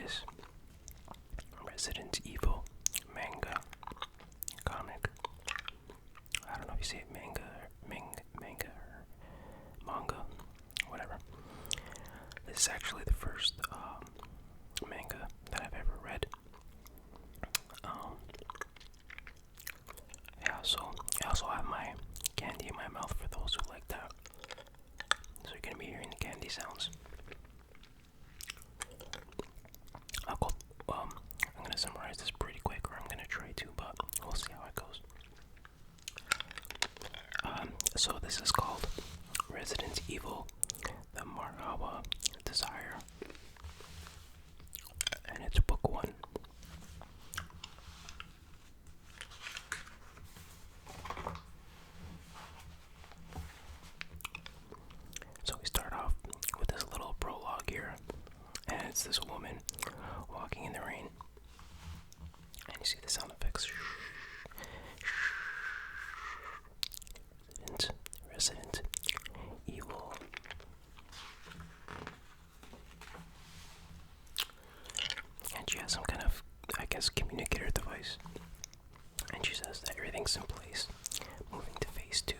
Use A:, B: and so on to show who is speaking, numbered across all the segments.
A: this Resident Evil manga comic. I don't know if you say it manga or manga, whatever. This is actually the first manga that I've ever read. Yeah, so I also have my candy in my mouth for those who like that. So you're gonna be hearing the candy sounds. I'm gonna summarize this pretty quick, or I'm gonna try to, but we'll see how it goes. So this is called Resident Evil, the Marhawa Desire, and it's book 1. So we start off with this little prologue here, and it's this woman walking in the rain, and you see the sound effects. Resident Evil. And she has some kind of, I guess, communicator device. And she says that everything's in place, moving to phase 2.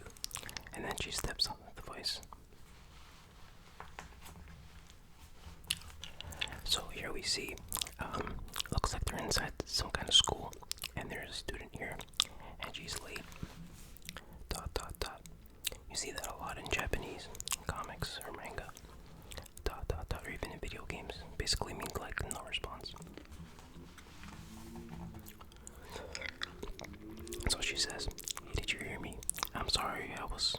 A: And then she steps on the device. So here we see, looks like they're inside some kind of school. And there's a student here, and she's late. ... You see that a lot in Japanese comics or manga. ... Or even in video games. Basically means like no response. So she says, "Hey, did you hear me? I'm sorry, I was..."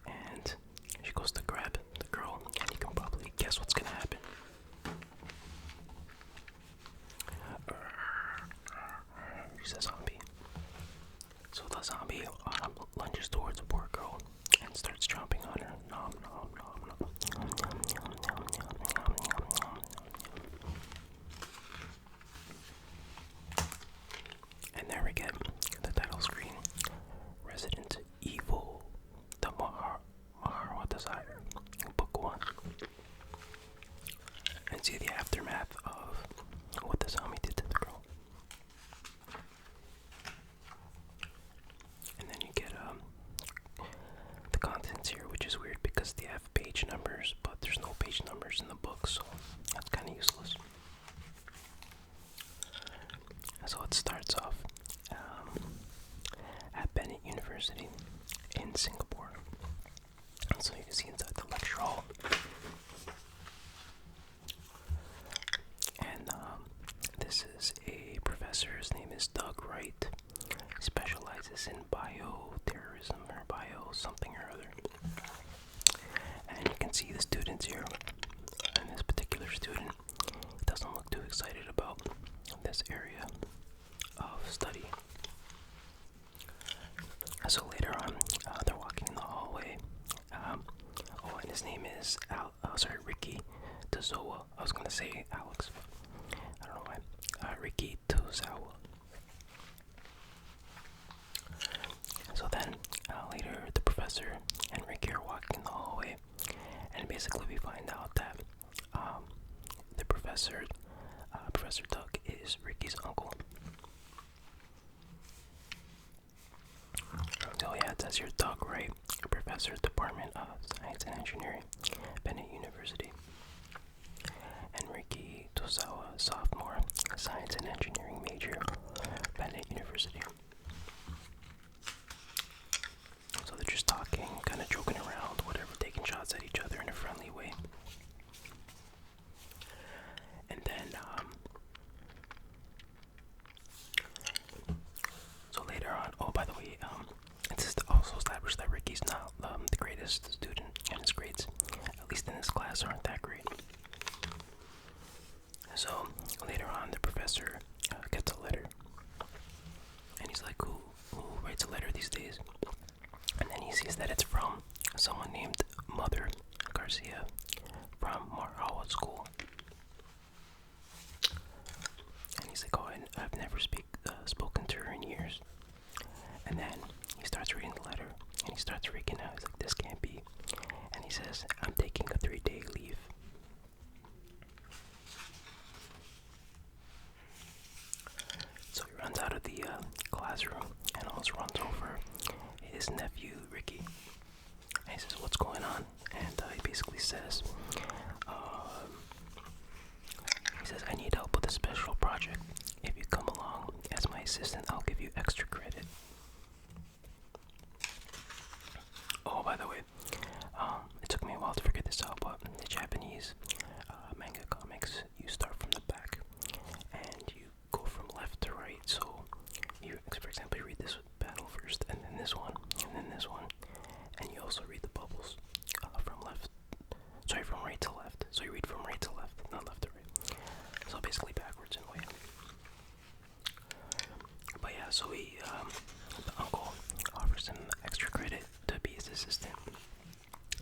A: And she goes to grab the girl, and you can probably guess what's gonna happen. She's a zombie. So the zombie lunges towards the poor girl and starts chomping on her. Nom, nom, nom, nom. Nom, nom, nom, nom, nom, nom, nom. And there we get the title screen. Resident Evil, the Marhawa Desire, book 1. And see the aftermath of what the zombie did to the girl. And then you get the contents here, which is weird because they have page numbers, but there's no page numbers in the book, so that's kind of useless. So it starts off at Bennett University in Singapore. So you can see inside the lecture hall. And this is a professor. His name is Doug Wright. He specializes in bioterrorism or bio something or other. And you can see the students here. And this particular student doesn't look too excited about this area of study. So later on, they're walking in the hallway. And his name is Ricky Tozawa. I was gonna say Alex, but I don't know why. Ricky Tozawa. So then, later, the professor and Ricky are walking in the hallway, and basically we find out that the professor, Professor Doug, is Ricky's uncle. So yeah, it says here Doug Wright, Professor, Department of Science and Engineering, Bennett University. And Ricky Tozawa, sophomore, Science and Engineering major, Bennett University. So they're just talking, kind of joking around, whatever, taking shots at each other in a friendly way. And then, so later on, oh, by the way, it's also established that Ricky's not the greatest student, and his grades, at least in his class, aren't that great. So later on, the professor gets a letter, and he's like, who writes a letter these days? And then he sees that it's from someone named Mother Garcia from Marhawa School. And he's like, oh, I've never spoken to her in years. And then he starts reading the letter, and he starts freaking out. He's like, this can't be. And he says, I'm taking a 3-day leave. classroom and almost runs over his nephew Ricky. And he says, "What's going on?" And he basically says, "I need help with a special project. If you come along as my assistant, I'll give you extra credit." Oh, by the way, it took me a while to figure this out, but in the Japanese manga comics, you start from the back and you go from left to right. So, for example, you read this panel first, and then this one, and then this one, and you also read the bubbles from right to left. So you read from right to left, not left to right. So basically backwards in a way. But yeah, so the uncle offers him extra credit to be his assistant,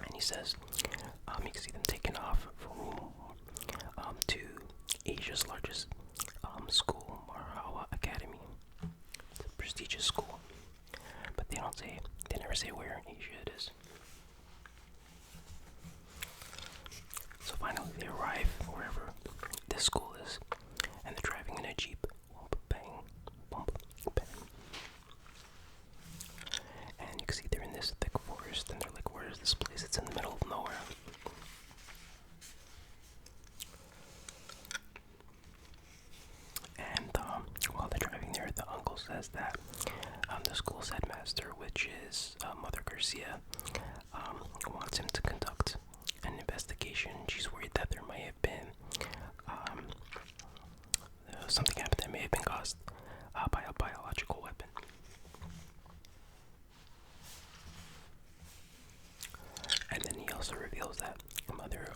A: and he says you can see them taking off to Asia's largest school, Marhawa Academy. It's a prestigious school, but they never say where in Asia it is. So finally they arrive wherever this school is, and they're driving in a Jeep. Wump, bang, bump, bang. And you can see they're in this thick forest, and they're like, "Where is this place? It's in the middle of nowhere." And while they're driving there, the uncle says that the school's headmaster, which is Mother Garcia, wants him to conduct an investigation. She's worried that there may have been something happened that may have been caused by a biological weapon. And then he also reveals that Mother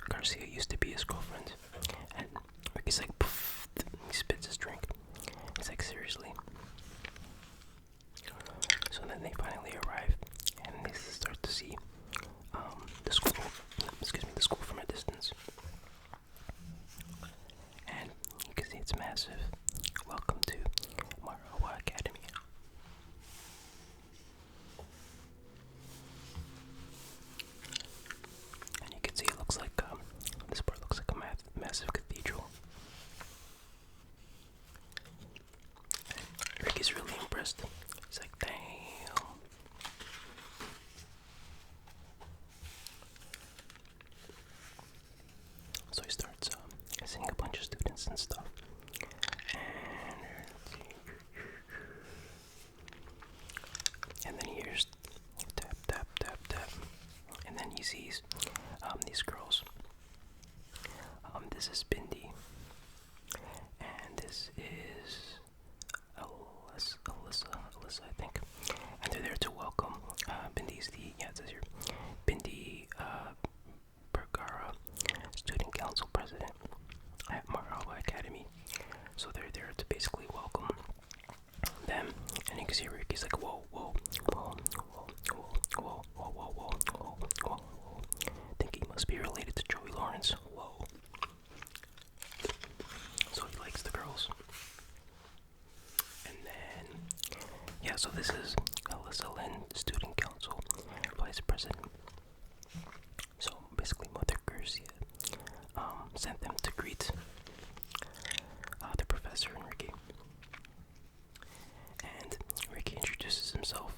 A: Garcia used to be his girlfriend. And Ricky's like, poof, he spits his drink. He's like, "Seriously?" So then they finally arrive, and they start to see the school from a distance. And you can see it's massive. "Welcome to Marhawa Academy." And you can see it looks like this part looks like a massive cathedral. And Ricky's really impressed. He's like, "Damn." So he starts seeing a bunch of students and stuff. And then he hears tap, tap, tap, tap. And then he sees these girls. This is Bindi. And this is Alyssa, I think. And they're there to welcome Bindi's it says here, Bindi Bergara, student council president at Marhawa Academy. So they're there to basically welcome them. And you can see Ricky's like, "Whoa, whoa, whoa, whoa, whoa, whoa, whoa, whoa, whoa, whoa, whoa, whoa. Think he must be related to Joey Lawrence. Whoa." So he likes the girls. And then, yeah, so this is Alyssa Lynn, student council vice president. So basically Mother Garcia sent them to greet the professor and Ricky. And Ricky introduces himself,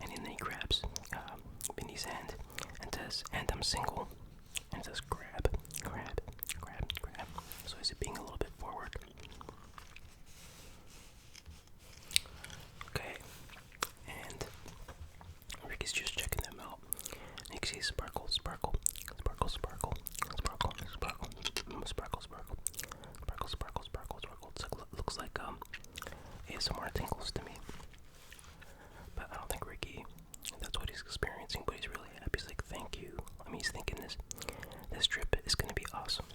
A: and then he grabs Bindi's hand and says, "And I'm single." And says, "Grab, grab, grab, grab." So he's being a little bit forward. Okay, and Ricky's just checking them out. And you can see sparkle, sparkle, sparkle, sparkle, sparkle, sparkle, sparkle, sparkle, sparkle, sparkle, sparkle, sparkle. It looks like ASMR tingles to me. But I don't think Ricky, that's what he's experiencing, but he's really happy. He's like, "Thank you." I mean, he's thinking this trip is gonna be awesome.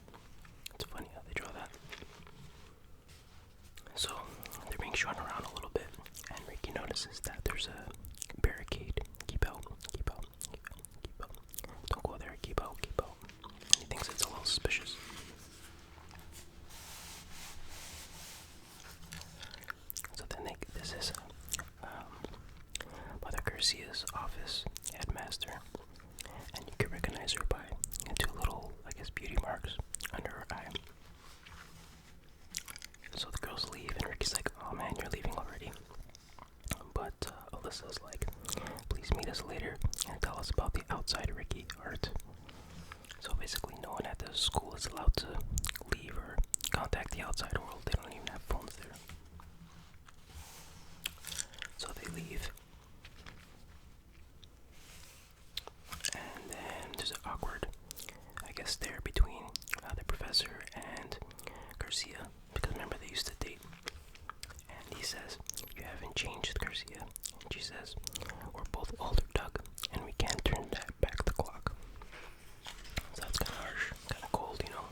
A: It's funny how they draw that. So they're being shown around a little bit, and Ricky notices that there's a barricade. Keep out, keep out, keep out, keep out. Don't go there, keep out, keep out. And he thinks it's a little suspicious. So then this is Mother Garcia's office headmaster, and you can recognize her by two little, I guess, beauty marks under her eye. So the girls leave, and Ricky's like, "Oh man, you're leaving already?" but Alyssa's like, please meet us later and tell us about the outside Ricky art. So basically no one at the school is allowed to leave or contact the outside world. They don't even have phones there. So they leave. And then there's an awkward, I guess, stare between the professor and Garcia, because remember they used to date. And he says, you haven't changed, Garcia. And she says, we're both older, Doug, and we can't turn back the clock. So that's kind of harsh, kind of cold, you know.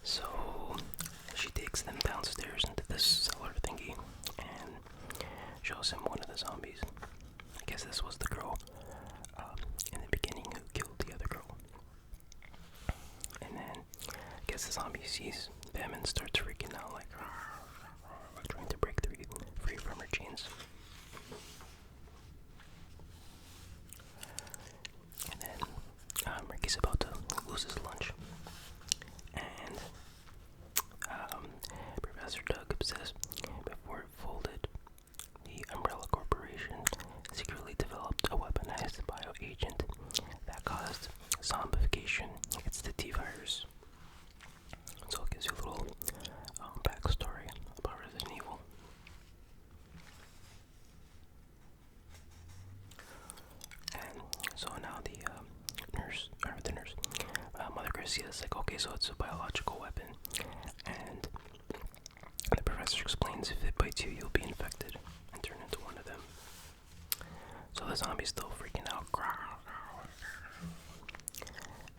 A: So she takes them downstairs into this cellar thingy and shows him one of the zombies. I guess this was the girl in the beginning who killed the other girl. And then I guess the zombie sees them and starts freaking out, like trying to break free from her chains. And then Ricky's about to lose his lunch, and Professor Doug says, before it folded, the Umbrella Corporation secretly developed a weaponized bioagent that caused zombification. It's the T-virus. So it gives you a little backstory about Resident Evil. And so now the Mother Garcia is like, okay, so it's a biological weapon, and the professor explains if it bites you, you'll be infected and turn into one of them. So the zombie's still freaking out.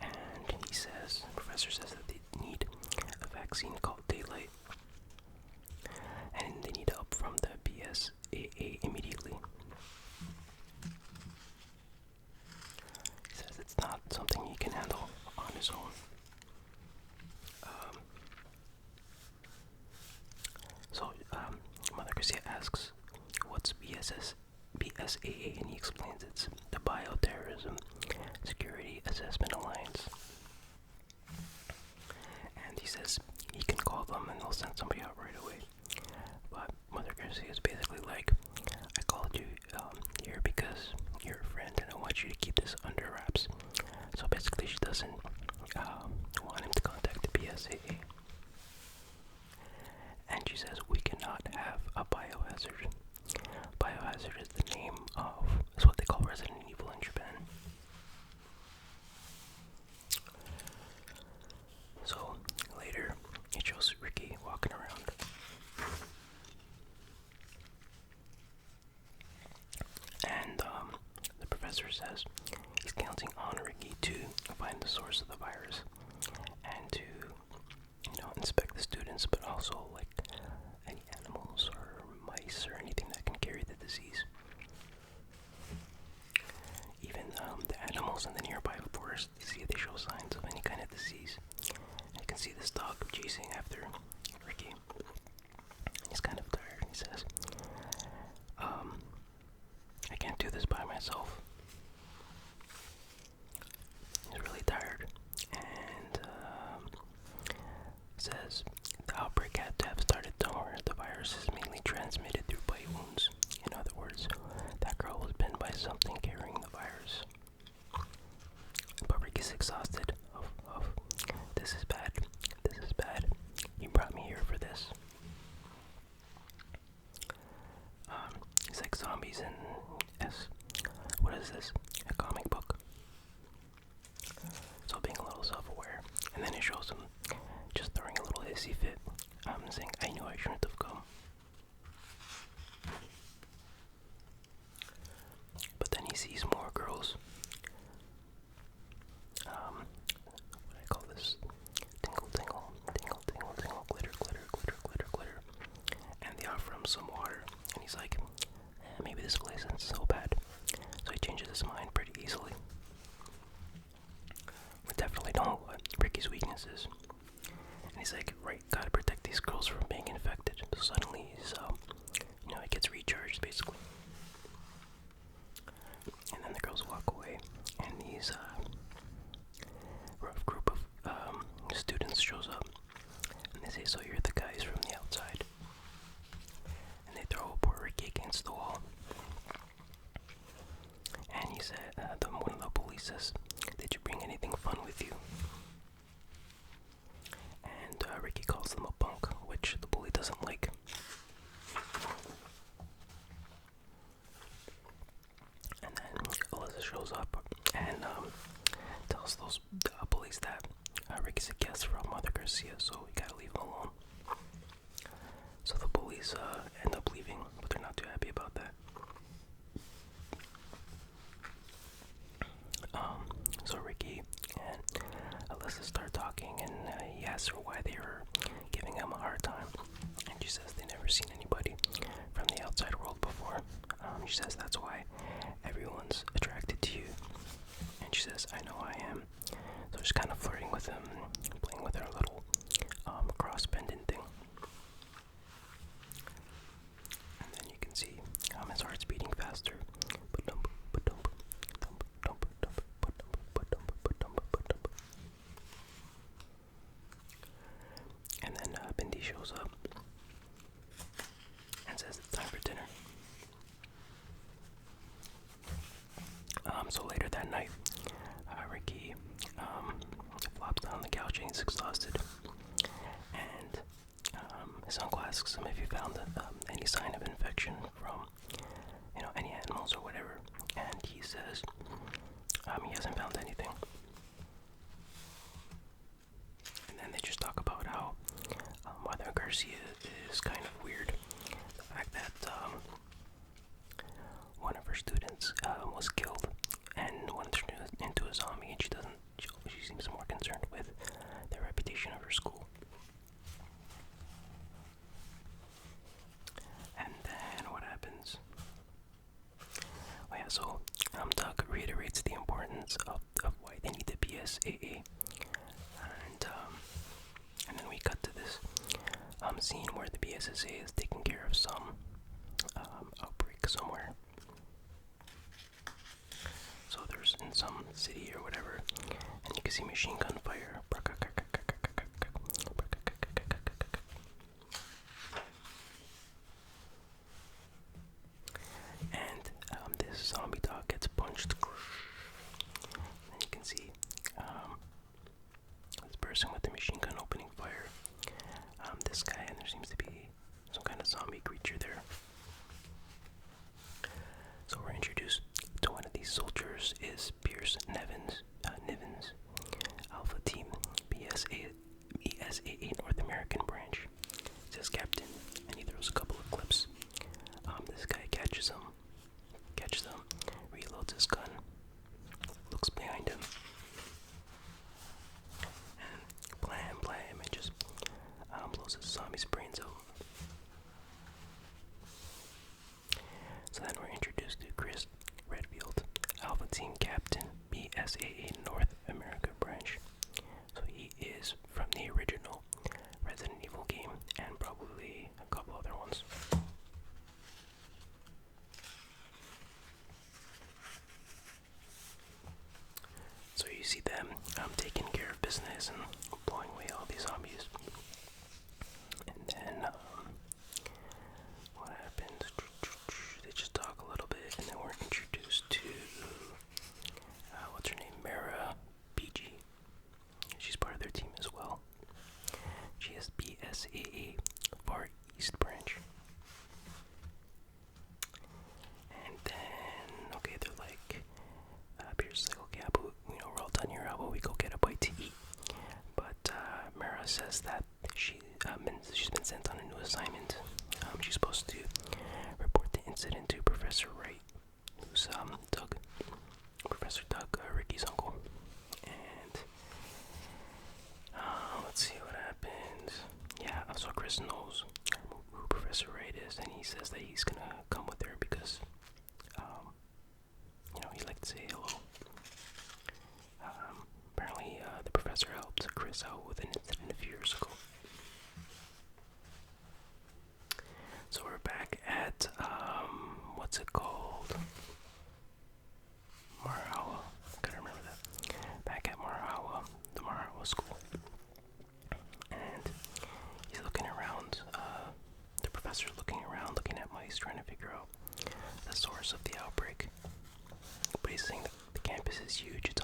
A: And the professor says that they need a vaccine called Daylight, and they need help from the BSAA immediately. He says it's not something he can handle on his own. Mother Garcia asks, what's BSAA, and he explains it's the Bioterrorism Security Assessment Alliance. And he says he can call them and they'll send somebody out right away. But Mother Garcia is basically like, I called you here because you're a friend and I want you to keep this under wraps. So basically she doesn't want him to contact the BSAA. And she says, we cannot have a biohazard. Biohazard is the name of, is what they call Resident Evil in Japan. So later, it shows Ricky walking around. And the professor says he's counting on Ricky to find the source of the virus and to, inspect the students, but also like any animals or mice or anything that can carry the disease. Even the animals in the nearby forest, you see they show signs of any kind of disease. And you can see this dog chasing after Ricky. He's kind of tired. He says, I can't do this by myself. He's really tired. And says the outbreak had to have started somewhere. The virus is mainly transmitted through bite wounds. In other words, that girl was bitten by something carrying the virus. But Ricky's exhausted. This is bad. This is bad. You brought me here for this. He's like zombies in what is this? A comic book. So being a little self-aware. And then it shows him just throwing a little hissy fit. Saying, I knew I shouldn't have come. But then he sees more girls. What do I call this? Tingle, tingle, tingle, tingle, tingle, glitter, glitter, glitter, glitter, glitter. And they offer him some water. And he's like, maybe this place isn't so bad. So he changes his mind pretty easily. We definitely know what Ricky's weakness is. And he's like, right, gotta protect these girls from being infected. So suddenly he's, he gets recharged basically. And then the girls walk away, and these rough group of students shows up, and they say, so you're the guys from the outside. says, "Did you bring anything fun with you?" And Ricky calls them a punk, which the bully doesn't like. And then Alyssa shows up and tells those bullies that Ricky's a guest from Mother Garcia, so we gotta leave him alone. So the bullies end up leaving, but they're not too happy about that. So Ricky and Alyssa start talking, and he asks her why they were giving him a hard time. And she says they never seen anybody from the outside world before. She says that's why everyone's attracted to you. And she says, "I know I am." So she's kind of flirting with him, playing with her little cross-bending thing. And then you can see his heart's beating faster. And then Bindi shows up and says it's time for dinner. So later that night, Ricky flops down on the couch and he's exhausted. And his uncle asks him if he found any sign of infection from, any animals or whatever. And he says he hasn't found anything. And then they just talk about how Mother Garcia is kind of weird. The fact that one of her students was killed and went into a zombie, and she seems more concerned with the reputation of her school. And then what happens? Oh yeah, so Doug reiterates the importance of why they need the BSAA. And then we cut to this scene where the BSAA is taking care of some outbreak somewhere. So there's in some city or whatever, and you can see machine gun fire. And this zombie dog gets punched. And you can see this person with the machine gun opening fire. This guy, and there seems to be some kind of zombie creature there. So we're introduced to one of these soldiers is Pierce Nivens, Alpha Team BSAA North American branch. It says Captain, and he throws a couple of clips. This guy catches them, reloads his gun, looks behind him, and blam, and just blows his zombie's brains out. So then we're introduced to Chris Redfield, Alpha Team Captain, BSAA North America branch. So he is from the original Resident Evil game and probably a couple other ones. So you see them taking care of business and blowing away all these zombies. And then what happens? They just talk a little bit, and then we're introduced to what's her name? Mara PG. She's part of their team as well. She is BSAA Far East branch. And then, okay, they're like, Pierce is like, okay, Abu, we're all done here. How about we go get a bite to eat? But Mara says that she's been sent on a new assignment. She's supposed to report the incident to Professor Wright, who's Professor Doug, Ricky's uncle. And let's see what happens. Yeah, so Chris knows who Professor Wright is, and he says that he's gonna come with her because, he'd like to say hello. Apparently, the professor helped Chris out with an incident a few years ago. So we're back at, what's it called? Marhawa. I gotta remember that. Back at Marhawa, the Marhawa school. And he's looking around, the professor's looking around, looking at mice, trying to figure out the source of the outbreak. But he's saying that the campus is huge, it's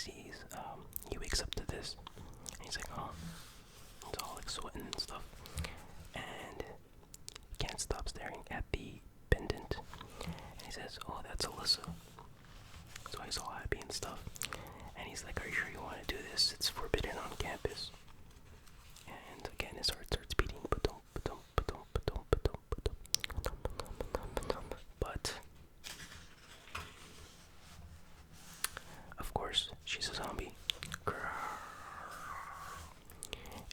A: he wakes up to this, and he's like, huh? He's all like sweating and stuff, and he can't stop staring at the pendant, and he says, oh, that's Alyssa. So he's all happy and stuff, and he's like, are you sure you want to do this? It's forbidden on campus. And again, his heart starts beating, but of course, she's a zombie.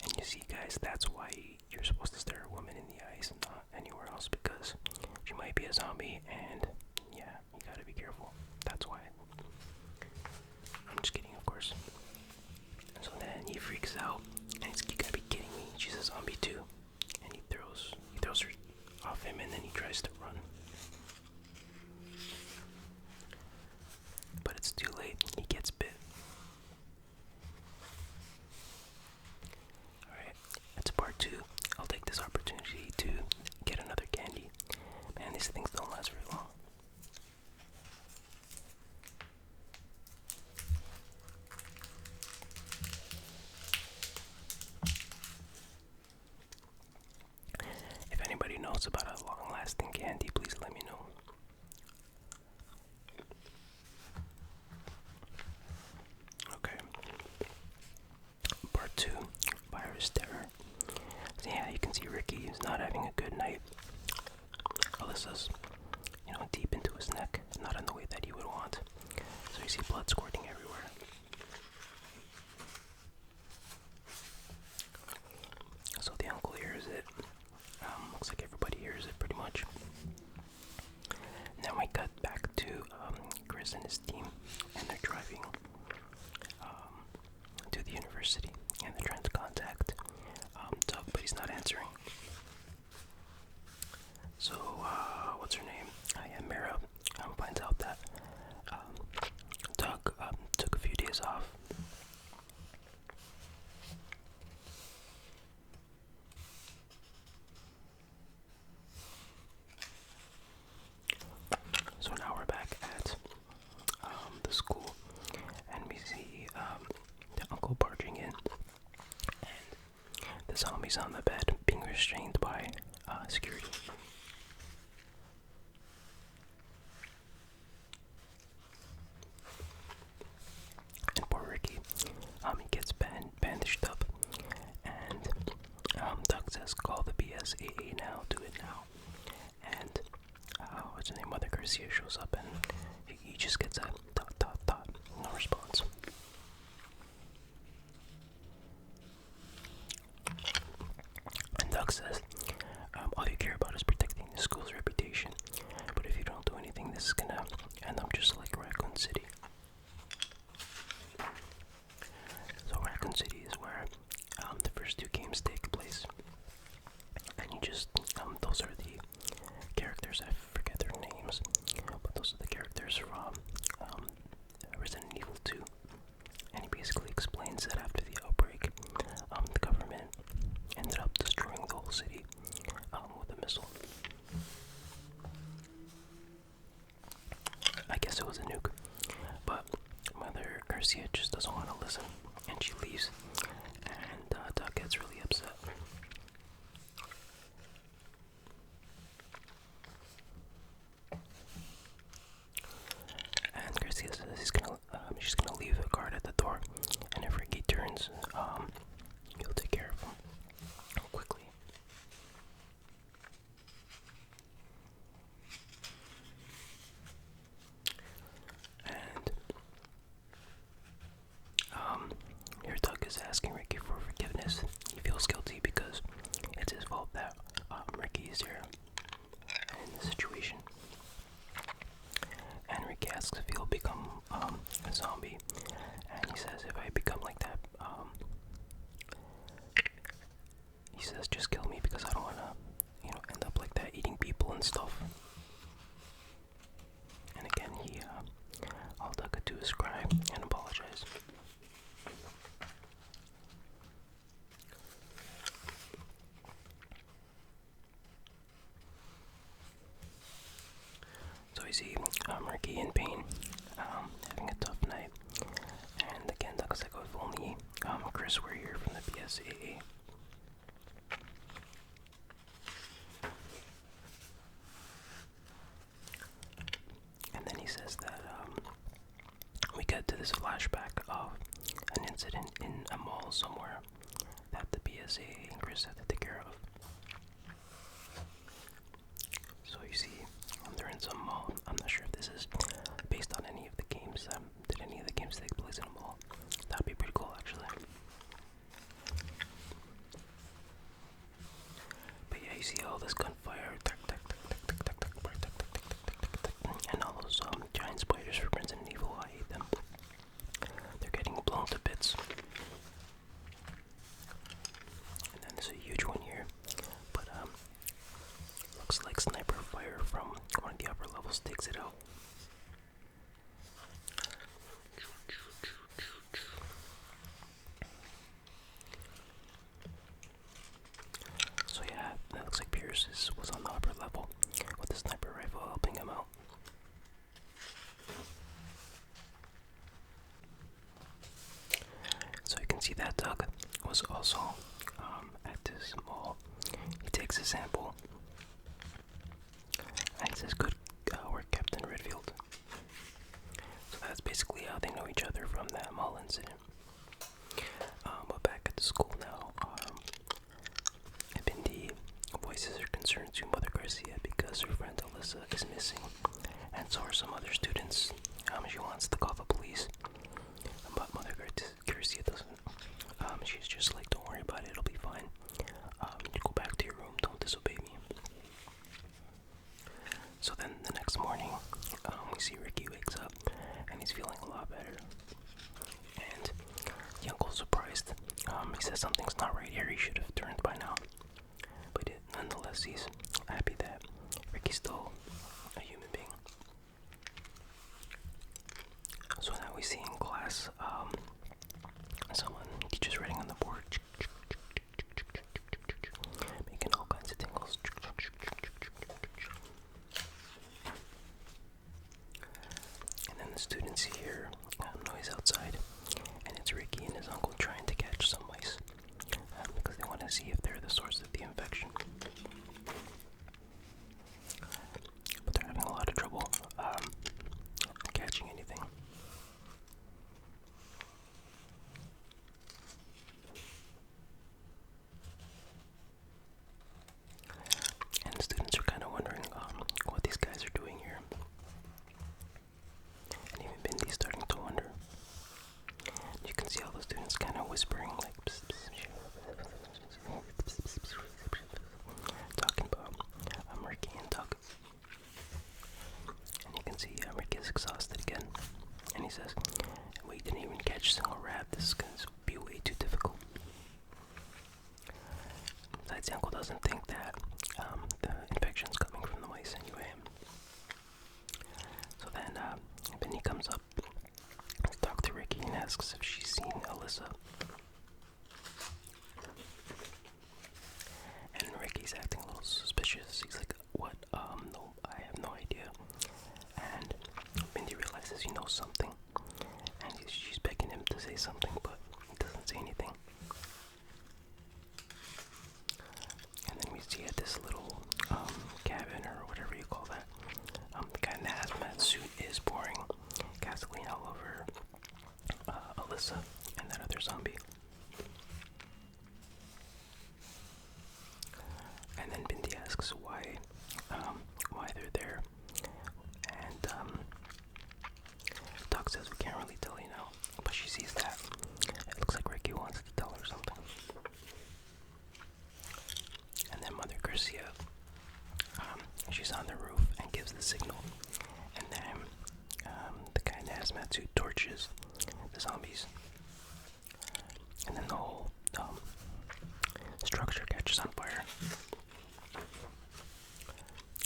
A: And you see, guys, that's why you're supposed to stare a woman in the eyes and not anywhere else, because she might be a zombie, and yeah, you gotta be careful. That's why. I'm just kidding, of course. So then he freaks out, and he's, you gotta be kidding me, she's a zombie too. And he throws her off him, and then he tries to run. But it's too late, he gets bit. Alright, that's part 2. I'll take this opportunity to get another candy. Man, these things don't last very long. If anybody knows about a long-lasting candy, please let me know. Okay. Part 2, Virus Terror. So yeah, you can see Ricky is not having a good night. Alyssa's, deep into his neck, not in the way that he would want. So you see blood squirting everywhere. So the uncle hears it. Looks like everybody hears it pretty much. Now we cut back to Chris and his team, and they're driving to the university, and they're trying to contact Doug, but he's not answering. So, what's her name? Mara finds out that Doug took a few days off. So now we're back at the school, and we see the uncle barging in, and the zombie's on the bed being restrained by security. And poor Ricky, he gets bandaged up, and Doug says, call the BSAA now, do it now. And what's her name, Mother Garcia shows up, and he just gets a ... no response. And Doug says, all you care about is protecting the school's reputation, but if you don't do anything, this is gonna end up just like Raccoon City. So Raccoon City is where the first 2 games take place, and you just those are the characters, I forget their names, but those are the characters from Resident Evil 2, and he basically explains that after the outbreak, the government ended up destroying the whole city with a missile. I guess it was a nuke, but Mother Garcia just doesn't want to listen, and she leaves, and Doug gets really upset. And Garcia says she's gonna leave a guard at the door, and if Ricky turns, he'll take care of him quickly. And here Doug is asking Ricky for forgiveness. He feels guilty because it's his fault that Ricky is here in this situation. And Ricky asks if he'll become a zombie, and he says, if I become like that, he says, just kill me, because I don't want to, end up like that, eating people and stuff. And again, all Doug could do is cry and apologize. So you see Ricky in pain, having a tough night, and Chris were here from the BSAA. And then he says that we get to this flashback of an incident in a mall somewhere that the BSAA and Chris had to take care of. So you see, they're in some mall. I'm not sure if this is based on any of the games. Did any of the games take place in a mall? That'd be pretty cool, actually. But yeah, you see all this gunfire, and all those giant spiders for Resident Evil. I hate them. They're getting blown to bits. And then there's a huge one here, but looks like sniper fire from one of the upper levels takes it out. So yeah, that looks like Pierce was on the upper level with the sniper rifle helping him out. So you can see that Doug was also at this mall. He takes a sample and he says, "Good work, Captain Redfield." So that's basically how they know each other from that mall incident. But back at the school now, Bindi voices her concern to Mother Garcia because her friend Alyssa is missing, and so are some other students. She wants to call the police, but Mother Garcia doesn't. She's just like, "Don't worry about it, it'll be fine. You go back to your room, don't disobey me." So then the next morning, we see Ricky wakes up, and he's feeling a lot better. And the uncle's surprised. He says something's not right here, he should have turned by now. But nonetheless, he's happy that Ricky's still a human being. So now we see in class, someone teaches writing on the board, making all kinds of tingles. And then the students hear noise outside, and it's Ricky and his uncle trying to catch some mice because they want to see if they're the source of the infection. But they're having a lot of trouble catching anything. And the students are kind of wondering what these guys are doing here. And even Bindy's starting to wonder. You can see all the students kind of whispering, like, talking about Ricky and Doug. And you can see Ricky is exhausted again. And he says, "We didn't even catch a single rat. This is going to be way too difficult." Besides, the uncle doesn't think that the infection's coming from the mice anyway. So then Benny comes up to talk to Ricky and asks if she's seen Alyssa. And Ricky's acting a little suspicious. He's like, "What? No, I have no idea." And Mindy realizes he knows something. And she's begging him to say something, but he doesn't say anything. And then we see at this little cabin, or whatever you call that, the guy in the hazmat suit is pouring gasoline all over Alyssa and that other zombie. And then Bindi asks why they're there, and Doc says, "We can't really tell you now," but she sees that it looks like Ricky wants to tell her something. And then Mother Garcia, she's on the roof and gives the signal, and then the guy in the hazmat suit torches the zombies, and then the whole structure catches on fire,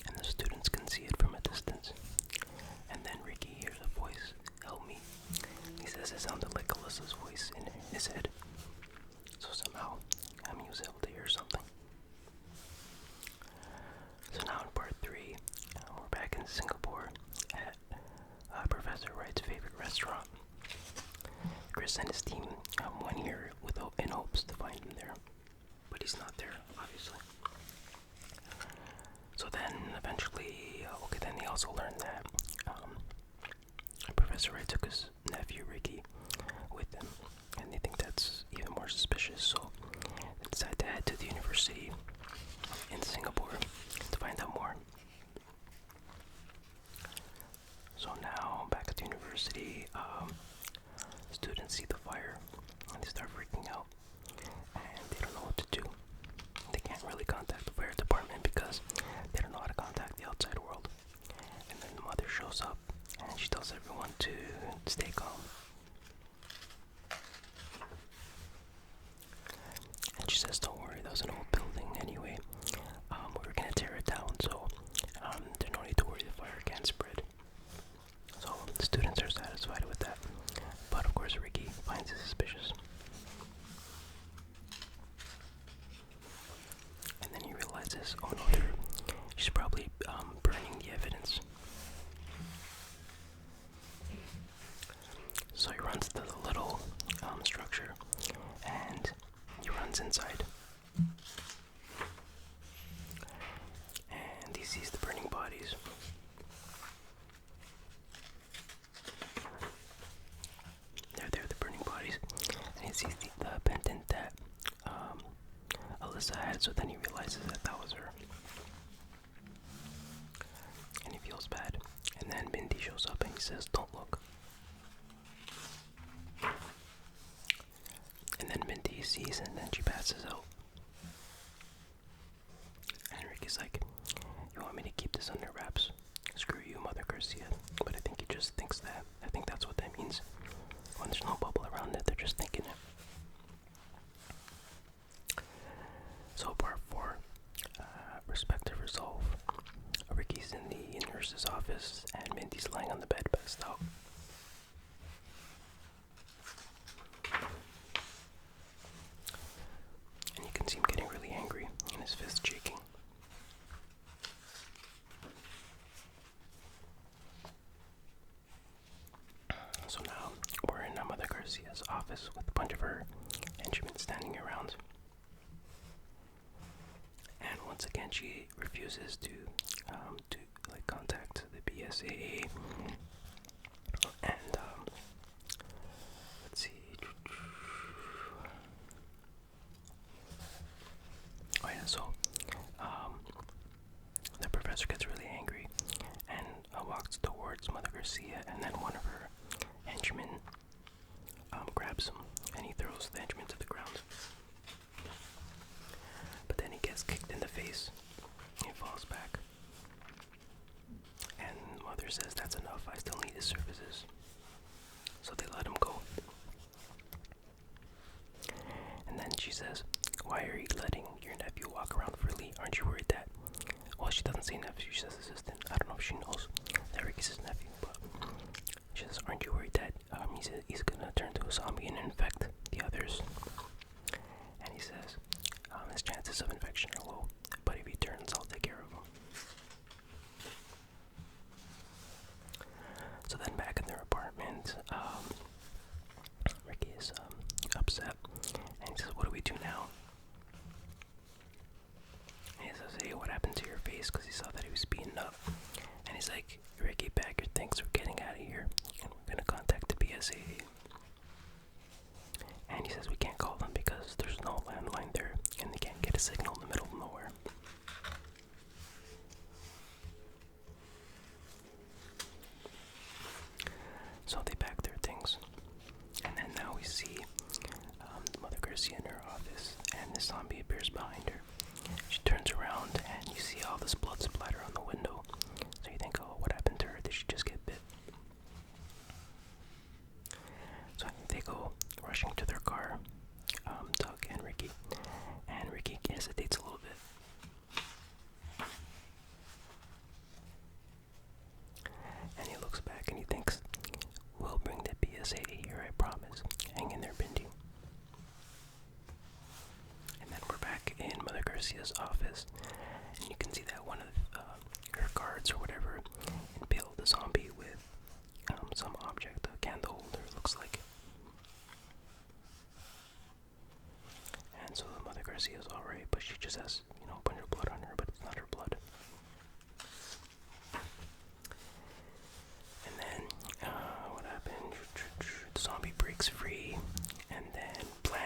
A: and the students can see it from a distance. And then Ricky hears a voice, "Help me." He says it sounded like Alyssa's voice in his head, so somehow he was able to hear something. So now in part 3, we're back in Singapore at Professor Wright's favorite restaurant. Chris and his team went here with in hopes to find him there. But he's not there, obviously. So then, eventually, then they also learned that Professor Wright took his nephew Ricky with him, and they think that's even more suspicious. So they decide to head to the university in Singapore to find out more. So now, back at the university, students see the fire and they start freaking out, and they don't know what to do. They can't really contact the fire department because they don't know how to contact the outside world. And then the mother shows up and she tells everyone to stay calm. And she says, don't worry, that was an old building anyway. We were gonna tear it down, so there's no need to worry, the fire can't spread. So the students are satisfied with that. But of course Ricky finds it suspicious. And then he realizes, oh no, she's probably burning the evidence. So he runs to the little structure and he runs inside. And he sees the burning bodies. They're there, the burning bodies. And he sees the pendant that Alyssa had, so then he realizes that was her. And he feels bad. And then Mindy shows up and he says, don't look. And then Mindy sees and then she passes out. And Ricky's like, you want me to keep this under wraps? Screw you, Mother Garcia. But I think he just thinks that. I think that's what that means. When there's no bubble around it, they're just thinking it. So part 4, respective resolve. Ricky's in the nurse's office and Mindy's lying on the bed passed out. And you can see him getting really angry and his fist shaking. So now we're in Mother Garcia's office with a bunch of her henchmen standing around. And once again, she refuses to contact the BSAA. And let's see. Oh yeah, so the professor gets really angry and walks towards Mother Garcia, and then one of her henchmen grabs him and he throws the henchman to the ground. But then he gets kicked in the face. He falls back. And Mother says, that's enough, I still need his services. So they let him go. And then she says, why are you letting your nephew walk around freely? Aren't you worried that... Well, she doesn't say nephew, she says assistant. I don't know if she knows that Ricky's his nephew, but she says, aren't you worried that he's gonna turn to a zombie and infect the others? And he says, his chances of infection are low, but if he turns, I'll take care of him. So then back in their apartment, Ricky is upset, and he says, what do we do now? And he says, hey, what happened to your face? Because he saw that he was beaten up. And he's like, Ricky, pack your things, we're getting out of here, and we're gonna contact the BSAA. And he says we can't call them because there's no landline there, and they can't get a signal in the middle of nowhere. So they pack their things, and then now we see Mother Garcia in her office, and the zombie appears behind her. She turns around, and you see all this blood splatter on the window. So you think, oh, what happened to her? Did she just get bit? So they go rushing to their car, Doug and Ricky, and Ricky hesitates a little bit. And he looks back and he thinks, we'll bring the BSAA here, I promise. Hang in there, Bindi. And then we're back in Mother Garcia's office, and you can see that one of her guards or whatever impaled the zombie with some object, a candle holder, looks like. says, a bunch of blood on her, but it's not her blood. And then, what happened? The zombie breaks free, and then blam!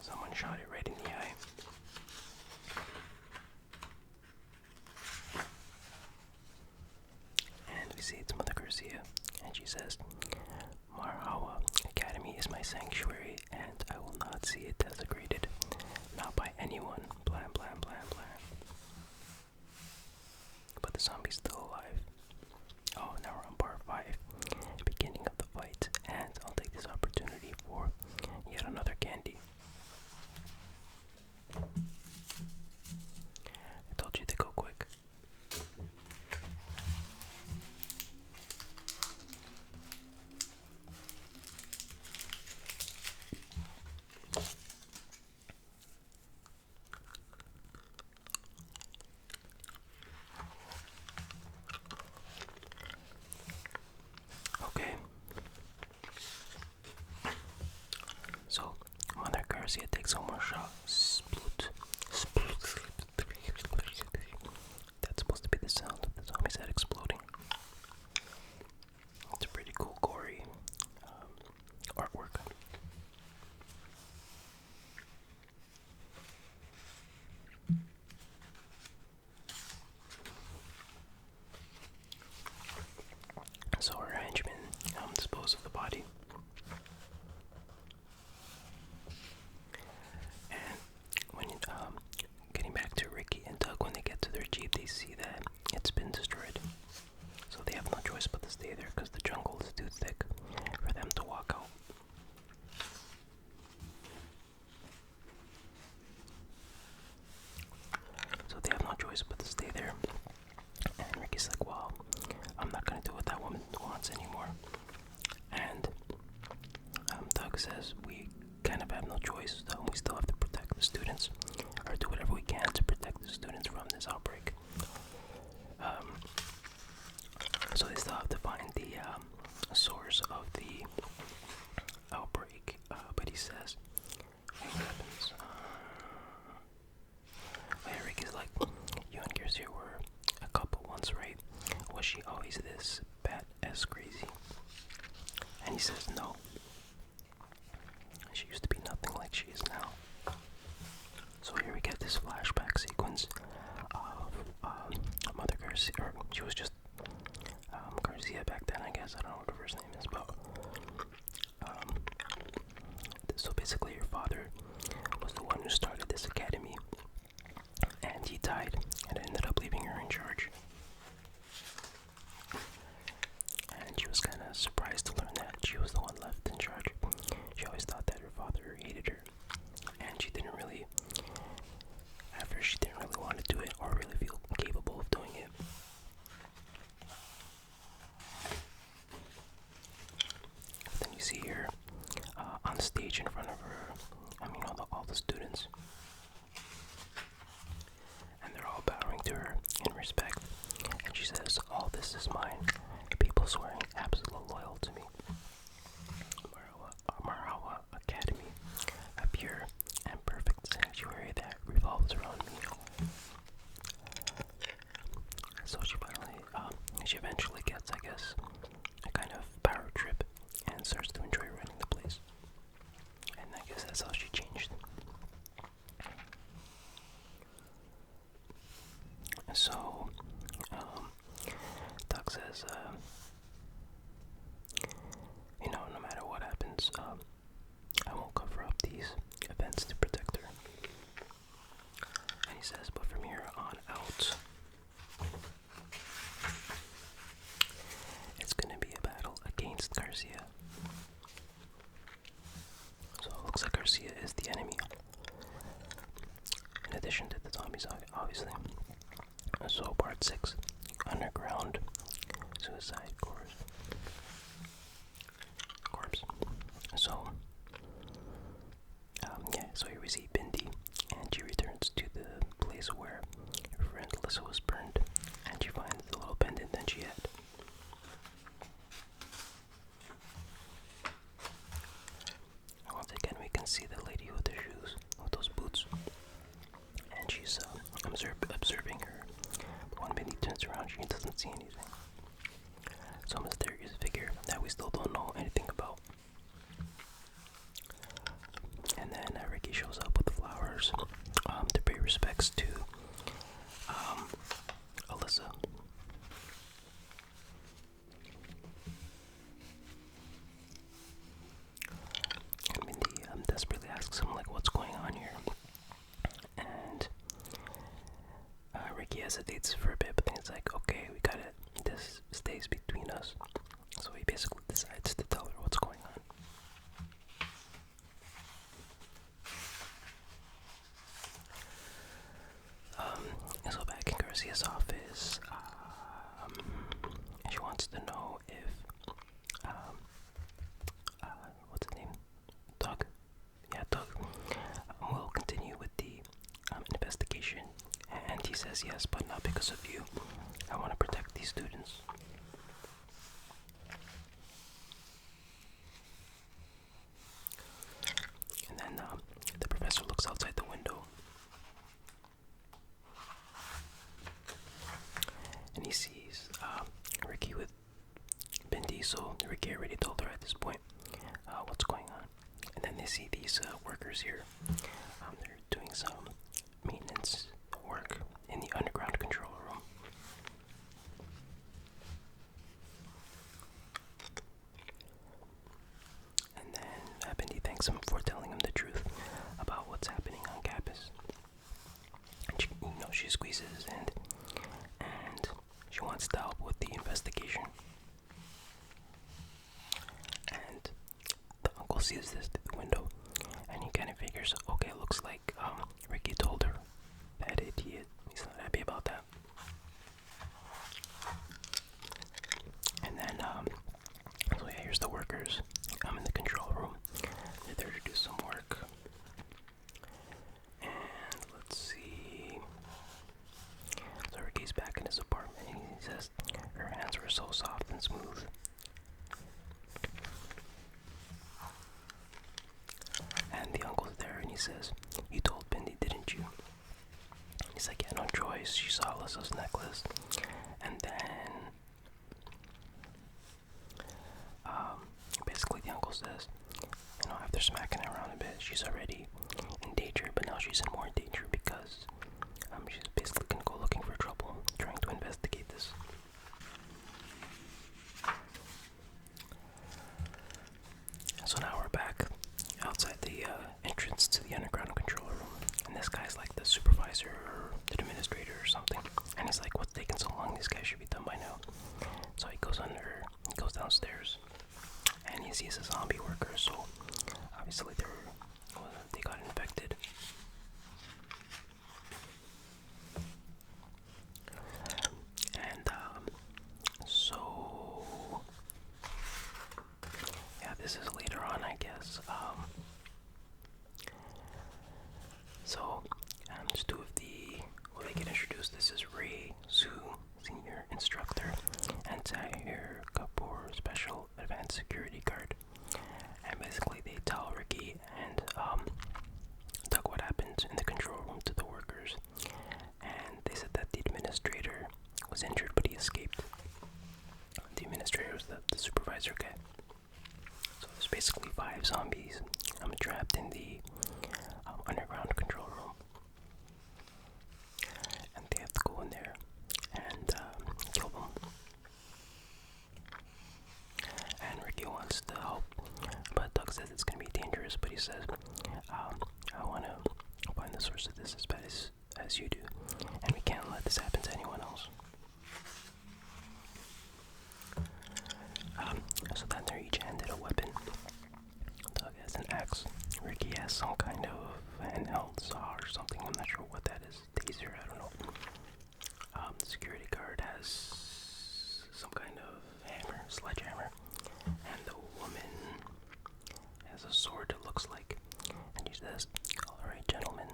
A: Someone shot it right in the eye. And we see it's Mother Garcia, and she says, Marhawa Academy is my sanctuary, and I will not see it desecrated. Not by anyone. Blam, blam, blam, blam. But the zombie's still alive. Oh, now we're on part 5. Beginning of the fight. And I'll take this opportunity for yet another candy. I told you to go quick. Okay. So, Mother Garcia takes one more shot. Sploot. Sploot. That's supposed to be the sound of the zombie's head exploding. It's a pretty cool, gory artwork. So our henchmen dispose of the body. And when getting back to Ricky and Doug, when they get to their jeep, they see that it's been destroyed. So they have no choice but to stay there because the jungle is too thick for them to walk out. So they have no choice but to stay there. And Ricky's like, well, I'm not going to do what that woman wants anymore. And Doug says, we kind of have no choice, so we still have to protect the students, or do whatever we can to protect the students from this outbreak. So they still have to find the source of the outbreak, but he says, hey, what happens? Rick is like, you and Garcia were a couple once, right? Was she always this bad-ass crazy? And he says, no. She used to be nothing like she is now. So here we get this flashback sequence of Mother Garcia, or she was just Garcia back then, I guess. I don't know what her first name is, but so basically her father was the one who started this academy, and he died, and ended up leaving her in charge. And she was kind of surprised to learn that she was the one left in charge. She always thought that her father hated her, and she didn't really, at first she didn't really want to do it or really feel capable of doing it. But then you see her on stage in front of her, all the students, and they're all bowing to her in respect, and she says, all this is mine, people swearing absolute loyalty to me. Marhawa Academy, a pure and perfect sanctuary that revolves around me. So she eventually gets, I guess, a kind of power trip and starts to enjoy running the place. And I guess that's how she changed. So, Doug says, no matter what happens, I won't cover up these events to protect her. And he says, but from here on out, it's going to be a battle against Garcia. So it looks like Garcia is the enemy, in addition to the zombies, obviously. So part 6, underground suicide corpse. So so here we see Bindi, and she returns to the place where her friend Alyssa was burned, and she finds the little pendant that she had. Once again we can see the lady with the shoes, with those boots. hesitates for a bit, but then it's like, okay, we got it. This stays between us. So he basically decides to tell her what's going on. So back in Garcia's office, she wants to know if, what's his name? Doug? Yeah, Doug. Will continue with the investigation. And he says yes, but not because of you. I want to protect these students. And then the professor looks outside the window. And he sees Ricky with Vin Diesel. Ricky already told her at this point what's going on. And then they see these workers here. They're doing some maintenance work in the underground control room. And then Bendy thanks him for telling him the truth about what's happening on campus. And she squeezes and she wants to help with the investigation. And the uncle sees this through the window, and he kind of figures, okay, it looks like Ricky told her that he's not happy about that. And then, so yeah, here's the workers. I'm in the control room. They're there to do some work. And let's see. So Ricky's back in his apartment, and he says her hands were so soft and smooth. And the uncle's there, and he says, you told Bindi, didn't you? He's like, yeah, no choice. She saw Alyssa's necklace. And then basically the uncle says, after smacking her around a bit, she's already in danger, but now she's in more danger because she's basically gonna go looking for trouble, trying to investigate this. So now we're back outside the entrance to the underground control room, and this guy's like the supervisor or the administrator or something, and he's like, what's taking so long? These guys should be done by now. So he goes downstairs, and he sees a zombie worker, so obviously they got infected. And so yeah, this is later on, I guess. So just two of they get introduced. This is Ray Su, senior instructor, and Tahir Kapoor, special advanced security guard. And basically they tell Ricky and Doug what happened in the control room to the workers. And they said that the administrator was injured, but he escaped. The administrator was the supervisor guy. So there's basically 5 zombies trapped in the underground control room. And they have to go in there and kill them. And Ricky wants to help, but Doug says it's going to be dangerous, but he says, I want to find the source of this as bad as you do, and we can't let this happen to anyone else. So then they're each handed a weapon. Doug has an axe. Ricky has some kind of handheld saw or something. I'm not sure what that is. Taser, I don't know. The security guard has some kind of hammer, sledgehammer. And the woman has a sword, it looks like. And she says, alright, gentlemen.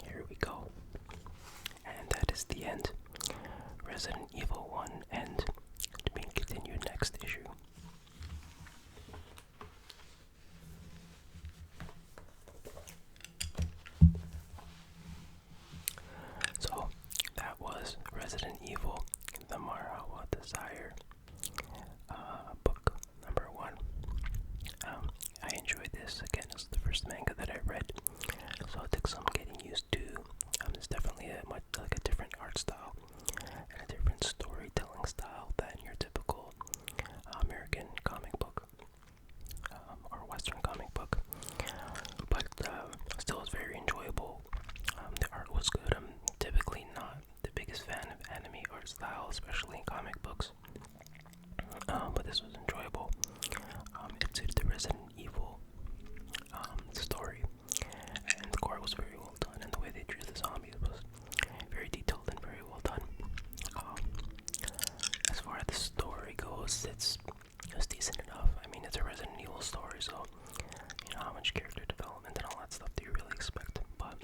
A: Here we go. And that is the end. Resident Evil 1 and to be continued next it was decent enough. I mean, it's a Resident Evil story, so you know how much character development and all that stuff do you really expect? But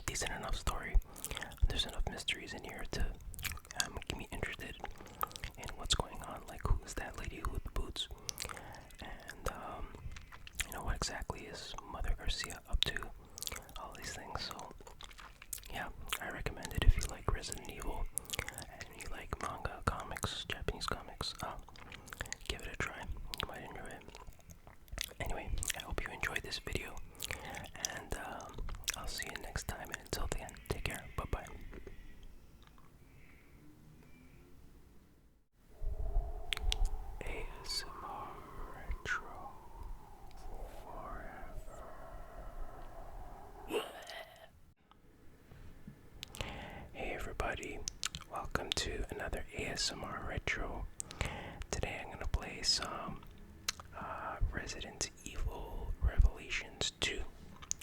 A: decent enough story. There's enough mysteries in here to get me interested in what's going on. Like, who is that lady with the boots? And you know, what exactly is Mother Garcia up to? All these things. So yeah, I recommend it if you like Resident Evil and you like manga, comics, Japanese comics. Give it a try. You might enjoy it. Anyway, I hope you enjoyed this video, and I'll see you next time. And until then, take care. Bye bye. ASMR Retro Forever. Hey everybody, welcome to another ASMR Retro. Today I'm gonna play some Resident Evil Revelations 2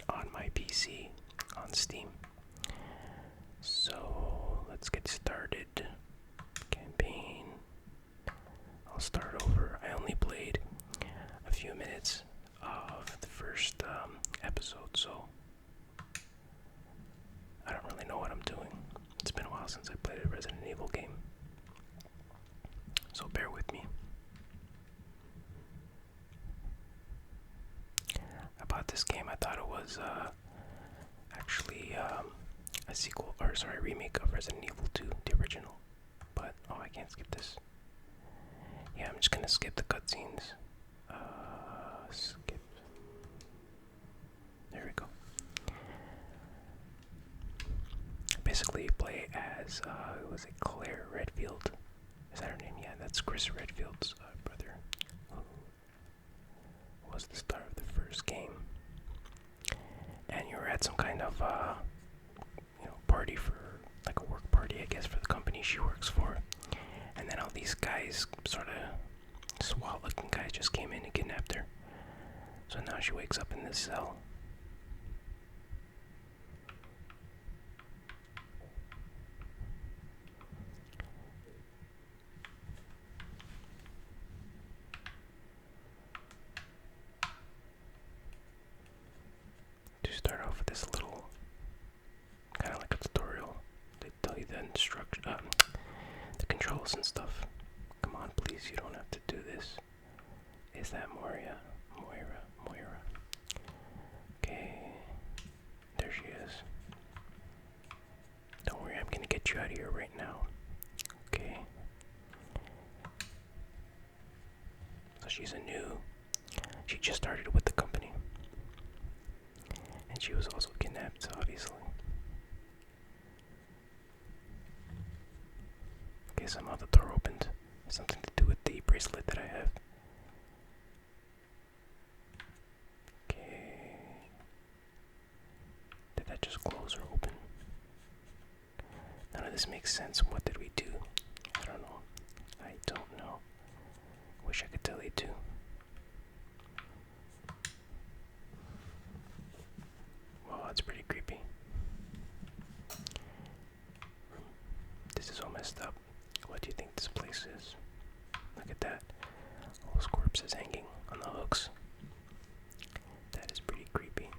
A: on my PC on Steam. So let's get started. Campaign. I'll start over. I only played a few minutes of the first episode, so I don't really know what I'm doing. It's been a while since I played a Resident Evil game, so bear with me. About this game, I thought it was actually a sequel, or sorry, remake of Resident Evil 2, the original. But oh, I can't skip this. Yeah, I'm just gonna skip the cutscenes. Skip. There we go. Basically, you play as was it Claire Redfield? Is that her name? Yeah, that's Chris Redfield's brother. Was the star of the first game, and you were at some kind of party, for like a work party, I guess, for the company she works for. And then all these guys, sort of SWAT-looking guys, just came in and kidnapped her. So now she wakes up in this cell. To start off with this little, kind of like a tutorial, they tell you the the controls and stuff. Come on, please, you don't have to do this. Is that Moira? Moira. Okay, there she is. Don't worry, I'm gonna get you out of here right now. Okay. So she just started with the company. And she was also kidnapped, obviously. Okay, somehow the door opened. Something to do with the bracelet that I have. Okay. Did that just close or open? None of this makes sense. What did we do? I don't know. I don't know. Wish I could tell you too. Wow, that's pretty creepy. This is all messed up. What do you think this place is? Look at that. All those corpses hanging on the hooks. That is pretty creepy.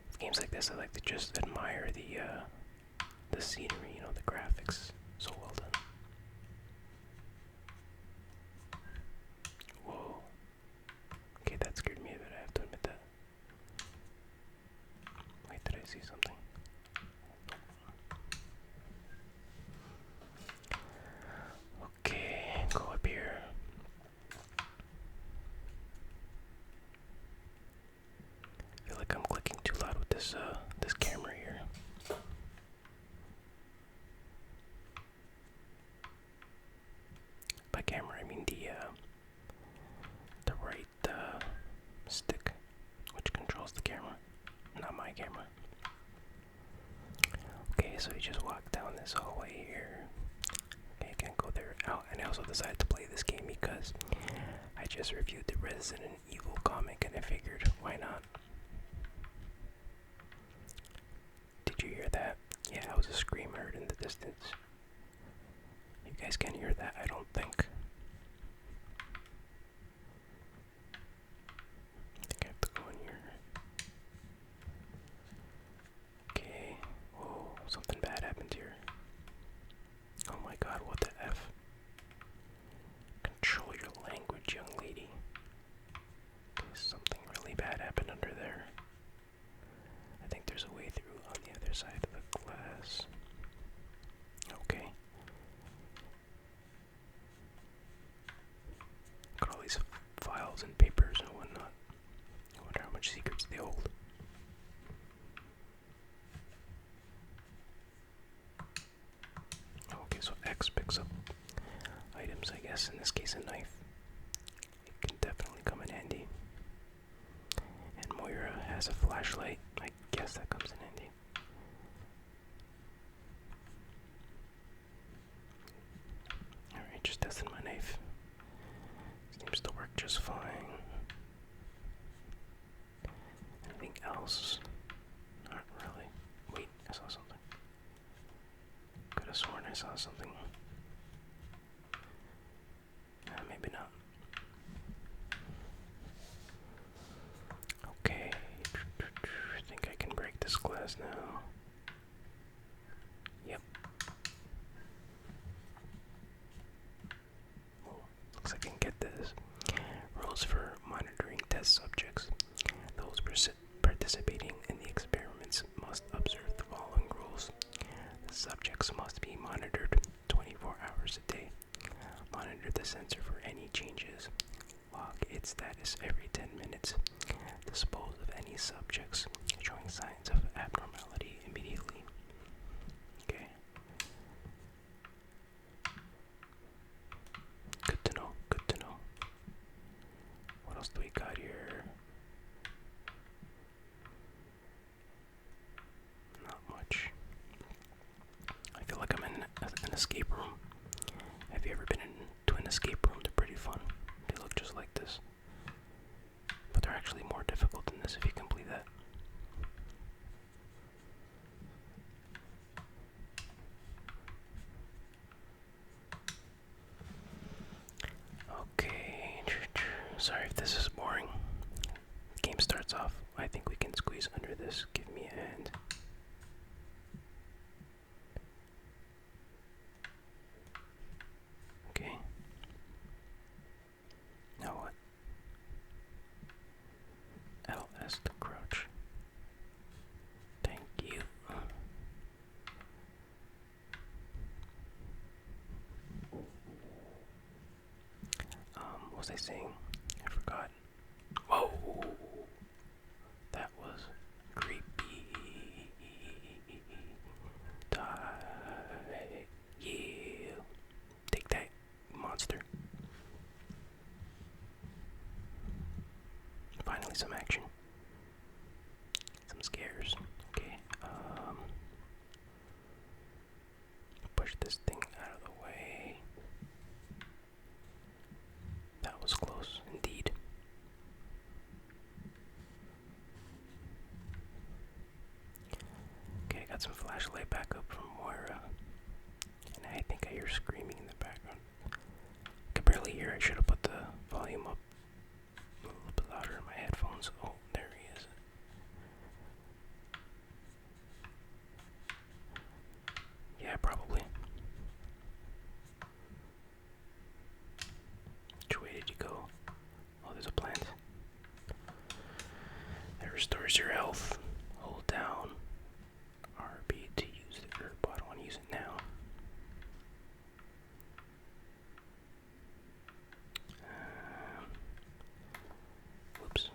A: With games like this, I like to just admire the scenery, you know, the graphics. So well done. Whoa. Okay, that scared me a bit, I have to admit that. Wait, did I see something? Okay, go up here. I feel like I'm clicking too loud with this camera here. By camera, I mean the right stick, which controls the camera, not my camera. Okay, so you just walk down this hallway here. Okay, can't go there. Oh, and I also decided to play this game because I just reviewed the Resident Evil comic, and I figured, why not? Did you hear that? Yeah, it was a scream heard in the distance. guys can't hear that, I don't think. I have to go in here. Okay. Whoa, something bad happened here. Oh my god, what the F? Control your language, young lady. Okay, something really bad happened under there. I think there's a way through on the other side of the glass. Okay. Look at all these files and papers and whatnot. I wonder how much secrets they hold. Okay, so X picks up items, I guess, in this case a knife. It can definitely come in handy. And Moira has a flashlight. I guess that comes in handy. Alright, just testing my knife. Seems to work just fine. Anything else? Not really. Wait, I saw something. Could have sworn I saw something. Maybe not. Okay. I think I can break this glass now. Yep. Oh, looks like I can get this. Rules for monitoring test subjects. Those participating in the experiments must observe the following rules. The subjects must be monitored 24 hours a day. Monitor the sensor for any changes. Log its status every 10 minutes. Dispose of any subjects showing signs of abnormality immediately. Okay. Good to know, good to know. What else do we got here? Not much. I feel like I'm in an escape room. Have you ever been into an escape room? They're pretty fun. They look just like this. But they're actually more difficult than this if you complete that. Okay. Sorry if this is boring. The game starts off. I think we can squeeze under this. Give me a hand. Okay. Now what? LS to crouch. Thank you. What was I saying? I forgot. Whoa! That was creepy. Die. Yeah. Take that, monster. Finally some action. Some scares. Okay. Push this thing out of the way. That was close, indeed. Okay, I got some flashlight backup from Moira. And I think I hear screaming in the background. I can barely hear. I should have put the volume up a little bit louder in my headphones. Oh, there he is. Yeah, probably. Which way did you go? Oh, there's a plant. That restores your health. Hold down RB to use the herb. I don't want to use it now. Whoops.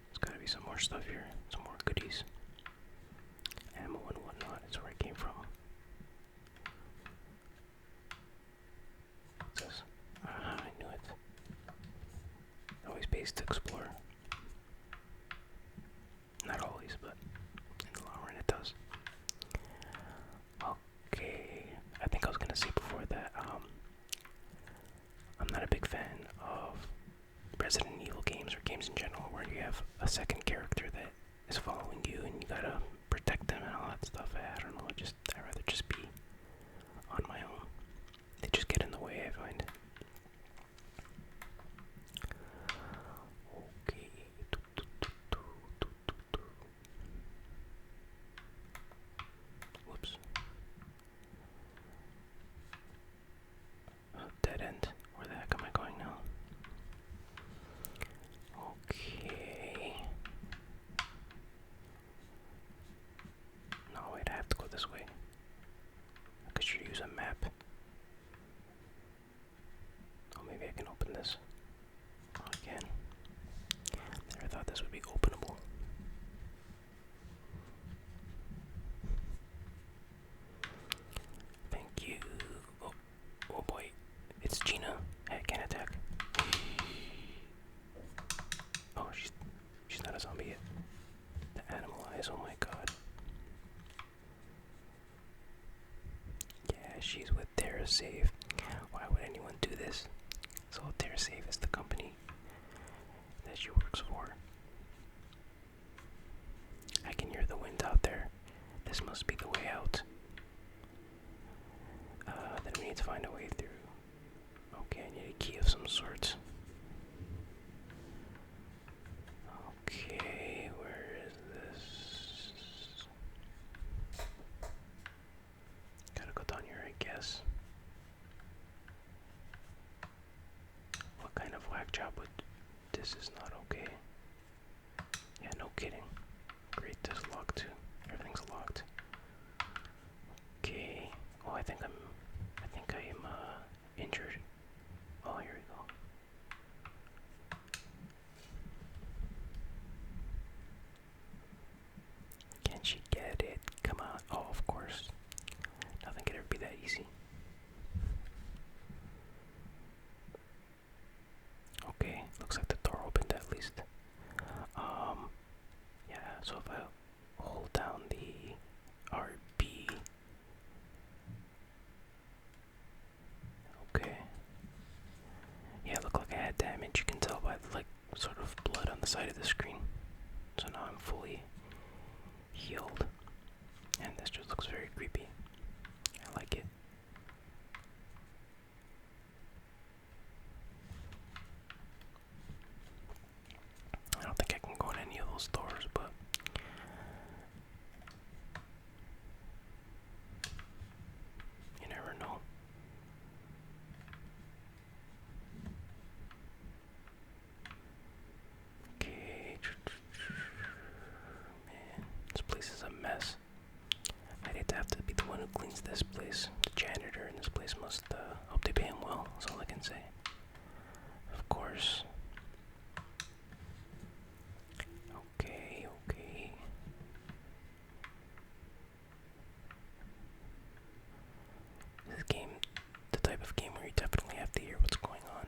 A: There's gotta be some more stuff here. Some more goodies. Ammo and whatnot is where I came from. What's this? Ah, I knew it. It always pays to explore. Not always, but in the long run it does. Okay, I think I was gonna say before that, I'm not a big fan of Resident Evil games or games in general where you have a second character that is following you and need to find a way through. Okay, I need a key of some sort. Okay, where is this? Gotta go down here, I guess. What kind of whack job would... This is not okay. Yeah, no kidding. Great, this is locked too. Everything's locked. Okay. Oh, I think I am injured. Oh, here we go. Can she get it? Come on. Oh, of course. Nothing could ever be that easy. Okay, looks like the door opened at least. Yeah, so if I hold down the RB. Okay. Yeah, it looked like I had damage. You can tell by the, like, sort of blood on the side of the screen. So now I'm fully healed. And this just looks very creepy. I like it. I don't think I can go in any of those doors, but you never know. Okay. Man, this place is a mess. I'd hate to have to be the one who cleans this place. The janitor in this place must, hope they pay him well, that's all I can say. Of course. Okay, okay. This game, the type of game where you definitely have to hear what's going on.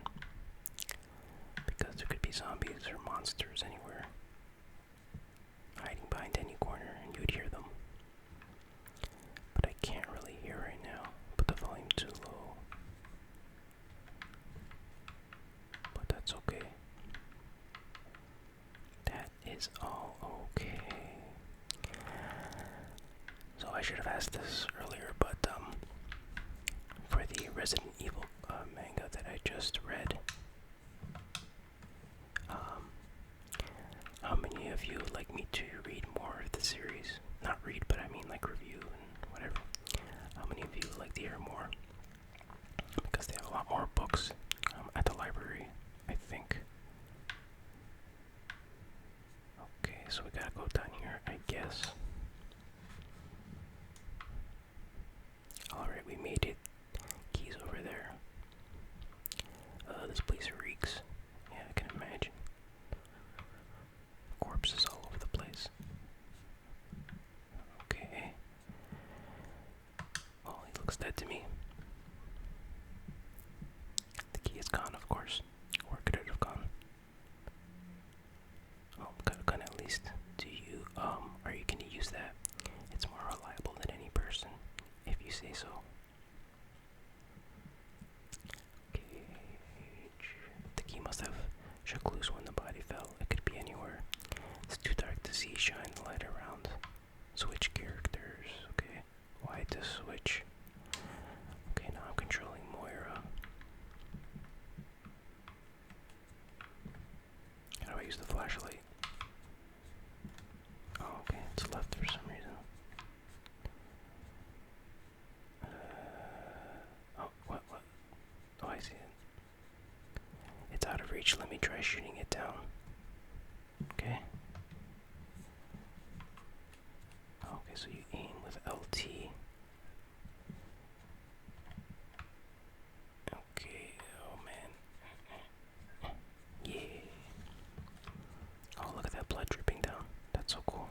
A: Because there could be zombies or monsters anywhere. Hiding behind any corner and you'd hear them. But I can't really hear right now. Put the volume too low. But that's okay. That is all okay. So I should have asked this earlier, but for the Resident Evil manga that I just read, how many of you would like me to read more of the series? Not read, but I mean like review and whatever. How many of you would like to hear more? Because they have a lot more books at the library, I think. Okay, so we gotta go down here, I guess. Alright, we made it. Keys over there. This place reeks. Yeah, I can imagine. Corpses all over the place. Okay. Oh, he looks dead to me. The key is gone, of course. Where could it have gone? Oh, got a gun at least. Do you, are you gonna use that? It's more reliable than any person, if you say so. The key must have shook loose when the body fell. It could be anywhere. It's too dark to see. Shine the light around. Switch characters. Okay. Why to switch? Okay, now I'm controlling Moira. How do I use the flashlight? Oh, okay. It's left for some reason. Oh, what? Oh, I see it. It's out of reach. Let me try shooting it down. Okay. Okay, so you aim with LT. Okay, oh man. Yeah. Oh, look at that blood dripping down. That's so cool.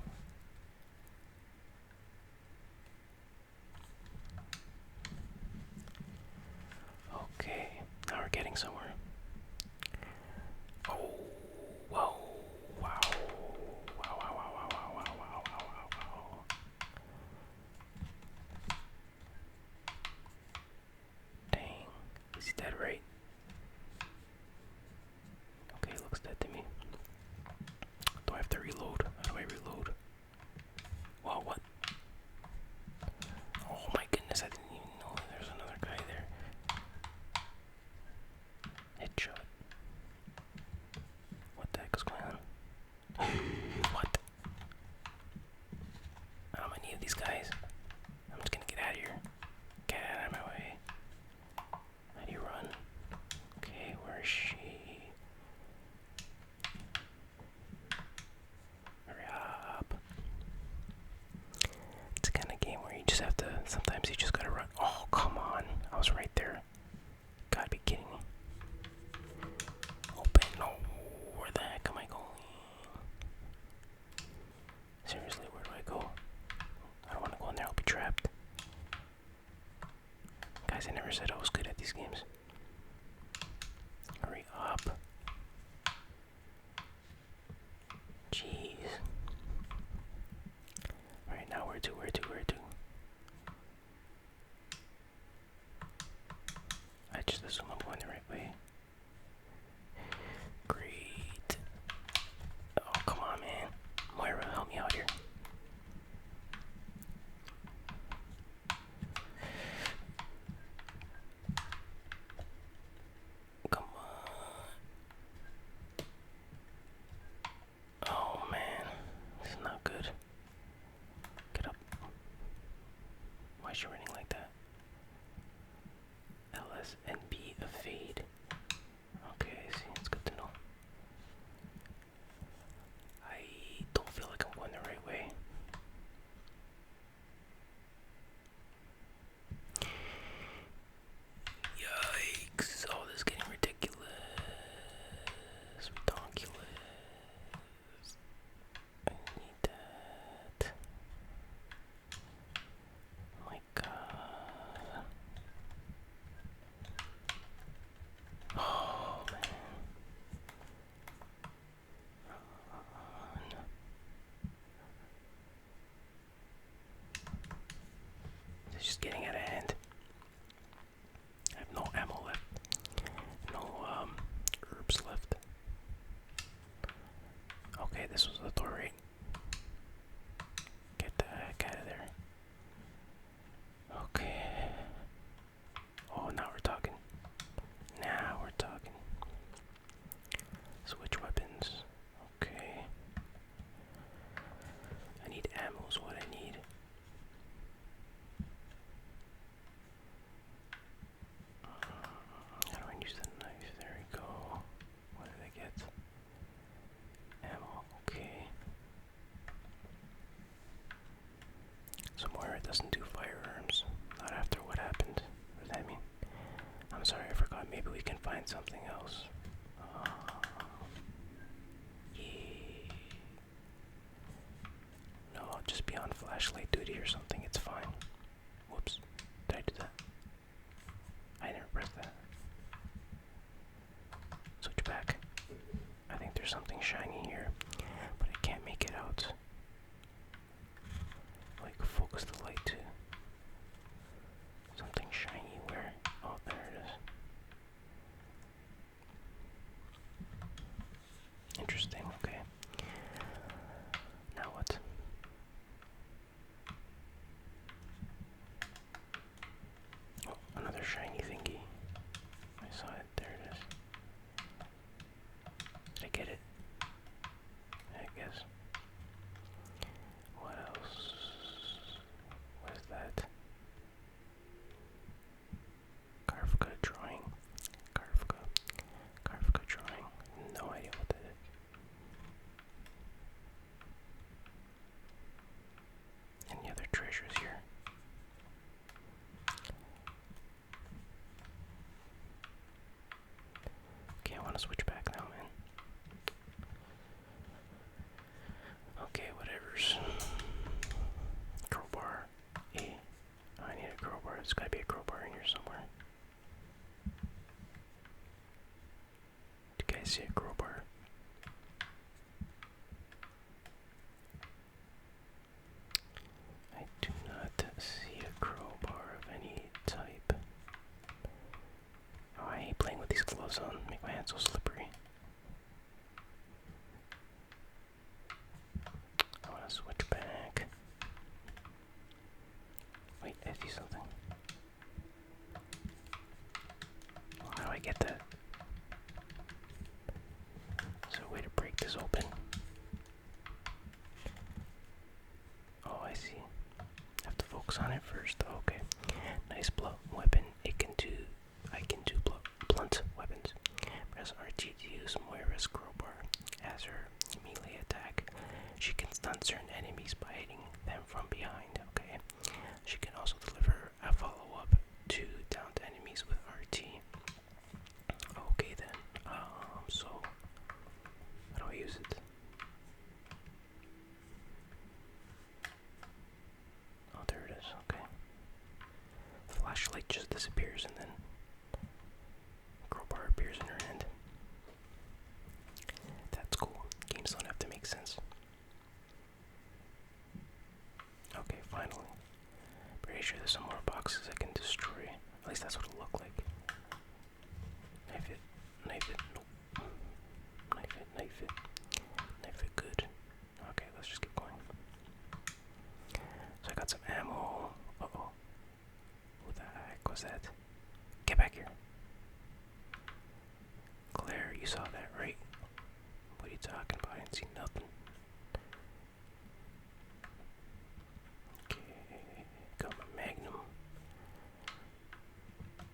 A: Okay, now we're getting somewhere. Oh, whoa, wow, wow, wow, wow, wow, wow, wow, wow, wow, wow. Dang, is he dead, right? Okay, looks dead to me. Do I have to reload? How do I reload? Whoa, what? Oh my goodness, I didn't even know there's another guy there. What? I don't need these guys. I'm just gonna get out of here. Get out of my way. How do you run? Okay, where is she? Hurry up. It's the kind of game where you just have to, sometimes you just gotta run. Oh, come on. I was right there. Gotta be kidding me. Open. No. Where the heck am I going? Seriously, where do I go? I don't want to go in there. I'll be trapped. Guys, I never said I was good at these games. Hurry up. Jeez. Alright, now where to? I just assume I'm going the right way. Great. Oh, come on, man. Moira, help me out here. Come on. Oh, man. This is not good. Get up. Why is she running like that? LS and B evade. Okay, I see. It's good to know. I don't feel like I'm going the right way. Yikes. Oh, this is getting ridiculous. Redonkulous. I need that. Oh my god. Oh man. It's just getting out of hand. I have no ammo left. No herbs left. Okay, this was the door, right? Get the heck out of there. Okay. Oh, now we're talking. Now we're talking. Switch weapons. Okay. I need ammo is what I need. How do I use the knife? There we go. What did I get? Ammo. Okay. So Moira doesn't do firearms. Not after what happened. What does that mean? I'm sorry, I forgot. Maybe we can find something else. Yeah. No, I'll just be on flashlight duty or something. It's fine. Whoops. Did I do that? I never pressed that. Switch back. I think there's something shiny here, but I can't make it out. Like, focus the light too. Something shiny where? Oh, there it is. Interesting, okay. Now what? Oh, another shiny thingy. I saw it, there it is. Did I get it? I guess. What else? What is that? Kafka drawing. Kafka drawing. No idea what that is. Any other treasures here? Okay, I want to switch back now, man. Okay, whatever's. Crowbar. Hey, I need a crowbar. There's gotta be a crowbar in here somewhere. Do you guys see a crowbar? I do not see a crowbar of any type. Oh, I hate playing with these gloves on. Make my hands so slippery. I want to switch back. Wait, I see something. Oh, how do I get that? Is there a way to break this open? back here. Claire, you saw that, right? What are you talking about? I didn't see nothing. Okay, got my magnum.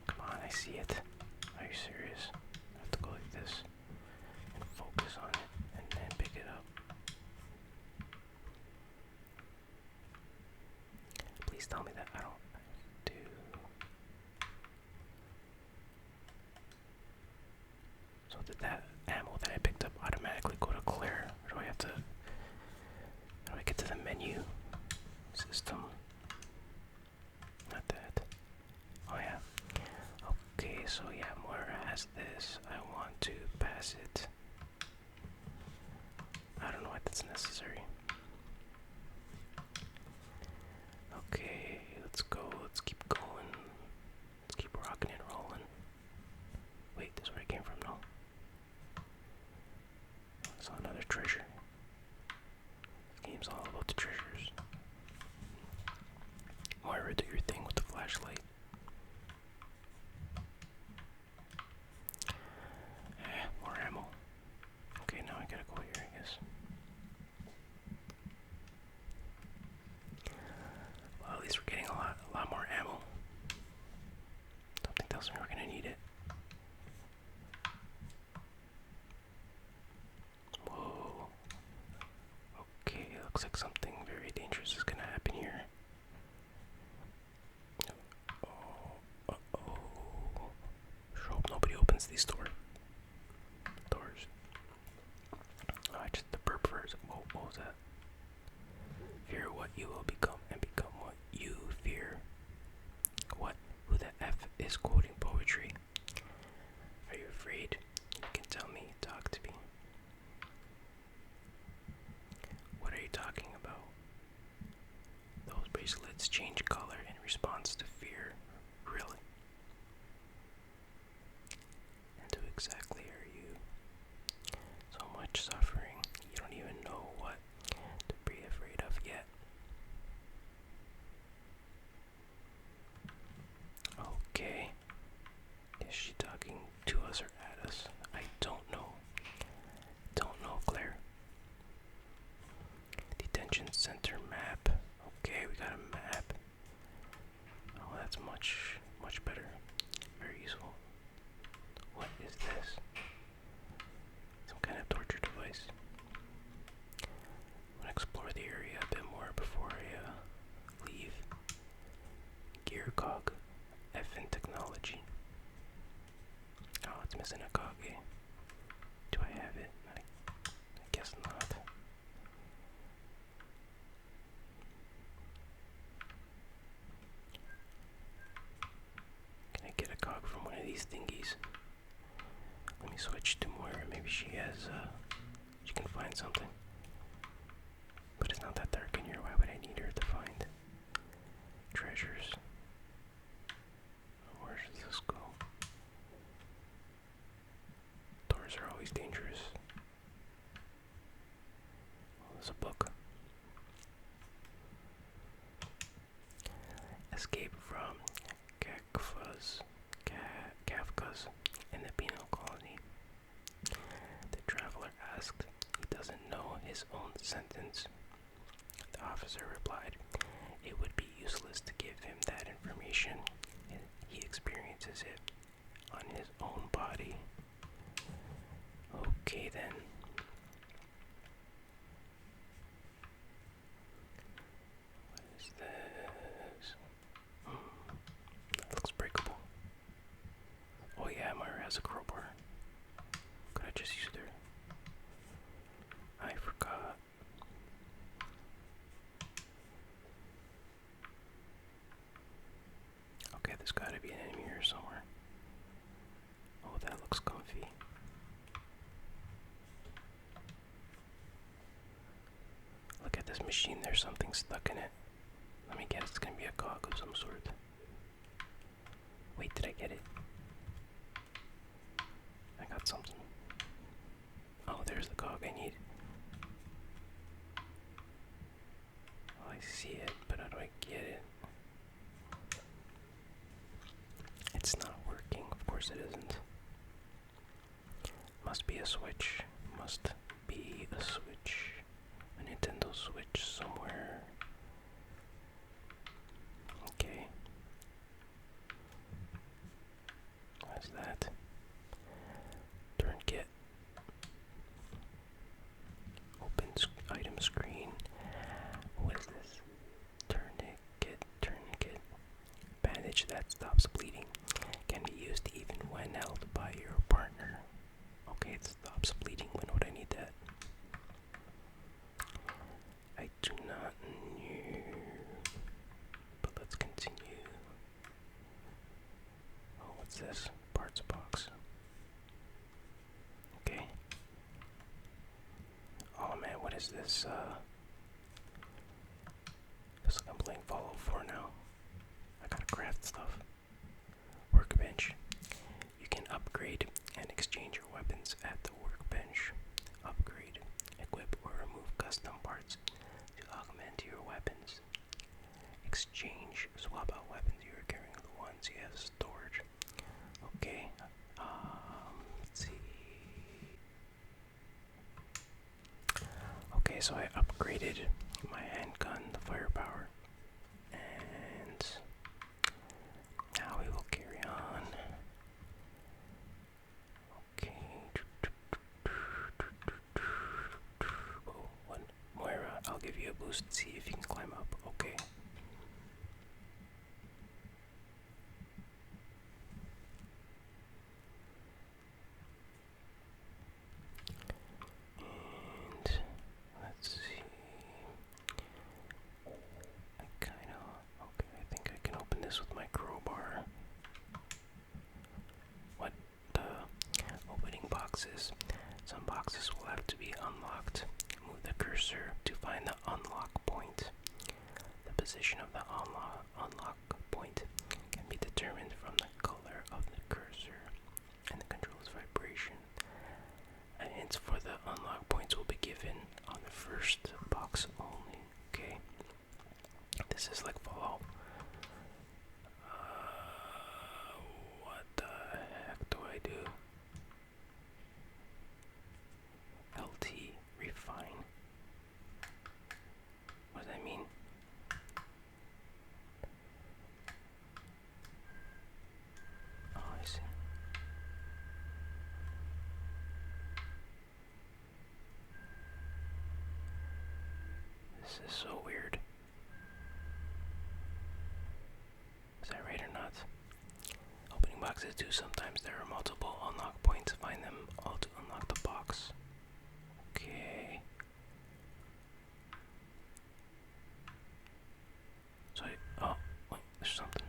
A: Come on, I see it. Are you serious? I have to go like this and focus on it and then pick it up. Please tell me that I don't do. So did that ammo that I picked up automatically go to Claire? Or do I have to? How do I get to the menu? System. Not that. Oh yeah. Okay, so yeah, Moira has this. I want to pass it. I don't know why that's necessary. Okay, let's go. Let's keep going. Let's keep rocking and rolling. Wait, this is where I came from, no? I saw another treasure. This game's all about the treasures. Moira, do your thing with the flashlight. More ammo. Okay, now I gotta go here, I guess. Well, at least we're getting a lot more ammo. Something tells me we're gonna need it. Whoa. Okay, looks like something very dangerous is gonna happen here. Oh, uh-oh. Sure hope nobody opens these doors. Oh, I just the burp first. Whoa, what was that? Fear what you will become and become what you fear. What? Who the F is quoting poetry? Are you afraid? You can tell me. Talk to me. What are you talking about? Those bracelets change color in response to fear. Really? And who exactly are you? So much suffering. You don't even know what to be afraid of yet. Okay. Is she talking to us or at us? I don't know. Don't know, Claire. Detention center map. Okay, we got a map. Oh, that's much better. Very useful. What is this? Some kind of torture device. I'm gonna explore the area a bit more before I leave. Gear cog. Effin' technology. Oh, it's missing a cog, eh? Do I have it? I guess not. Can I get a cog from one of these thingies? Let me switch to Moira. Maybe she has, she can find something. But it's not that dark in here. Why would I need her to find treasures? Where does this go? Doors are always dangerous. Oh, there's a book. Escape from Kafka's in the penal colony. The traveler asked. He doesn't know his own sentence. The officer replied, it would be useless to give him that information. He experiences it on his own body. Okay then. What is this? That looks breakable. Oh yeah, Myra has a crowbar. Could I just use her? I forgot. Okay, there's gotta be an enemy here somewhere. Oh, that looks comfy. Look at this machine, there's something stuck in it. Let me guess, it's gonna be a cog of some sort. Wait, did I get it? I got something. Oh, there's the cog I need. Oh, I see it, but how do I get it? It's not working. course it isn't. Must be a Switch. Must be a Switch. A Nintendo Switch somewhere. Okay. What's that? Tourniquet. Open item screen. What is this? Tourniquet. Bandage that stops bleeding. Can be used even when held by your partner. Okay, it stops bleeding. When would I need that? I do not know. But let's continue. Oh, what's this? Parts box. Okay. Oh man, what is this? Looks like I'm playing Fallout 4 now. I gotta craft stuff. Workbench. You can upgrade and exchange your weapons at the workbench. Upgrade, equip, or remove custom parts to augment your weapons. Exchange, swap out weapons you are carrying with the ones you have stored. Okay, let's see. Okay, so I upgraded my handgun, the firepower, and now we will carry on. Okay. Oh, one. Moira, I'll give you a boost, see if you can climb up. Okay. And let's see. Okay, I think I can open this with my crowbar. What the? Opening boxes. Some boxes will have to be unlocked. Move the cursor to find the unlock point. The position of the unlock point can be determined from the color of the cursor and the controller's vibration. Hints for the unlock points will be given on the first box only. Okay. This is like Fallout. What the heck do I do? LT refine. What does that mean? Oh, I see. This is so weird. Is that right or not? Opening boxes do sometimes. There are multiple unlock points. Find them all to unlock the box. Okay. So oh, wait, there's something.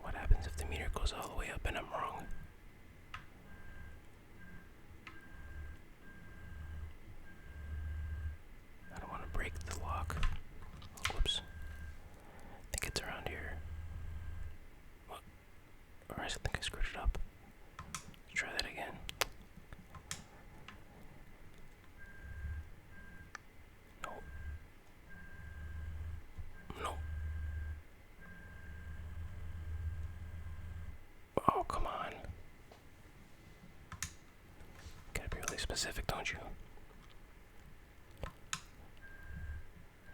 A: What happens if the meter goes all the way up and I'm wrong? I don't want to break the lock. Whoops. I think it's around here. What? Or I think I screwed it up. Let's try that again. No. No. Oh, come on. Gotta be really specific, don't you?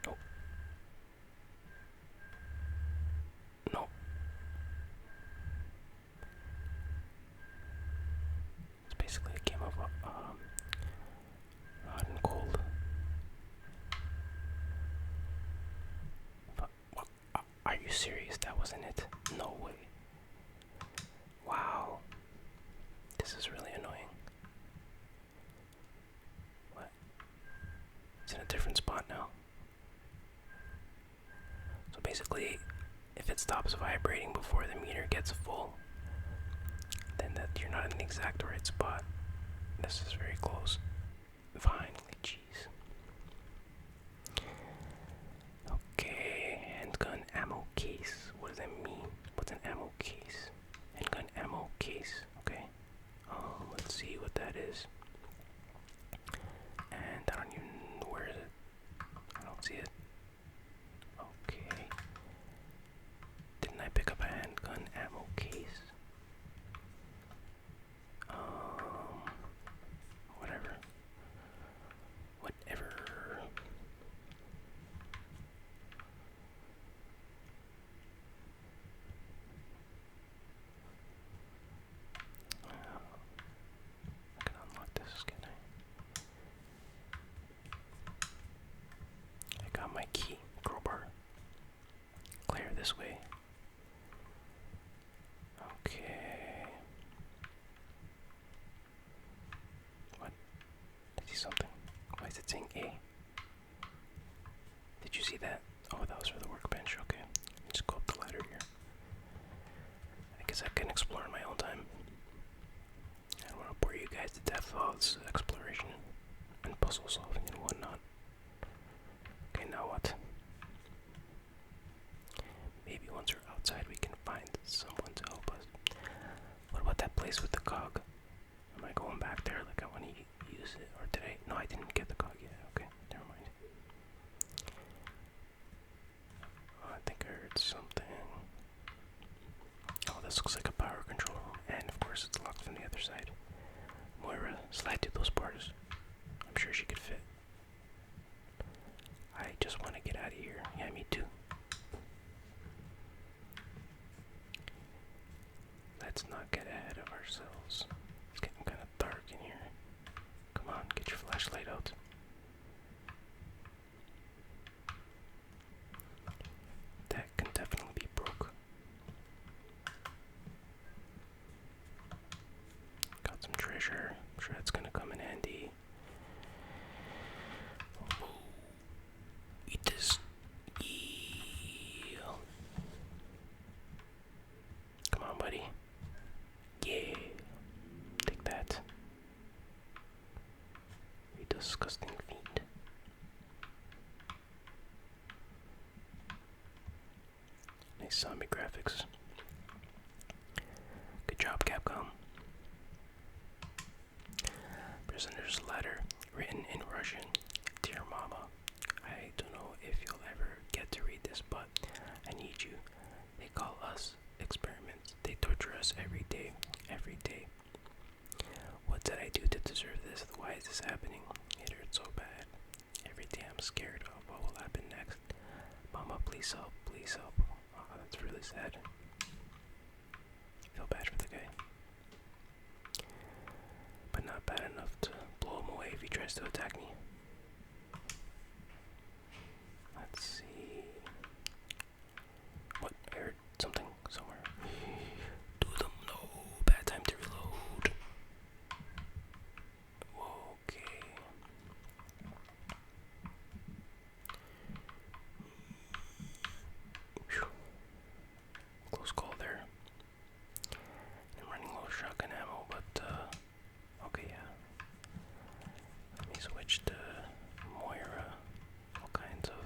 A: Nope. Nope. It's basically a game of hot and cold. But what? Are you serious? That wasn't it? No way. Wow. This is really annoying. What? It's in a different spot now. So basically, if it stops vibrating before the meter gets full, then that you're not in the exact right spot. This is very close. Finally, jeez. Okay, handgun ammo case. What does that mean? What's an ammo case? Handgun ammo case. Okay. Let's see what that is. And I don't even know where is it. my key. Crowbar. Clear this way. Okay. What? I see something. Why is it saying A? Did you see that? Oh, that was for the workbench. Okay. Just go up the ladder here. I guess I can explore in my own time. I don't want to bore you guys to death with all this exploration and puzzle solving and whatnot. Okay, now what? Maybe once we're outside we can find someone to help us. What about that place with the cog? Am I going back there like I want to use it? Or did I? No, I didn't get the cog yet. Okay, never mind. Oh, I think I heard something. Oh, this looks like a power control room. And of course it's locked from the other side. Moira, slide through those bars. I'm sure she could fit. I just want to get out of here. Yeah, me too. Let's not get ahead of ourselves. It's getting kind of dark in here. Come on, get your flashlight out. That can definitely be broke. Got some treasure. I'm sure that's gonna come in handy. Oh, eat this. Eel. Come on, buddy. Yeah. Take that. You disgusting fiend. Nice zombie graphics. Good job, Capcom. Prisoner's letter, written in Russian. Dear Mama, I don't know if you'll ever get to read this, but I need you. They call us experiments. They torture us every day, every day. What did I do to deserve this? Why is this happening? It hurts so bad. Every day I'm scared of what will happen next. Mama, please help, please help. Oh, that's really sad. I feel bad for the guy. But not bad enough to blow him away if he tries to attack me. Let's see. What? I heard something somewhere. Do them. No. Bad time to reload. Okay. Whew. Close call there. I'm running low shotgun ammo, but okay, yeah. Let me switch to Moira. All kinds of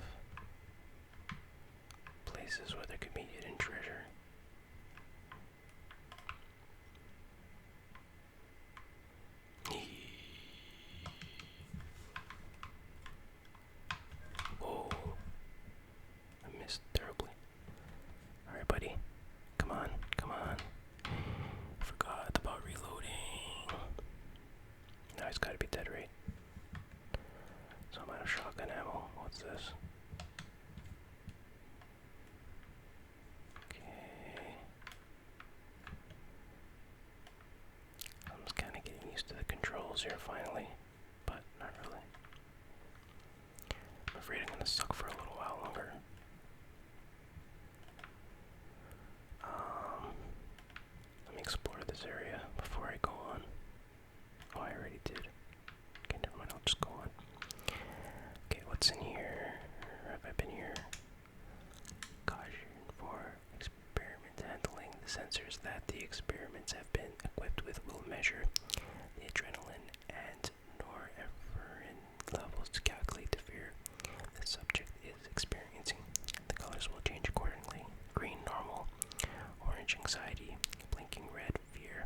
A: places where there could be hidden treasure. Whoa. I missed terribly. Alright, buddy. Come on, come on. Forgot about reloading. Now he's gotta be dead, right? So I'm out of shotgun ammo. What's this? Okay. I'm just kinda getting used to the controls here finally, but not really. I'm afraid I'm gonna suck for a little while longer. Let me explore this area before I go on. Oh, I already did. Okay, never mind, I'll just go on. Okay, what's in here? Have I been here? Caution for experiment handling. The sensors that the experiments have been equipped with will measure the adrenaline and norepinephrine levels to calculate the fear the subject is experiencing. The colors will change accordingly. Green, normal. Orange, anxiety. Blinking red, fear.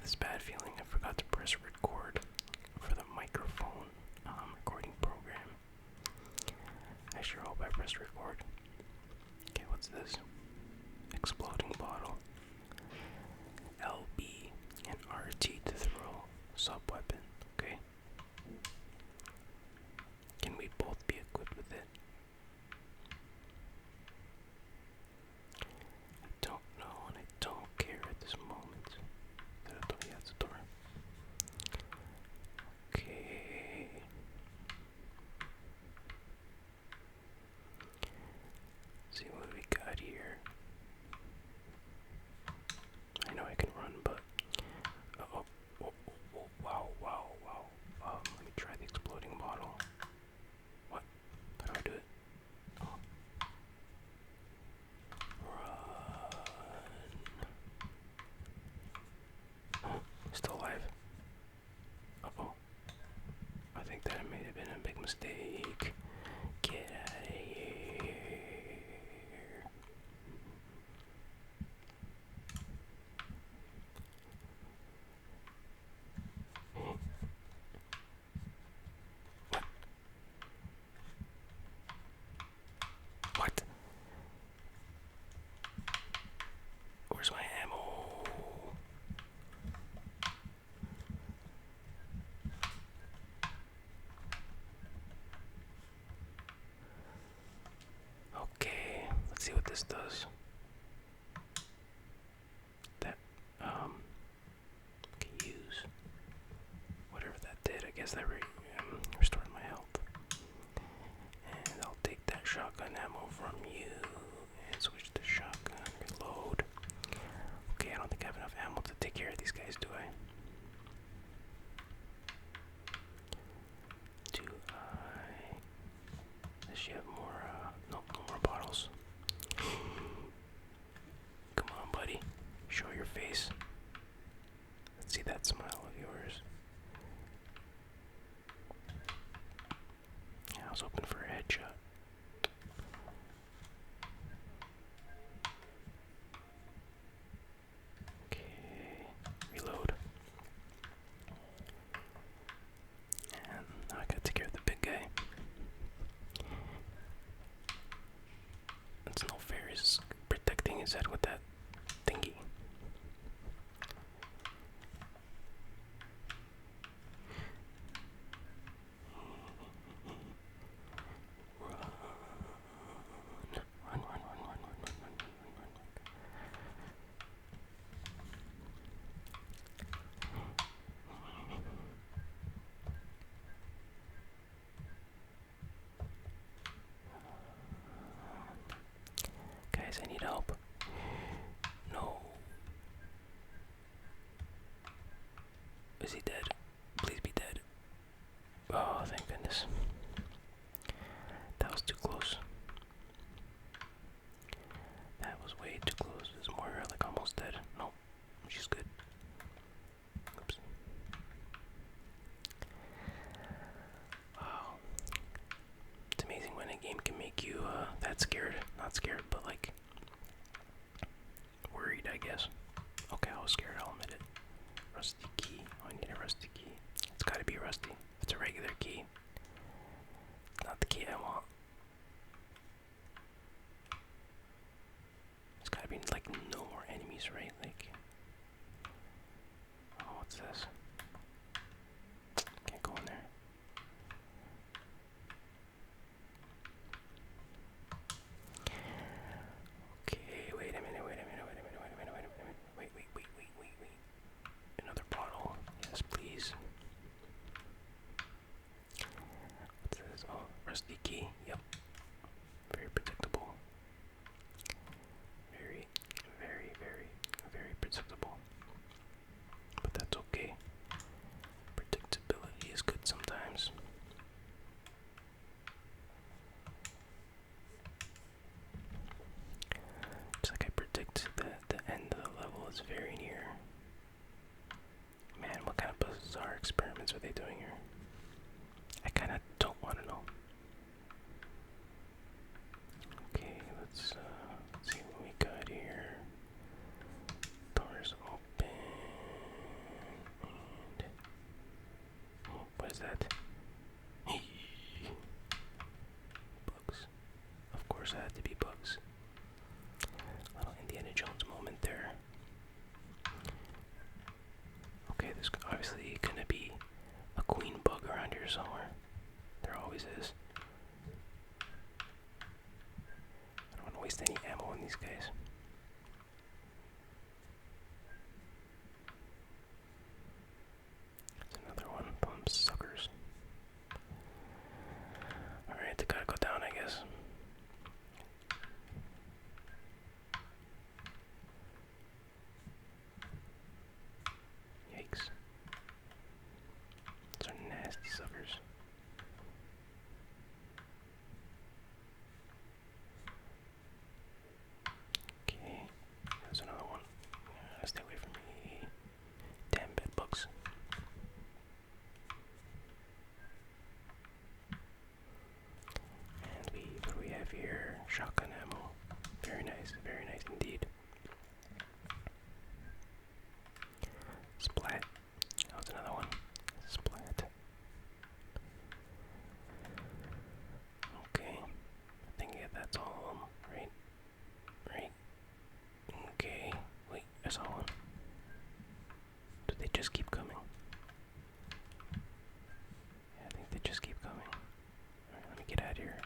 A: this bad feeling I forgot to press record for the microphone recording program. I sure hope I pressed record. Okay, what's this? Exploding bottle. LB and RT to throw. Sub-weapon. Okay. Can we both be equipped with it? I don't know, and I don't care at this moment. Yeah, it's a door. Okay. See what we got here. I know I can run, but wow. Let me try the exploding bottle. What? How do I do it? Oh. Run. Still alive. Uh-oh. I think that may have been a big mistake. Get out of here. What? Where's my ammo? Okay, let's see what this does. That, can use whatever that did. I guess that restored my health. And I'll take that shotgun ammo from you and switch to shotgun. Reload. Okay, I don't think I have enough ammo to take care of these guys, do I? Do I? Does she have more, no more bottles. Come on, buddy. Show your face. Let's see that smile of yours. Yeah, I was hoping for a headshot. Okay, reload. And now I gotta take care of the big guy. It's no fair, he's protecting his head with that thingy. Run. Guys, I need help. No. Is he dead? Please be dead. Oh, thank goodness. That was too close. That was way too close. There's more like almost dead. No, she's good. Oops. Wow. It's amazing when a game can make you that scared. Not scared, but like worried, I guess. Okay, I was scared, I'll admit it. Rusty key. Oh, I need a rusty key. It's gotta be rusty. If it's a regular key, it's not the key I want. It's gotta be like no more enemies, right? Like, oh, what's this? Can't go in there. Okay, wait a minute. Wait. Another bottle. Yes, please. What's this? Oh, rusty key. Yep. Very predictable. Very predictable. But that's okay. Predictability is good sometimes. Just like I predict that the end of the level is very near. Man, what kind of bizarre experiments are they doing here? I kinda don't want to know. Okay, let's see what we got here. Doors open. always is. I don't want to waste any ammo on these guys. There's another one. Bum suckers. Alright, they gotta go down, I guess. Yikes. Those are nasty suckers. Okay, there's another one. Stay away from me. Damn bed bugs. And what do we have here? Shotgun ammo. Very nice indeed. Splat. That was another one. Splat. Okay. I think yeah, that's all of them, right? Right. Okay. Wait, I saw one. Do they just keep coming? Yeah, I think they just keep coming. Alright, let me get out of here.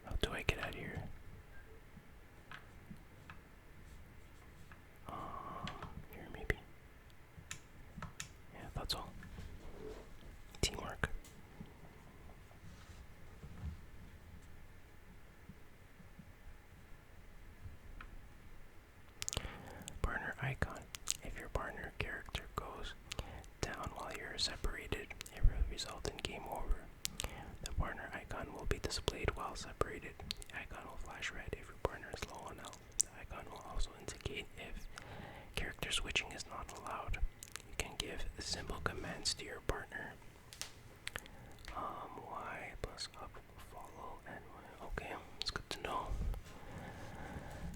A: How do I get out of here? Here maybe. Yeah, that's all. Teamwork. Partner icon. If your partner character goes down while you're separated, it will result in game over. The partner icon will be displayed while separated. The icon will flash red if your partner is low on health. The icon will also indicate if character switching is not allowed. You can give simple commands to your partner. Y plus up, follow, and Y. Okay, it's good to know.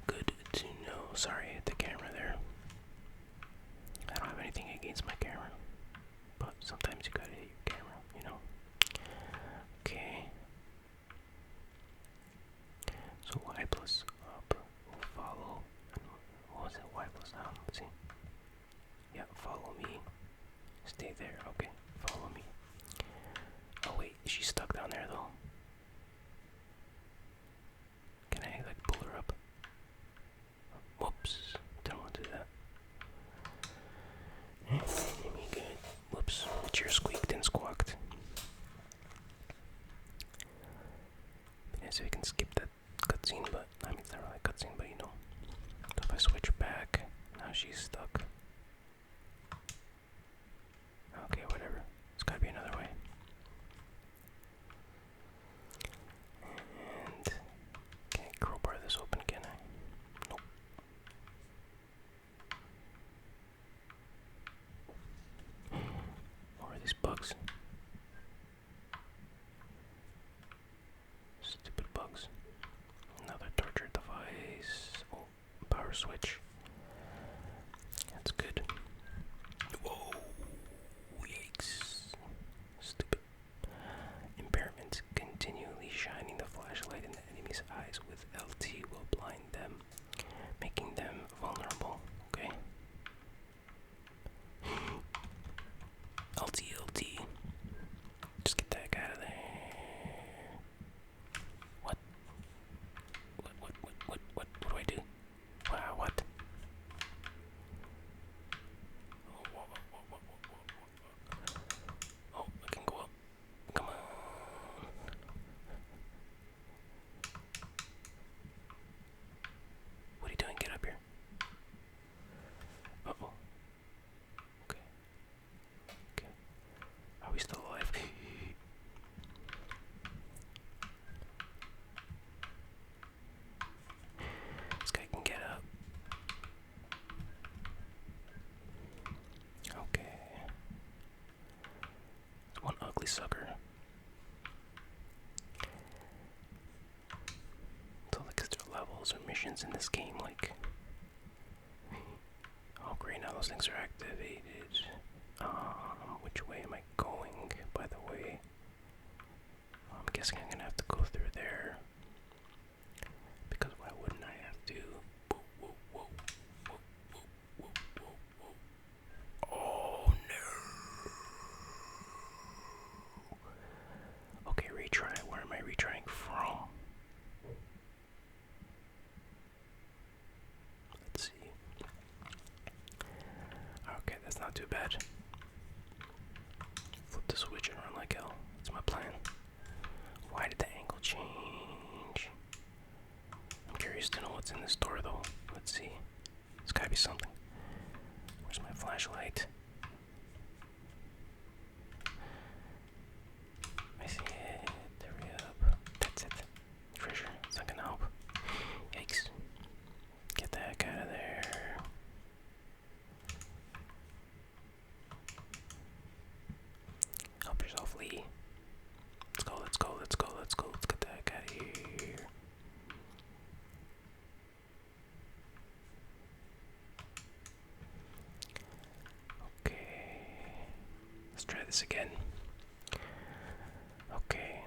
A: Good to know. Sorry, I hit the camera there. I don't have anything against my camera, but sometimes you gotta hit your camera, you know. Okay. So Y plus up will follow. What was it? Y plus down. Let's see. Yeah, follow me. Stay there. Okay, follow me. Oh wait, she's stuck down there though. Can I like pull her up? Whoops, don't want to do that. Maybe good. Whoops, the chair squeaked and squawked. Yeah, so we can skip that cutscene, but I mean it's not really a cutscene, but you know. So if I switch back, now she's stuck. Okay, whatever. There's gotta be another way. And can't crowbar this open, can I? Nope. What are these bugs? Stupid bugs. Another torture device. Oh, power switch. That's good. Whoa. Yikes. Stupid. Impairment. Continually shining the flashlight in the enemy's eyes with LT will blind them, making them vulnerable. Okay. LT. Just get the heck out of there. What? What do I do? Wow, what? Oh, I can go up. Come on. What are you doing? Get up here. Uh-oh. Okay. Are we still alive? This guy can get up. Okay. It's one ugly sucker. So like, is there levels or missions in this game? Like, oh great, now those things are activated. Which way am I going? By the way, I'm guessing I'm gonna have to go through there. Because why wouldn't I have to? Whoa. Oh no! not too bad. Flip the switch and run like hell. That's my plan. Why did the angle change? I'm curious to know what's in this door though. Let's see. There's gotta be something. Where's my flashlight? I see it. Hurry up. That's it. Treasure. It's not gonna help. Yikes. Get the heck out of there. Help yourself, Lee. Let's go, let's go, let's go, let's go. Let's get the heck out of here. Okay. Let's try this again. Okay.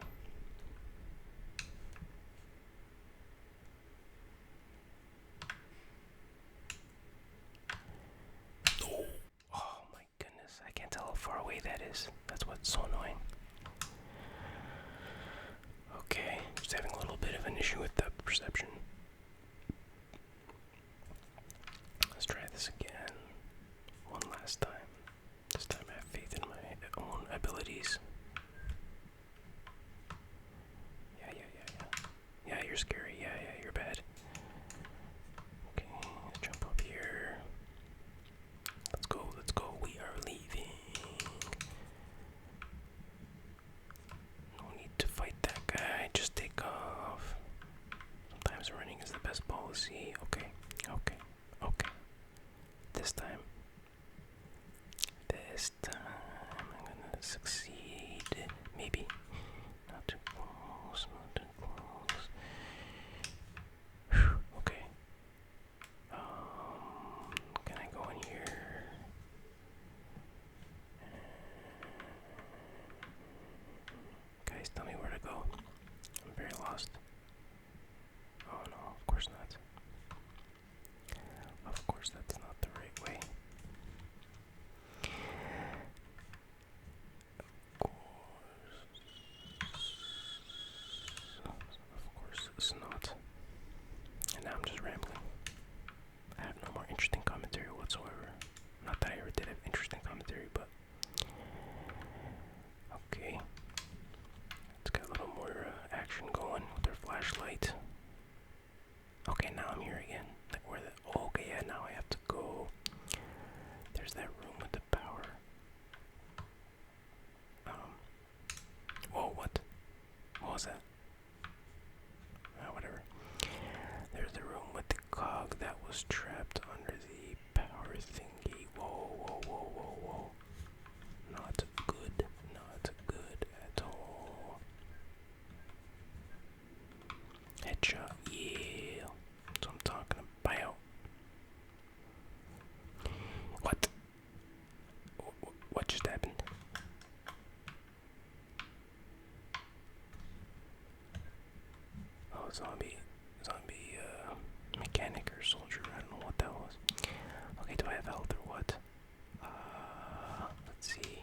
A: Oh my goodness, I can't tell how far away that is. That's what's so annoying. Okay, just having a little bit of an issue with the perception. Let's try this again. One last time. This time I have faith in my own abilities. Yeah. Yeah, you're scary. Yeah, you're bad. Okay, let's jump up here. Let's go. We are leaving. No need to fight that guy. Just take off. Sometimes running is the best policy. Okay. This time I'm gonna succeed. Maybe. Not too close. Whew, okay. Can I go in here? Guys, tell me where to go. I'm very lost. Oh no, of course not. Of course that's not the right way. Of course it's not. And now I'm just rambling. I have no more interesting commentary whatsoever. Not that I ever did have interesting commentary, but okay. Let's get a little more action going with our flashlight. Okay, now I'm here again. Like where the? Oh, okay, yeah. Now I have to go. There's that room with the power. Whoa, what? What was that? Whatever. There's the room with the cog that was trapped under the power thingy. Whoa. Not good. Not good at all. Headshot. Yeah. That's what I'm talking about. What? What just happened? Oh, zombie mechanic or soldier. I don't know what that was. Okay, do I have health or what? Let's see.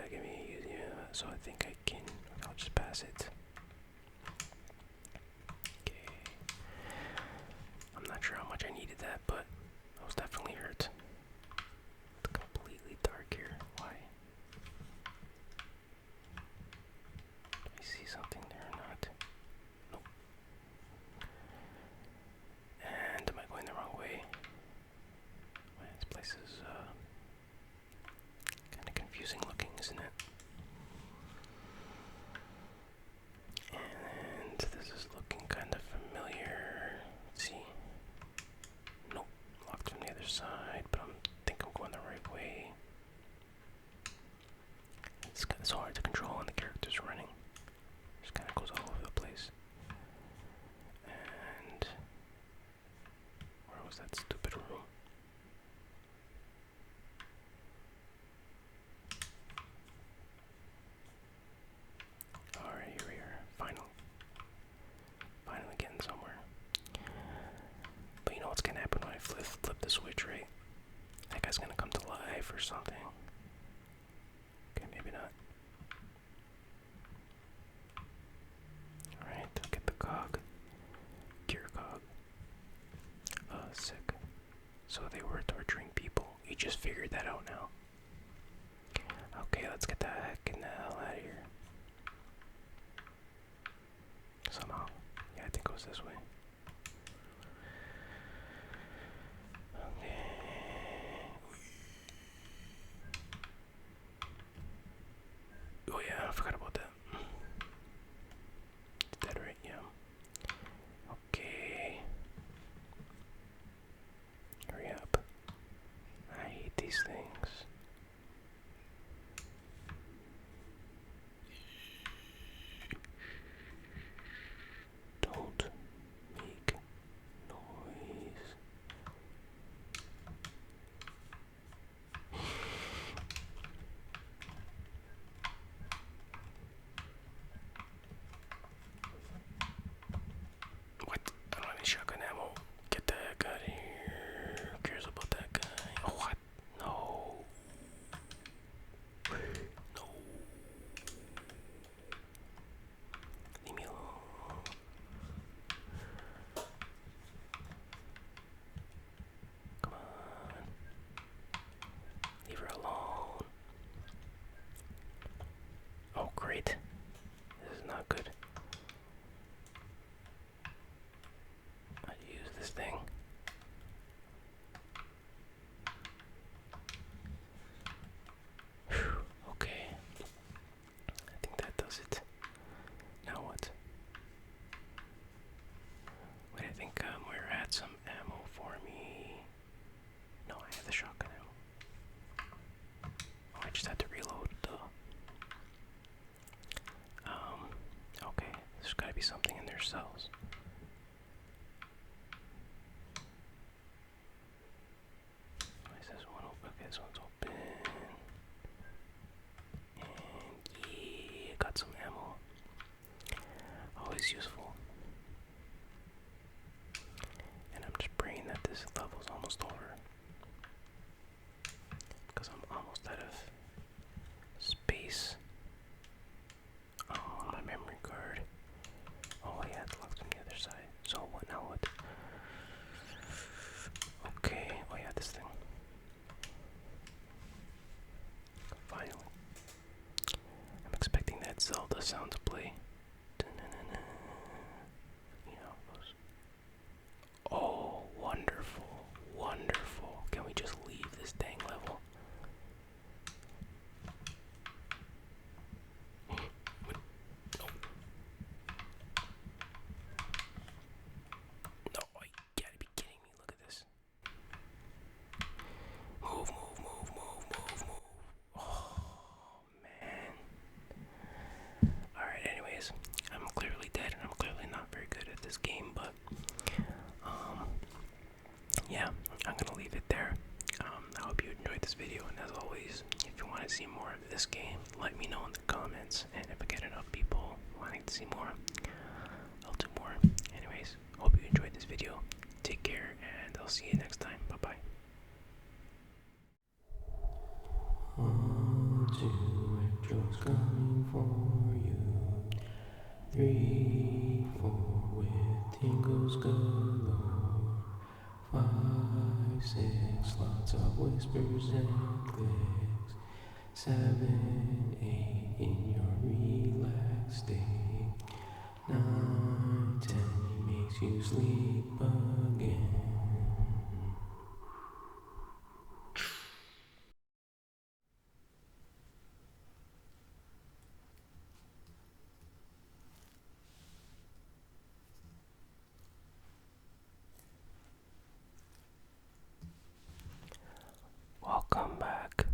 A: Give me so I think I can. I'll just pass it. Okay. I'm not sure how much I needed that, but I was definitely hurt. It's completely dark here. Why? Do I see something there or not? Nope. And am I going the wrong way? Man, this place is kind of confusing looking, isn't it? And this is looking kind of familiar. Let's see. Nope, locked from the other side, but I think I'm going the right way. It's so hard to control when the character's running. Just kind of goes all over the place. And where was that stupid room? Alright, here we are. Finally getting somewhere. But you know what's gonna happen when I flip the switch, right? That guy's gonna come to life or something. Okay, maybe not. Alright, get the cog. Cure cog. Sick. so they were torturing people. You just figured that out now. Okay, let's get the heck in the hell out of here. Somehow. Yeah, I think it was this way. Okay. Oh yeah, I forgot about that. Is that right? Yeah. Okay. Hurry up. I hate these things. Don't make noise. What? I don't have any shotgun ammo. Get the heck out of here. Who cares about that guy? Oh, what? No. No. Leave me alone. Come on. Leave her alone. Oh, great. This is not good. I use this thing. Whew, okay. I think that does it. Now what? Wait, I think Moira had some ammo for me. No, I have the shotgun ammo. Oh, I just had to reload. Duh. Okay. There's gotta be something in their cells. Why is this one open? Okay, this one's open. And yeah, got some ammo. Always useful. And I'm just praying that this level's almost over. Because I'm almost out of space. Oh, my memory card. Oh yeah, it's locked on the other side. So what now? What? Okay. Oh yeah, this thing. Finally. I'm expecting that Zelda sound to play. Da-na-na-na. You know those. Oh, wonderful, wonderful. Can we just leave this dang level? No. No, you gotta be kidding me. Look at this. Move, move, move, move, move, move. Oh, man. Alright, anyways. I'm clearly dead and I'm clearly not very good at this game, but yeah, I'm gonna leave it there. I hope you enjoyed this video, and as always, if you want to see more of this game, let me know in the comments, and if I get enough people wanting to see more, I'll do more. Anyways, hope you enjoyed this video. Take care, and I'll see you next time. Bye bye. 1, 2, Joe's coming for you. 3, 4 with tingles galore. 5, 6, lots of whispers and clicks. 7, 8 in your relaxed state. 9, 10 he makes you sleep again. Welcome back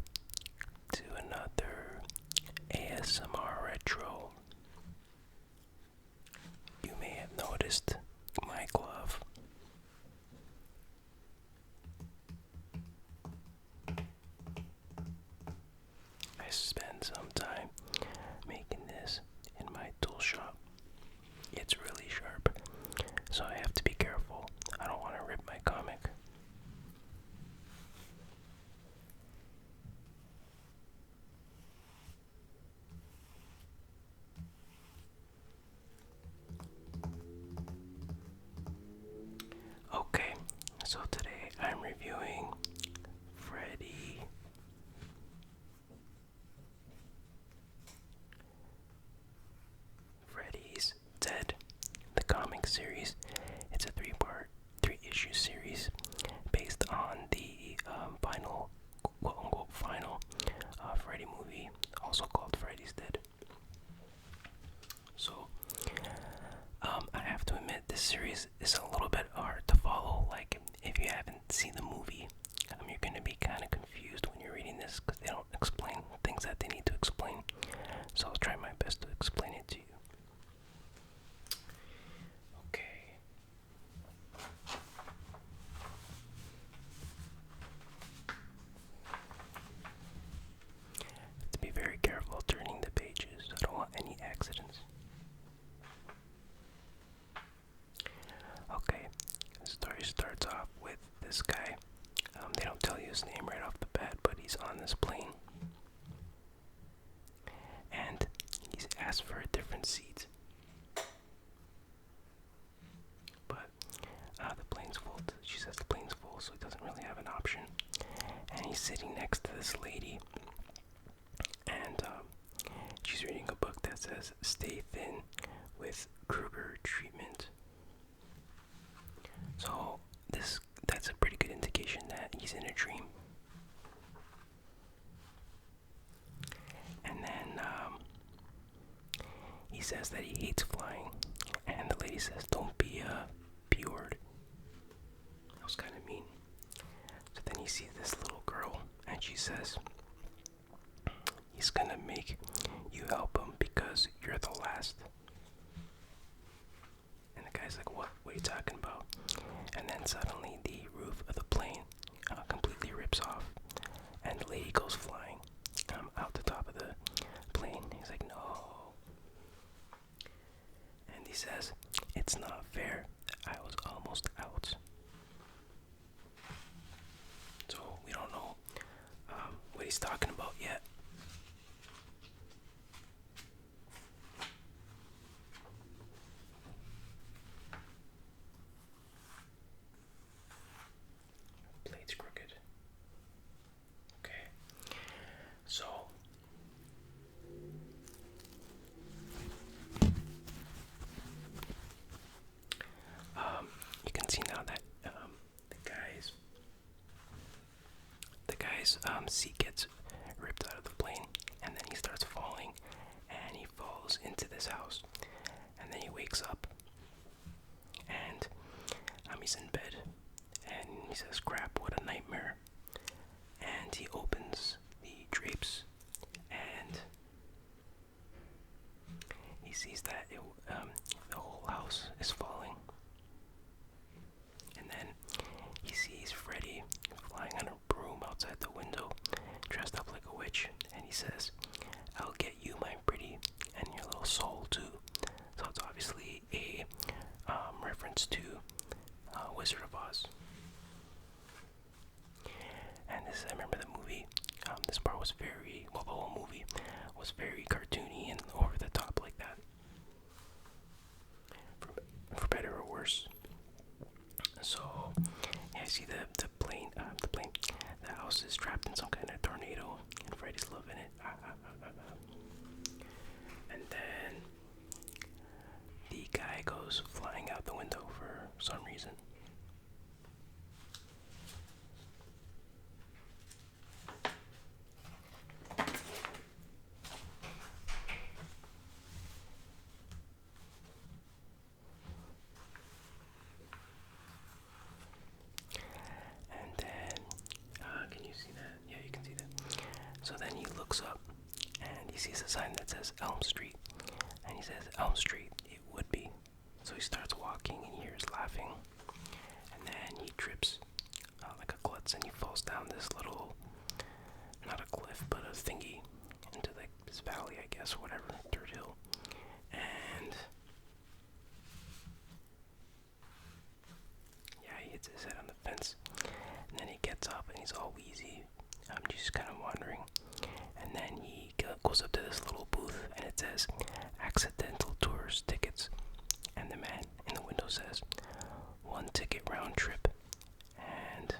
A: to another ASMR retro. You may have noticed my glove. I spent some time making this in my tool shop. It's really sharp, so I have to be careful. I don't want to rip my comic. Okay, so today I'm reviewing Freddy. Freddy's Dead, the comic series. It's a three-issue series based on the final, quote-unquote, final Freddy movie, also called Freddy's Dead. So, I have to admit, this series is a little bit hard to follow. Like, if you haven't seen the movie, you're going to be kind of confused when you're reading this because they don't explain things that they need to explain. So I'll try my best to explain it to you. Okay. To be very careful turning the pages. I don't want any accidents. Okay, the story starts off with this guy. They don't tell you his name right off the bat, but he's on this plane. And he's asked for a different seat. But the plane's full. She says the plane's full, so he doesn't really have an option. And he's sitting next to this lady. And she's reading a book that says Stay Thin with Kruger Treatment. So that's a pretty good indication that he's in a dream. And then he says that he hates flying, and the lady says, "Don't be a P-word." That was kind of mean. So then he sees this little girl, and she says, "He's gonna make you help him because you're the last." And the guy's like, "What? What are you talking about?" And then suddenly the roof of the plane completely rips off, and the lady goes flying out the top of the plane. He's like, "No." And he says, "It's not fair. I was almost out." So we don't know what he's talking about yet. Blade's crooked. Okay. So you can see now that the guy's seat gets ripped out of the plane, and then he starts falling, and he falls into this house, and then he wakes up, and he's in bed, and he says, "Crap, what a nightmare." And he opens the drapes, and he sees that the whole house is falling. And then he sees Freddy flying on a broom outside the window, dressed up like a witch, and he says, "I'll get you, my pretty, and your little soul too." So it's obviously a reference to Wizard of Oz. And I remember the movie, this part was the whole movie was very cartoony and over the top like that. For better or worse. So, yeah, I see the plane, the house is trapped in some kind of tornado, and Freddy's loving it. And then the guy goes flying out the window for some reason. So then he looks up and he sees a sign that says Elm Street, and he says, "Elm Street, it would be." So he starts walking and he hears laughing, and then he trips like a klutz, and he falls down this little, not a cliff, but a thingy, into like this valley, I guess, whatever, dirt hill. And yeah, he hits his head on the fence, and then he gets up and he's all wheezy. Just kind of wandering, and then he goes up to this little booth, and it says "Accidental Tours Tickets," and the man in the window says, "1 ticket round trip." And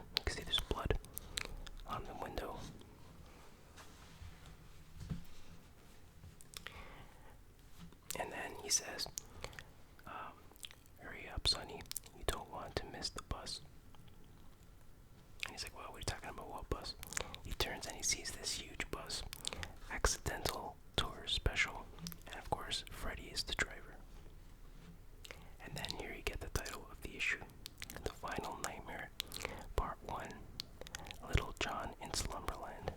A: says, hurry up, Sonny. You don't want to miss the bus. And he's like, well, what are you talking about? What bus? He turns and he sees this huge bus. Accidental tour special. And of course, Freddy is the driver. And then here you get the title of the issue. The Final Nightmare, Part 1. Little John in Slumberland.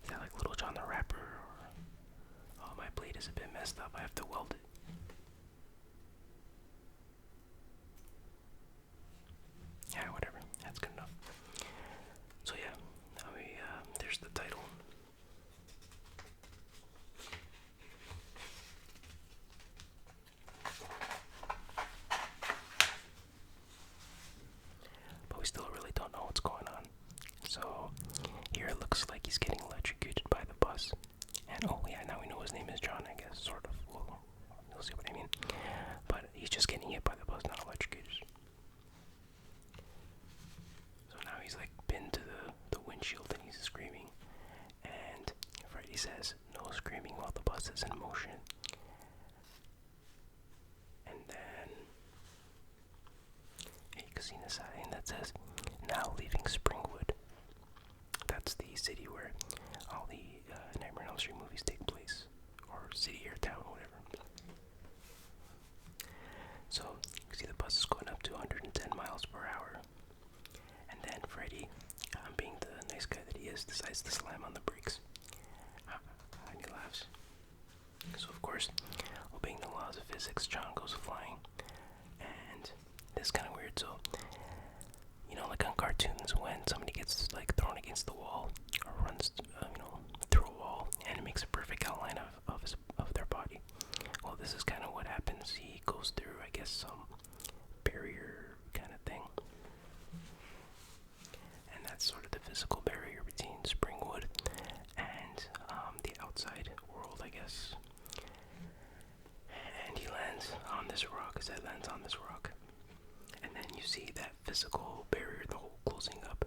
A: Is that like Little John the Rapper? Or... oh, my blade is a bit messed up. I have to weld it. Yeah, whatever. That's good enough. So yeah, now there's the title. But we still really don't know what's going on. So here it looks like he's getting electrocuted by the bus. And oh yeah, now we know his name is John, I guess, sort of. Well, you'll see what I mean. But he's just getting hit by the bus, not electrocuted. So now he's like pinned to the windshield and he's screaming. And Freddy says, no screaming while the bus is in motion. And then you can see a sign that says, now leaving Springwood. That's the city where all the Nightmare on Elm Street movies take place. Or city or town, whatever. So, you can see the bus is going up to 110 miles per hour. And then Freddy, being the nice guy that he is, decides to slam on the brakes. And he laughs. So of course, obeying the laws of physics, John goes flying. And this is kind of weird. So, you know, like on cartoons, when somebody gets like thrown against the wall or runs, through a wall, and it makes a perfect outline of their body. Well, this is kind of what happens. He goes through, I guess, some barrier kind of thing. And that's sort of the physical barrier between Springwood and the outside world, I guess. And he lands on this rock, his head lands on this rock. And then you see that physical barrier, the hole closing up.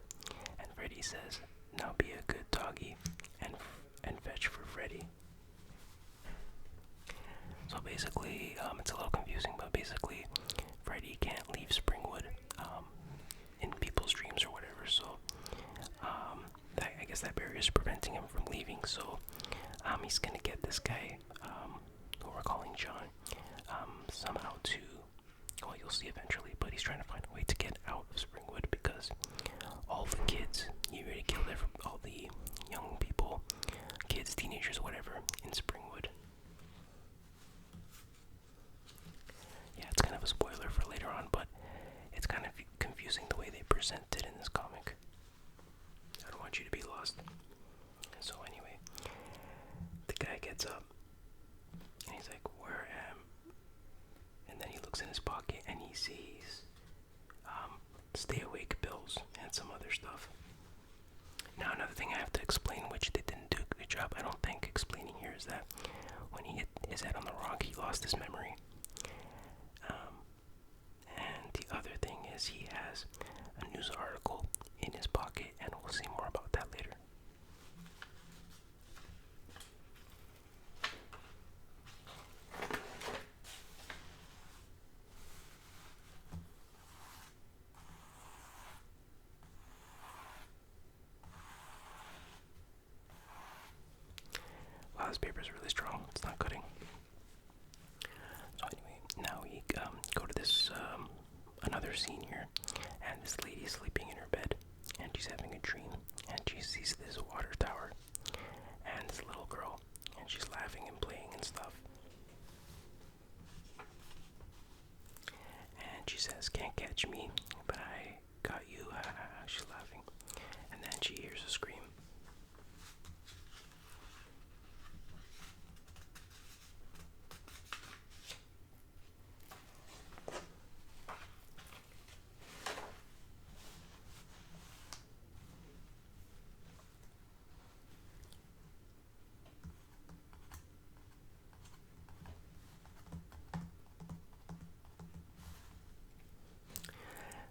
A: And Freddy says, now be a good doggy and fetch for Freddy. So basically, it's a little confusing, but basically, Freddy can't leave Springwood in people's dreams or whatever. So, I guess that barrier is preventing him from leaving. So, he's gonna get this guy, who we're calling John, somehow to, well, you'll see eventually, but he's trying to find a way to get out of Springwood because all the kids, he already killed all the young people, kids, teenagers, whatever, in Springwood. Yeah, it's kind of a spoiler for later on, but it's kind of confusing the way they present it in this comic. I don't want you to be lost. So anyway, the guy gets up, and he's like, where am? And then he looks in his pocket, and he sees stay awake pills and some other stuff. Now another thing I have to explain, which they didn't do a good job, I don't think, explaining here, is that when he hit his head on the rock, he lost his memory. And the other thing is he has a news article in his pocket, and we'll see more about that later. Wow, this paper is really strong. It's not cutting. So anyway, now we go to this another scene here, and this lady is sleeping in her bed, and she's having a dream, and she sees this water tower, and this little girl, and she's laughing and playing and stuff. And she says, "Can't catch me, but I got you." She's laughing, and then she hears a scream.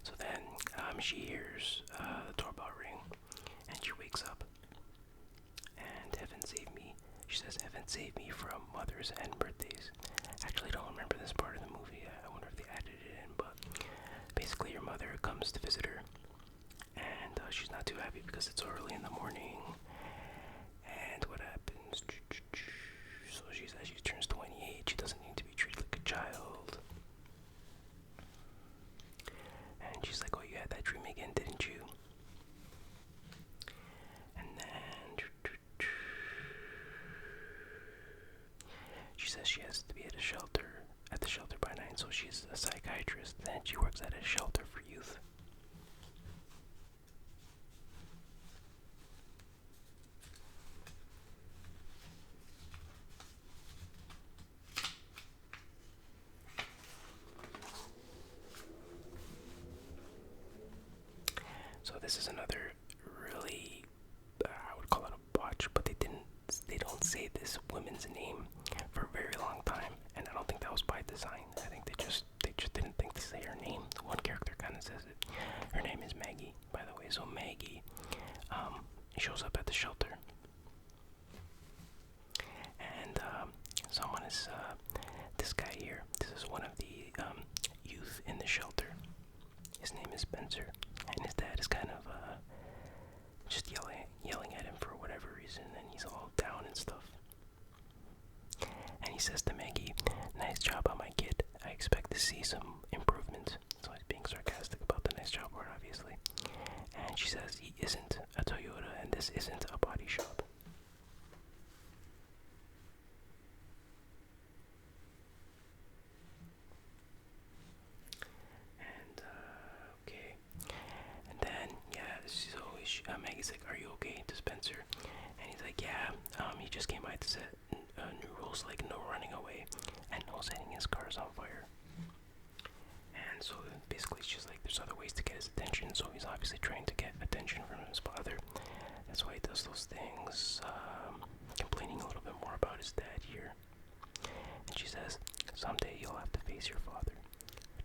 A: So then she hears the doorbell ring, and she wakes up. And heaven save me. She says, "Heaven save me from mothers and birthdays." Actually, I don't remember this part of the movie. I wonder if they added it in, but basically your mother comes to visit her, and she's not too happy because it's early in the morning. And what happens? So she says she turns 28, she doesn't need to be treated like a child. And she's like, oh, you had that dream again, didn't you? And then she says she has to be at the shelter by 9, so she's a psychiatrist, and she works at a shelter for youth. So this is another really, I would call it a botch, but they don't say this woman's name for a very long time, and I don't think that was by design. I think they just didn't think to say her name. The one character kind of says it. Her name is Maggie, by the way. So Maggie shows up at the shelter, and someone is this guy here. This is one of the youth in the shelter. His name is Spencer, and his dad is kind of just yelling at him for whatever reason, and he's all down and stuff. And he says to Maggie, "Nice job on my kid. I expect to see some improvement." So he's being sarcastic about the nice job word, obviously. And she says he isn't a Toyota, and this isn't a body shop. And okay. And then so Maggie's like, "Are you okay?" to Spencer, and he's like, "Yeah, he just came by to set new rules like no running away and no setting his cars on fire." And so basically she's like, there's other ways to get his attention, so he's obviously trying to get attention from his father. That's why he does those things, complaining a little bit more about his dad here. And she says, "Someday you'll have to face your father."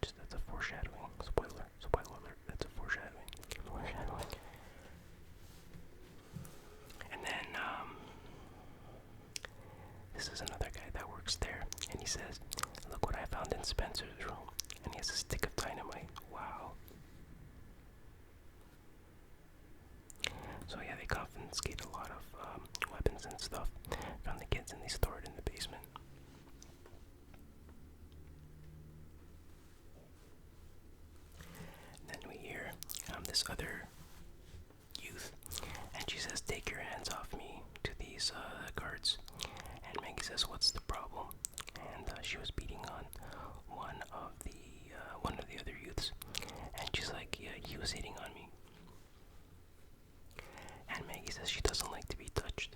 A: That's a foreshadowing. Spoiler alert, that's a foreshadowing. And then, this is another guy that works there, and he says, "Look what I found in Spencer's room." And he has a stick of dynamite. Wow. So yeah, they confiscate a lot of weapons and stuff from the kids, and they store it in the basement. And then we hear this other youth, and she says, "Take your hands off me," to these guards. And Maggie says, "What's the problem?" And she was beating on one of the other youths, and she's like, "Yeah, he was hitting on me." And Maggie says she doesn't like to be touched,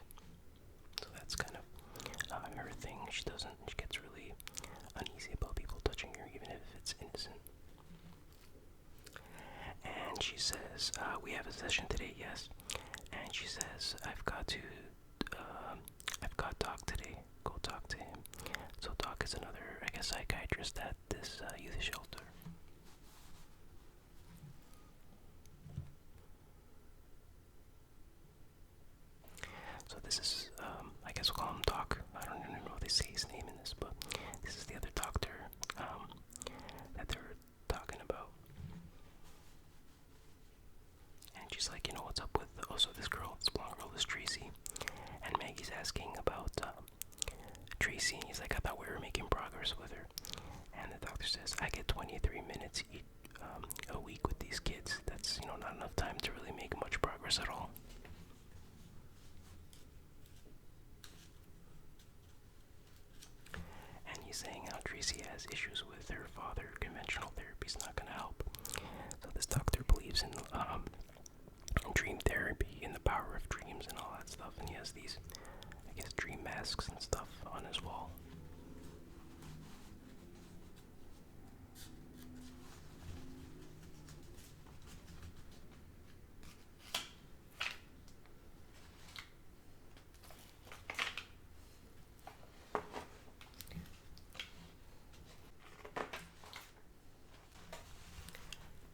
A: so that's kind of her thing. She gets really uneasy about people touching her, even if it's innocent. And she says, "We have a session today, yes." And she says, I've got Doc today. Go talk to him." So Doc is another, I guess, psychiatrist at this youth shelter. So this is, I guess we'll call him Doc. I don't even know if they say his name in this, but this is the other doctor that they're talking about. And she's like, "What's up with also this blonde girl is Tracy." And Maggie's asking about Tracy, and he's like, "I thought we were making progress with her." And the doctor says, "I get 23 minutes a week with these kids. That's, not enough time to really make much progress at all." And he's saying how Tracy has issues with her father. Conventional therapy's not going to help. So this doctor believes in dream therapy and the power of dreams and all that stuff. And he has these, I guess, dream masks and stuff on his wall.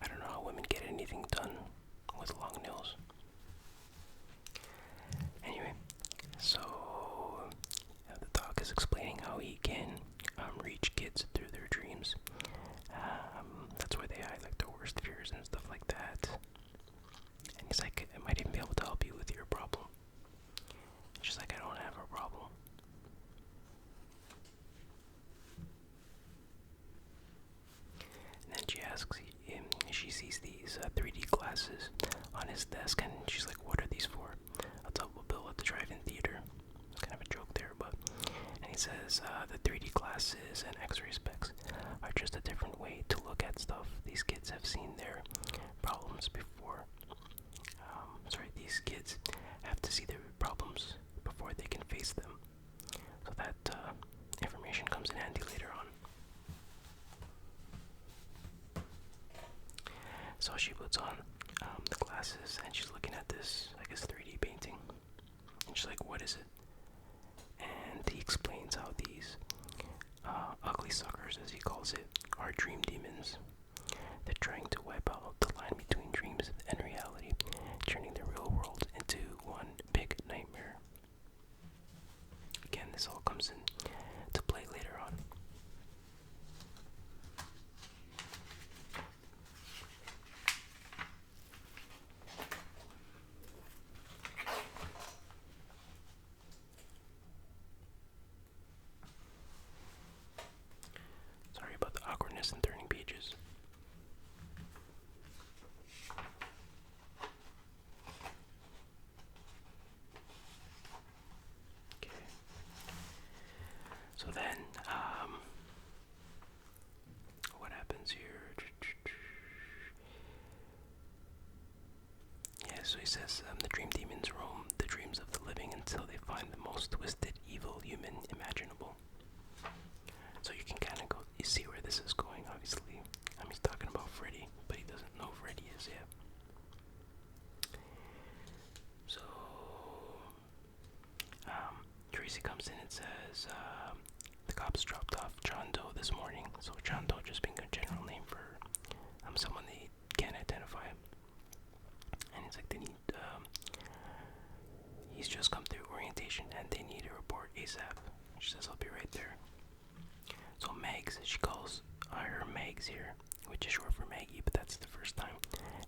A: I don't know how women get anything done with long nails. Anyway, so the doc is explaining glasses on his desk, and she's like, "What are these for?" A double bill at the drive-in theater. It's kind of a joke there, but. And he says, "The 3D glasses and X-ray specs are just a different way to look at stuff. These kids have seen their problems before. These kids have to see their problems before they can face them." So that information comes in handy later on. So she puts on the glasses and she's looking at this, I guess, 3D painting. And she's like, "What is it?" And he explains how these ugly suckers, as he calls it, are dream demons. They're trying to wipe out the line between dreams and reality, turning the real world into one big nightmare. Again, this all comes in to play later on. Sorry about the awkwardness in turning pages. Okay. So then, what happens here? Yeah, so he says, the dream demons roam the dreams of the living until they find the most twisted, evil human imaginable. So you can kind of go, you see where this is going, obviously. He's talking about Freddy, but he doesn't know who Freddy is yet. So, Tracy comes in and says, the cops dropped off John Doe this morning. So John Doe just being a general name for someone they can't identify. And it's like they need, he's just come through orientation and they need a report ASAP. She says, "I'll be right there." So Megs, she calls her Megs here, which is short for Maggie, but that's the first time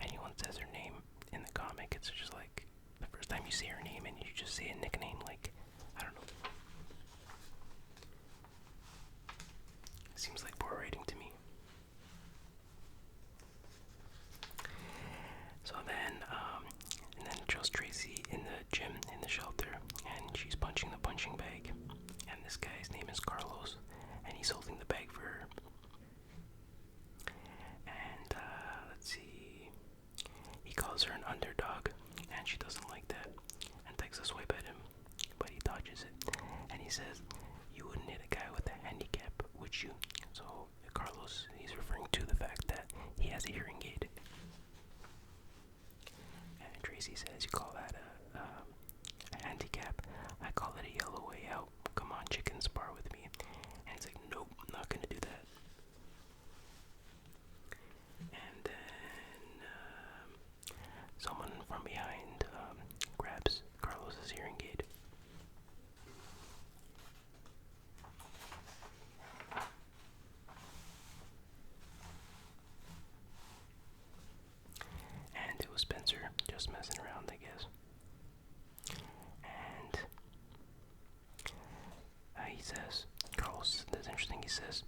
A: anyone says her name in the comic. It's just like the first time you see her name and you just see a nickname, like, I don't know. Seems like poor writing to me. So then, and then it shows Tracy in the gym, in the shelter, and she's punching the punching bag. And this guy's name is Carlos, and he's holding the bag for her. And, let's see, he calls her an underdog, and she doesn't like that, and takes a swipe at him, but he dodges it, and he says, "You wouldn't hit a guy with a handicap, would you?" So Carlos, he's referring to the fact that he has a hearing aid. And Tracy says, "You call that a handicap? I call it a yellow way out. Come on, chicken, spar with me." And he's like, "Nope, I'm not gonna do that." And then someone from behind grabs Carlos's hearing aid. And it was Spencer, just messing around, I guess. And he says, Carlos, that's interesting, he says,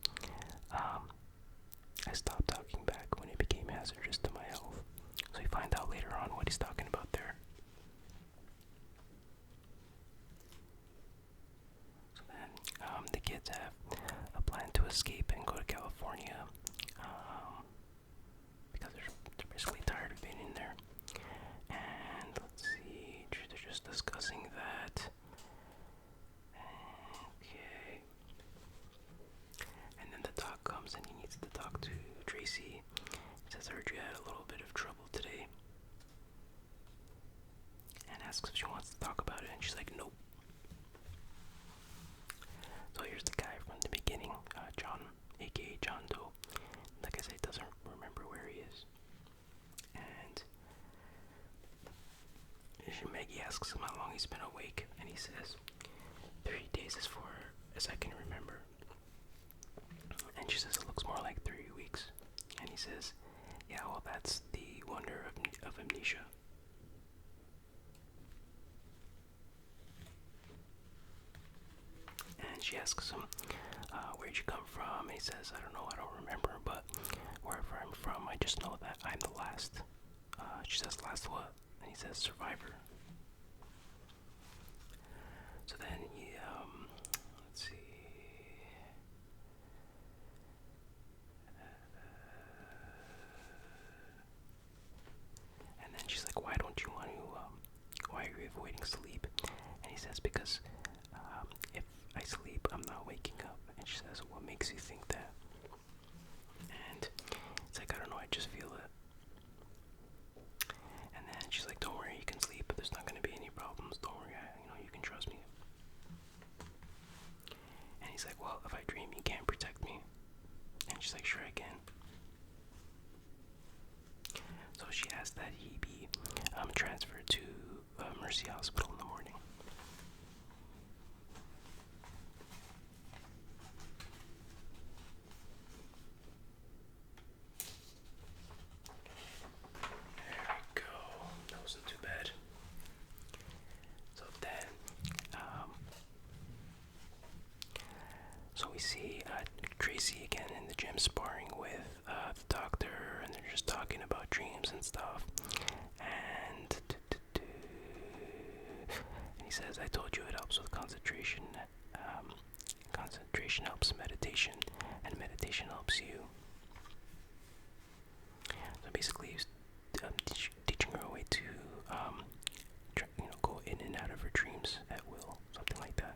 A: "I stopped talking back when it became hazardous to my health." So you find out later on what he's talking about there. So then, the kids have a plan to escape and go to California, because they're basically tired of being in there. And let's see, they're just discussing that. Okay. And then the doc comes and he needs to talk to Tracy. He says, "I heard you had a little bit of trouble today." And asks if she wants to talk about it, and she's like, "Nope." So here's the guy from the beginning, John, aka John Doe. Like I said, doesn't remember where he is. And Maggie asks him how long he's been awake, and he says, 3 days as far as I can remember. And she says, "It looks more like 3 weeks." And he says, "Yeah, well, that's the wonder of amnesia." And she asks him, "Where'd you come from?" And he says, "I don't know, I don't remember, but wherever I'm from, I just know that I'm the last." She asked what, and he says survivor. So then he, let's see. And then she's like, why don't you want to, why are you avoiding sleep? And he says, because if I sleep, I'm not waking up. And she says, what makes you think that? And it's like, I don't know, I just feel it. And then she's like, don't worry, you can sleep, but there's not going to be any problems. Don't worry, you can trust me. And he's like, well, if I dream, you can't protect me. And she's like, sure I can. So she asked that he be transferred to Mercy Hospital in the morning. There we go. That wasn't too bad. So then, so we see Tracy again in the gym sparring with the doctor, and they're just talking about dreams and stuff. And he says, I told you it helps with concentration. Concentration helps meditation, and meditation helps you. So basically, he's teaching her a way to, go in and out of her dreams at will, something like that.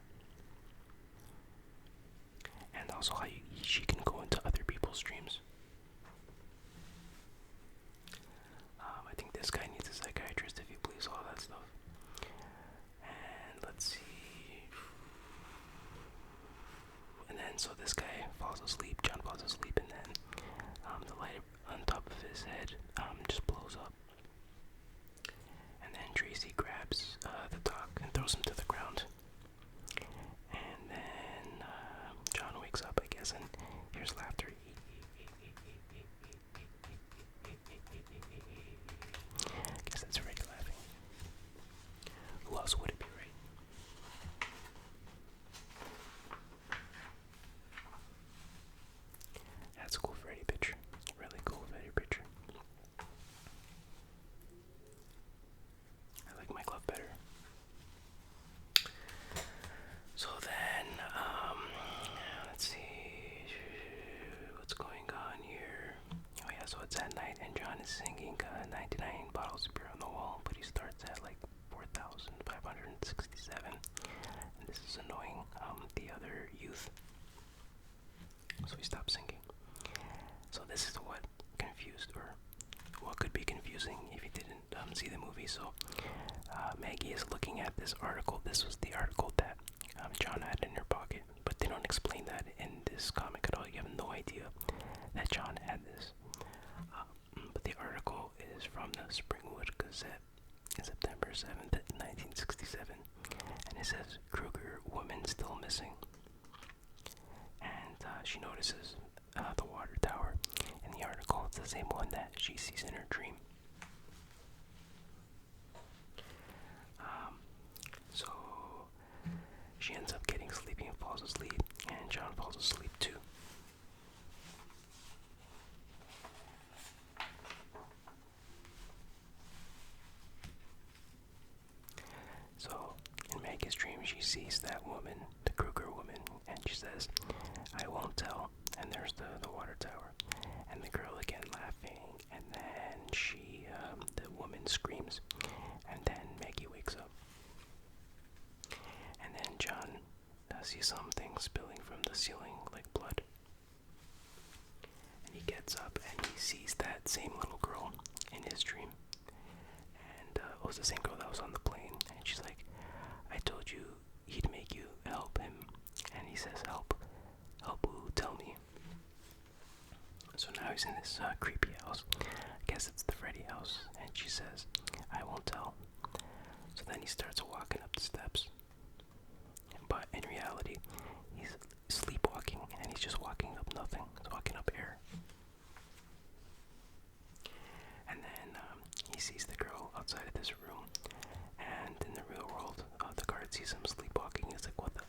A: And also how she can go into other people's dreams. I think this guy needs a psychiatrist, if you please, all that stuff. And let's see. And then, so this guy falls asleep, John falls asleep, and then the light on top of his head just blows up. And then Tracy grabs the dog and throws him to the ground. And then John wakes up, I guess, and hears laughter. I guess that's Freddy laughing. Who else would it be, right? That's a cool Freddy picture. Really cool Freddy picture. I like my glove better. So then, let's see, what's going on here? Oh yeah, so it's at night, and John is singing 99 bottles of beer on the wall, but he starts at like 4,567, and this is annoying the other youth, so he stops singing. So this is what confused, or what could be confusing if you didn't see the movie. So Maggie is looking at this article. This was the article that John had in her pocket, but they don't explain that in this comic at all. You have no idea that John had this. But the article is from the Springwood Gazette, September 7th, 1967, and it says, Kruger woman still missing. And she notices the water tower in the article. It's the same one that she sees in her dream. So she ends up getting sleepy and falls asleep, and John falls asleep too. So in Maggie's dream, she sees that woman, the Kruger woman, and she says, I won't tell. And there's the water tower, and the girl again laughing, and then she, the woman screams, and then Maggie wakes up. And then John sees something spilling from the ceiling like blood. And he gets up and he sees that same little girl in his dream. And it was the same girl that was on the plane. And she's like, I told you he'd make you help him. And he says, help who? Tell me. So now he's in this creepy house. I guess it's the Freddy house. And she says, I won't tell. So then he starts walking up the steps. But in reality, he's sleepwalking, and he's just walking up nothing. He's walking up air. And then he sees the girl outside of this room. And in the real world, the guard sees him sleepwalking. He's like, what the?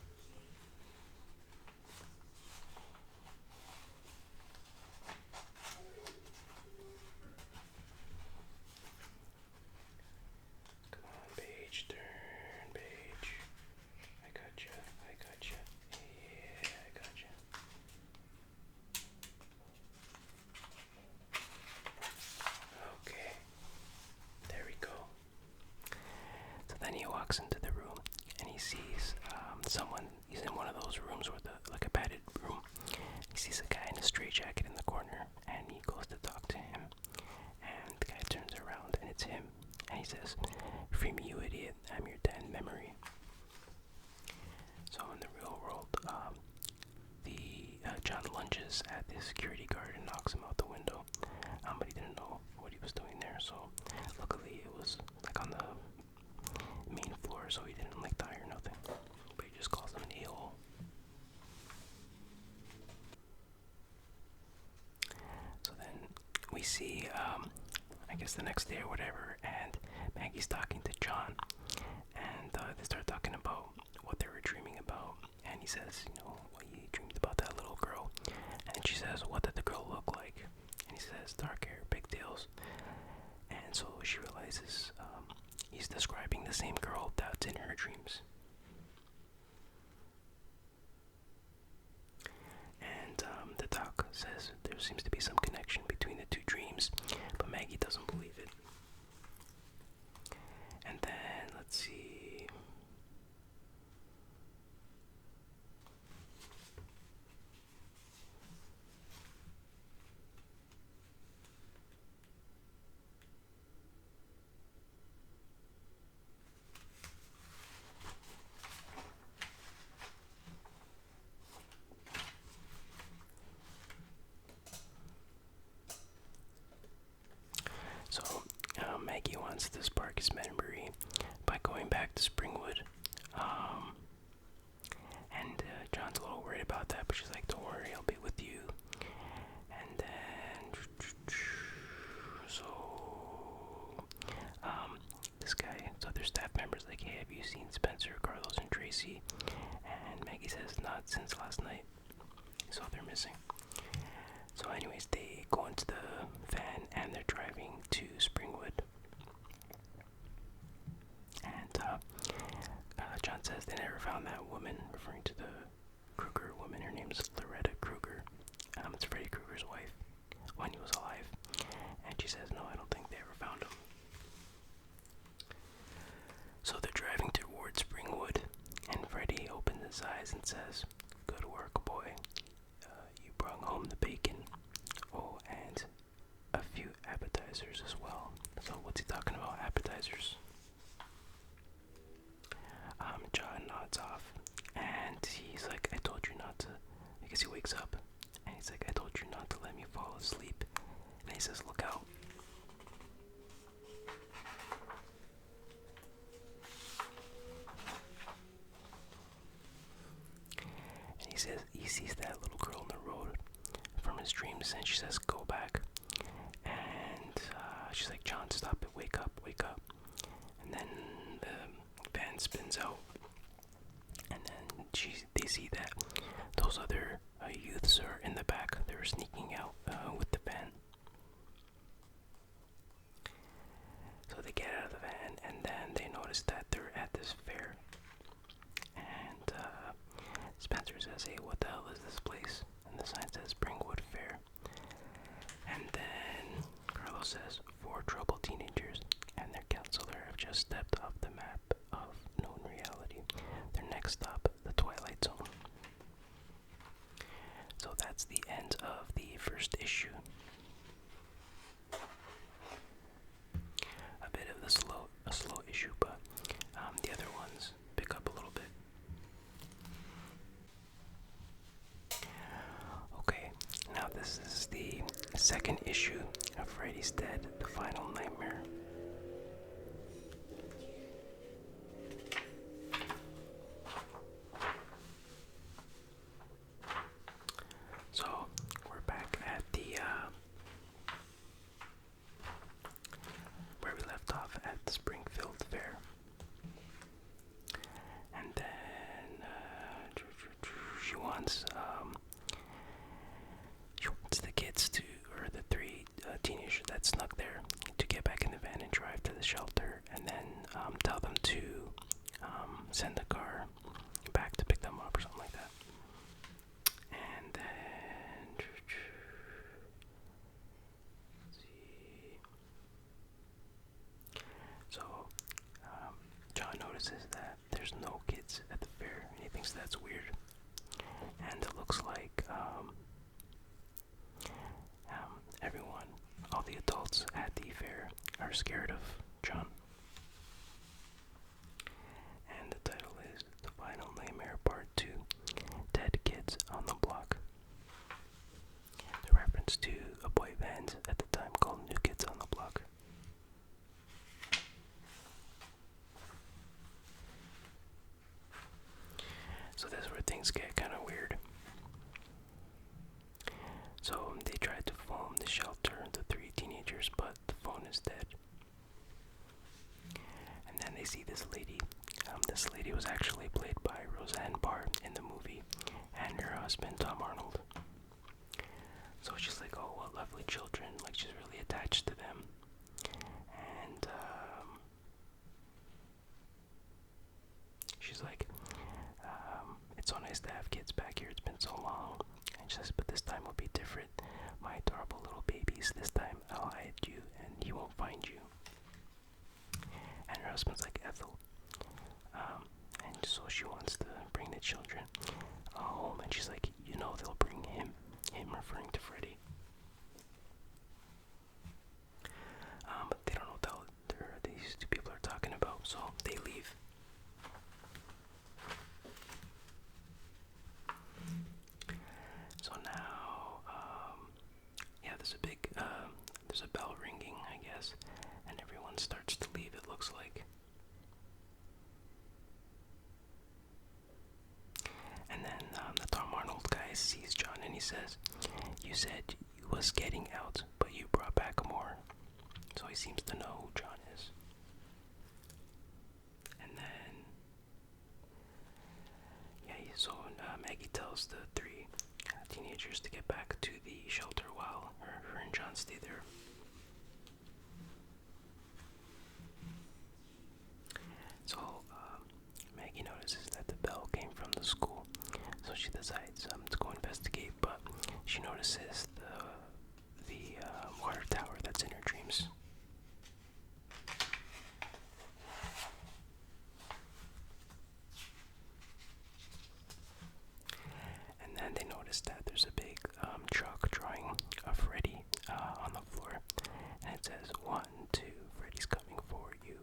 A: walks into the room and he sees someone. He's in one of those rooms with like a padded room. He sees a guy in a straitjacket in the corner, and he goes to talk to him. And the guy turns around, and it's him. And he says, "Free me, you idiot! I'm your dead memory." So in the real world, John lunges at the security guard and knocks him out the window. But he didn't know what he was doing there. So luckily, it was like on the main floor, so he didn't like die or nothing. But he just calls him an a-hole. So then we see, I guess the next day or whatever, and Maggie's talking to John, and they start talking about what they were dreaming about, and he says, well, he dreamed about that little girl, and she says, what did the girl look like? And he says, dark hair, pigtails, and so she realizes he's describing the same girl that's in her dreams. And the doc says there seems to be some connection between the two dreams, but Maggie doesn't believe it. And then, let's see. So, Maggie wants to spark his memory by going back to Springwood. And John's a little worried about that, but she's like, don't worry, I'll be with you. And then, so, this guy, so their staff members like, hey, have you seen Spencer, Carlos, and Tracy? And Maggie says, not since last night. So they're missing. So anyways, they go into the van and they're driving to Springwood. And John says they never found that woman, referring to the Kruger woman. Her name's Loretta Kruger. It's Freddy Krueger's wife when he was alive. And she says, no, I don't think they ever found him. So they're driving towards Springwood, and Freddy opens his eyes and says, good work, boy. You brought home the bacon. Oh, and a few appetizers as well. So what's he talking about, appetizers? John nods off, and he's like, I told you not to. I guess he wakes up, and he's like, I told you not to let me fall asleep. And he says, look out. And he says, he sees that little girl on the road from his dreams, and she says, go back. And she's like, John, stop it, wake up, wake up. And then the van spins out, and then they see that those other youths are in the back. They're sneaking out with the van. So they get out of the van, and then they notice that they're at this fair. And Spencer says, hey, what the hell is this place? And the sign says Springwood Fair. And then Carlos says, 4 troubled teenagers and their counselor have just stepped off the map of known reality. Their next stop, the Twilight Zone. So that's the end of the first issue. A bit of a slow issue, but the other ones pick up a little bit. Okay, now this is the second issue of Freddy's Dead, The Final Nightmare. So, we're back at the, where we left off at the Springfield Fair. And then, she wants the kids to, or the 3 teenagers that snuck there, to get back in the van and drive to the shelter, and then tell them to send a car back to pick them up or something like that. And then, let's see. So John notices thinks that's weird. And it looks like everyone, all the adults at the fair, are scared of John. And the title is The Final Nightmare Part 2, Dead Kids on the Block. The reference to a boy band at the time called New Kids on the Block. So that's where things get kind of weird. So they tried to phone the shelter, the 3 teenagers, but the phone is dead. And then they see this lady. This lady was actually played by Roseanne Barr in the movie, and her husband, Tom Arnold. So she's like, oh, what lovely children. Like, she's really attached to them. And she's like, it's so nice to have kids back here. It's been so long. And she says, but this time will be different. My adorable little babies. This time I'll hide you and he won't find you. And her husband's like, Ethel. And so she wants to bring the children home. And she's like, you know, they'll bring him referring to Freddy. But they don't know what these two people are talking about, so they leave. So now, there's a bell ringing, I guess, and everyone starts to leave, it looks like. And then the Tom Arnold guy sees John and he says, you said you was getting out, but you brought back more. So he seems to know who John is. And then, so Maggie tells the 3 teenagers to get back to the shelter while her and John stay there. So Maggie notices that the bell came from the school, so she decides to go investigate, but she notices the water tower that's in her dreams. And then they notice that there's a big chalk drawing of Freddy on the floor, and it says 1, 2, Freddy's coming for you.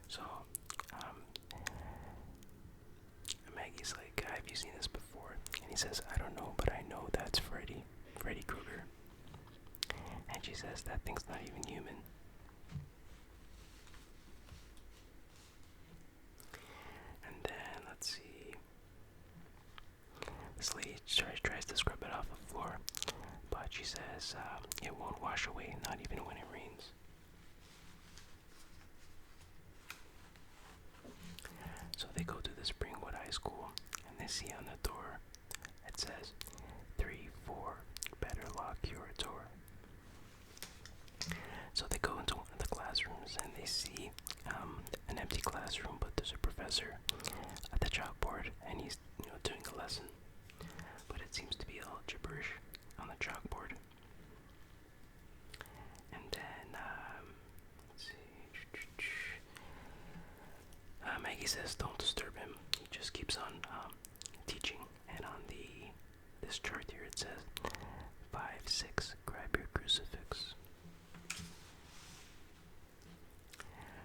A: So Maggie's like, have you seen this before? And he says, I don't know, but I know that's Freddy Krueger. And she says, that thing's not even human. And then, let's see, this lady tries to scrub it off the floor, but she says it won't wash away, not even when it rains. So they go to the Springwood High School, and they see on the door, it says, 3, 4, better lock your door. So they go into one of the classrooms, and they see an empty classroom, but there's a professor at the chalkboard, and he's doing a lesson. But it seems to be all gibberish on the chalkboard. And then, let's see, Maggie says don't disturb him. He just keeps on teaching. And on this chart here it says 5, 6, grab your crucifix.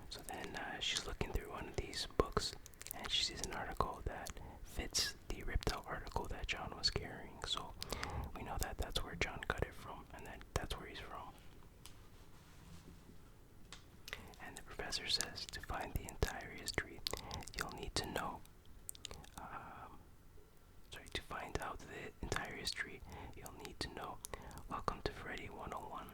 A: So then she's looking through one of these books, and she sees an article that fits the ripped out article that John was carrying. So we know that that's where John got it from, and that's where he's from. And the professor says to find the entire history, you'll need to know. To find out the entire history, you'll need to know. Welcome to Freddy 101.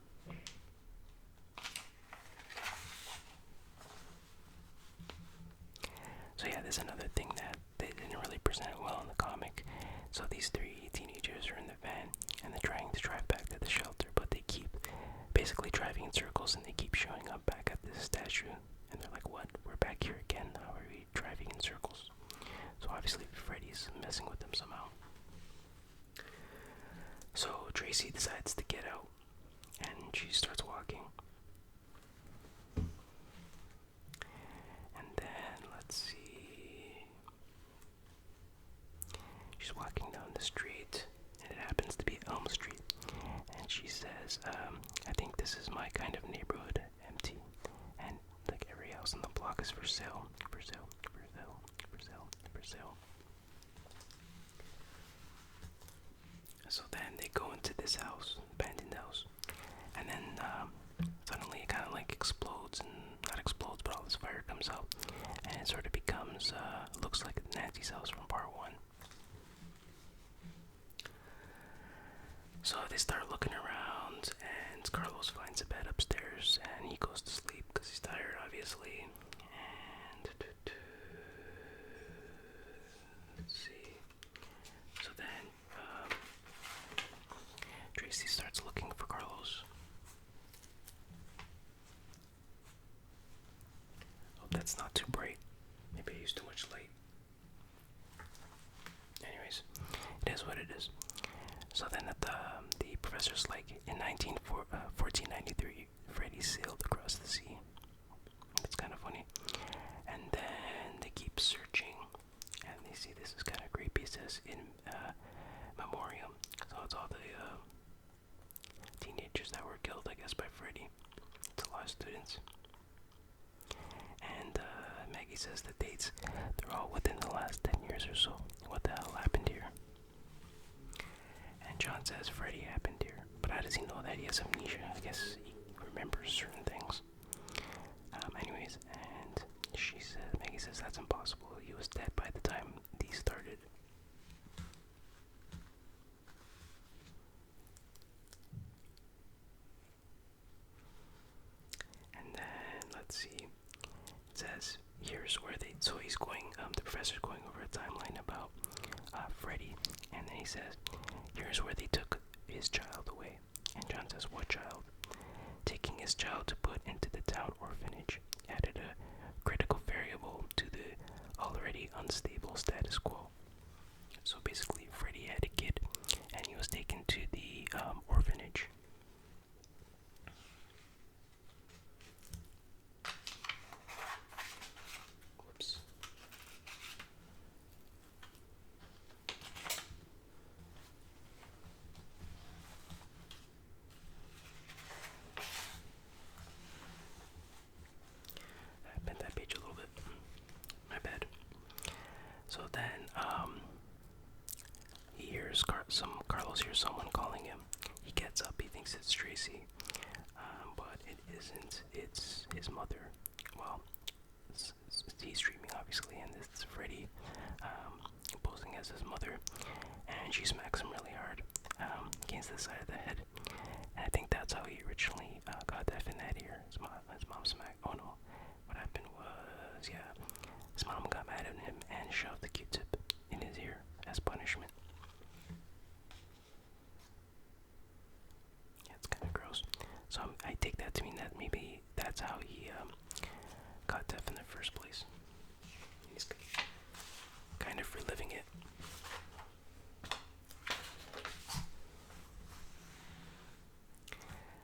A: So yeah, there's another thing that they didn't really present well in the comic. So these 3 teenagers are in the van, and they're trying to drive back to the shelter, but they keep basically driving in circles, and they keep showing up back at this statue. And they're like, what? We're back here again? How are we driving in circles? So obviously Freddy's messing with them somehow. So Tracy decides to get out, and she starts walking. street, and it happens to be Elm Street. And she says, I think this is my kind of neighborhood, empty. And like every house on the block is for sale, for sale, for sale, for sale, for sale. So then they go into this house, abandoned house, and then suddenly it kind of like explodes, and not explodes, but all this fire comes out, and it sort of becomes, looks like Nancy's house from part 1. So they start looking around, and Carlos finds a bed upstairs, and he goes to sleep because he's tired, obviously. And let's see. So then Tracy starts looking for Carlos. Hope that's not too bright. Maybe I used too much light. Anyways, it is what it is. So then the professor's like, in 1493, Freddy sailed across the sea. It's kind of funny. And then they keep searching, and they see this is kind of creepy. It says in memoriam. So it's all the teenagers that were killed, I guess, by Freddy. It's a lot of students. And Maggie says the dates, they're all within the last 10 years or so. What the hell happened here? And John says Freddy happened here. But how does he know that? He has amnesia. I guess he remembers certain things. Anyways, and Maggie says that's impossible. He was dead by the time these started. And then, let's see. It says, here's where so he's going, the professor's going over a timeline about Freddy. And then he says, here's where they took his child away. And John says, what child? Taking his child to put into the town orphanage added a critical variable to the already unstable status quo. So basically, Freddy had a kid, and he was taken to the orphanage. Whoops. I bent that page a little bit. My bad. So then, he hears Carlos hears someone calling him. He gets up. He thinks it's Tracy, but it isn't. It's his mother. Well, he's dreaming, obviously, and it's Freddy posing as his mother, and she smacks him really hard against the side of the head. And I think that's how he originally got deaf in that ear. His mom smacked. Oh no, what happened was, yeah, his mom got mad at him and shoved the Q-tip in his ear as punishment. Yeah, it's kind of gross. So I take that to mean that maybe that's how he got deaf in the first place. He's kind of reliving it.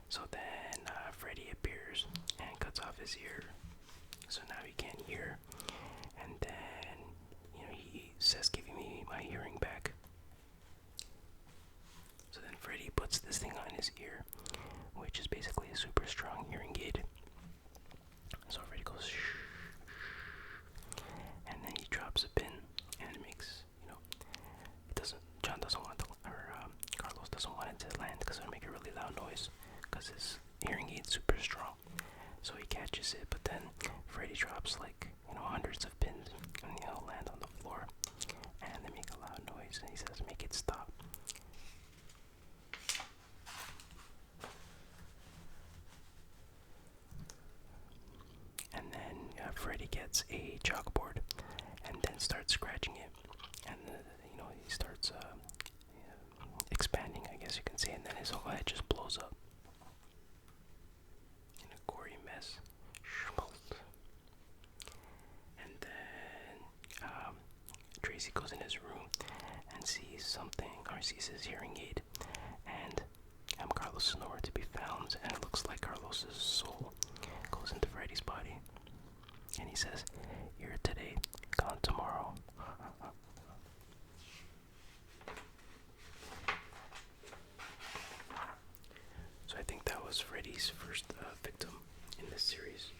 A: So then Freddy appears and cuts off his ear. So now he can't hear. And then, he says, "Give me my hearing back." So then Freddy puts this thing on his ear, which is basically a super strong hearing aid. So Freddy goes shh, and then he drops a pin, and it makes, Carlos doesn't want it to land because it'll make a really loud noise because his hearing aid's super strong. So he catches it, but then Freddy drops hundreds of pins, and they'll land on the floor, and they make a loud noise, and he says, "Make it stop." And then Freddy gets a chalkboard, and then starts scratching it, and he starts expanding, I guess you can say, and then his whole head just blows up in a gory mess. And then Tracy goes in his room and sees his hearing aid, and Carlos is nowhere to be found, and it looks like Carlos's soul goes into Freddy's body, and he says, "Here today, gone tomorrow." was Freddy's first victim in this series.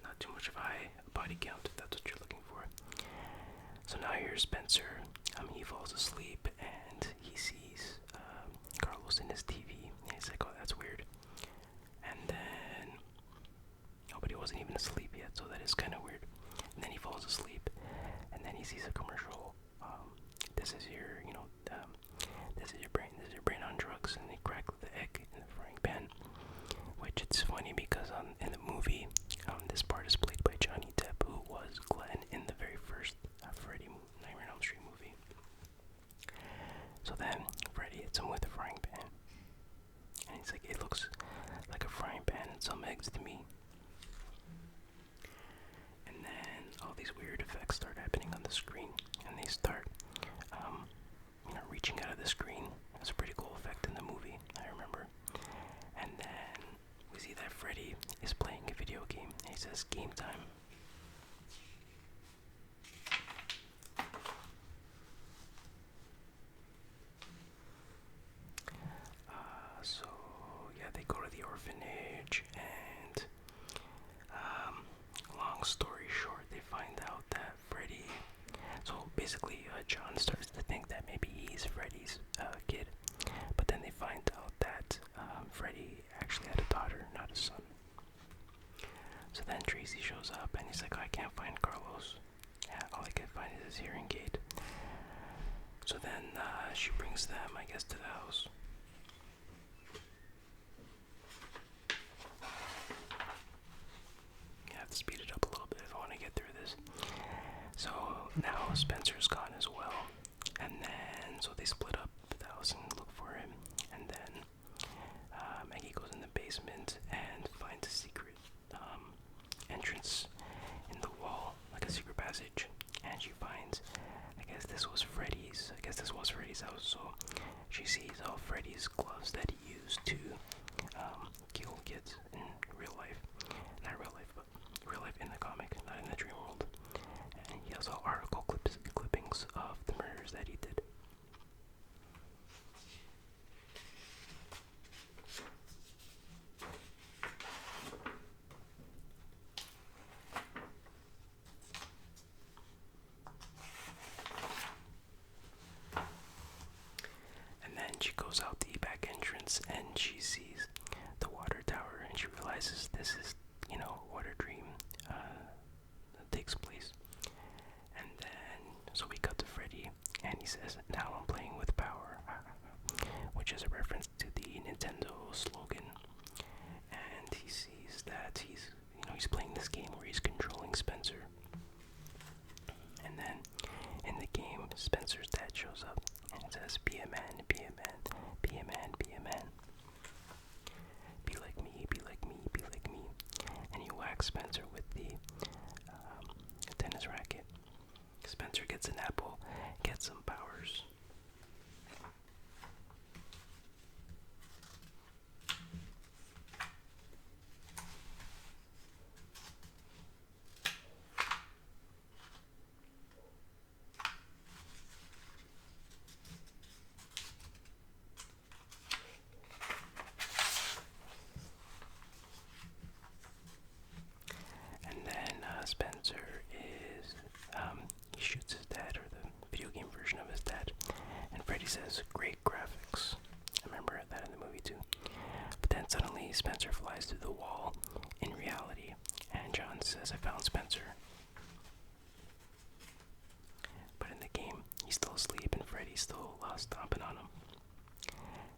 A: Not too much of a body count if that's what you're looking for. So now here's Spencer. He falls asleep and he sees Carlos in his TV. And he's like, oh, that's weird. And then, but he wasn't even asleep yet, so that is kind of weird. And then he falls asleep, and then he sees a commercial. This is your, this is your brain on drugs, and they crack the egg in the frying pan. Which it's funny because in the movie, this part is played by Johnny Depp, who was Glenn in the very first Freddy Nightmare on Elm Street movie. So then Freddy hits him with a frying pan, and he's like, "It looks like a frying pan and some eggs to me." And then all these weird effects start happening on the screen, and they start, reaching out of the screen. It's a pretty cool effect in the movie, I remember. And then we see that Freddy is playing a video game, and he says, "Game time." So yeah, they go to the orphanage, and long story short, they find out that Freddy. So basically, John starts to think that maybe he's Freddy's kid, but then they find out that Freddy actually had a daughter, not a son. So then Tracy shows up, and he's like, oh, "I can't find Carlos. Yeah, all I can find is his hearing aid." So then she brings them, I guess, to the house. I have to speed it up a little bit if I want to get through this. So now Spencer's gone as well, and then so they split up the house and look for him, and then Maggie goes in the basement and finds a secret entrance in the wall, like a secret passage, and she finds, I guess this was Freddy's house. So she sees all Freddy's gloves that he used to kill kids in real life. Not real life, but real life in the comic, not in the dream world. And he has all article clippings of the murders that he did. And then she goes out the back entrance and she sees the water tower, and she realizes this is, Water Dream that takes place. And then, so we cut to Freddy, and he says, "Now I'm playing with power," which is a reference to the Nintendo slogan. And he sees that he's playing this game where he's controlling Spencer. And then, in the game, Spencer's dad shows up, and it says, "Be a man, be a man, be a man, be a man. Be like me, be like me, be like me." And he whacks Spencer with the tennis racket. Spencer gets an apple, gets some powers. And then Spencer is, he shoots his dad, or the video game version of his dad, and Freddy says, "Great graphics." I remember that in the movie too. But then suddenly Spencer flies through the wall in reality, and John says, "I found Spencer." But in the game, he's still asleep, and Freddy's still stomping on him.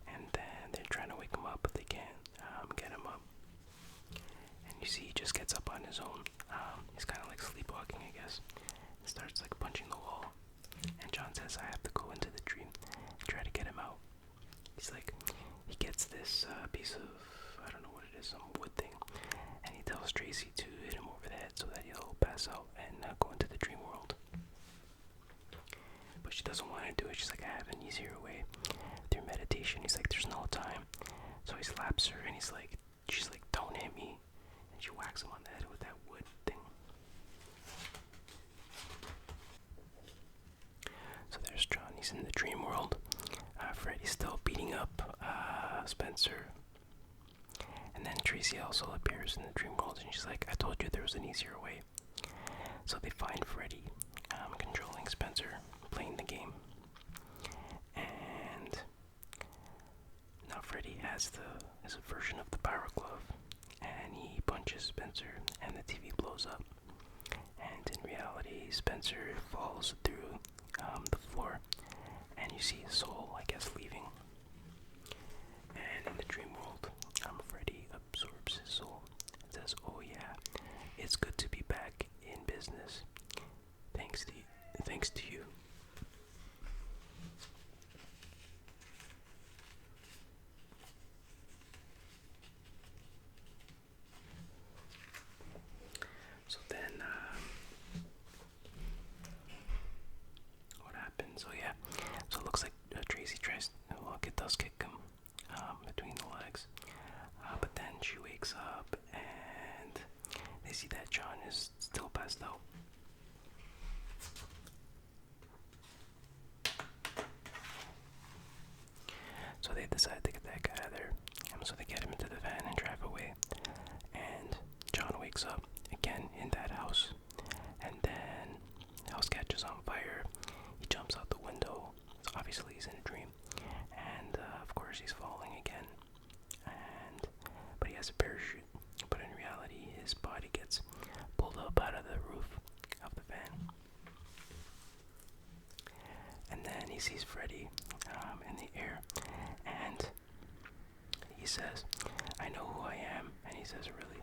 A: And then they're trying to wake him up, but they can't get him up. And you see he just gets up on his own. He's kind of like sleepwalking, I guess. And starts like punching the wall. And John says, "I have to go into the dream and try to get him out." He's like, he gets this piece of, I don't know what it is, some wood thing. And he tells Tracy to hit him over the head so that he'll pass out and go into the dream world. But she doesn't want to do it. She's like, "I have an easier way through meditation." He's like, "There's no time." So he slaps her, and she's like, "Don't hit me." And she whacks him on the head with that wood thing. So there's John. He's in the dream world. up Spencer. And then Tracy also appears in the dream world, and she's like, I told you there was an easier way. So they find Freddy controlling Spencer, playing the game. And now Freddy has a version of the Power Glove, and he punches Spencer, and the TV blows up. And in reality, Spencer falls through the floor, and you see his soul, I guess, leaving. And in the dream world, Freddy absorbs his soul and says, "Oh yeah, it's good to be back in business. Thanks to you." So then, what happens? Oh yeah, so it looks like Tracy tries. Well, it does kick him between the legs, but then she wakes up and they see that John is still passed out. So they decide to get that guy out of there. So they get him into the van and drive away. And John wakes up again in that house. And then the house catches on fire. He jumps out the window. So obviously he's in a dream. And of course he's falling again. But he has a parachute. But in reality his body gets pulled up out of the roof of the van. And then he sees Freddy in the air, and he says, "I know who I am." And he says, "Really?"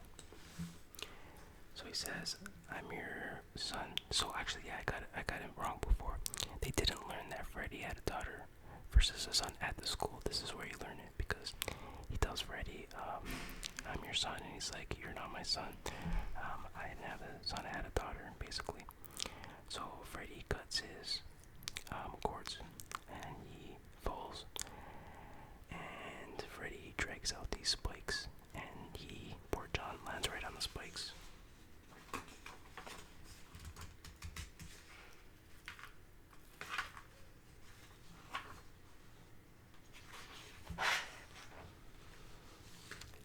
A: So he says, "I'm your son." So actually, yeah, I got it wrong before. They didn't learn that Freddy had a daughter versus a son at the school. This is where you learn it, because he tells Freddy, "I'm your son," and he's like, "You're not my son. I didn't have a son, I had a daughter," basically. So Freddy cuts his cords, and he falls, and Freddy drags out these spikes, and poor John, lands right on the spikes.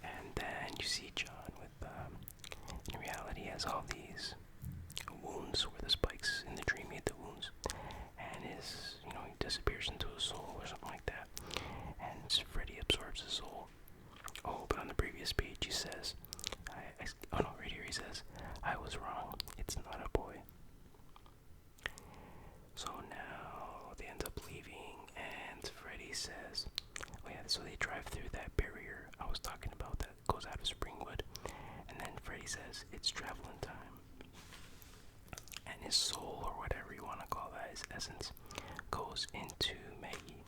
A: And then you see John with, in reality, has all these wounds where the spikes in the dream made the wounds, and he disappears into a soul or something like that, and Freddy absorbs his soul. Oh, but on the previous page he says, oh no, right here he says, "I was wrong, it's not a boy." So now they end up leaving, and Freddy says, oh yeah, so they drive through that barrier I was talking about that goes out of Springwood, and then Freddy says, "It's traveling time." And his soul, or whatever you want to call that, his essence, goes into Maggie.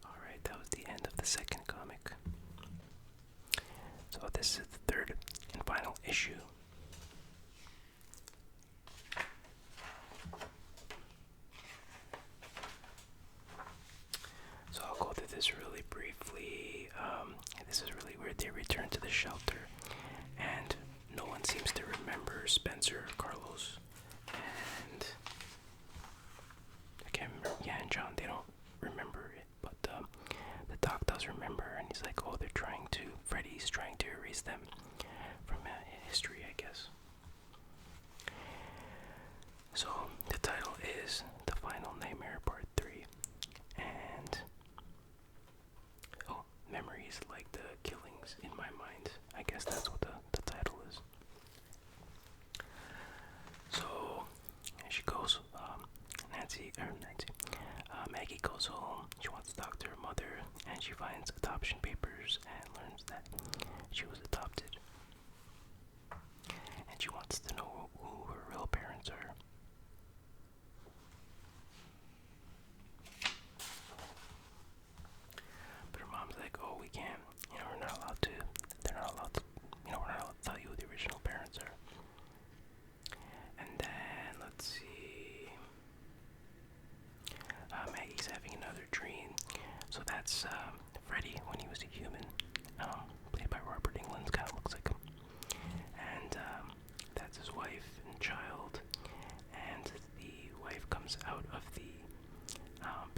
A: Alright, that was the end of the second comic. So this is the third and final issue. So I'll go through this really briefly. This is really weird. They return to the shelter, and no one seems to remember Spencer or Carlos. And I can't remember. Yeah, and John, they don't remember it, but the doc does remember, and he's like, "Oh, Freddy's trying to erase them from history, I guess." So the title is The Final Nightmare Part 3, and memories like the killings in my mind. I guess that's what the title is. So she goes, Maggie goes home. She wants to talk to her mother, and she finds adoption papers and learns that she was adopted. And she wants to know who her real parents are. But her mom's like, "Oh, we can't. We're not allowed to. They're not allowed to. We're not allowed to tell you who the original parents are." And then let's see. Maggie's having another dream. So that's Freddy when he was a human, played by Robert Englund's kind of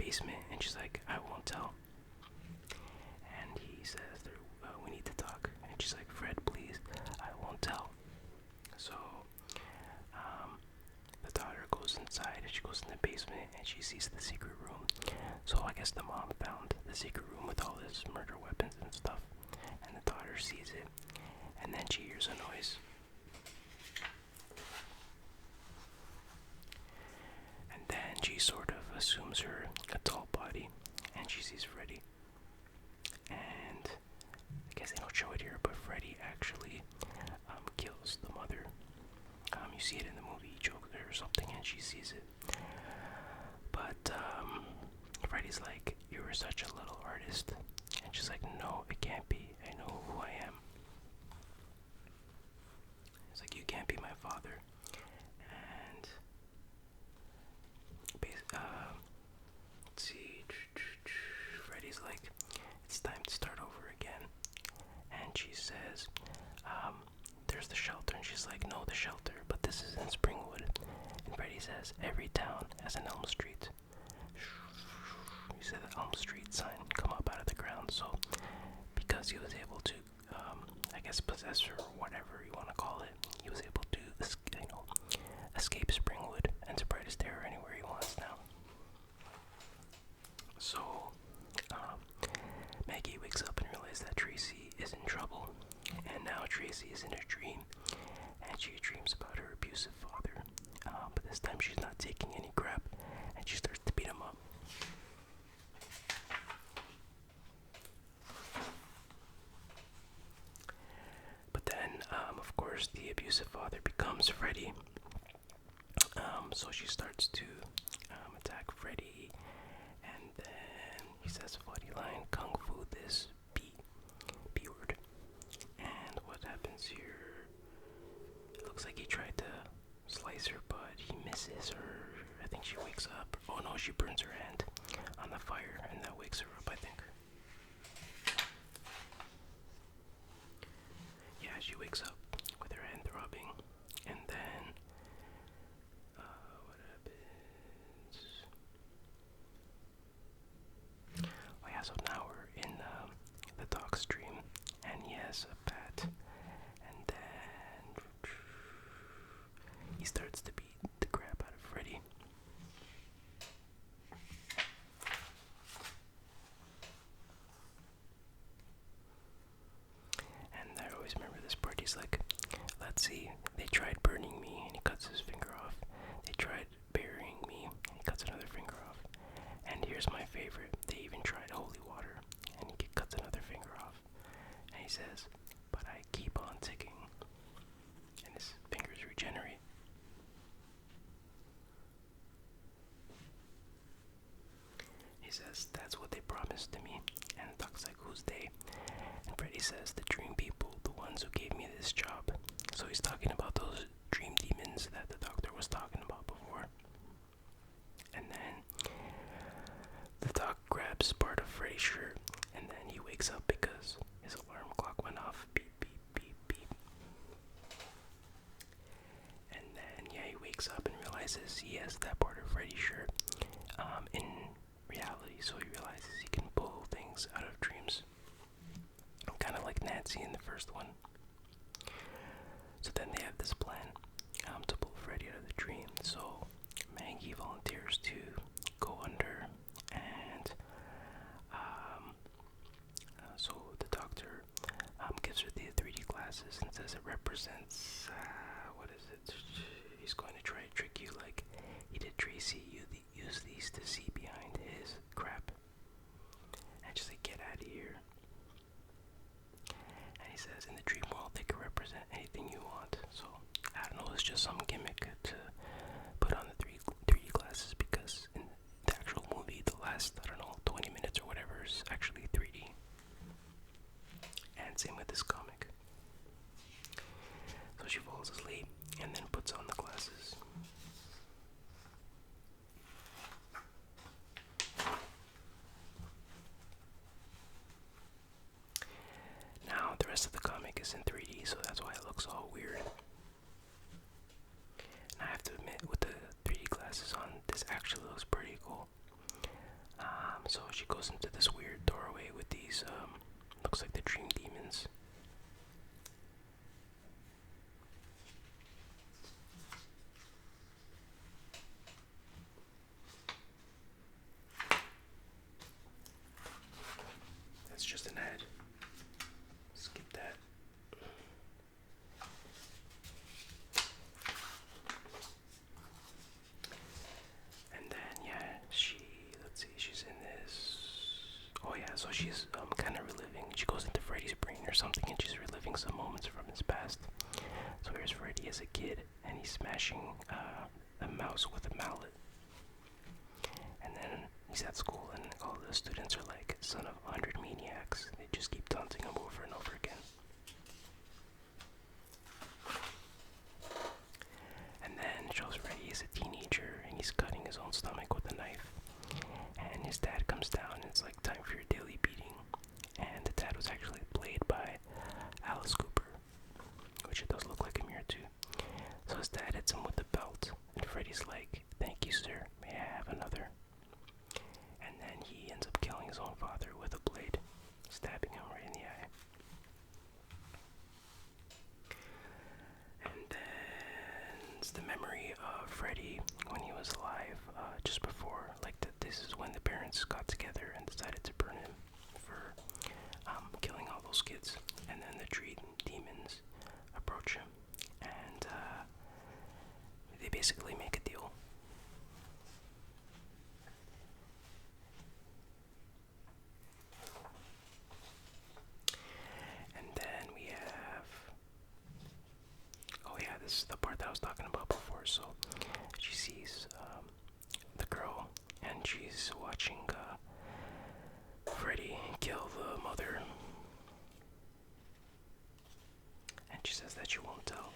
A: basement, and she's like, I won't tell. And he says, we need to talk. And she's like, Fred, please, I won't tell. So the daughter goes inside, and she goes in the basement, and she sees the secret room. So I guess the mom found the secret room with all his murder weapons and stuff, and the daughter sees it, and then she hears a noise. And then she sort of assumes her adult body, and she sees Freddy. And I guess they don't show it here, but Freddy actually kills the mother. You see it in the movie, he chokes her or something, and she sees it. But Freddy's like, you were such a little artist. And she's like, no, it can't be. I know who I am. He's like, you can't be my father. And let's see. Freddy's like, it's time to start over again. And she says, there's the shelter. And she's like, no, the shelter, but this is in Springwood. And Freddy says, every town has an Elm Street. You see the Elm Street sign come up out of the ground. So because he was able to, I guess, possess her, or whatever you want to call it, he was able to, escape Springwood and spread his terror anywhere he wants now. So Maggie wakes up and realizes that Tracy is in trouble, and now Tracy is in a dream, and she dreams about her abusive father, but this time she's not taking any crap, and she starts to beat him up. But then, of course, the abusive father becomes Freddy, so she starts to attack Freddy, and then he says a funny line, Kung Fu this B word. And what happens here, it looks like he tried to slice her, but he misses her. I think she wakes up. Oh no, she burns her hand on the fire, and that wakes her up, I think. Yeah, she wakes up with her hand throbbing, and then what happens? Oh yeah, so now we're in the dog's dream, and he has a bat, and then he starts to beat the crap out of Freddy. And I always remember this part. He's like, let's see, they tried burning me, and he cuts his finger off. They tried burying me, and he cuts another finger off. And here's my favorite, they even tried holy water, and he cuts another finger off. And he says, but I keep on ticking. And his fingers regenerate. He says, that's what they promised to me. And the dog's like, who's they? And Freddy says, the dream people, the ones who gave me this job. So he's talking about those dream demons that the doctor was talking about before. And then the dog grabs part of Freddy's shirt, and then he wakes up because his alarm clock went off. Beep, beep, beep, beep. And then, yeah, he wakes up and realizes he has that part of Freddy's shirt in reality, so he realizes he can pull things out of dreams. Kind of like Nancy in the first one. So then they have this plan to pull Freddy out of the dream. So Maggie volunteers to go under, and so the doctor gives her the 3D glasses and says it represents, what is it? He's going to try to trick you like he did Tracy. Use these to see behind his crap. And just like, get out of here. And he says, in the dream world, they can represent anything you want. So, I don't know, it's just some gimmick to put on the 3D glasses, because in the actual movie, the last, I don't know, 20 minutes or whatever is actually 3D. And same with this comic. So she falls asleep and then puts on the glasses. Now, the rest of the comic is in 3D, so that's why it looks all weird. And I have to admit, with the 3D glasses on, this actually looks pretty cool. she goes into this weird doorway with these, looks like the dream demons. That's just an ad. Skip that. And then, yeah, let's see, she's in this. Oh, yeah, so she's kind of reliving. She goes into Freddy's brain or something, and she's reliving some moments from his past. So here's Freddy as a kid, and he's smashing a mouse with a mallet. And then he's at school, and all the students are like, son of 100 maniacs. They just keep taunting him over and over again. And then it shows Freddy as a teenager, and he's cutting his own stomach with a knife. And his dad comes down, and it's like, time for your daily beating. And the dad was actually played by Alice Cooper, which it does look like him here too. So his dad hits him with the belt, and Freddy's like, thank you, sir, may I have another? And then he ends up killing his own father with a blade, stabbing him right in the eye. And then it's the memory of Freddy when he was alive, just before, like, this is when the parents got together and decided to burn him for killing all those kids. And then the dream demons approach him, and they basically make a deal. And then we have, oh yeah, this is the part that I was talking about before. So she sees the girl, and she's watching Freddy kill the mother, and she says that she won't tell.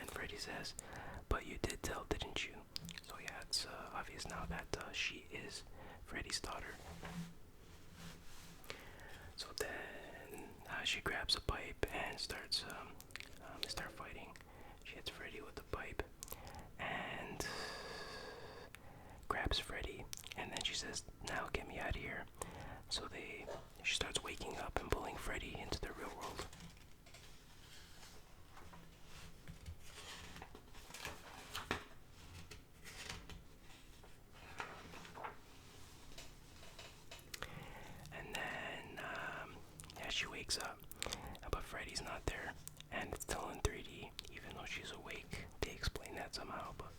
A: And Freddy says, but you did tell, didn't you? So yeah, it's obvious now that she is Freddy's daughter. So then she grabs a pipe and starts, they start fighting. She hits Freddy with the pipe and grabs Freddy, and then she says, now get me out of here. So she starts waking up and pulling Freddy into the real world. And then, yeah, she wakes up, but Freddy's not there, and it's still in 3D, even though she's awake. They explain that somehow, but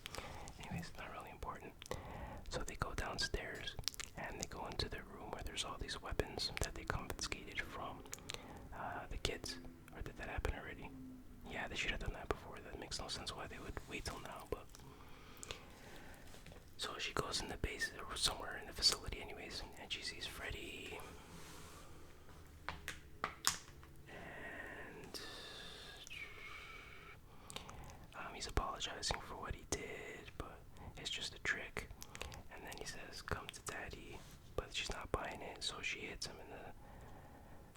A: anyways, it's not really important. So they go downstairs, and they go into the room where there's all these weapons that they confiscated from the kids. Or did that happen already? Yeah, they should have done that before. That makes no sense why they would wait till now, but... So she goes in the base, or somewhere in the facility anyways, and she sees Freddy. And he's apologizing for what he did, but it's just a trick. And then he says, come to daddy, but she's not buying it, so she hits him in the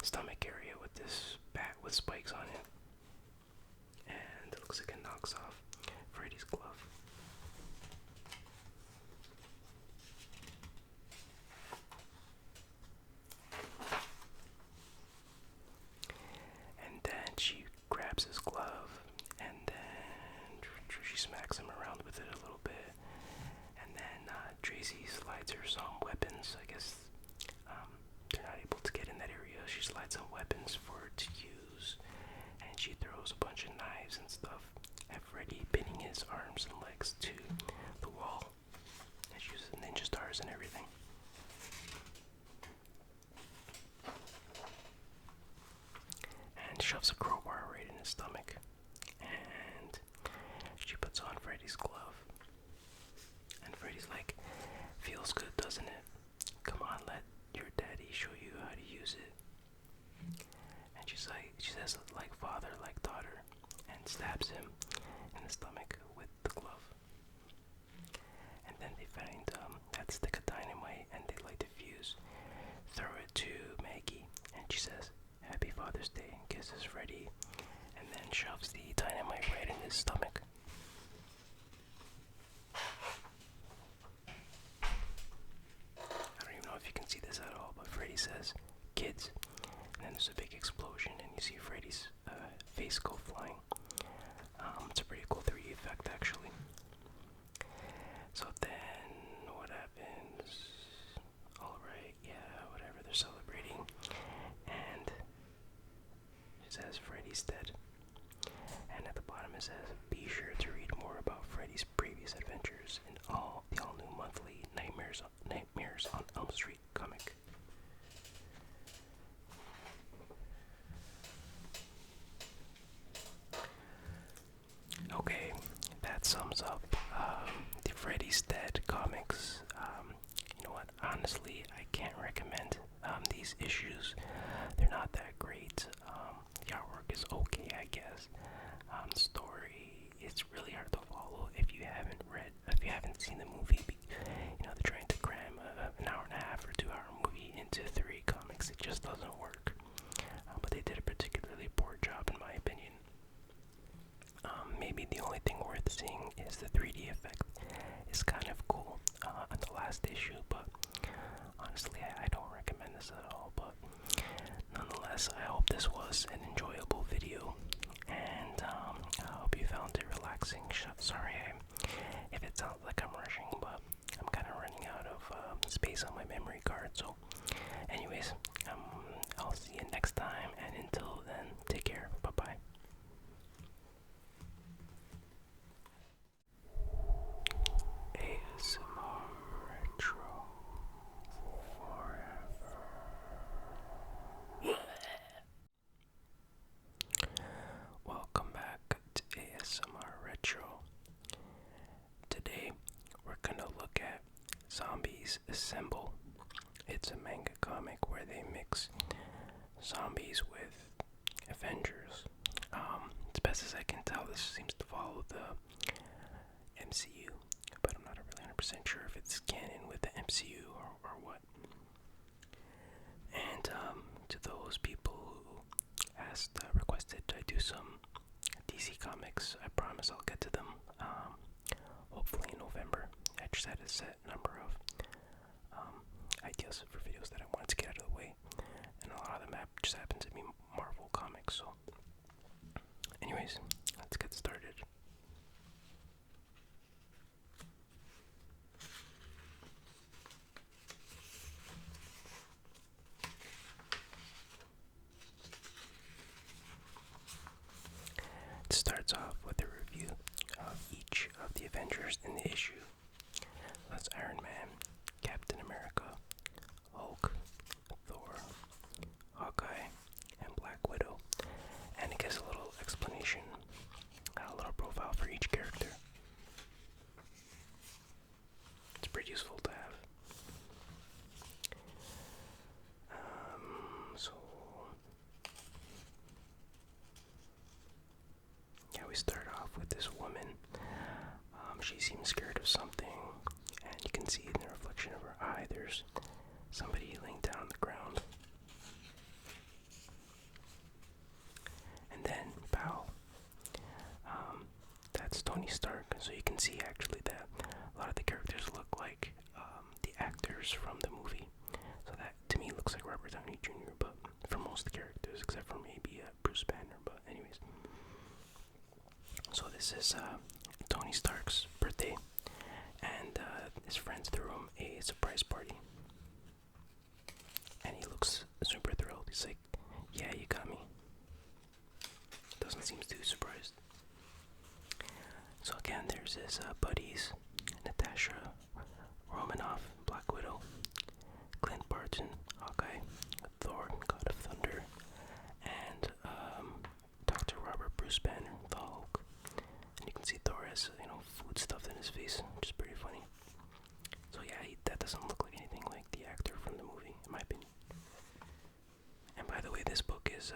A: stomach area with this bat with spikes on it. And it looks like it knocks off Freddy's glove. And then she grabs his glove, and then she smacks him around with it a little bit. And then Tracy slides her some weapons. I guess they're not able to get in that area. She slides some weapons for her to use, and she throws a bunch of knives and stuff at Freddy, pinning his arms and legs to the wall. And she uses ninja stars and everything. And shoves a crowbar right in his stomach. And she puts on Freddy's glove. And Freddy's like, feels good, doesn't it? Come on, let your daddy show you how to use it. And she says, like father, like daughter, and stabs him in the stomach with the glove. And then they find that stick of dynamite, and they light the fuse, throw it to Maggie, and she says, Happy Father's Day, kisses Freddy, and then shoves the dynamite right in his stomach. face go flying. It's a pretty cool 3D effect, actually. So then, what happens? Alright, yeah, whatever, they're celebrating. And it says Freddy's dead. And at the bottom it says, be sure to read more about Freddy's previous adventures in the all-new monthly Nightmares on Elm Street comic. Okay, that sums up the Freddy's Dead comics. You know what? Honestly, I can't recommend these issues. They're not that great. The artwork is okay, I guess. The story is really hard to follow if you haven't seen the movie. You know, they're trying to cram an hour and a half or 2 hour movie into 3 comics. It just doesn't work. But they did a particularly poor job, in my opinion. Maybe the only thing worth seeing is the 3D effect. It's kind of cool on the last issue, but honestly, I don't recommend this at all. But nonetheless, I hope this was an enjoyable video, and I hope you found it relaxing. Sorry if it sounds like I'm rushing, but I'm kind of running out of space on my memory card. So, anyways, I'll see you next time, and until then, take care. Bye bye. ASMR Retro Forever. Welcome back to ASMR Retro. Today we're gonna look at Zombies Assemble. It's a manga comic where they mix zombies with Avengers. As best as I can tell, this seems to follow the MCU, but I'm not really 100% sure if it's canon with the MCU or what. And to those people who requested I do some DC comics, I promise I'll get to them. Hopefully in November. I just had a set number of ideas for videos that I wanted to get out of the way, and a lot of them just happen to be Marvel comics. So, anyways, let's get started. It starts off with a review of each of the Avengers in the issue. That's Iron Man, Captain America, Hulk, Thor, Hawkeye, and Black Widow. And it gives a little explanation, a little profile for each character. It's pretty useful to have. So yeah, we start off with this woman. She seems scared of something, and you can see in the reflection of her eye there's somebody laying down on the ground. And then, pow, that's Tony Stark. So you can see actually that a lot of the characters look like the actors from the movie. So that to me looks like Robert Downey Jr., but for most characters, except for maybe Bruce Banner. But anyways, so this is Tony Stark's birthday, and his friends threw him a surprise party, and he looks super thrilled. He's like, yeah, you got me. Doesn't seem too surprised. So again, there's his buddies, Natasha Romanoff, Black Widow, Clint Barton, Hawkeye, Thor, God of Thunder, and Dr. Robert Bruce Banner, the Hulk. And you can see Thor has, food stuffed in his face, which is pretty funny. So yeah, that doesn't look like anything like the actor from the movie, in my opinion. And by the way, this book is,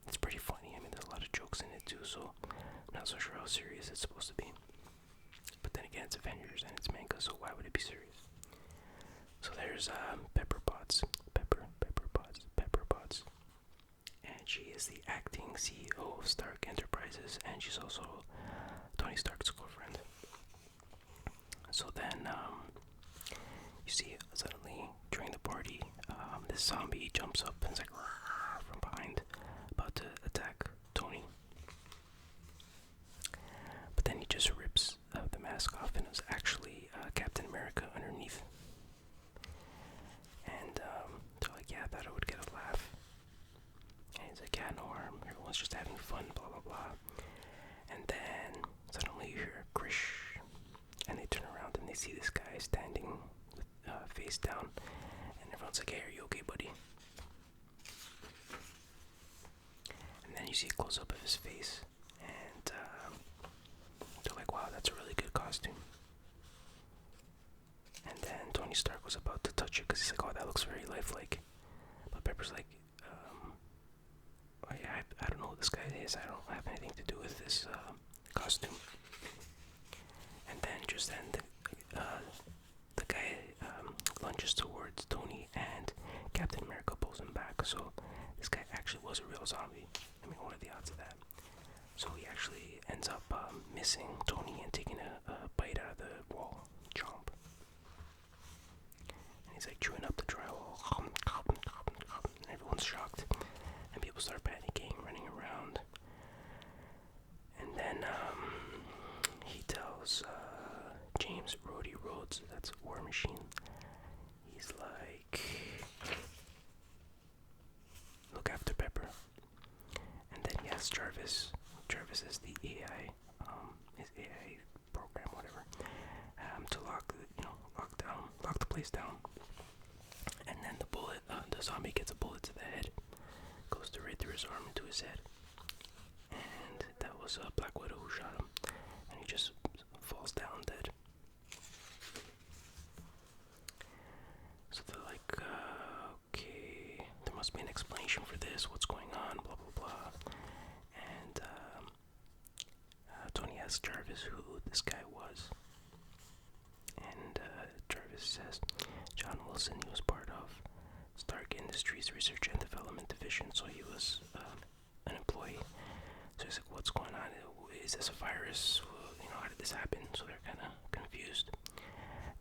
A: it's pretty funny. I mean, there's a lot of jokes in it too, so I'm not so sure how serious it's supposed to be. But then again, it's Avengers and it's manga, so why would it be serious? So there's Pepper Potts, and she is the acting CEO of Stark Enterprises, and she's also Tony Stark's girlfriend. So then you see suddenly during the party, this zombie jumps up and is like from behind, about to attack Tony. everyone's just having fun, blah blah blah. And then suddenly you hear a krish, and they turn around and they see this guy standing with face down, and everyone's like, "Hey, are you okay, buddy?" And then you see a close up of his face, and they're like, "Wow, that's a really good costume." And then Tony Stark was about to touch it because he's like, "Oh, that looks very lifelike." But Pepper's like, I don't know who this guy is. I don't have anything to do with this costume." And then just then the guy lunges towards Tony, and Captain America pulls him back. So this guy actually was a real zombie. I mean, what are the odds of that? So he actually ends up missing Tony and taking a bite out of the wall. Chomp. And he's like chewing up the drywall. And everyone's shocked. And people start panicking, running around. And then he tells James Rhodey Rhodes, that's War Machine, he's like, "Look after Pepper." And then he asks Jarvis is the AI, his AI program, whatever, to lock the place down. And then the zombie gets a bullet to the head, goes right through his arm into his head. And that was Black Widow who shot him, and he just falls down dead. So they're like, okay, there must be an explanation for this, what's going on, blah blah blah. And Tony asks Jarvis who this guy was, and Jarvis says, "John Wilson, he was part of Stark Industries Research and Development Division, so he was an employee." So he's like, "What's going on? Is this a virus? How did this happen?" So they're kind of confused.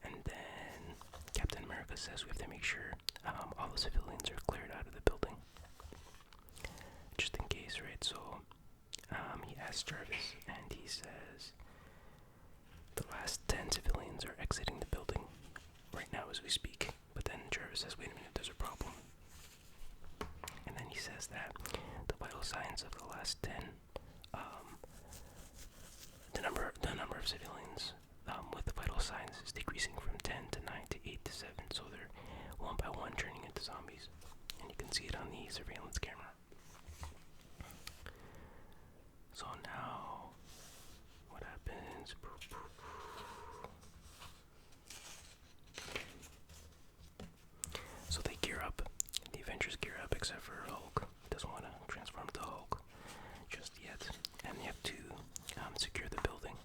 A: And then Captain America says we have to make sure all the civilians are cleared out of the building, just in case, right? So he asks Jarvis, and he says the last 10 civilians are exiting the building right now as we speak. But then Jarvis says, "Wait a minute, there's a problem." And then he says that the vital signs of the last 10, the number of civilians with the vital signs is decreasing from 10 to 9 to 8 to 7. So they're one by one turning into zombies. And you can see it on the surveillance camera. So now, what happens? So they gear up. The Avengers gear up, except for Hulk. He doesn't want to transform to Hulk just yet. And they have to secure the building.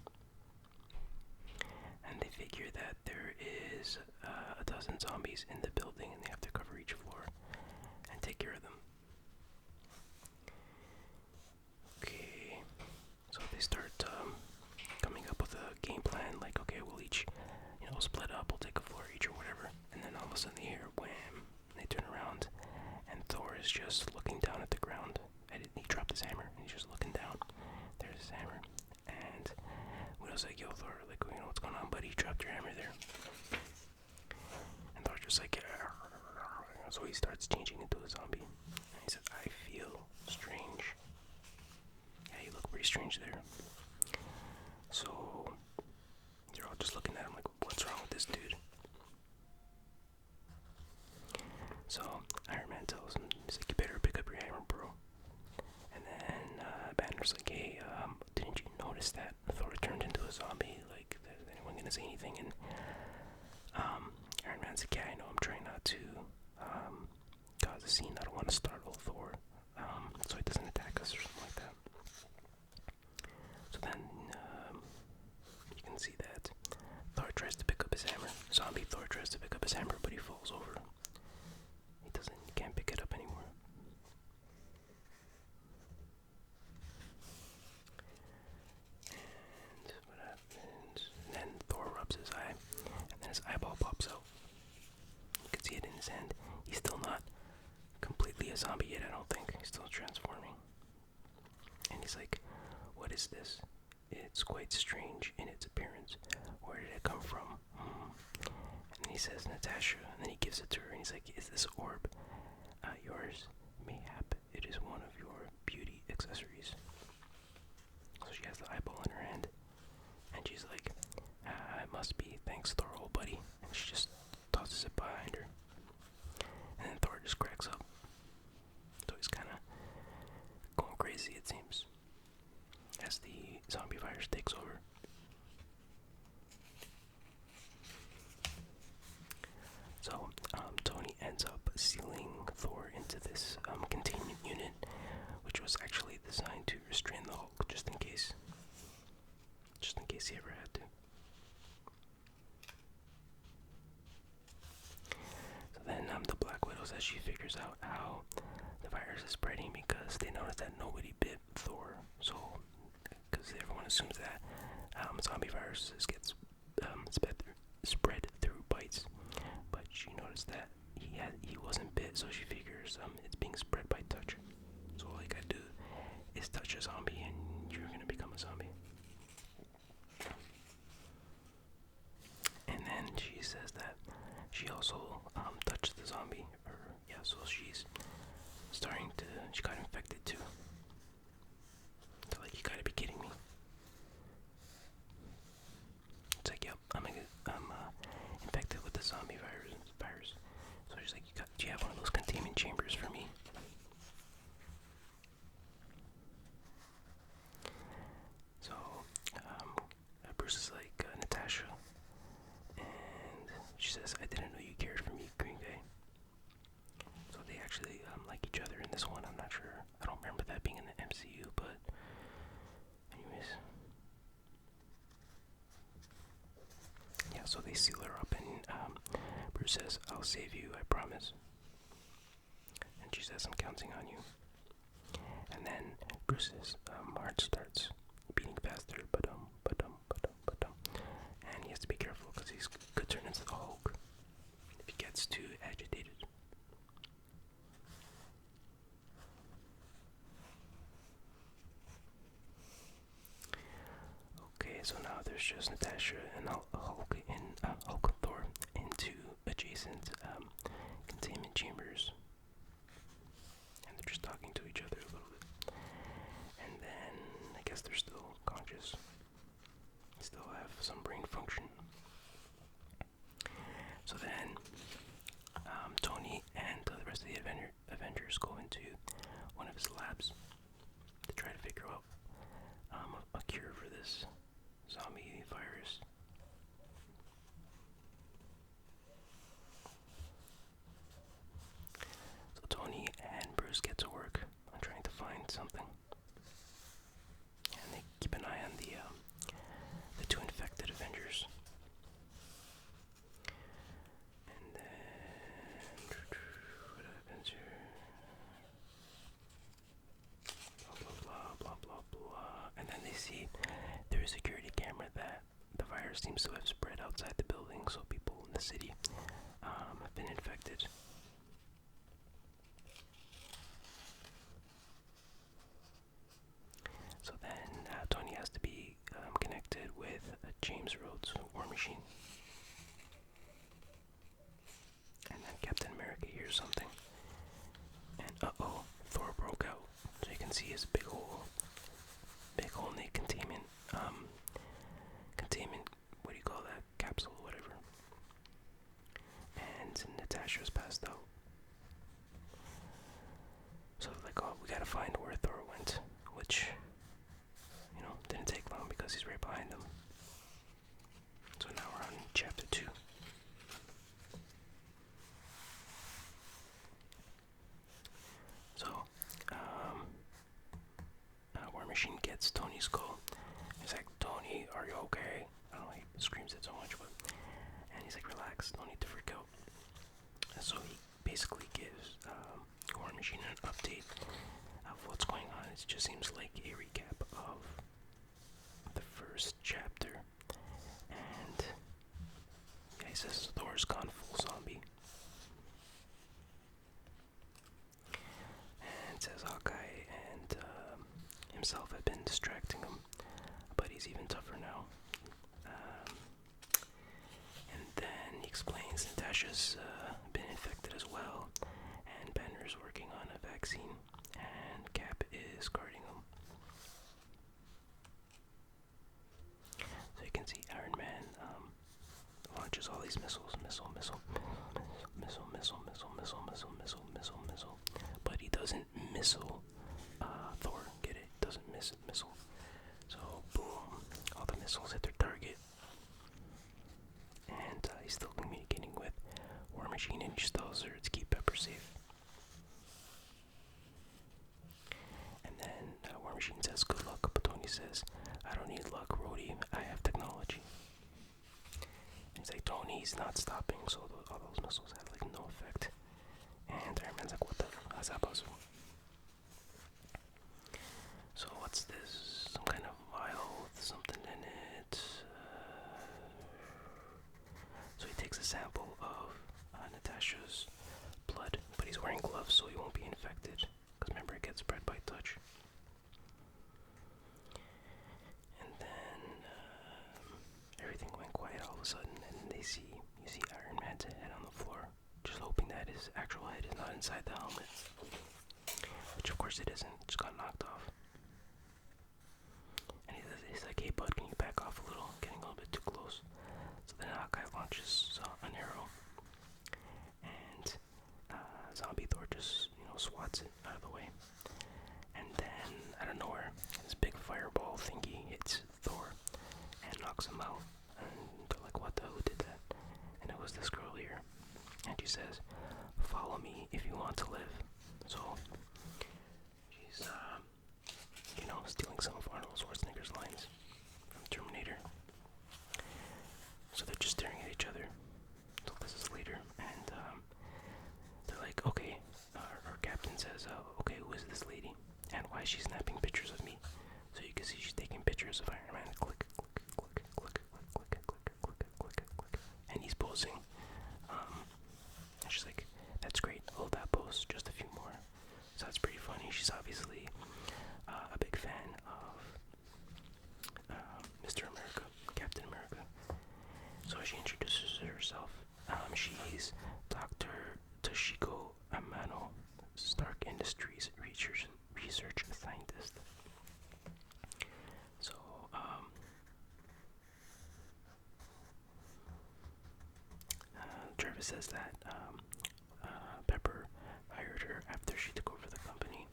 A: And they figure that there is a dozen zombies in the building, and they have to cover each floor and take care of them. Okay, so they start coming up with a game plan, like, okay, we'll each, split up, we'll take a floor each or whatever. And then all of a sudden they hear wham, they turn around, and Thor is just looking down at the ground. He dropped his hammer, and he's just looking down. There's his hammer. And Widow's like, "Yo, Thor, like, what's going on, buddy? You dropped your hammer there." And Thor's just like, "Yeah." So he starts changing into a zombie. And he says, "I feel strange." Yeah, you look pretty strange there. So they're all just looking at him like, "What's wrong with this dude?" So Iron Man tells him, he's like, "You better pick up your hammer, bro." And then Banner's like, "Hey, didn't you notice that Thor turned into a zombie? Like, is anyone gonna say anything?" And Iron Man's like, "Yeah, I know, I'm trying not to cause a scene. I don't want to startle Thor, so he doesn't attack us or something like that." So then you can see that Thor tries to pick up his hammer. Zombie Thor tries to pick up his hammer, but he falls over. He can't pick it up anymore. And what happens? And then Thor rubs his eye, and then his eyeball pops out. You can see it in his hand. He's still not completely a zombie yet, I don't think. He's still transforming. And he's like, "What is this? It's quite strange in its appearance. Where did it come from?" And he says, "Natasha," and then he gives it to her, and he's like, "Is this orb yours? Mayhap it is one of your beauty accessories. So she has the eyeball in her hand, and she's like, it must be thanks Thor, old buddy. And she just tosses it behind her. And then Thor just cracks up. So he's kind of going crazy, it seems, as the zombie virus takes over. So, Tony ends up sealing Thor into this containment unit, which was actually designed to restrain the Hulk, just in case he ever had to. So then, the Black Widow says she figures out how the virus is spreading because they noticed that nobody bit Thor. So, because everyone assumes that zombie viruses get spread through bites, but she noticed that he wasn't bit, so she figures it's being spread by touch. So all you gotta do is touch a zombie, and you're gonna become a zombie. And then she says that she also touched the zombie, so she's starting to. She got infected too. So like, you gotta be kidding me. It's like, yep, I'm infected with the zombie virus. So she's like, do you have one of those containment chambers for me? So Bruce is like, Natasha, and she says, I didn't know you cared for me, Green Bay. So they actually like each other in this one. I'm not sure. I don't remember that being in the MCU, but anyways. Yeah, so they seal her up, and Bruce says, I'll save you, I promise. And she says, I'm counting on you. And then Bruce's heart starts beating faster, and he has to be careful because he could turn into the Hulk if he gets too agitated. Okay, so now there's just Natasha and Hulk Thor into adjacent containment chambers, and they're just talking to each other a little bit. And then I guess they're still conscious, still have some brain function. So then Tony and the rest of the Avengers go into one of his labs to try to figure out a cure for this zombie virus. So Tony and Bruce get to work on trying to find something, and they keep an eye on the two infected Avengers. And then what happens here? Blah blah blah blah blah. And then they see through a security camera that the virus seems to have spread outside the building, so people in the city have been infected. So then Tony has to be connected with James Rhodes' War Machine. And then Captain America hears something. And Thor broke out. So you can see his big hole in the containment, what do you call that? Capsule, whatever. And Natasha's passed out. So like, we gotta find where Thor went, which, didn't take long because he's right behind them. So now we're on chapter 2. So, War Machine gets Tony's call. He's like, Tony, are you okay? I don't know, he screams it so much, and he's like, relax, don't need to freak out. And so he basically gives War Machine an update of what's going on. It just seems like a recap of the first chapter. And yeah, he says Thor's gone full zombie. And says Hawkeye and himself have been distracting him, but he's even tougher now. And then he explains Natasha's been infected as well, and Banner's working on a vaccine, and Cap is guarding him. launches all these missiles, missile, missile, missile, missile, missile, missile, missile, missile, missile, missile. But he doesn't missile Thor. Get it? Doesn't miss missile. So boom, all the missiles hit their target, and he's still communicating with War Machine, and he just tells her to keep Pepper safe. And then War Machine says, "Good luck," but Tony says, "I don't need luck, Rhodey. I have technology." And he's like, "Tony's not stopping," so all those missiles have like no effect. And Iron Man's like, "What the? How's that possible?" So what's this? Some kind of vial with something in it. So he takes a sample of Natasha's blood, but he's wearing gloves so he won't be infected. Because remember, it gets spread by touch. And then everything went quiet all of a sudden, and you see Iron Man's head on the floor, just hoping that his actual head is not inside the helmet. Which of course it isn't, it just got knocked off. And he's like, "Hey bud, can you back off a little? Getting a little bit too close." So then Hawkeye launches an arrow, and Zombie Thor just, swats it out of the way. And then, out of nowhere, this big fireball thingy hits Thor and knocks him out. And they're like, "What the? Who did that?" And it was this girl here. And she says, "Follow me if you want to live." So, she's, stealing some of Arnold Schwarzenegger's lines from Terminator. So they're just staring at each other. So this is later, and they're like, "Okay," our captain says, "Okay, who is this lady? And why is she snapping pictures of me?" So you can see she's taking pictures of Iron Man. Click, click, click, click, click, click, click, click, click, click. And he's posing. And she's like, "That's great. Hold that pose. Just a few more." So that's pretty funny. She's obviously a big fan of Mr. America, Captain America. So she introduces herself. She's Dr. Toshiko Amano, Stark Industries research scientist. So, Jarvis says that Pepper hired her after she took over the company.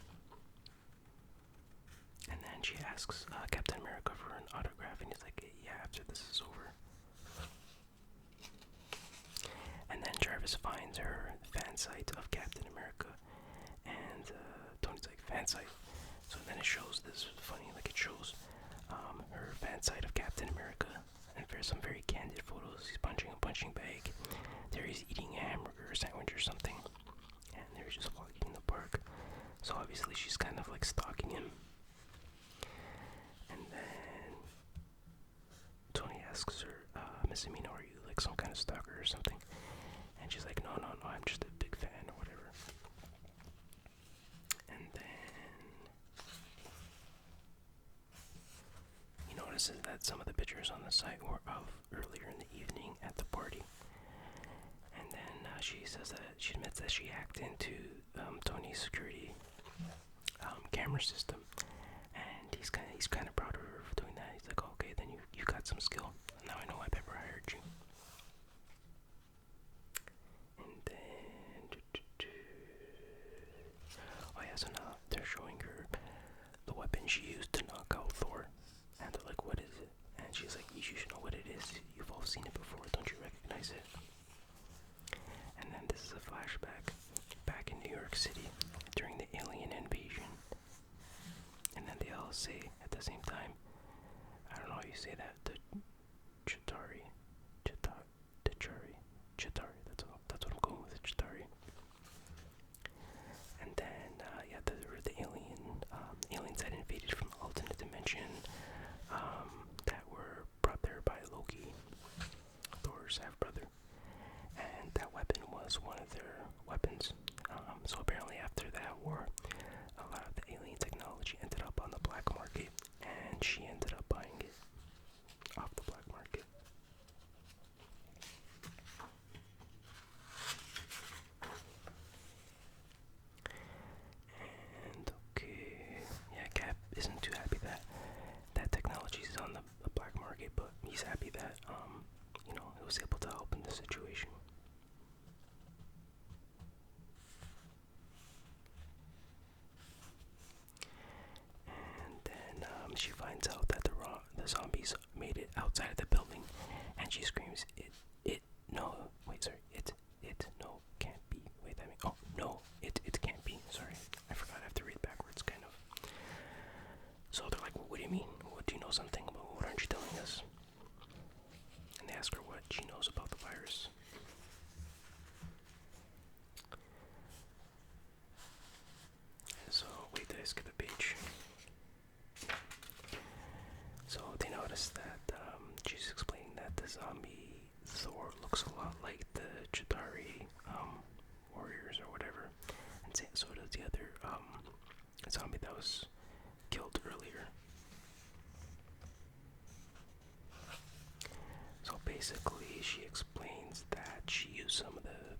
A: And then she asks Captain America for an autograph, and he's like, "Yeah, after this is over." And then Jarvis finds her fan site of Captain America, and Tony's like, "Fan site?" So then it shows this funny, it shows her fan site of Captain America, and there's some very candid photos. He's punching a punching bag. There he's eating a hamburger sandwich or something, and they're just walking in the park. So obviously she's kind of like stalking him. And then Tony asks her, "Miss Amino, are you like some kind of stalker or something?" And she's like, no, I'm just a big fan or whatever. And then he notices that some of the pictures on the site were of earlier in the evening at the party. And then she says that she admits that she hacked into Tony's security camera system. And he's kind of proud of her for doing that. He's like, "Okay, then you got some skill. Now I know why Pepper hired you." And then, oh yeah, so now they're showing her the weapon she used to knock out Thor, and they're like, "What is it?" And she's like, "You should know what it is. You've all seen it before. Don't you recognize it?" And then this is a flashback back in New York City during the alien invasion. And then they all say at the same time, I don't know how you say that, the Chitauri, that's what I'm going with, Chitauri. And then, the aliens that invaded from the alternate dimension, that were brought there by Loki, Thor's half-brother. And that weapon was one of their weapons. So apparently after that war, a lot of the alien technology ended up on the black market, and she ended up buying it. outside of the building, and she screams, no, wait, sorry, no, can't be, wait, that means, oh, no, it can't be, sorry, I forgot, I have to read backwards, kind of. So they're like, well, what do you mean? What, do you know something? Well, what aren't you telling us? And they ask her what she knows about the virus. So, wait, did I skip a page? So they notice that she's explaining that the zombie Thor looks a lot like the Chitauri warriors or whatever, and so does the other zombie that was killed earlier. So basically, she explains that she used some of the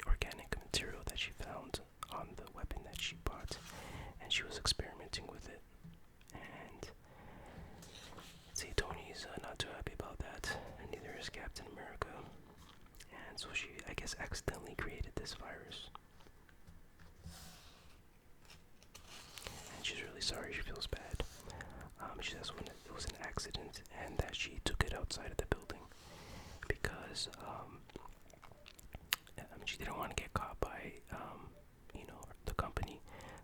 A: organic material that she found on the weapon that she bought, and she was experimenting with it. And see, Tony's not too happy about that, and neither is Captain America. And so she, I guess, accidentally created this virus. And she's really sorry, she feels bad. She says when it was an accident, and that she took it outside of the building because she didn't want to get caught by the company,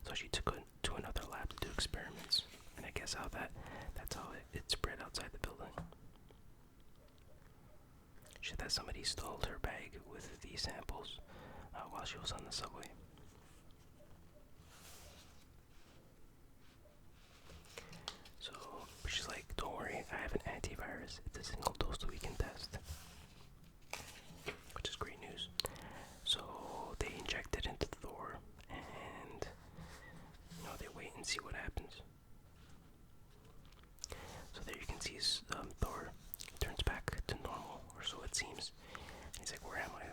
A: so she took it to another lab to do experiments. And I guess that's how it spread outside the building. She said that somebody stole her bag with these samples while she was on the subway. So she's like, don't worry, I have an antivirus. It's a single dose that we can test. Which is great news. So they inject it into Thor, and they wait and see what happens. So there you can see Thor turns back to normal, or so it seems. And he's like, where am I?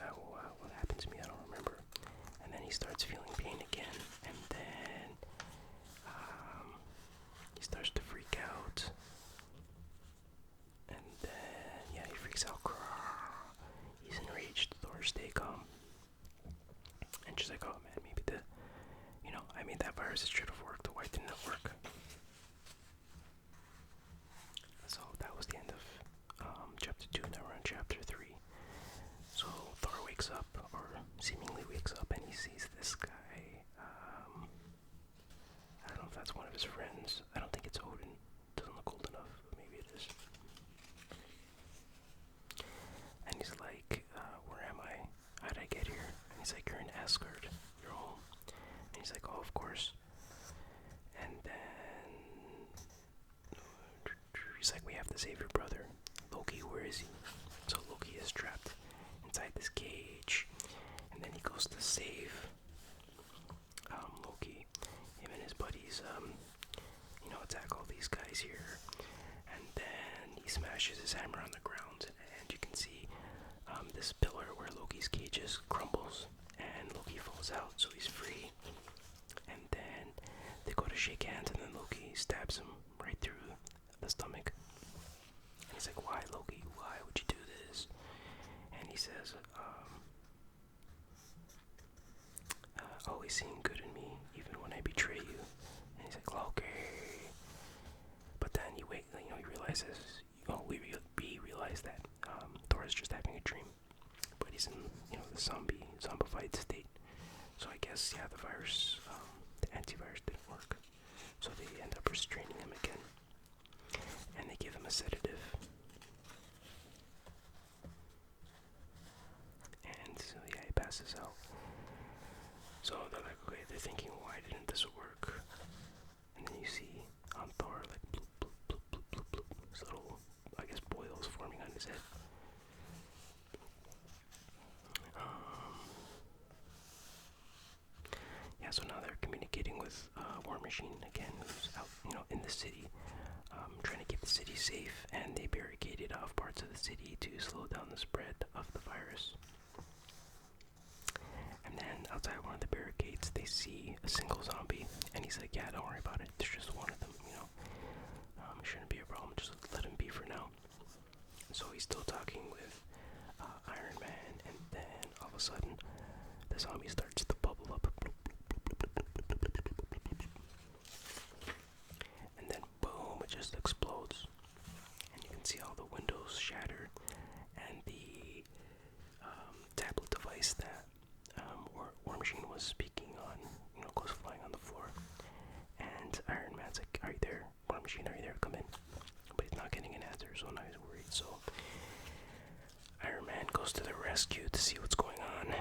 A: What happened to me? I don't remember. And then he starts feeling pain again, and then he starts to freak out. And then, yeah, he freaks out. He's enraged. Thor, stay calm. And she's like, oh man, maybe that virus should have worked. Why didn't it work? So that was the end of chapter 2. Now we're on chapter 3. So Thor wakes up, or seemingly wakes up, and he sees this guy. I don't know if that's one of his friends. I don't think it's Odin. Doesn't look old enough, but maybe it is. And he's like, where am I? How'd I get here? And he's like, you're in Asgard. You're home. And he's like, oh, of course. And then he's like, we have to save your brother. Loki, where is he? So Loki is trapped inside this cage. And then he goes to save Loki. Him and his buddies, attack all these guys here. And then he smashes his hammer on the ground. And you can see this pillar where Loki's cage is crumbles. And Loki falls out, so he's free. And then they go to shake hands, and then Loki stabs him right through the stomach. And he's like, why, Loki? Why would you do this? And he says, always seeing good in me, even when I betray you. And he's like, okay. But then he realizes, we realize that Thor is just having a dream. But he's in, the zombified state. So I guess, yeah, the virus, the antivirus didn't work. So they end up restraining him again. And they give him a sedative. And so, yeah, he passes out. So they're like, okay, they're thinking, why didn't this work? And then you see Thor, like, bloop, bloop, bloop, bloop, bloop, bloop. This little, I guess, boils forming on his head. Yeah, so now they're communicating with War Machine again, who's out, in the city, trying to keep the city safe, and they barricaded off parts of the city to slow down the spread of the virus. And then outside one of the barricades, they see a single zombie, and he's like, yeah, don't worry about it, there's just one of them, it shouldn't be a problem, just let him be for now. So he's still talking with Iron Man, and then all of a sudden, the zombie starts to bubble up. And then boom, it just explodes. And you can see all the windows goes to the rescue to see what's going on,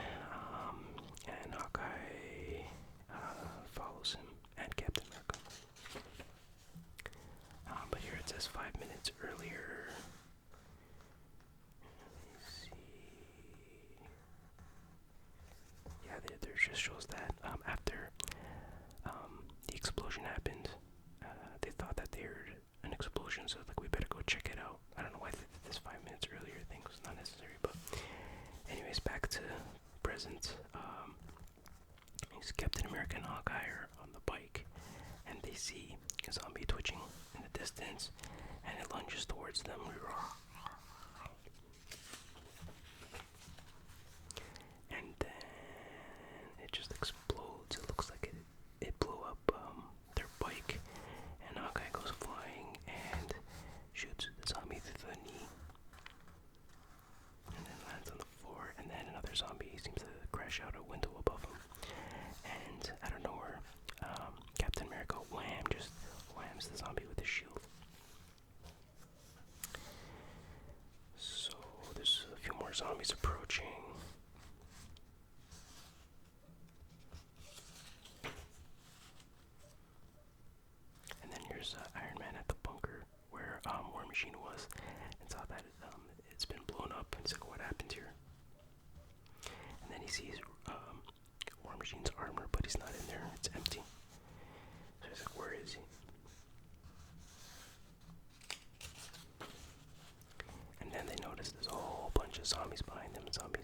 A: and Hawkeye follows him, and Captain America. But here it says 5 minutes earlier. Let me see. Yeah, there just shows that after the explosion happened, they thought that they heard an explosion, so like we better go check it out. I don't know why they did this 5 minutes earlier thing, was not necessary, but anyways, back to present. Captain America and Hawkeye are on the bike, and they see a zombie twitching in the distance, and it lunges towards them. And then it just explodes. It looks like it blew up their bike, and Hawkeye goes flying and shoots the zombie through the knee, and then lands on the floor, and then another zombie seems to crash out a window above him, and out of nowhere, Captain America just whams the zombie with his shield. So there's a few more zombies approaching. And then here's Iron Man at the bunker where War Machine was, and saw that it's been blown up, and he's like, what happened here? And then he sees War Machine's armor, but he's not in there, it's empty. So he's like, where is he? And then they notice there's a whole bunch of zombies behind them. Zombie.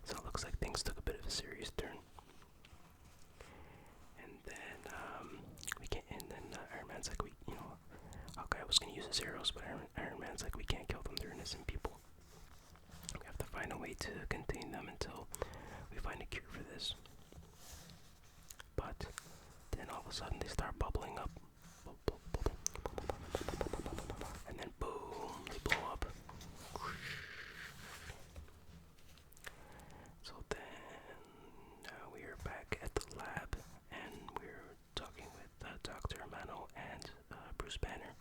A: So it looks like things took a bit of a serious turn. And then Iron Man's like, Hawkeye was gonna use his arrows, but Iron Man's like, we can't kill them, they're innocent people. We have to find a way to contain them until we find a cure for this. But then all of a sudden they start bubbling up. And then boom, they blow up. So then we are back at the lab, and we're talking with Dr. Amano and Bruce Banner,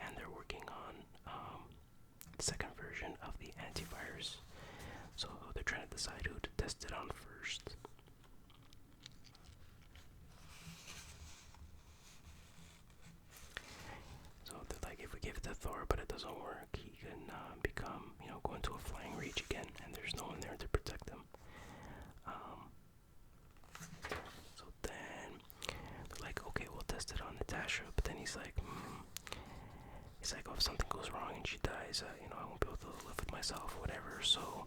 A: and they're working on the second version of the antivirus. So they're trying to decide who to test it on first. So they're like, if we give it to Thor but it doesn't work, he can go into a flying rage again, and there's no one there to protect him. So then they're like, okay, we'll test it on Natasha, but then he's like, oh, if something goes wrong and she dies, I won't be able to live with myself, whatever. So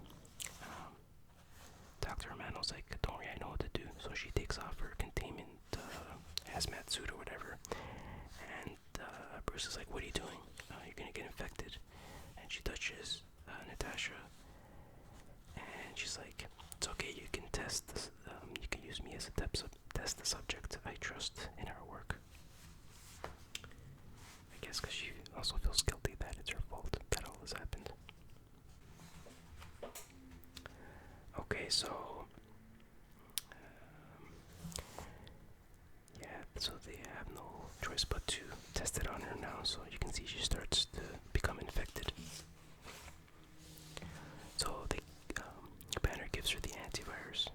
A: Dr. Amano's like, don't worry, I know what to do. So she takes off her containment hazmat suit or whatever, and Bruce is like, what are you doing? You're gonna get infected. And she touches Natasha, and she's like, it's okay, you can test this, you can use me as a test the subject. I trust in our work. I guess because she also feels guilty that it's her fault that all this happened. Okay, so so they have no choice but to test it on her now. So you can see she starts to become infected. So Banner gives her the antivirus,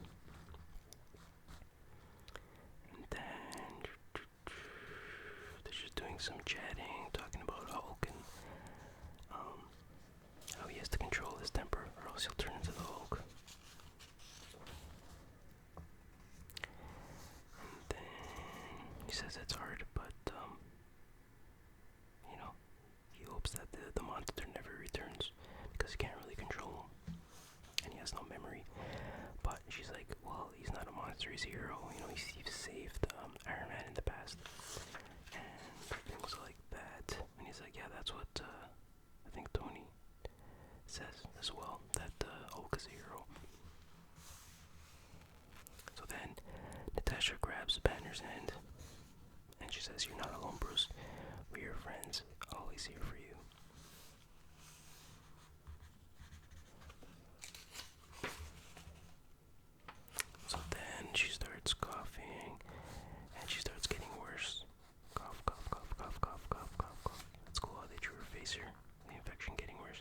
A: and then they're just doing some chatting, talking about Hulk and how he has to control his temper, or else he'll turn into the Hulk. And then he says it's hard, but he hopes that the monster never returns because he can't really control him, and he has no memory. But she's like, well, he's not a monster, he's a hero. He's saved Iron Man in the past, and things like that. And he's like, yeah, that's what I think Tony says as well, that Hulk is a hero. So then Natasha grabs Banner's hand, and she says, you're not alone, Bruce. We're your friends, always here for you. So then she starts coughing, and she starts getting worse. Cough, cough, cough, cough, cough, cough, cough, cough. That's cool how they drew her face here. The infection getting worse.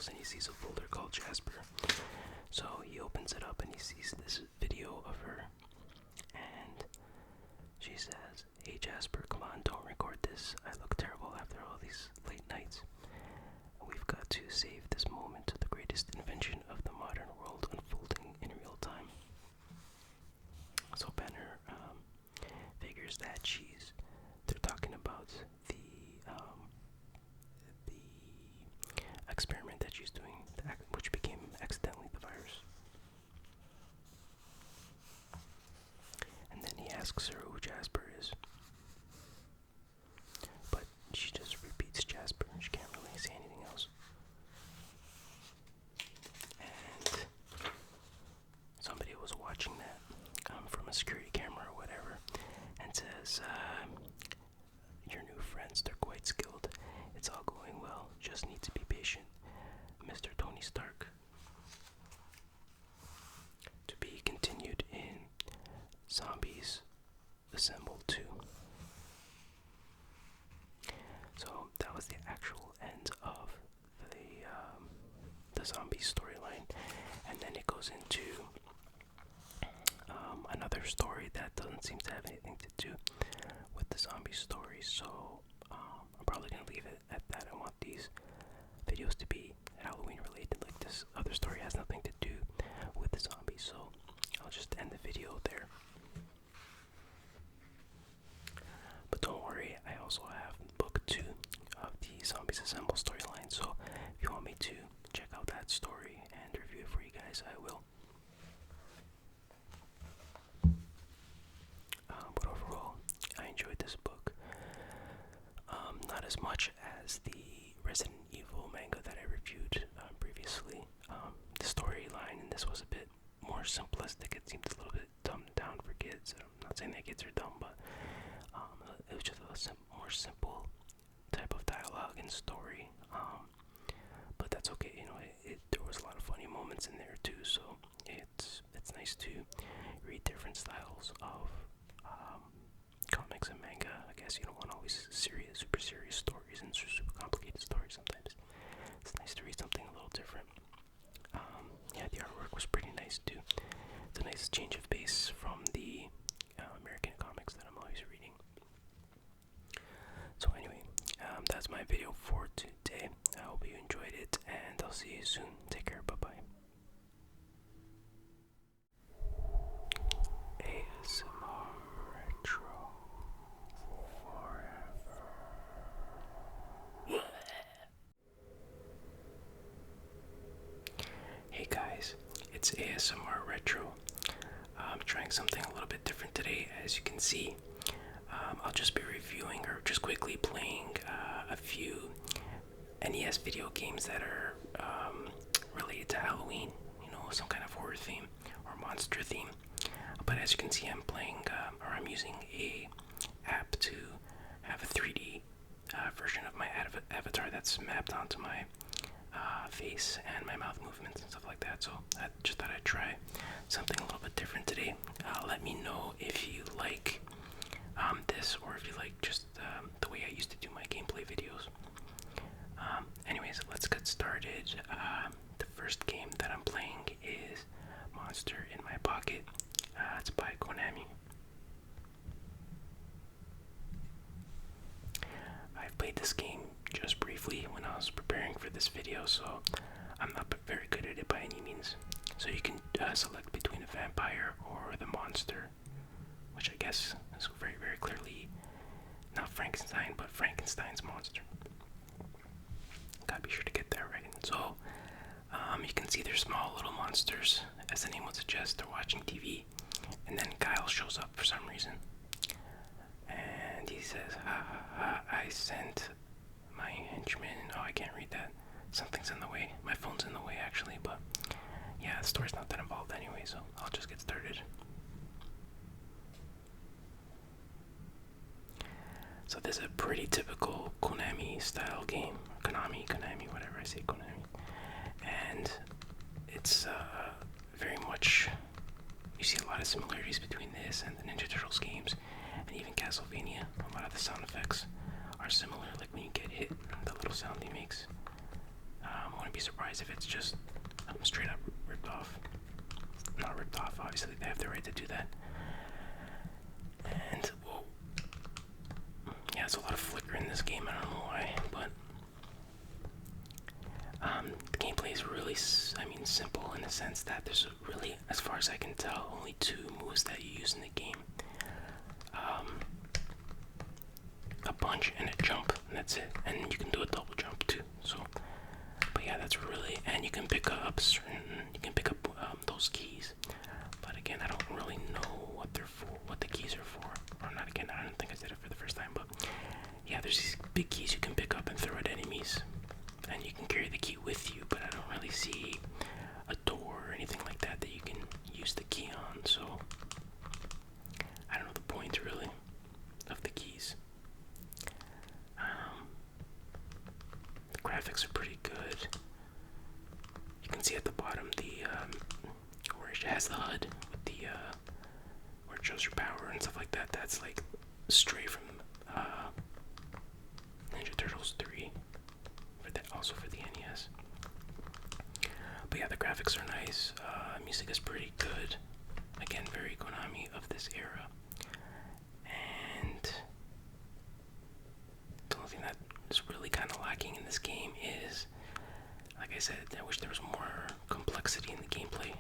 A: house and he sees a folder called Jasper. So he opens it up and he sees this video of her, and she says, "Hey Jasper, come on, don't record this. I look terrible after all these late nights. We've got to save this moment, the greatest invention of the modern world unfolding in real time." So Banner figures that they're talking about the experiment that she's doing, which became accidentally the virus. And then he asks her who Jasper is, but she just repeats Jasper. She can't really say anything else. And somebody was watching that from a security camera or whatever, and says, "Your new friends, they're quite skilled. It's all going well. Just need to be patient, Mr. Tony Stark." To be continued in Zombies Assemble 2. So that was the actual end of the zombie storyline, and then it goes into another story that doesn't seem to have anything to do with the zombie story. So I'm probably gonna leave it at that. I want these videos to be Halloween related. Like, this other story has nothing to do with the zombies, so I'll just end the video there. But don't worry, I also have book 2 of the Zombies Assemble storyline, so if you want me to check out that story and review it for you guys, I will. But overall, I enjoyed this book. Not as much as the Resident Evil manga that I reviewed previously. The storyline in this was a bit more simplistic. It seemed a little bit dumbed down for kids. I'm not saying that kids are dumb, but it was just a more simple type of dialogue and story. But that's okay. You know, there was a lot of funny moments in there too. So it's nice to read different styles of comics and manga. I guess you don't want always super serious stories and super complicated stories. Sometimes it's nice to read something a little different. Yeah, the artwork was pretty nice too. It's a nice change of pace from the American comics that I'm always reading. So anyway, that's my video for today. I hope you enjoyed it, and I'll see you soon. Take care. Bye bye. ASMR Retro Forever. Hey guys, it's ASMR Retro. I'm trying something a little bit different today. As you can see, I'll just be reviewing or just quickly playing a few NES video games that are related to Halloween, you know, some kind of horror theme or monster theme. But as you can see, I'm playing, or I'm using a app to have a 3D version of my avatar that's mapped onto my face and my mouth movements and stuff like that. So I just thought I'd try something a little bit different today. Let me know if you like this, or if you like just the way I used to do my gameplay videos. Anyways, let's get started. The first game that I'm playing is Monster in My Pocket. It's by Konami. I've played this game just briefly when I was preparing for this video, so I'm not very good at it by any means. So you can select between a vampire or the monster, which I guess is very, very clearly not Frankenstein, but Frankenstein's monster. Gotta be sure to get that right. So you can see they're small little monsters. As the name would suggest, they're watching TV. And then Kyle shows up for some reason. And he says, "Ha ha ha, I sent my henchman." Oh, I can't read that. Something's in the way. My phone's in the way, actually. But yeah, the story's not that involved anyway, so I'll just get started. So this is a pretty typical Konami style game. Konami, whatever I say, Konami. And it's very much, you see a lot of similarities between this and the Ninja Turtles games, and even Castlevania. A lot of the sound effects are similar, like when you get hit, the little sound he makes. When wouldn't be surprised if it's just straight up ripped off. Not ripped off, obviously they have the right to do that. And whoa. Yeah, there's a lot of flicker in this game, I don't know why, but the gameplay is really, simple in the sense that there's really, as far as I can tell, only 2 moves that you use in the game. A punch and a jump, and that's it. And you can do a double jump too. So, but yeah, that's really, and you can pick up those keys. But again, I don't really know what they're for, what the keys are for. Or not again, I don't think I said it for the first time, but yeah, there's these big keys you can pick up and throw at enemies. And you can carry the key with you, but I don't really see a door or anything like that that you can use the key on, so I don't know the point really of the keys. The graphics are pretty good. You can see at the bottom where it has the HUD with the where it shows your power and stuff like that. That's like straight from Ninja Turtles 3, also for the NES. But yeah, the graphics are nice. Music is pretty good. Again, very Konami of this era. And the only thing that is really kind of lacking in this game is, like I said, I wish there was more complexity in the gameplay.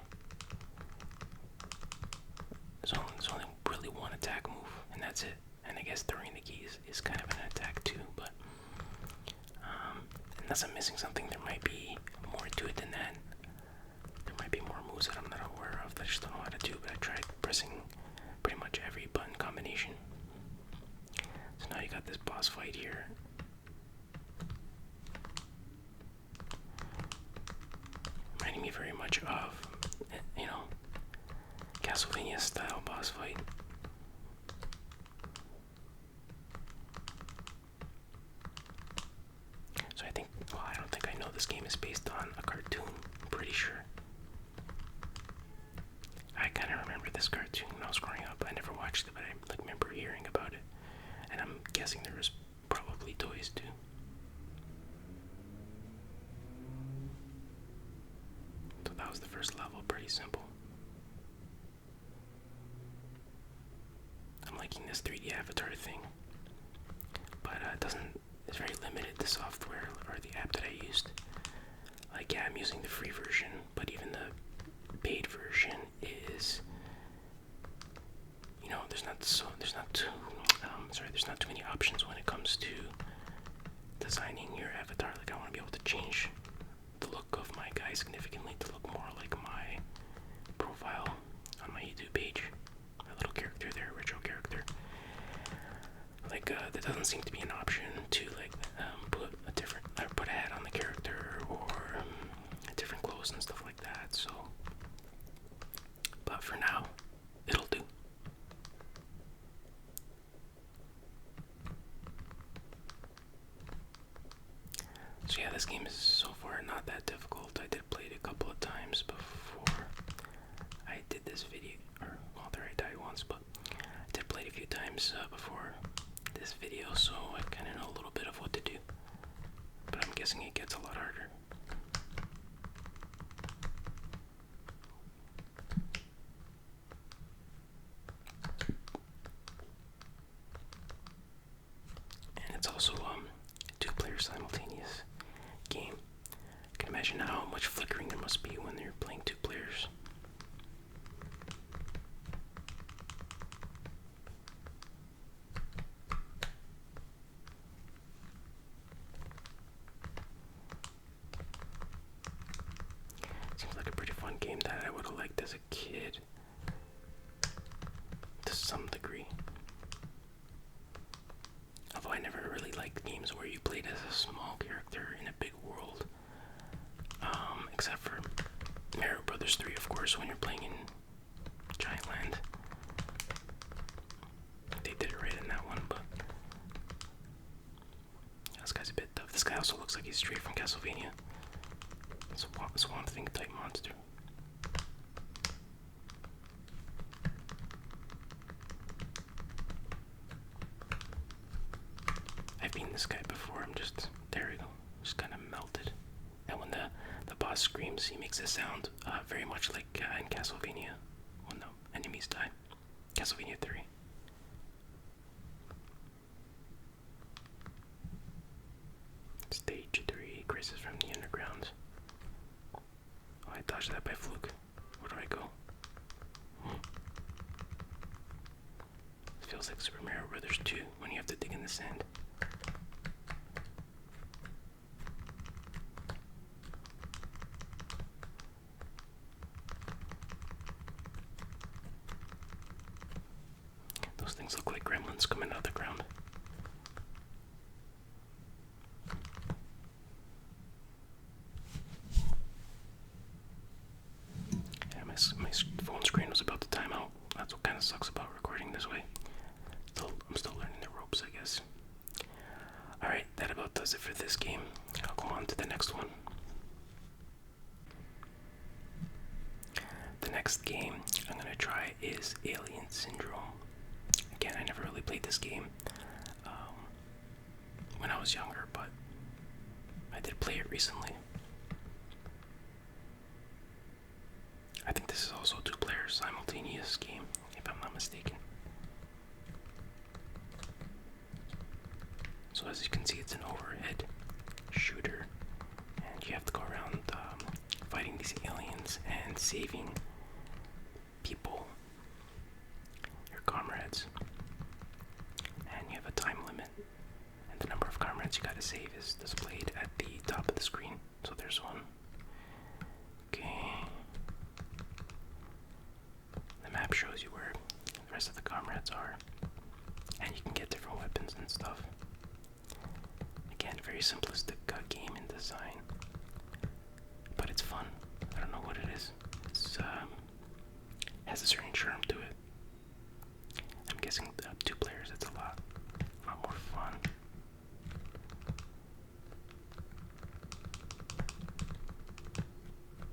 A: There's only really one attack move, and that's it. And I guess throwing the keys is kind of an attack too, but unless I'm missing something, there might be more to it than that. There might be more moves that I'm not aware of that I just don't know how to do, but I tried pressing pretty much every button combination. So now you got this boss fight here. Reminding me very much of, Castlevania style boss fight. So I think, well, I don't think I know this game is based on a cartoon. I'm pretty sure. I kind of remember this cartoon when I was growing up. I never watched it, but I remember hearing about it. And I'm guessing there was probably toys too. So that was the first level, pretty simple. I'm liking this 3D avatar thing. But it's very limited, the software or the app that I used. Like, yeah, I'm using the free version, but even the paid version is, there's not too many options when it comes to designing your avatar. Like, I want to be able to change the look of my guy significantly to look more like my profile on my YouTube page. My little character there, retro character. Like, there doesn't seem to be an option to put a hat on the character or different clothes and stuff like that. So, but for now, it'll do. So yeah, this game is so far not that difficult. I did play it a couple of times before I did this video, I died once, but I did play it a few times before this video, so I kind of know a little bit of what to do. But I'm guessing it gets a lot harder. And it's also a 2-player simultaneous game. I can imagine how much flickering there must be when they're playing 2 players. Seems like a pretty fun game that I would have liked as a kid, to some degree. Although I never really liked games where you played as a small character in a big world. Except for Mario Brothers 3, of course, when you're playing in Giant Land. They did it right in that one, but this guy's a bit tough. This guy also looks like he's straight from Castlevania. Swamp Thing type monster. I've been this guy before. There we go. Just kind of melted. And when boss screams, he makes a sound very much like in Castlevania when the enemies die. Castlevania 3. Stage 3, Graces from the Underground. Oh, I dodged that by fluke. Where do I go? It feels like Super Mario Brothers 2 when you have to dig in the sand. Those things look like gremlins coming out of the ground. Yeah, my phone screen was about to time out. That's what kind of sucks about recording this way. I'm still learning the ropes, I guess. Alright, that about does it for this game. I'll go on to the next one. The next game I'm going to try is Alien Syndrome. Again, I never really played this game when I was younger, but I did play it recently. I think this is also a two-player simultaneous game, if I'm not mistaken. So as you can see, it's an overhead shooter, and you have to go around fighting these aliens and saving people, your comrades. And you have a time limit, and the number of comrades you gotta save is displayed at the top of the screen. So there's one. Okay. The map shows you where the rest of the comrades are, and you can get different weapons and stuff. Again, very simplistic game in design, but it's fun. I don't know what it is. It's has a certain charm to it. I'm guessing 2 players, it's a lot more fun.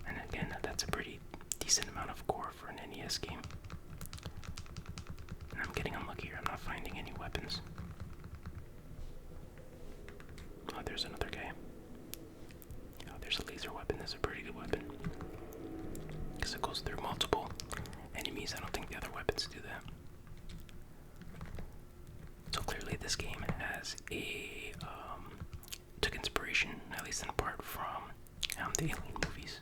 A: And again, that's a pretty decent amount of core for an NES game. And I'm getting unlucky here. I'm not finding any weapons. Oh, there's another guy. Oh, there's a laser weapon. That's a pretty good weapon. Because it goes through multiple enemies. I don't think the other weapons do that. So clearly this game has took inspiration, at least in part, from the Alien movies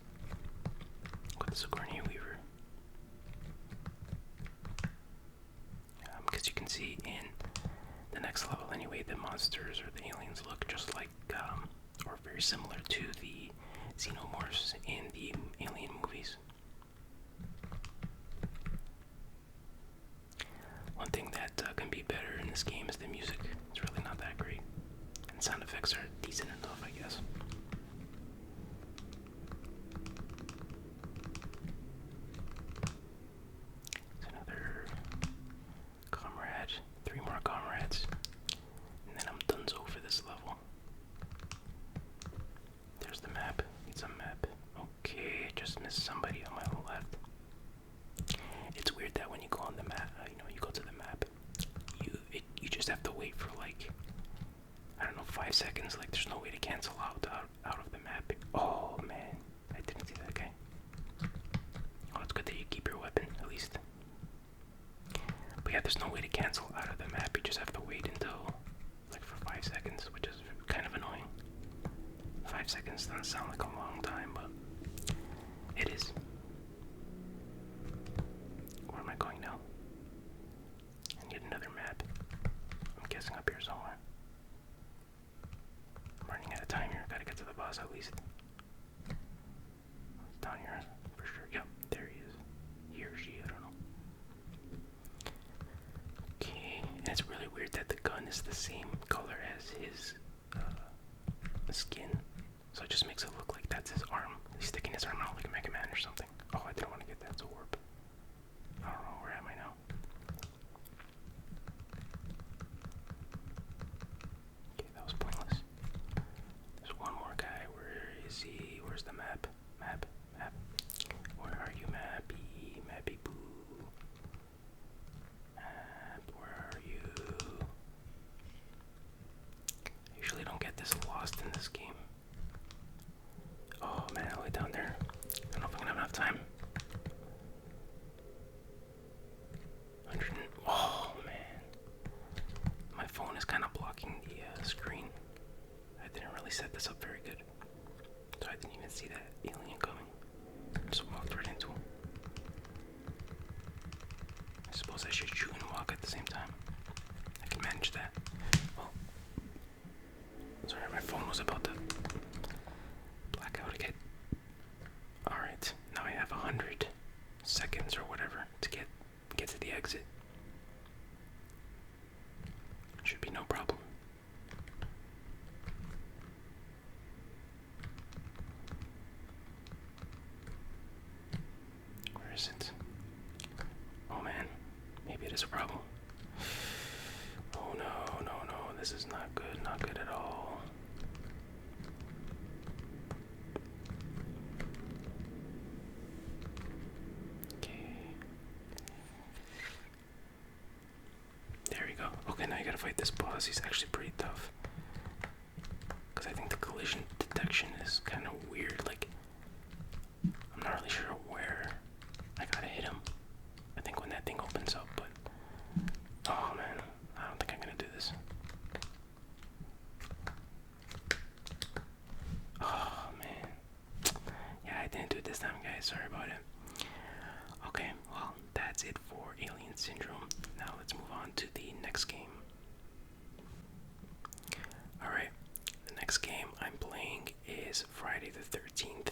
A: with Sigourney Weaver. Because you can see in the next level anyway, the monsters or the aliens look just like, or very similar to the xenomorphs in the Alien movies. One thing that can be better in this game is the music. It's really not that great. And sound effects are decent enough, I guess. It's another comrade. 3 more comrades. And then I'm donezo for this level. There's the map. It's a map. Okay, just missed somebody on my left. It's weird that when you go on the map, you go to the map, you just have to wait for like, I don't know, 5 seconds. Like there's no way to cancel out of the map. Oh man, I didn't see that guy. Oh, it's good that you keep your weapon at least. But yeah, there's no way to cancel out of the map. You just have to wait until like for 5 seconds, which is kind of annoying. 5 seconds doesn't sound like a long time, but it is. Where am I going now? I need another map. I'm guessing up here somewhere. I'm running out of time here. Gotta get to the boss at least. It's down here for sure. Yep, there he is. He or she, I don't know. Okay, and it's really weird that the gun is the same color as his skin. So it just makes it look like that's his arm. He's sticking his arm out like a Mega Man or something. Oh, I didn't want to get that. It's a warp. I don't know, where am I now? Okay, that was pointless. There's one more guy. Where is he? Where's the map? Map. Where are you, Mappy? Mappy Boo. Map, where are you? I usually don't get this lost in this game. Oh man, all the way down suppose I should shoot and walk at the same time. I can manage that. Oh. Sorry, my phone was about to black out again. Alright, now I have 100 seconds or whatever to get to the exit. Should be no problem. Where is it? Oh man, maybe it is a problem. Oh no, this is not good at all. Okay. There we go. Okay, now you gotta fight this boss. He's actually pretty tough. Because I think the collision detection is kind of weird. Like, I'm not really sure where I gotta hit him. I think when that thing opens up, but oh man, I don't think I'm gonna do this. Oh man. Yeah, I didn't do it this time, guys. Sorry about it. Okay, well, that's it for Alien Syndrome. Now let's move on to the next game. Alright, the next game I'm playing is Friday the 13th.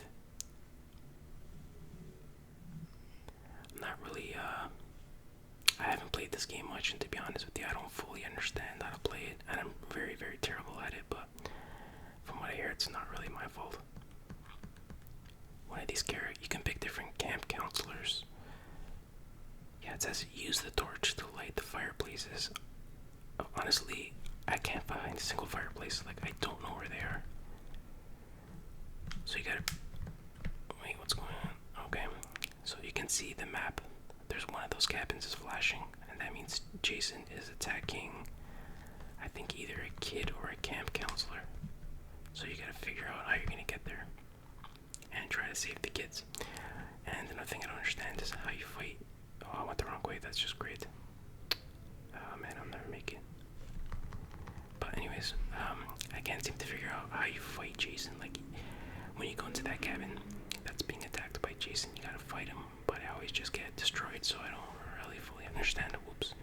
A: I'm not really, I haven't played this game much, and to be honest with you, I don't fully understand how to play it, and I'm very, very terrible at it, but from what I hear, it's not really my fault. One of these characters, you can pick different camp counselors. Yeah, it says use the torch to light the fireplaces. Honestly, I can't find a single fireplace. Like, I don't know where they are. So you gotta... Wait, what's going on? Okay, so you can see the map. There's one of those cabins is flashing, and that means Jason is attacking, I think, either a kid or a camp counselor. So you gotta figure out how you're gonna get there and try to save the kids. And another thing I don't understand is how you fight. Oh, I went the wrong way. That's just great. Oh man, I'll never make it. But anyways, I can't seem to figure out how you fight Jason. Like, when you go into that cabin that's being attacked by Jason, you gotta fight him. But I always just get destroyed, so I don't really fully understand, whoops,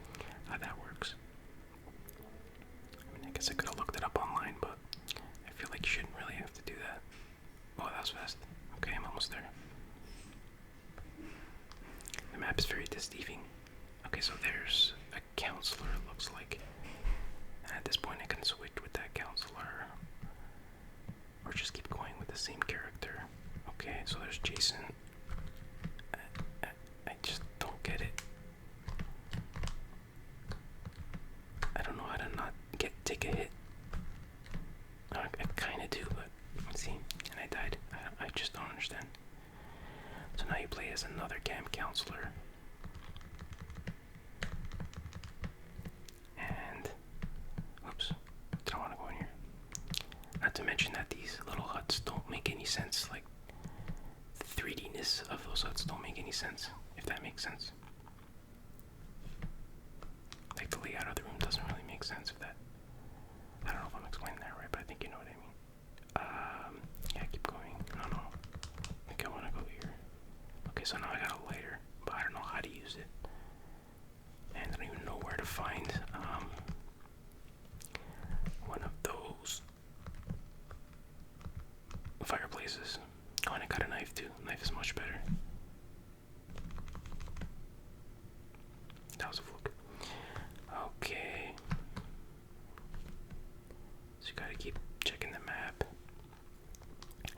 A: how that works. I mean, I guess I could have looked it up online, but I feel like you shouldn't really have to do that. Oh, that was fast. Okay, I'm almost there. The map is very deceiving. Okay, so there's a counselor, it looks like. And at this point I can switch with that counselor. Or just keep going with the same character. Okay, so there's Jason. I just don't get it. I don't know how to not take a hit. I kinda do, but see, and I died. I just don't understand. So now you play as another camp counselor. And, whoops, don't want to go in here. Not to mention that these little huts don't make any sense. Like, the 3D-ness of those huts don't make any sense, if that makes sense. Like, the layout of the room doesn't really make sense if that. I don't know if I'm explaining that right, but I think you know what I mean. Yeah, keep going. No. I think I want to go here. Okay, so now I got a lighter, but I don't know how to use it. And I don't even know where to find one of those fireplaces. Oh, and I got a knife too. Knife is much better. That was a fluke. Okay. So you gotta keep checking the map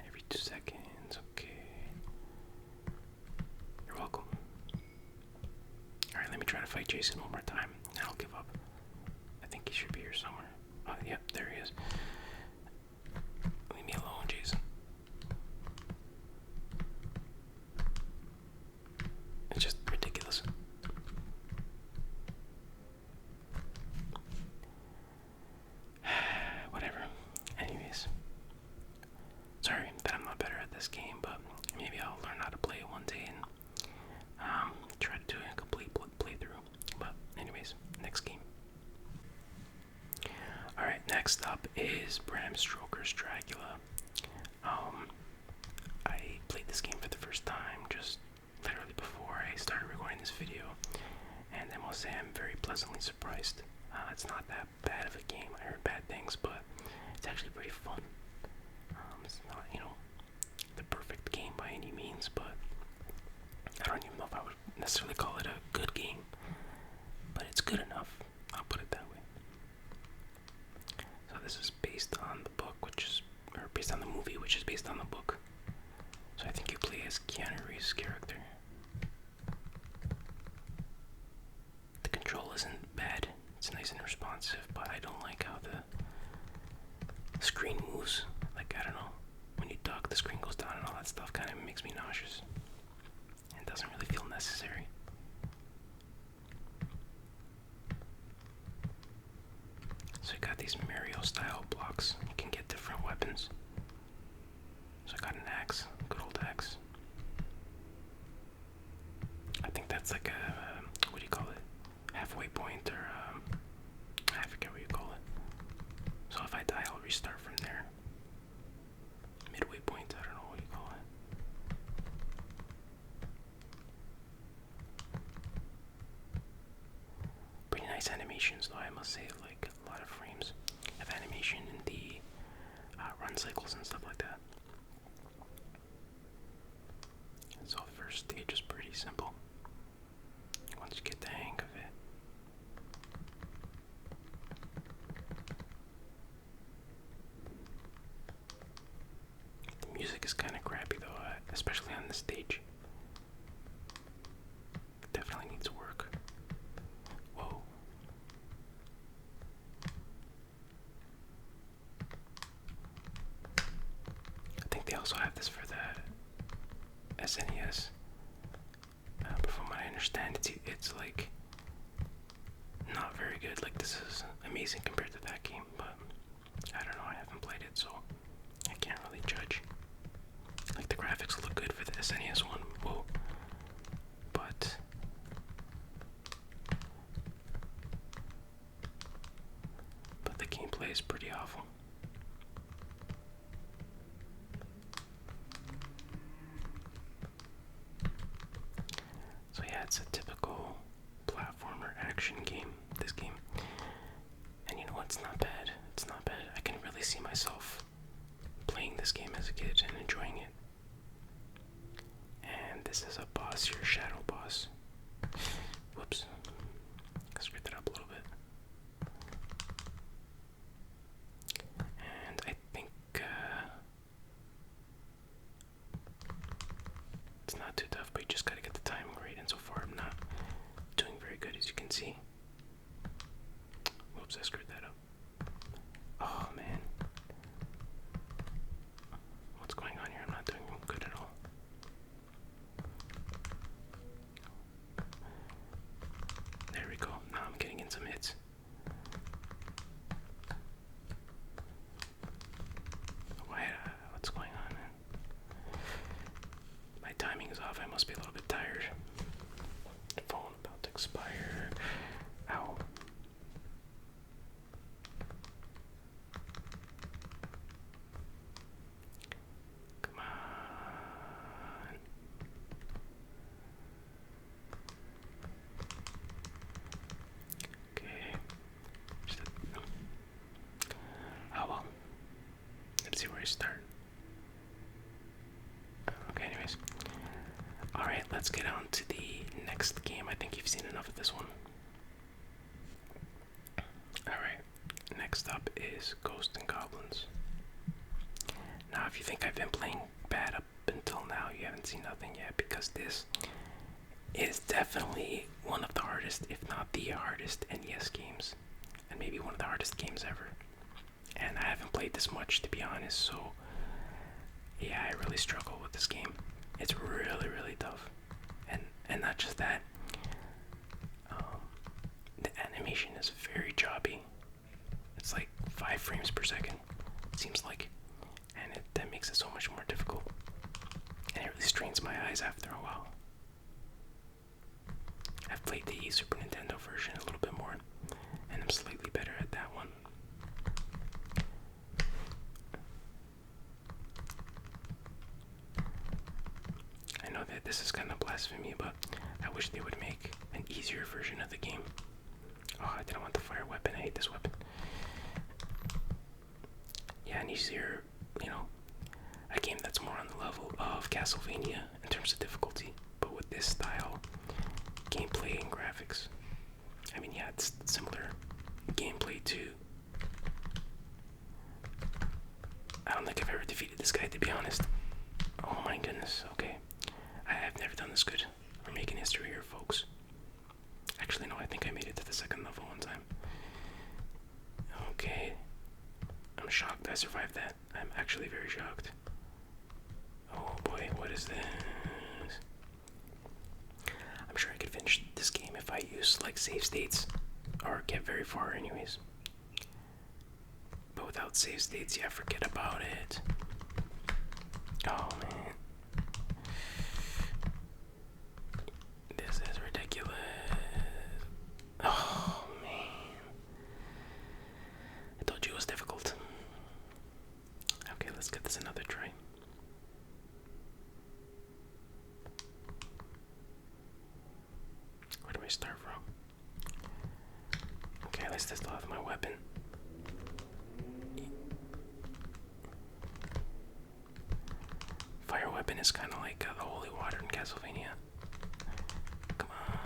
A: every 2 seconds. Okay. You're welcome. Alright, let me try to fight Jason one more time, and I'll give up. I think he should be here somewhere. Oh, yep, there he is. Leave me alone, Jason. It's just ridiculous. Whatever. Anyways. Sorry that I'm not better at this game, but maybe I'll learn how to play it one day and try to do a complete playthrough. But anyways, next game. Alright, next up is Bram Stoker's Dracula. I played this game for the first time just literally before I started recording this video, and I'm must say I'm very pleasantly surprised. It's not that bad of a game. I heard bad things, but it's actually pretty fun. It's not, the perfect game by any means, but I don't even know if I would necessarily call it a good game, but it's good enough. I'll put it that way. So this is based on the book, or based on the movie, which is based on the book. So I think you play as Keanu Reeves' character. The control isn't bad. It's nice and responsive, but I don't like how the screen moves. Like, I don't know. When you duck, the screen goes down and all that stuff kind of makes me nauseous. It doesn't really feel necessary. So you got these Mario-style blocks. You can get different weapons. So I got an axe, good old axe. I think that's like a, what do you call it? Halfway point, or I forget what you call it. So if I die, I'll restart from there. Midway point, I don't know what you call it. Pretty nice animations, though, I must say. Like, a lot of frames of animation in the run cycles and stuff like that. So the first stage is pretty simple. Once you get the hang of it. The music is kind of crappy though, especially on this stage. It definitely needs work. Whoa. I think they also have this for the SNES. But from what I understand, it's like not very good. Like, this is amazing compared to that game, but I don't know, I haven't played it, so I can't really judge. Like, the graphics look good for the SNES one, whoa, but the gameplay is pretty awful. So yeah, it's a typical platformer action game, this game. And you know what, it's not bad. It's not bad. I can really see myself playing this game as a kid and enjoying it. And this is a boss here, Shadow Boss. Whoops. I screwed that up a little bit. And I think it's not too tough, but you just gotta get the timing right, and so far I'm not doing very good, as you can see. Whoops, I screwed that up. Oh man. What's going on here? I'm not doing good at all. There we go. Now I'm getting in some hits. What's going on? My timing is off. I must be a little bit tired. Phone about to expire. Ow. Come on. Okay. Oh well. Let's see where I start. Okay, anyways. Alright, let's get on to the next game. I think you've seen enough of this one. Alright, next up is Ghosts and Goblins. Now, if you think I've been playing bad up until now, you haven't seen nothing yet, because this is definitely one of the hardest, if not the hardest, NES games. And maybe one of the hardest games ever. And I haven't played this much, to be honest, so yeah, I really struggle with this game. It's really, really tough. And not just that, the animation is very choppy. It's like 5 frames per second, it seems like. And that makes it so much more difficult. And it really strains my eyes after a while. I've played the Super Nintendo version a little bit more, and I'm slightly better at that one. I know that this is kind of blasphemy, but I wish they would make an easier version of the game. Oh, I didn't want the fire weapon. I hate this weapon. Yeah, an easier, a game that's more on the level of Castlevania in terms of difficulty, but with this style, gameplay and graphics. I mean, yeah, it's similar gameplay too. I don't think I've ever defeated this guy, to be honest. Oh my goodness, okay. I have never done this good. We're making history here, folks. Actually, no, I think I made it to the second level one time. Okay. I'm shocked I survived that. I'm actually very shocked. Oh boy, what is this? I'm sure I could finish this game if I use like save states or get very far anyways. But without save states, yeah, forget about it. Oh man. This is ridiculous. Oh man. I told you it was difficult. Okay, let's get this another try. Where do I start from? Okay, at least I still have my weapon. Fire weapon is kind of like the holy water in Castlevania. Come on.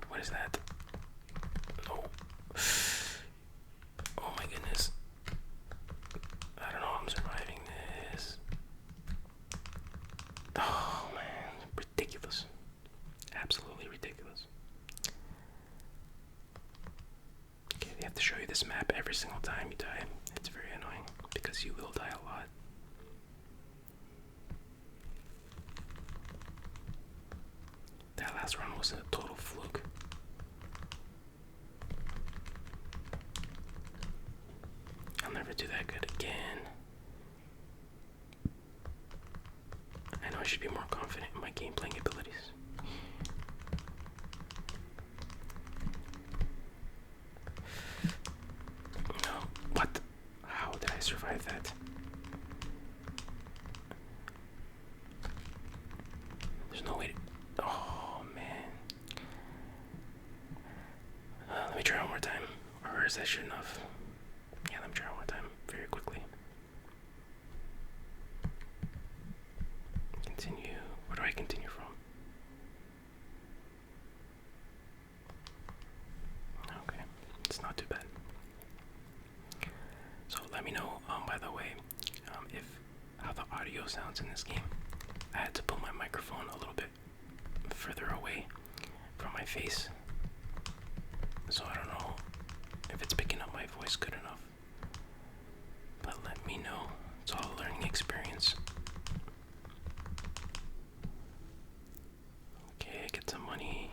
A: What is that? No. Oh my goodness. I don't know how I'm surviving this. Oh man, ridiculous. Absolutely ridiculous. Okay, they have to show you this map every single time you die. It's very annoying because you will die a lot. That last run was a total fluke. I'll never do that good again. I know I should be more confident in my game playing abilities. No, what? How did I survive that? There's no way to... Oh, man. Let me try one more time. Or is that shouldn't have? Yeah, let me try one more time very quickly. Continue. Where do I continue from? Okay, it's not too bad. So let me know, by the way, if how the audio sounds in this game. I had to put my microphone a little bit further away from my face, so I don't know if it's picking up my voice good enough. But let me know. It's all a learning experience. Okay, get some money.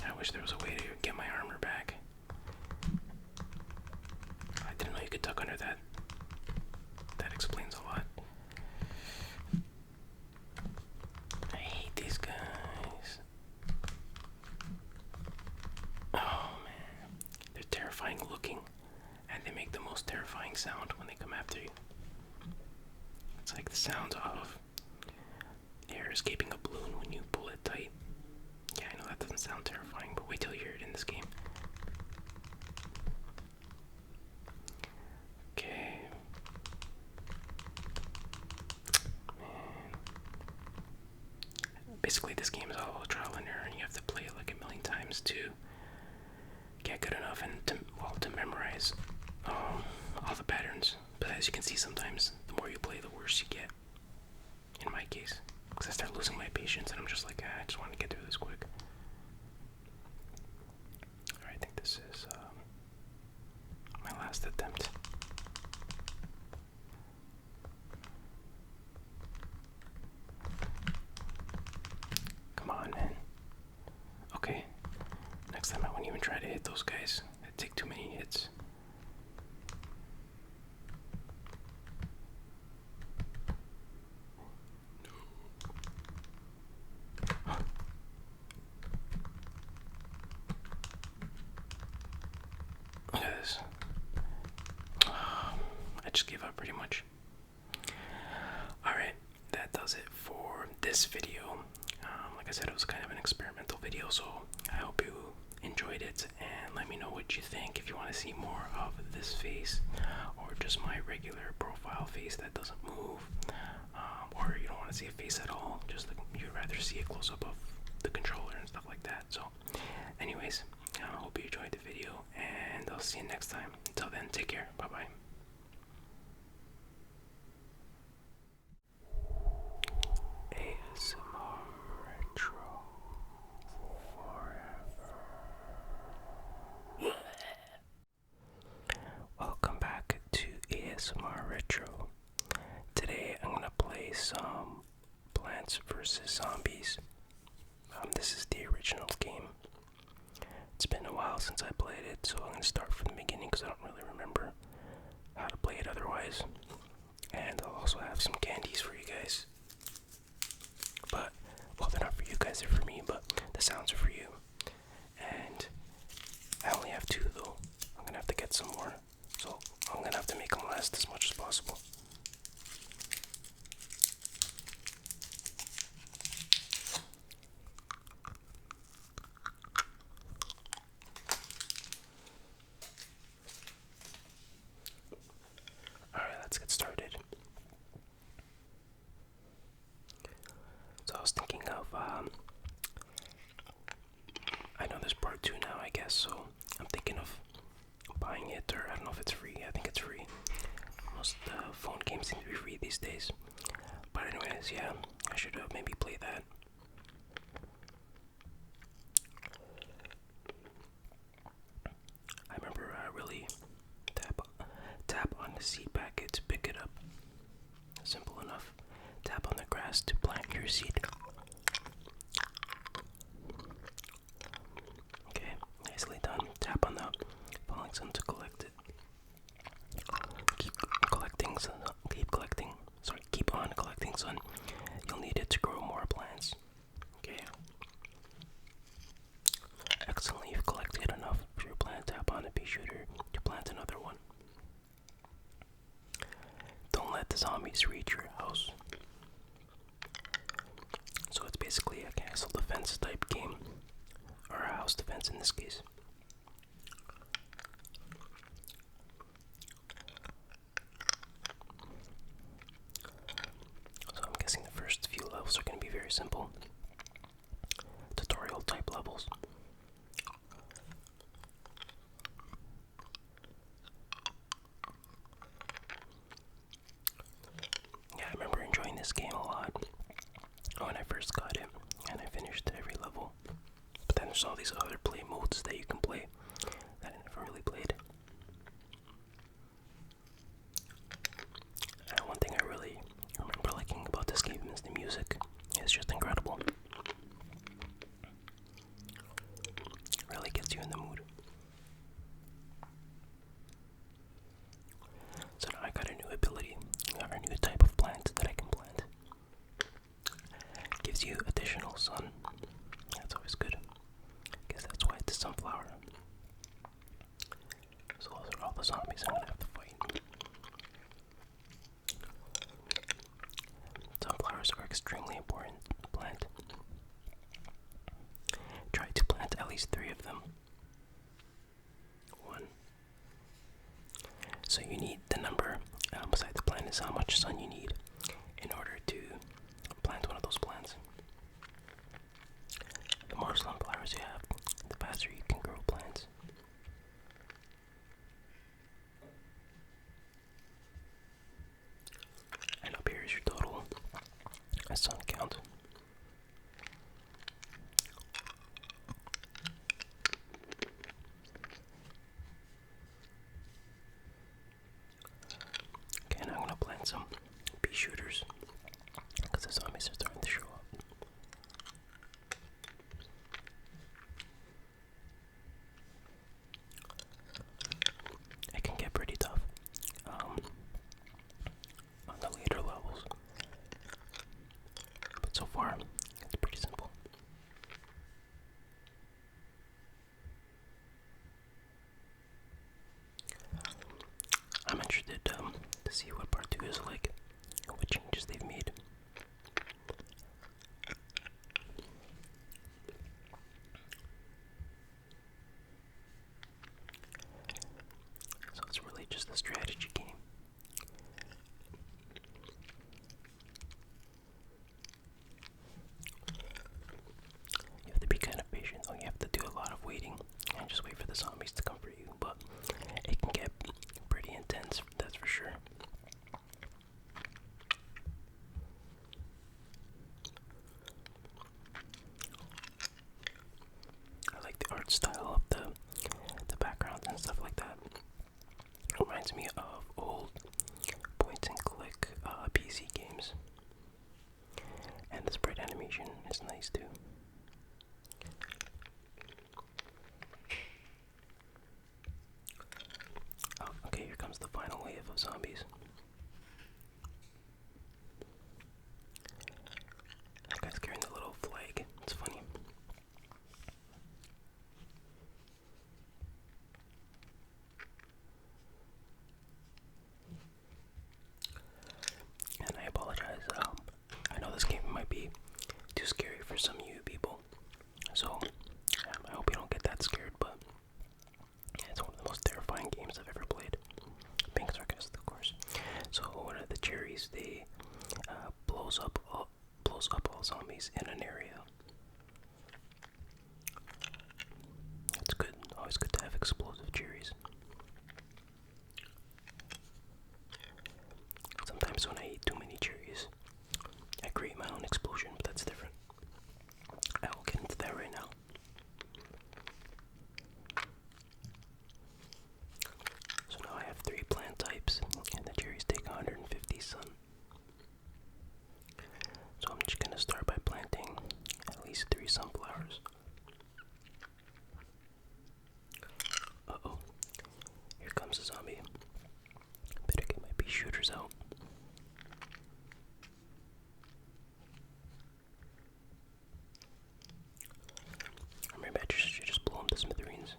A: I wish there was a way to get my armor back. I didn't know you could duck under that. That explains a lot. I hate these guys. Oh man. They're terrifying looking, and they make the most terrifying sound when they come after you. It's like the sound of air escaping a balloon when you pull it tight. Yeah, I know that doesn't sound terrifying, but wait till you hear it in this game. Okay. Man. Basically, this game is all trial and error, and you have to play it like a million times to get good enough and to memorize all the patterns. But as you can see, sometimes the more you play, the worse you get. In my case, because I start losing my patience, and I'm just like, I just want to get through this quick. Alright, I think this is my last attempt. Come on, man. Okay. Next time I won't even try to hit those guys. I take too many hits. pretty much. Alright, that does it for this video. Like I said, it was kind of an experimental video, so I hope you enjoyed it, and let me know what you think. If you want to see more of this face, or just my regular profile face that doesn't move, or you don't want to see a face at all, just you'd rather see a close-up of the controller and stuff like that. So anyways, I hope you enjoyed the video, and I'll see you next time. Until then, take care. Bye bye. ASMR Retro Forever. Welcome back to ASMR Retro. Today I'm gonna play some Plants vs. Zombies. This is the original game. It's been a while since I played it, so I'm gonna start from the beginning because I don't really remember how to play it otherwise. And I'll also have some candies for you guys. But, well, they're not for you guys, they're for me, but the sounds are for you. And I only have 2 though. I'm gonna have to get some more. So I'm gonna have to make them last as much as possible. Alright, let's get started. So I was thinking of, I know there's part 2 now, I guess, so I'm thinking of buying it, or I don't know if it's free. I think it's free. Most phone games seem to be free these days. But anyways, yeah, I should maybe play that. I remember really tap on the seed packet to pick it up. Simple enough. Tap on the grass to plant your seed. Okay, nicely done. Tap on the falling sun to collect it. Keep on collecting sun. You'll need it to grow more plants. Okay. Excellent, you've collected enough for your plant. Tap on it, be sure to plant another one. Don't let the zombies reach your house. So it's basically a castle defense type game, or a house defense in this case. So I'm guessing the first few levels are going to be very simple. Tutorial type levels. Yeah, I remember enjoying this game a lot when I first got it, and I finished every level. But then there's all these other play modes that you can play that I never really played. And one thing I really remember liking about this game is the music. It's just incredible. Really gets you in the mood. So now I got a new ability, or a new type of plant that I can plant. Gives you additional sun. That's always good. I guess that's why it's a sunflower. So those are all the zombies I'm gonna have to fight. Sunflowers are extremely important plant. Try to plant at least 3 of them. 1. So you need the number beside the plant is how much sun you need in order to plant one of those plants. The more sunflowers you have, the faster you can grow plants. And up here is your total sun count. Okay, now I'm gonna plant some pea shooters because the zombies are starting to show up. It can get pretty tough on the later levels, but so far it's pretty simple. I'm interested to see what part cherries, they blows up all zombies in an area. It's good. Always good to have explosive cherries. Sometimes when I eat too many cherries, I create my own explosion, but that's different. I will get into that right now. So now I have 3 plant types, and the cherries take 150 sun. So I'm just gonna start by planting at least 3 sunflowers. Uh-oh. Here comes a zombie. Better get my pea shooters out. Or maybe I should just blow him to smithereens.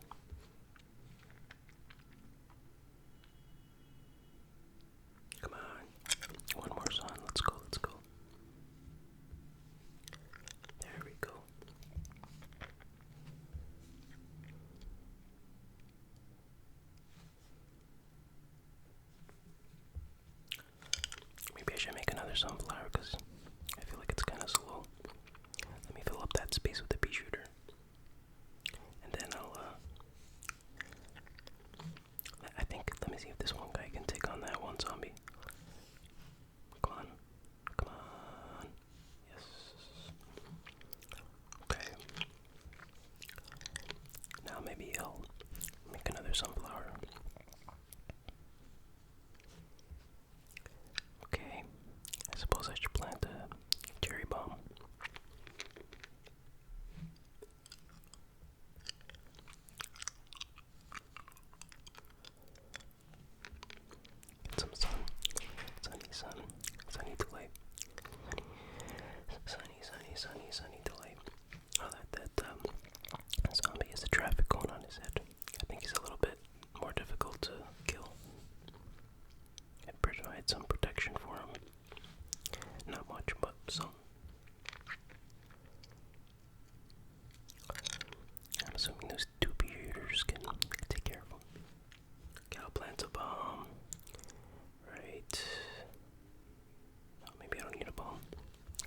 A: Come on. One more sun. Let's go, let's go. There we go. Maybe I should make another sunflower because I feel like it's kind of slow. Let me fill up that space with the pea shooter. And then let me see if this one guy can take on that one zombie. Come on. Come on. Yes. Okay. Now maybe I'll make another sunflower. Okay. I suppose I should plant a cherry bomb. Get some sun. Sunny delight. Sunny delight. Oh, that zombie has the traffic going on his head. I think he's a little bit more difficult to kill. It provides some protection for him. Not much, but some. I'm assuming those 2 pea shooters can take care of him. Okay, I'll plant a bomb. Right. Oh, maybe I don't need a bomb.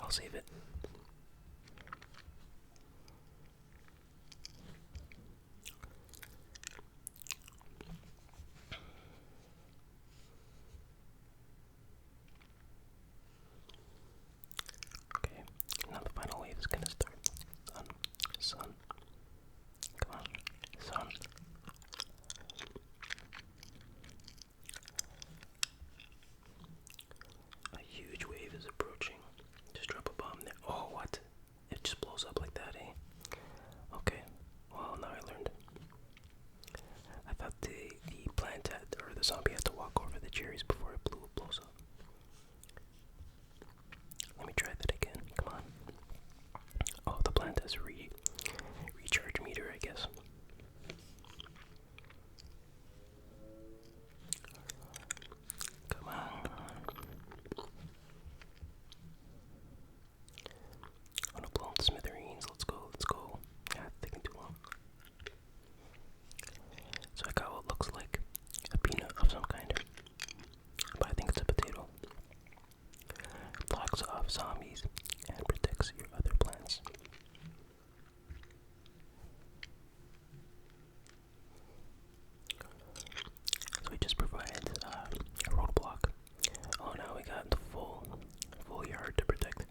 A: I'll save it. Okay, now the final wave is gonna start. Sun. Come on, sun. A huge wave is approaching. Just drop a bomb there. Oh, what? It just blows up like that, eh? Okay, well, now I learned. I thought the plant had, or the zombie had to walk over the cherries before it blows up. Let me try that again. Come on. Oh, the plant has a recharge meter, I guess. Come on. I'm gonna blow up smithereens. Let's go, let's go. Yeah, it's taking too long. So I got what looks like a peanut of some kind, but I think it's a potato. It blocks off zombies and protects your other plants. So we just provided a roadblock. Oh, now we got the full yard to protect.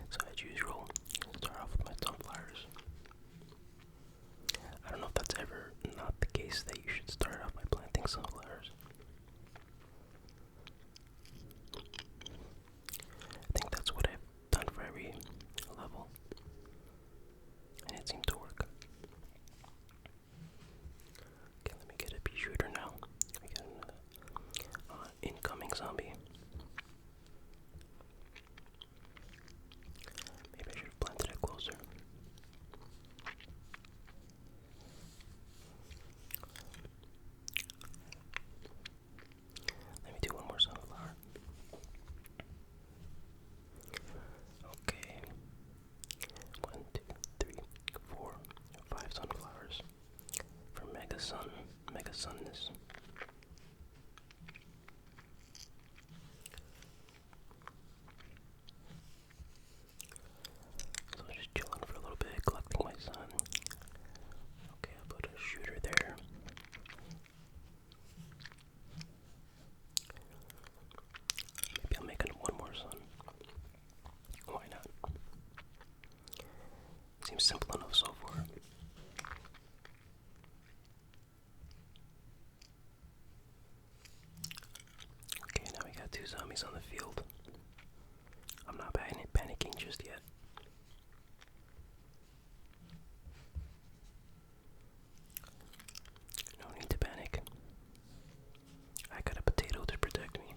A: So as usual, start off with my sunflowers. I don't know if that's ever not the case that you should start off by planting sunflowers. two zombies on the field. I'm not panicking just yet. No need to panic. I got a potato to protect me.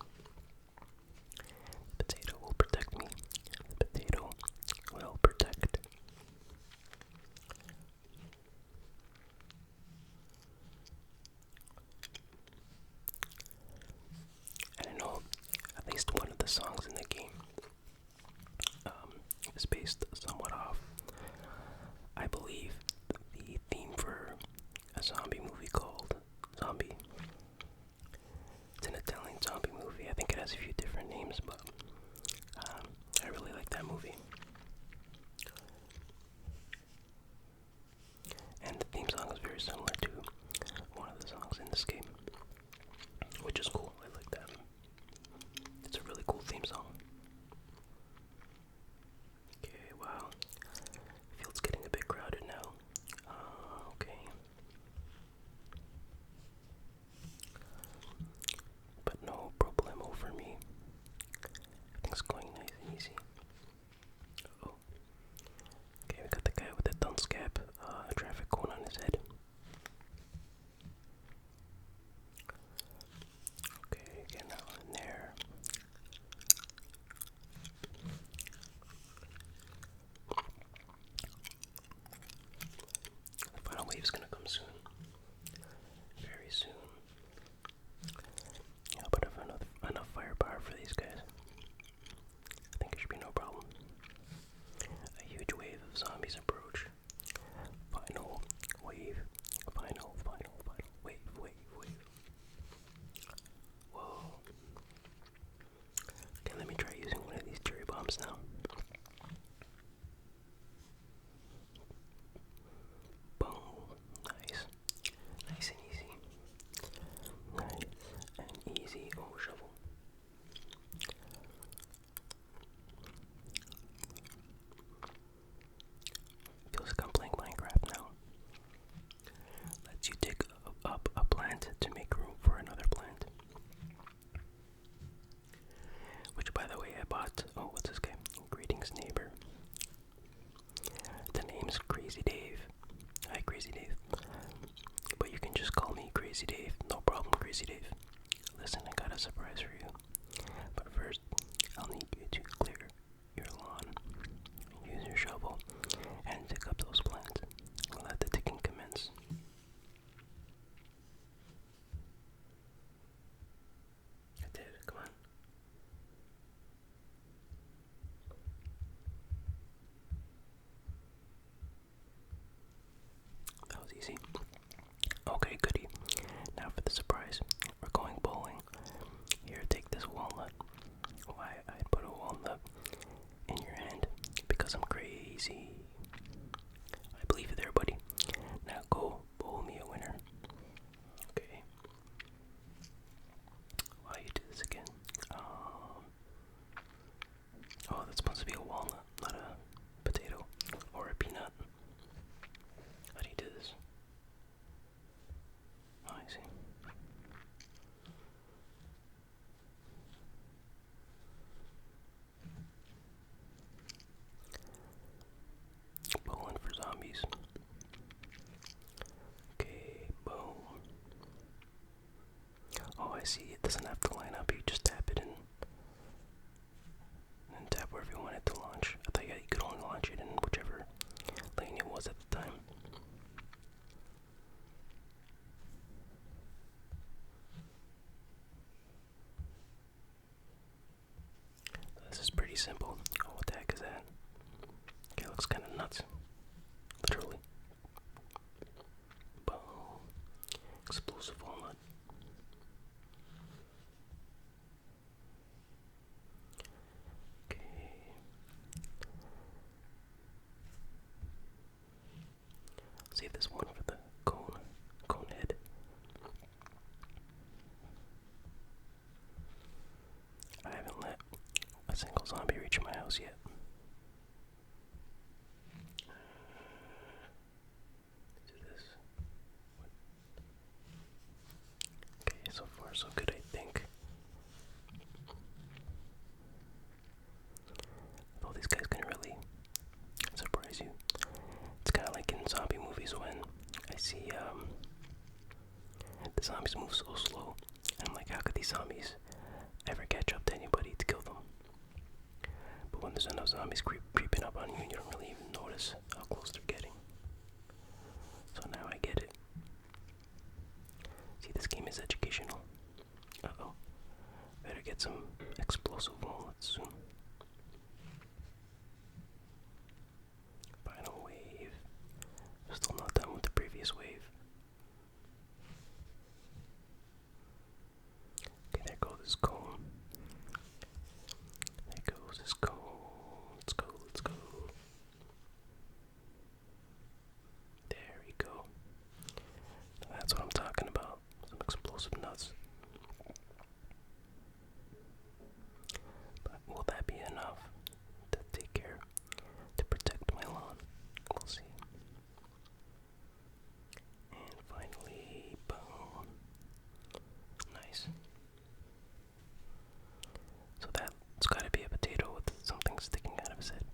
A: The potato will protect me. The potato will protect. And I know at least one of the songs in the game is based somewhat off, I believe, the theme for a zombie movie called Zombie. It's an Italian zombie movie. I think it has a few different names, but I really like that movie. And the theme song is very similar to one of the songs in this game, which is cool. I like that. It's a really cool theme song. Okay, wow. Field's getting a bit crowded now. Okay. But no problemo for me. Everything's going nice and easy. Oh. Okay, we got the guy with the dunce cap, traffic cone on his head. Okay, get now in there. The final wave's gonna come soon. Very soon. Yeah, but I have enough firepower for these guys. I think it should be no problem. A huge wave of zombies approach. Final wave. Final wave, wave. Whoa. Okay, let me try using one of these cherry bombs now. Boom. Nice. Nice and easy. Nice and easy. Oh, shovel. Feels like I'm playing Minecraft now. Lets you dig up a plant to make room for another plant. Which, by the way, I bought. Oh, what's this guy? Greetings, neighbor. The name's Crazy Dave. Hi, Crazy Dave. But you can just call me Crazy Dave. No problem, Crazy Dave. Listen, I got a surprise for you. But first, I'll need you to clear your lawn. Use your shovel and dig up those plants. Let the digging commence. I did. Come on. That was easy. Okay, goody. Now for the surprise. We're going bowling. Here, take this walnut. Why I'd put a walnut in your hand? Because I'm crazy. I believe you there, buddy. Now go bowl me a winner. Okay. Why you do this again? Oh, that's supposed to be a walnut, not a potato or a peanut. How do you do this? Oh, I see. Bowling for zombies. Okay, boom. Oh, I see. It doesn't have to line up. You just tap it in. And tap wherever you want it to launch. I thought you could only launch it in whichever lane it was at the time. This is pretty simple. Oh, what the heck is that? Okay, it looks kind of nuts. Literally. Boom. Explosive walnut. Okay. Save this one for the cone head. I haven't let a single zombie reach my house yet. Do this. Okay, so far so good, I think. zombies creeping up on you and you don't really even notice how close they're getting. So now I get it. See, this game is educational. Uh-oh. Better get some explosive bullets soon. Final wave. Still not done with the previous wave. Okay, there goes this cone. There goes this cone. Let's go, let's go. There we go. That's what I'm talking about. Some explosive nuts. But will that be enough to take care, to protect my lawn? We'll see. And finally, boom. Nice. So that's gotta be a potato with something sticking out of his head.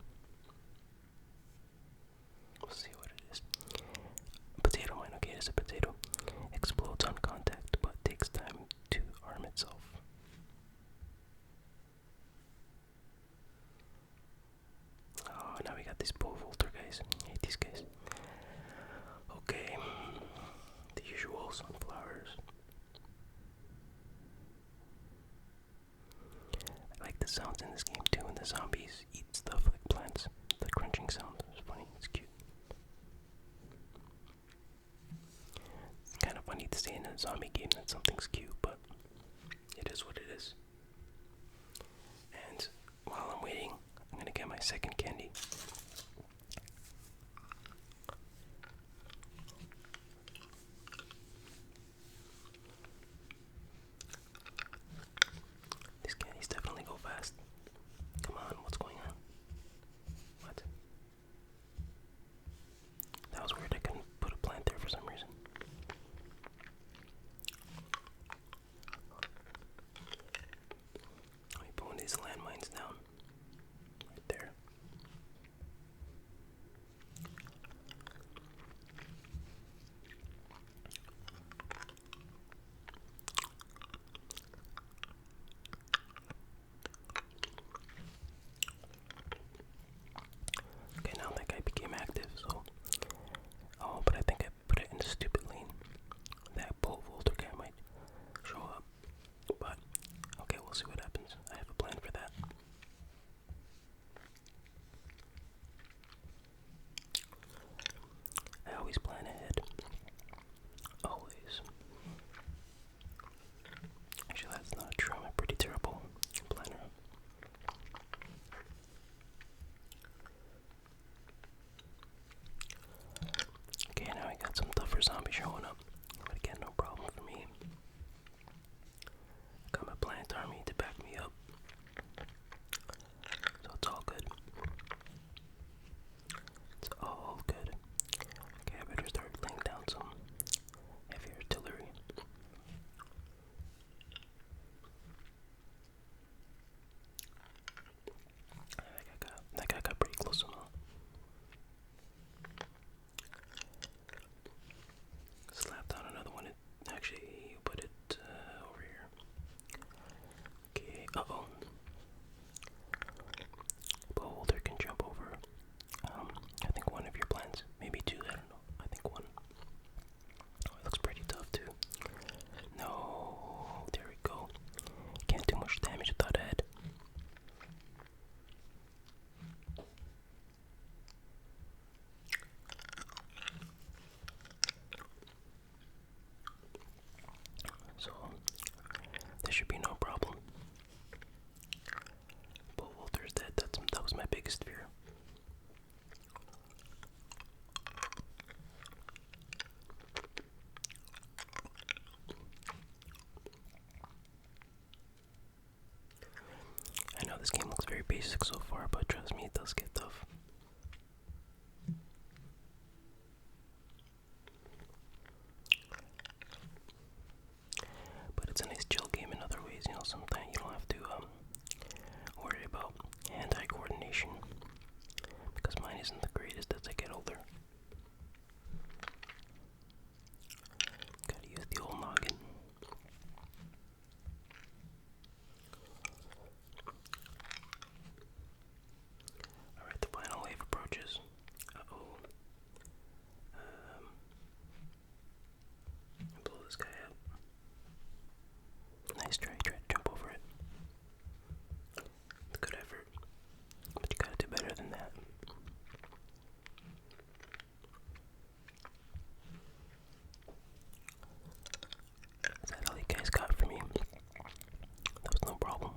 A: We'll see what it is. Potato mine, okay, it's a potato. Explodes on contact, but takes time to arm itself. Oh, now we got these pole vaulter guys. I hate these guys. Okay, the usual sunflowers. I like the sounds in this game too, when the zombies eat stuff like plants. The crunching sound is funny, it's cute. It's kind of funny to say in a zombie game that something's cute, but it is what it is. And while I'm waiting, I'm gonna get my second candy. These candies definitely go fast. Come on, what's going on? What? That was weird, I couldn't put a plant there for some reason. Let me put these landmines down. Right there. Okay, now that guy became active, so. Oh, but I think I put it in a stupid lane. That pole vaulter guy might show up. But, okay, we'll see what happens. I have a plan for that. I always plan ahead. Always. Actually, that's not true. I'm a pretty terrible planner. Okay, now I got some tougher zombies showing up. But again, no problem for me. Got my plant army to back me up. So it's all good. It's all good. Okay, I better start laying down some heavy artillery. That guy got pretty close somehow. Slap down another one. Actually, put it over here. Okay, uh-oh. Beholder can jump over, I think one of your plants. Maybe two, I don't know. I think one. Oh, it looks pretty tough too. No, there we go. Can't do much damage without a head. So, there should be no problem. Bull Walter's dead. That was my biggest fear. I know this game looks very basic so far, but trust me, it does get tough. But it's a nice chill game in other ways, you know, sometimes you don't have to worry about hand-eye coordination, because mine isn't the greatest as I get older. Gotta use the old noggin. torches. Uh-oh. Blow this guy up. Nice try, try to jump over it. Good effort. But you gotta do better than that. Is that all you guys got for me? That was no problem.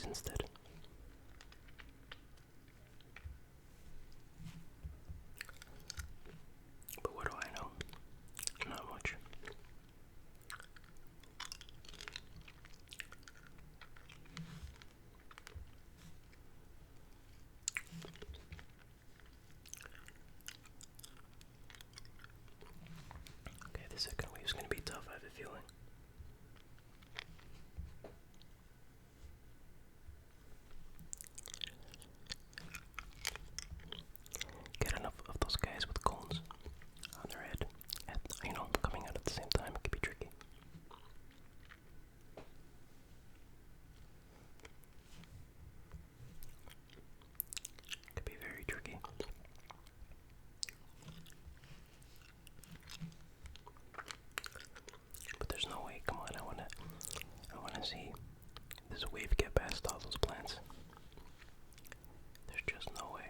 A: trees instead. But what do I know? Not much. Okay, the second wave's gonna be tough, I have a feeling. Get enough of those guys with cones on their head, and, coming out at the same time. It could be tricky. Could be very tricky. But there's no way. Come on, I wanna see this wave get past all those plants. There's just no way.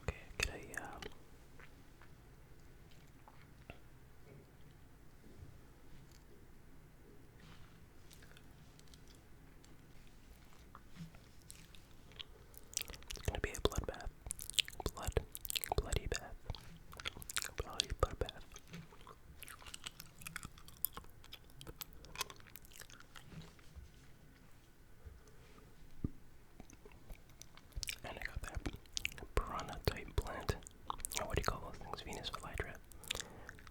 A: Okay, could I it's gonna be a bloodbath. Bloody bath. Bloodbath. And I got that piranha type plant. What do you call those things? Venus flytrap.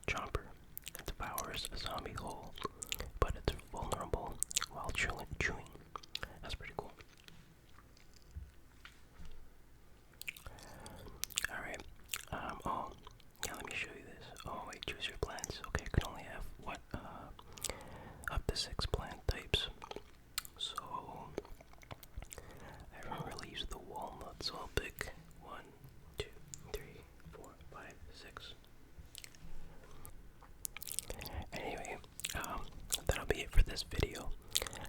A: Chomper. It devours a zombie whole, but it's vulnerable while chewing. That's pretty cool. Alright. Oh, yeah, let me show you this. Oh, wait, choose your plants. Okay, I can only have, up to 6 plant types. So, I haven't really used the walnut, so I'll pick 1, 2, 3, 4, 5, 6. Anyway, that'll be it for this video.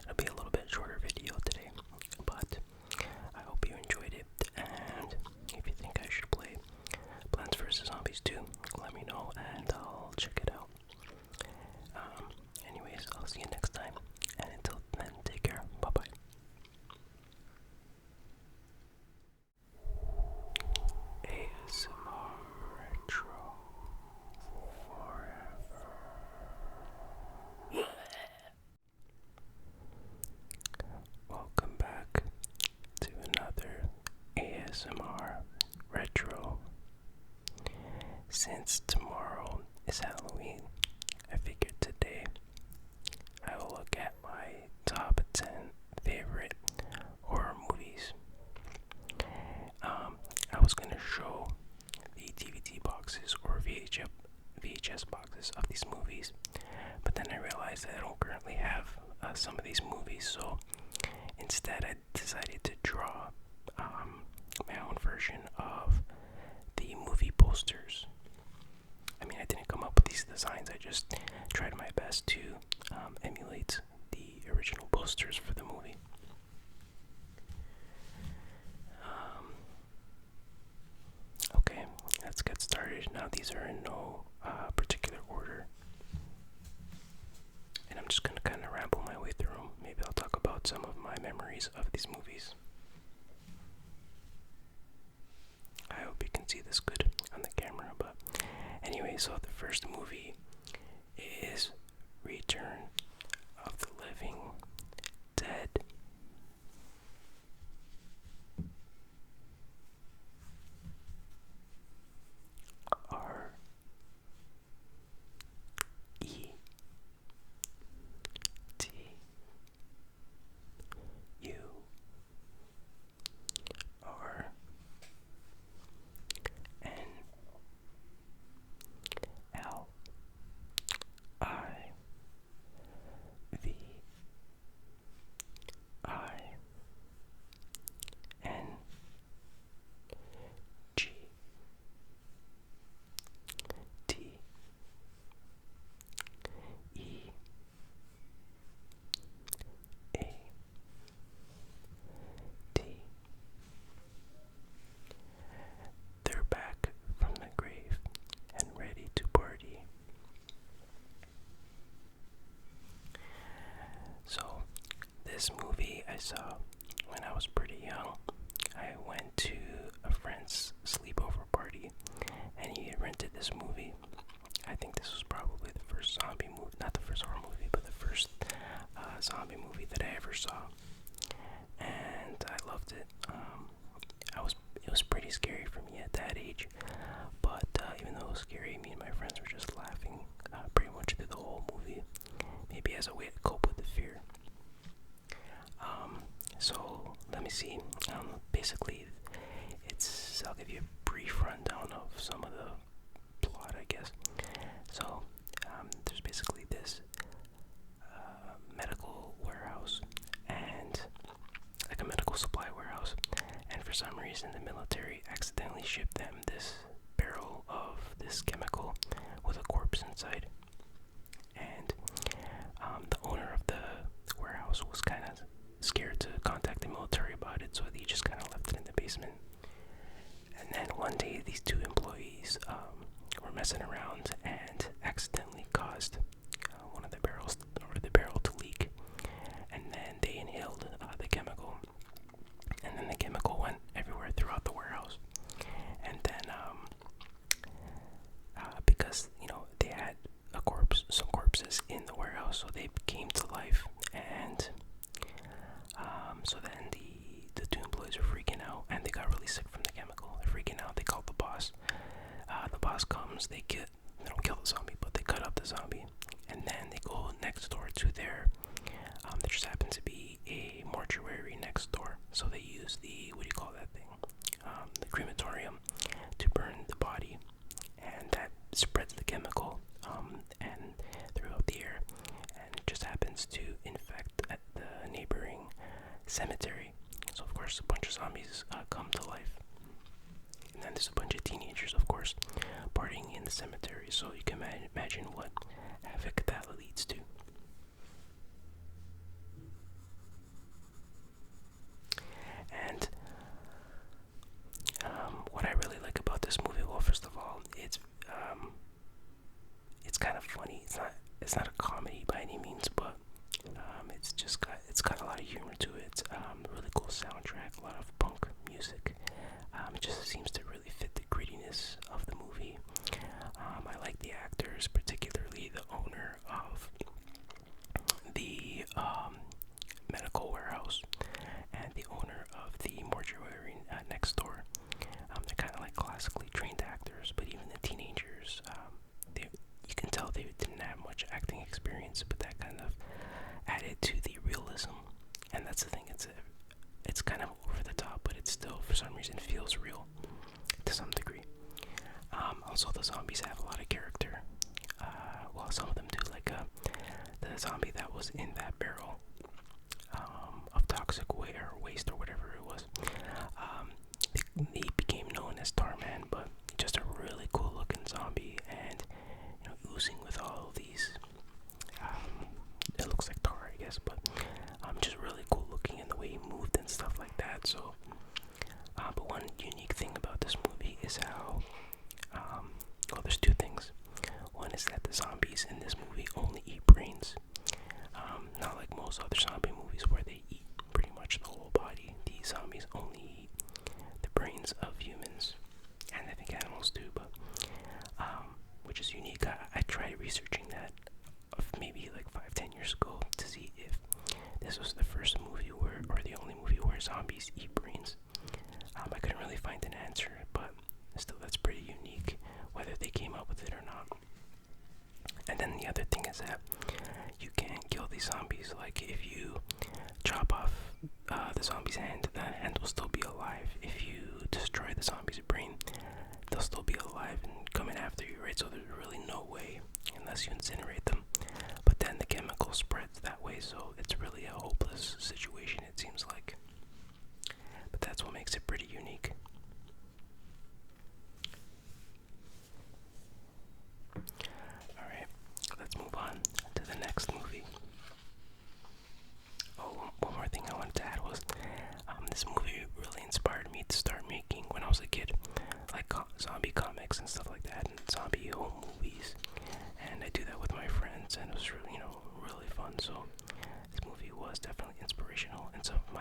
A: It'll be a little bit shorter video today, but I hope you enjoyed it, and if you think I should play Plants vs. Zombies 2, let me know and I'll check it out. Anyways, I'll see you next time, and until then, take care. Bye-bye. ASMR Retro Forever. Welcome back to another ASMR Retro. Since tomorrow is Halloween, I figured today I will look at my top 10 favorite horror movies. I was going to show the DVD boxes or VHS boxes of these movies, but then I realized that I don't currently have some of these movies, so instead I decided to draw my own version of the movie posters. I mean, I didn't come up with these designs, I just tried my best to emulate the original posters for the movie. Okay, let's get started. Now, these are in no particular order, and I'm just gonna kind of ramble my way through them. Maybe I'll talk about some of my memories of these movies. I hope you can see this good on the camera, but anyway, so the first movie is Return of the Living Dead. was pretty young. I went to a friend's sleepover party, and he had rented this movie. I think this was probably the first zombie movie, not the first horror movie, but the first zombie movie that I ever saw, and I loved it. It was pretty scary for me at that age, but even though it was scary, me and my friends were just laughing pretty much through the whole movie, maybe as a way to cope with the fear. So let me see. Basically, I'll give you a brief rundown of some of the plot, I guess. So there's basically this medical warehouse, and like a medical supply warehouse, and for some reason the military accidentally shipped them this barrel of this chemical with a corpse inside, and the owner of the warehouse was kind of scared to contact the military about it, so he just kind of left it in the basement. And then one day these two employees were messing around and accidentally caused one of the barrels, or the barrel, to leak, and then they inhaled the chemical, and then the chemical went everywhere throughout the warehouse. And then because they had some corpses in the warehouse, so they came to life, and so then the two employees were freaking out, and they got really sick from the chemical. They're freaking out. They called the boss. The boss comes. They don't kill the zombie, but they cut up the zombie, and then they go next door to their. There just happens to be a mortuary next door, so they use the, what do you call that thing? The crematorium to burn the body, and that spreads the chemical and throughout the air, and it just happens to infect the neighboring cemetery. So of course a bunch of zombies come to life, and then there's a bunch of teenagers, of course, partying in the cemetery. So you can imagine what havoc that leads to. And what I really like about this movie, well, first of all, it's kind of funny. It's not a comedy by any means, but it's got a lot of humor to it. Really cool soundtrack, a lot of punk music. It just seems to really fit the grittiness of the movie. I like the actors, particularly the owner of the medical warehouse and the owner of the mortuary next door. They're kind of like classically trained actors, but even the teenagers, you can tell they didn't have much acting experience, but that kind of added to the realism. And that's the thing, it's kind of over the top, but it still, for some reason, feels real to some degree. Also, the zombies have a lot of character. Well, some of them do, like the zombie that was in that barrel of toxic waste or whatever it was. He became known as Tarman, but just a really cool looking zombie, and oozing with all of these. It looks like tar, I guess, but just really cool looking in the way he moved and stuff like that. So, but one unique thing about this movie is how, well, there's two things. One is that the zombies in this movie only eat brains. Not like most other zombie movies where they eat pretty much the whole body. These zombies only eat the brains of humans, and I think animals do, but which is unique. I tried researching that maybe like 5-10 years ago to see if this was the first movie or the only movie where zombies eat brains. I couldn't really find an answer, but still, that's pretty unique, whether they came up with it or not. And then the other thing is that you can't kill these zombies. Like, if you chop off the zombie's hand, the hand will still be alive. If you destroy the zombie's brain, they'll still be alive and coming after you, right? So there's really no way unless you incinerate them. But then the chemical spreads that way, so it's really a hopeless situation, it seems like. But that's what makes it pretty unique. Alright, let's move on to the next movie. Oh, one more thing I wanted to add was, this movie really inspired me to start making, when I was a kid, like zombie comics and stuff like that, and zombie home movies. And I do that with my friends, and it was really, really fun. So this movie was definitely inspirational, and some of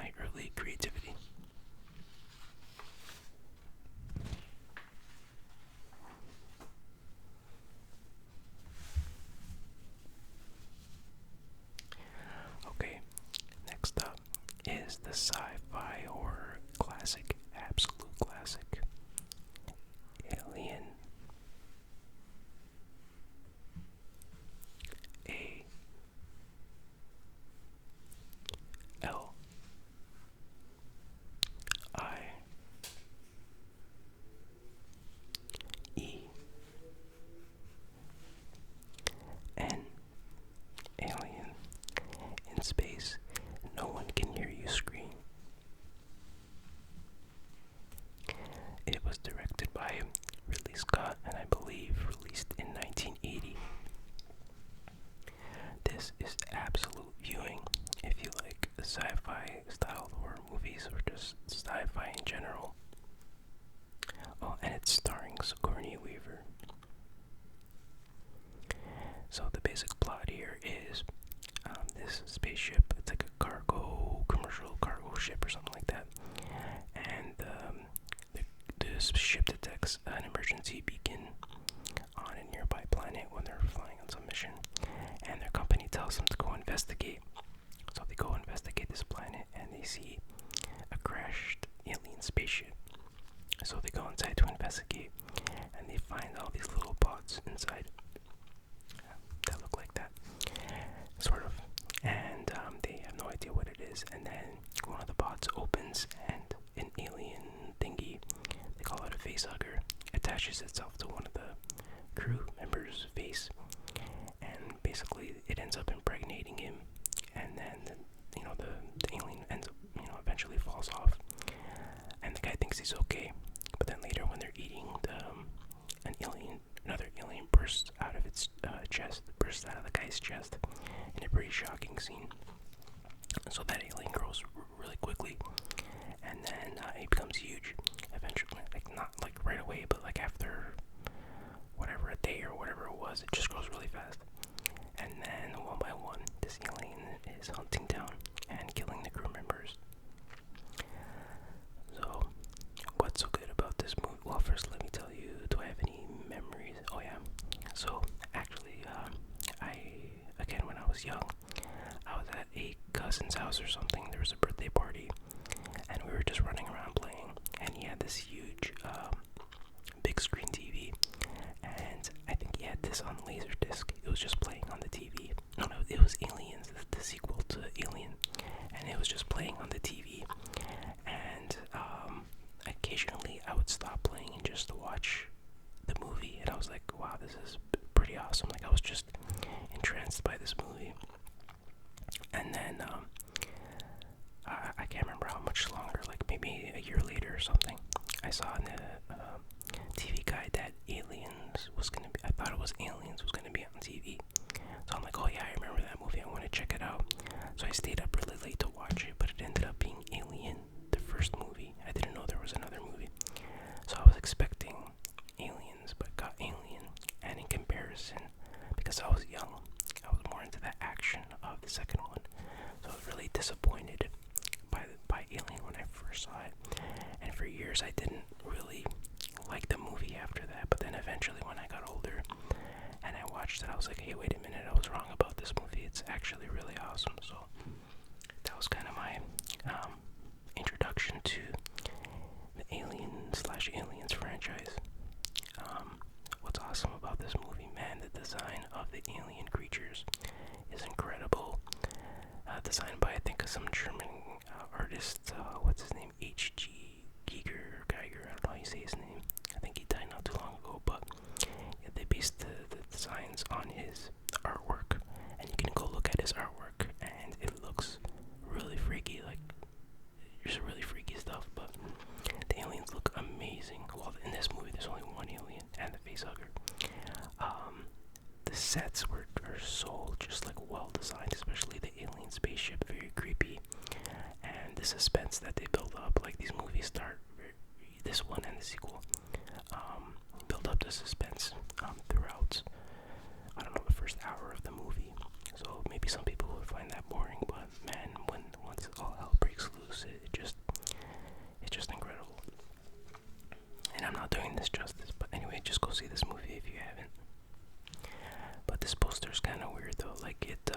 A: was directed by Ridley Scott and I believe released in 1980. This is absolute viewing if you like sci-fi style horror movies or just sci-fi in general. Oh, and it's starring Sigourney Weaver. So the basic plot here is this spaceship. It's like a commercial cargo ship or something like that. And the ship detects an emergency beacon on a nearby planet when they're flying on some mission. And their company tells them to go investigate. So they go investigate this planet and they see a crashed alien spaceship. So they go inside to investigate and they find all these little bots inside that look like that, sort of. And they have no idea what it is. And then one of the bots opens and an alien thingy, they call it a face hugger, attaches itself to one of the crew members' face. And basically it ends up impregnating him. And then, the alien ends up, eventually falls off. And the guy thinks he's okay. But then later when they're eating, another alien bursts out of its bursts out of the guy's chest in a pretty shocking scene. So that alien grows really quickly, and then it becomes huge eventually. Like not like right away, but like after whatever, a day or whatever it was, it just grows really fast. And then one by one, this alien is hunting down and killing the crew members. So, what's so good about this movie? Well, first let me tell you, do I have any memories? Oh yeah. So, actually, when I was young, I was at a cousin's house or something. There was a birthday party, and we were just running around playing, and he had this huge, big screen TV, and I think he had this on Laserdisc. It was just playing on the TV. No, it was Aliens, the sequel to Alien, and it was just playing on the TV, and occasionally I would stop playing and just watch the movie, and I was like, wow, this is pretty awesome. Like, I was just entranced by this movie. And then I can't remember how much longer, like maybe a year later or something, I saw in the TV guide that Aliens was gonna be, I thought it was Aliens was gonna be on TV. So I'm like, oh yeah, I remember that movie, I want to check it out. So I stayed up really late to watch it, but it ended up being Alien, the first movie. I didn't know there was another movie. So I was expecting Aliens, but got Alien. And in comparison, because I was young, I was more into the action of the second one. So I was really disappointed by Alien when I first saw it. And for years I didn't really like the movie after that. But then eventually when I got older and I watched it, I was like, hey, wait a minute, I was wrong about this movie. It's actually really awesome. So that was kind of my introduction to the Alien/Aliens franchise. What's awesome about this movie, man, the design of the alien creatures is incredible. Designed by, I think, some German artist, what's his name, H.G. Geiger, I don't know how you say his name. I think he died not too long ago, but yeah, they based the designs on his artwork, and you can go look at his artwork, and it looks really freaky, like, just really freaky stuff, but the aliens look amazing. Well, in this movie, there's only one alien, and the facehugger. The sets are so just like well designed, especially the alien spaceship, very creepy, and the suspense that they build up. Like, these movies start, this one and the sequel, build up the suspense throughout, I don't know, the first hour of the movie. So maybe some people would find that boring, but man, once all hell breaks loose, it's just incredible. And I'm not doing this justice, but anyway, just go see this movie if you haven't. But this poster's kind of weird though, like it,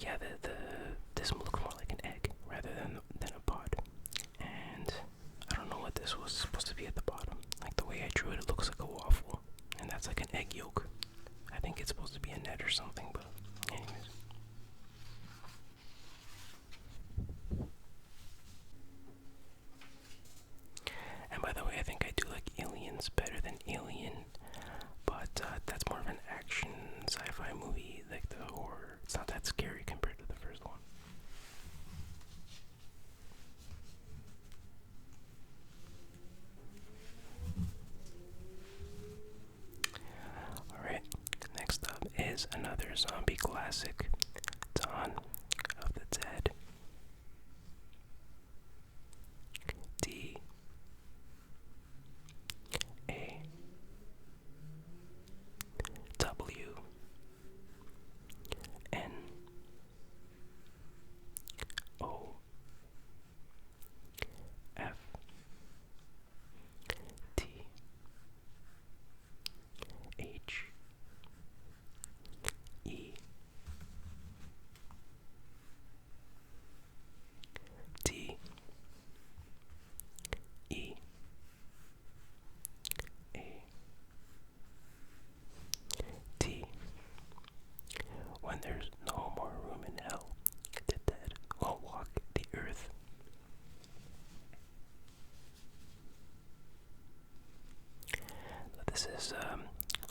A: yeah, this looks more like an egg rather than a pod. And I don't know what this was supposed to be at the bottom. Like, the way I drew it, it looks like a waffle, and that's like an egg yolk. I think it's supposed to be a net or something, but anyways. And by the way, I think I do like Aliens better than Alien, but that's more of an action sci-fi movie, like the horror. It's not that scary compared to the first is another zombie classic, Dawn of the Dead. D A W N O F T H E D E A T. When there's no more room in hell, the dead will walk the earth. This is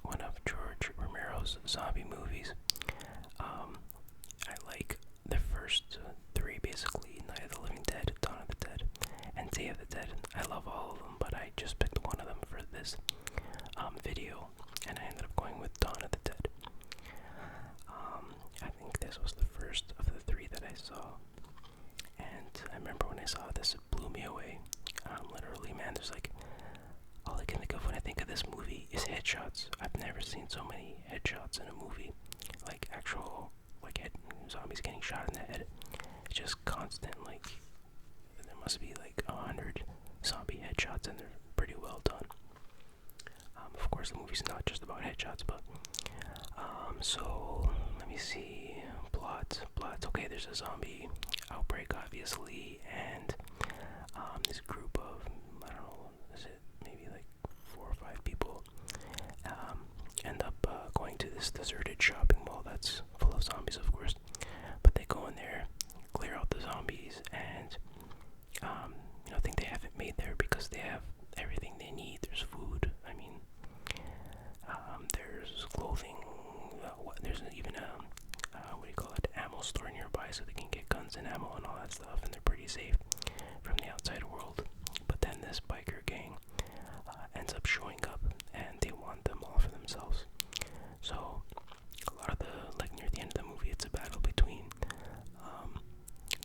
A: one of George Romero's zombie movies. I like the first three, basically: Night of the Living Dead, Dawn of the Dead, and Day of the Dead. I love all of them, but I just picked one of them for this video, and I ended up going with Dawn of the Dead. I think this was the first of the three that I saw, and I remember when I saw this, it blew me away. Literally, man, there's like, all I can think of when I think of this movie is headshots. I've never seen so many headshots in a movie, like actual, like zombies getting shot in the head. It's just constant, like, there must be like 100 zombie headshots, and they're pretty well done. Of course, the movie's not just about headshots, but so let me see. Plot. Okay, there's a zombie outbreak, obviously, and this group of, I don't know, is it maybe like 4 or 5 people, end up going to this deserted shopping mall that's full of zombies, of course. But they go in there, clear out the zombies, and I think they have it made there because they have everything they need. There's food. I mean, there's clothing. There's even a what do you call it? Ammo store nearby, so they can get guns and ammo and all that stuff, and they're pretty safe from the outside world. But then this biker gang ends up showing up, and they want them all for themselves. So a lot of near the end of the movie, it's a battle between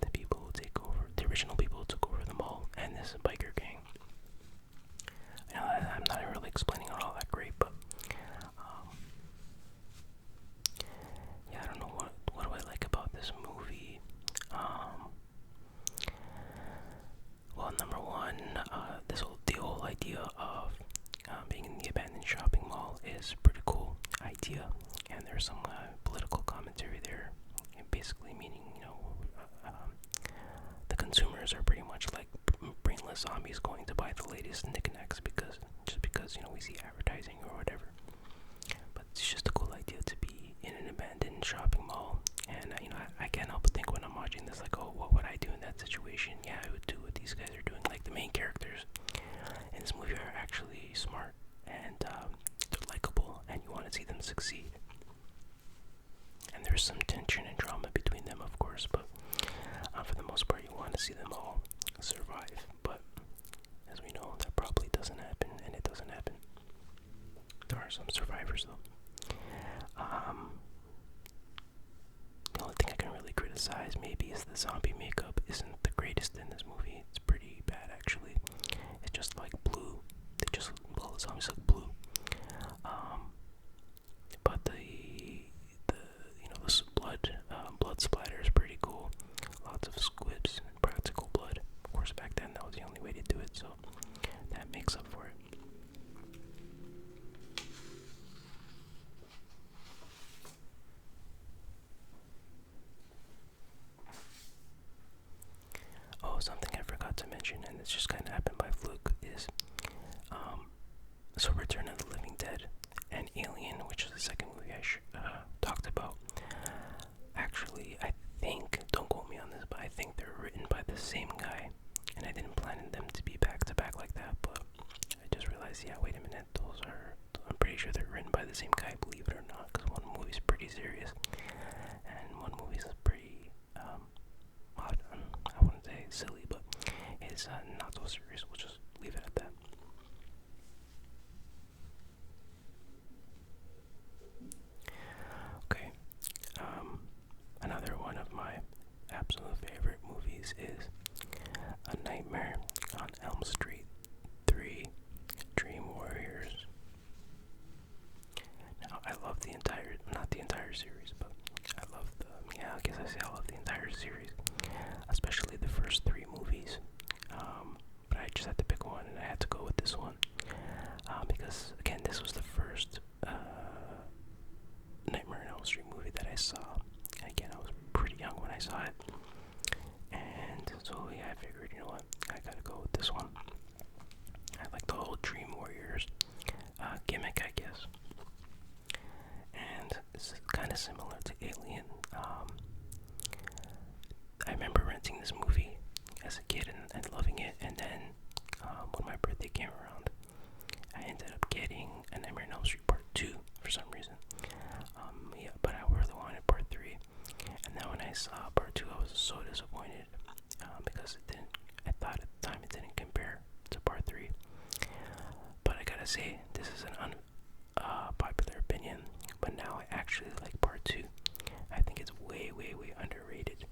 A: the people who take over, the original people who took over the mall, and this biker gang. I'm not really explaining it all that great, but yeah, I don't know what do I like about this movie. Well, number one, the whole idea of being in the abandoned shopping mall is a pretty cool idea, and there's some political commentary there, and basically meaning, the consumers are pretty much like brainless zombies going to buy the latest knickknacks because we see advertising or whatever. But it's just a cool idea to be in an abandoned shopping mall, and I can't help but think when I'm watching this, like, oh, what would I do in that situation? Yeah, I would do what these guys are doing. Like, the main characters in this movie are actually smart, and they're likable, and you want to see them succeed. And there's some tension and drama between them, of course, but for the most part, you want to see them all survive. But as we know, that probably doesn't happen, and it doesn't happen. There are some survivors, though. The only thing I can really criticize maybe is the zombie makeup isn't the greatest in this movie. It's pretty bad, actually. It's just like blue. All the zombies look blue. But the blood splatter is pretty cool. Lots of squibs and practical blood. Of course, back then that was the only way to do it, so that makes up for it. Oh, something I forgot to mention, and it's just kind of happened by fluke, is so Return of the Living Dead and Alien, which is the second movie I talked about. Actually, I think, don't quote me on this, but I think they're written by the same guy, and I didn't plan them to be back to back like that, but I just realized, yeah, wait a minute, I'm pretty sure they're written by the same guy, believe it or not, because one movie's pretty serious, and one movie's pretty, I wouldn't say silly, but it's not so serious. We'll just leave it at that. Okay, movies is A Nightmare on Elm Street 3, Dream Warriors. Now, I love the entire, not the entire series, but I love the, yeah, I guess I say I love the entire series, especially the first 3 movies. But I just had to pick one, and I had to go with this one. Because, again, this was the first Nightmare on Elm Street movie that I saw. Again, I was pretty young when I saw it. And so, yeah, I figured, you know what, I gotta go with this one. I like the whole Dream Warriors gimmick, I guess. And it's kind of similar to Alien. I remember renting this movie as a kid and loving it, and then when my birthday came around, I ended up getting A Nightmare on Elm Street Part 2 for some reason. Yeah, but I really wanted Part 3, and then when I saw Part 2, I was so disappointed because it didn't. I thought at the time it didn't compare to Part 3. But I gotta say, this is an unpopular opinion, but now I actually like Part 2. I think it's way, way, way underrated.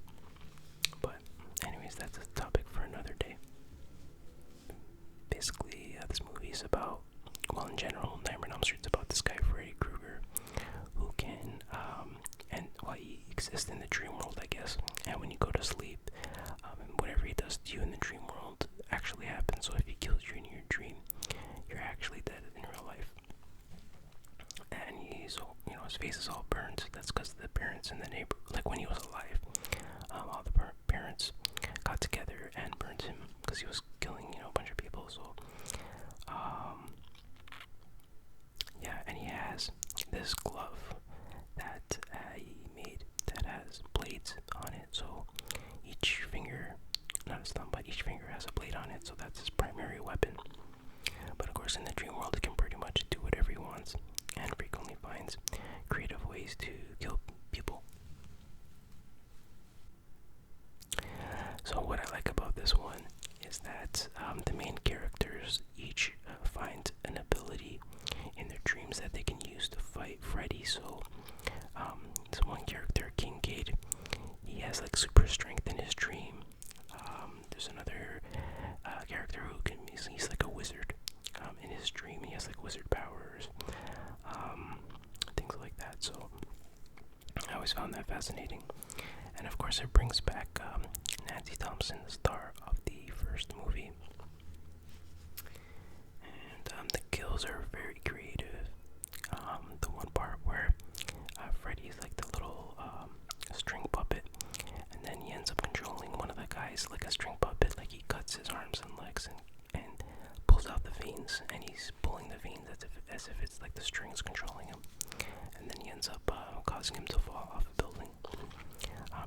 A: But anyways, that's a topic for another day. Basically, this movie is about, well, in general, Nightmare on Elm Street is about this guy, Freddy Krueger, who can, he exists in the dream world, I guess, and when you go to sleep, and whatever he does to you in the dream world actually happens. So if he kills you in your dream, you're actually dead in real life. And he's, his face is all burnt. That's because the parents in the neighborhood, like when he was alive, all the parents got together and burned him because he was killing, a bunch of people. So, yeah, and he has this glove that he made that has blades on it. So each finger, not his thumb, but each finger has a blade on it. So that's his primary weapon. But of course, in the dream world, he can pretty much do whatever he wants, and frequently finds creative ways to kill people. So what I like about this one is that the main characters each find an ability in their dreams that they can use to fight Freddy. So this one character, Kincaid, he has like super strength in his dream. There's another character who he's like a wizard. In his dream, he has like wizard powers, things like that. So I always found that fascinating. And of course, it brings back Nancy Thompson, the star of the first movie. And the kills are very creative. The one part where Freddy's like the little string puppet, and then he ends up controlling one of the guys like a string puppet. Like he cuts his arms and legs and pulls out the veins, and he's pulling the veins as if it's like the strings controlling him. And then he ends up causing him to fall off a building.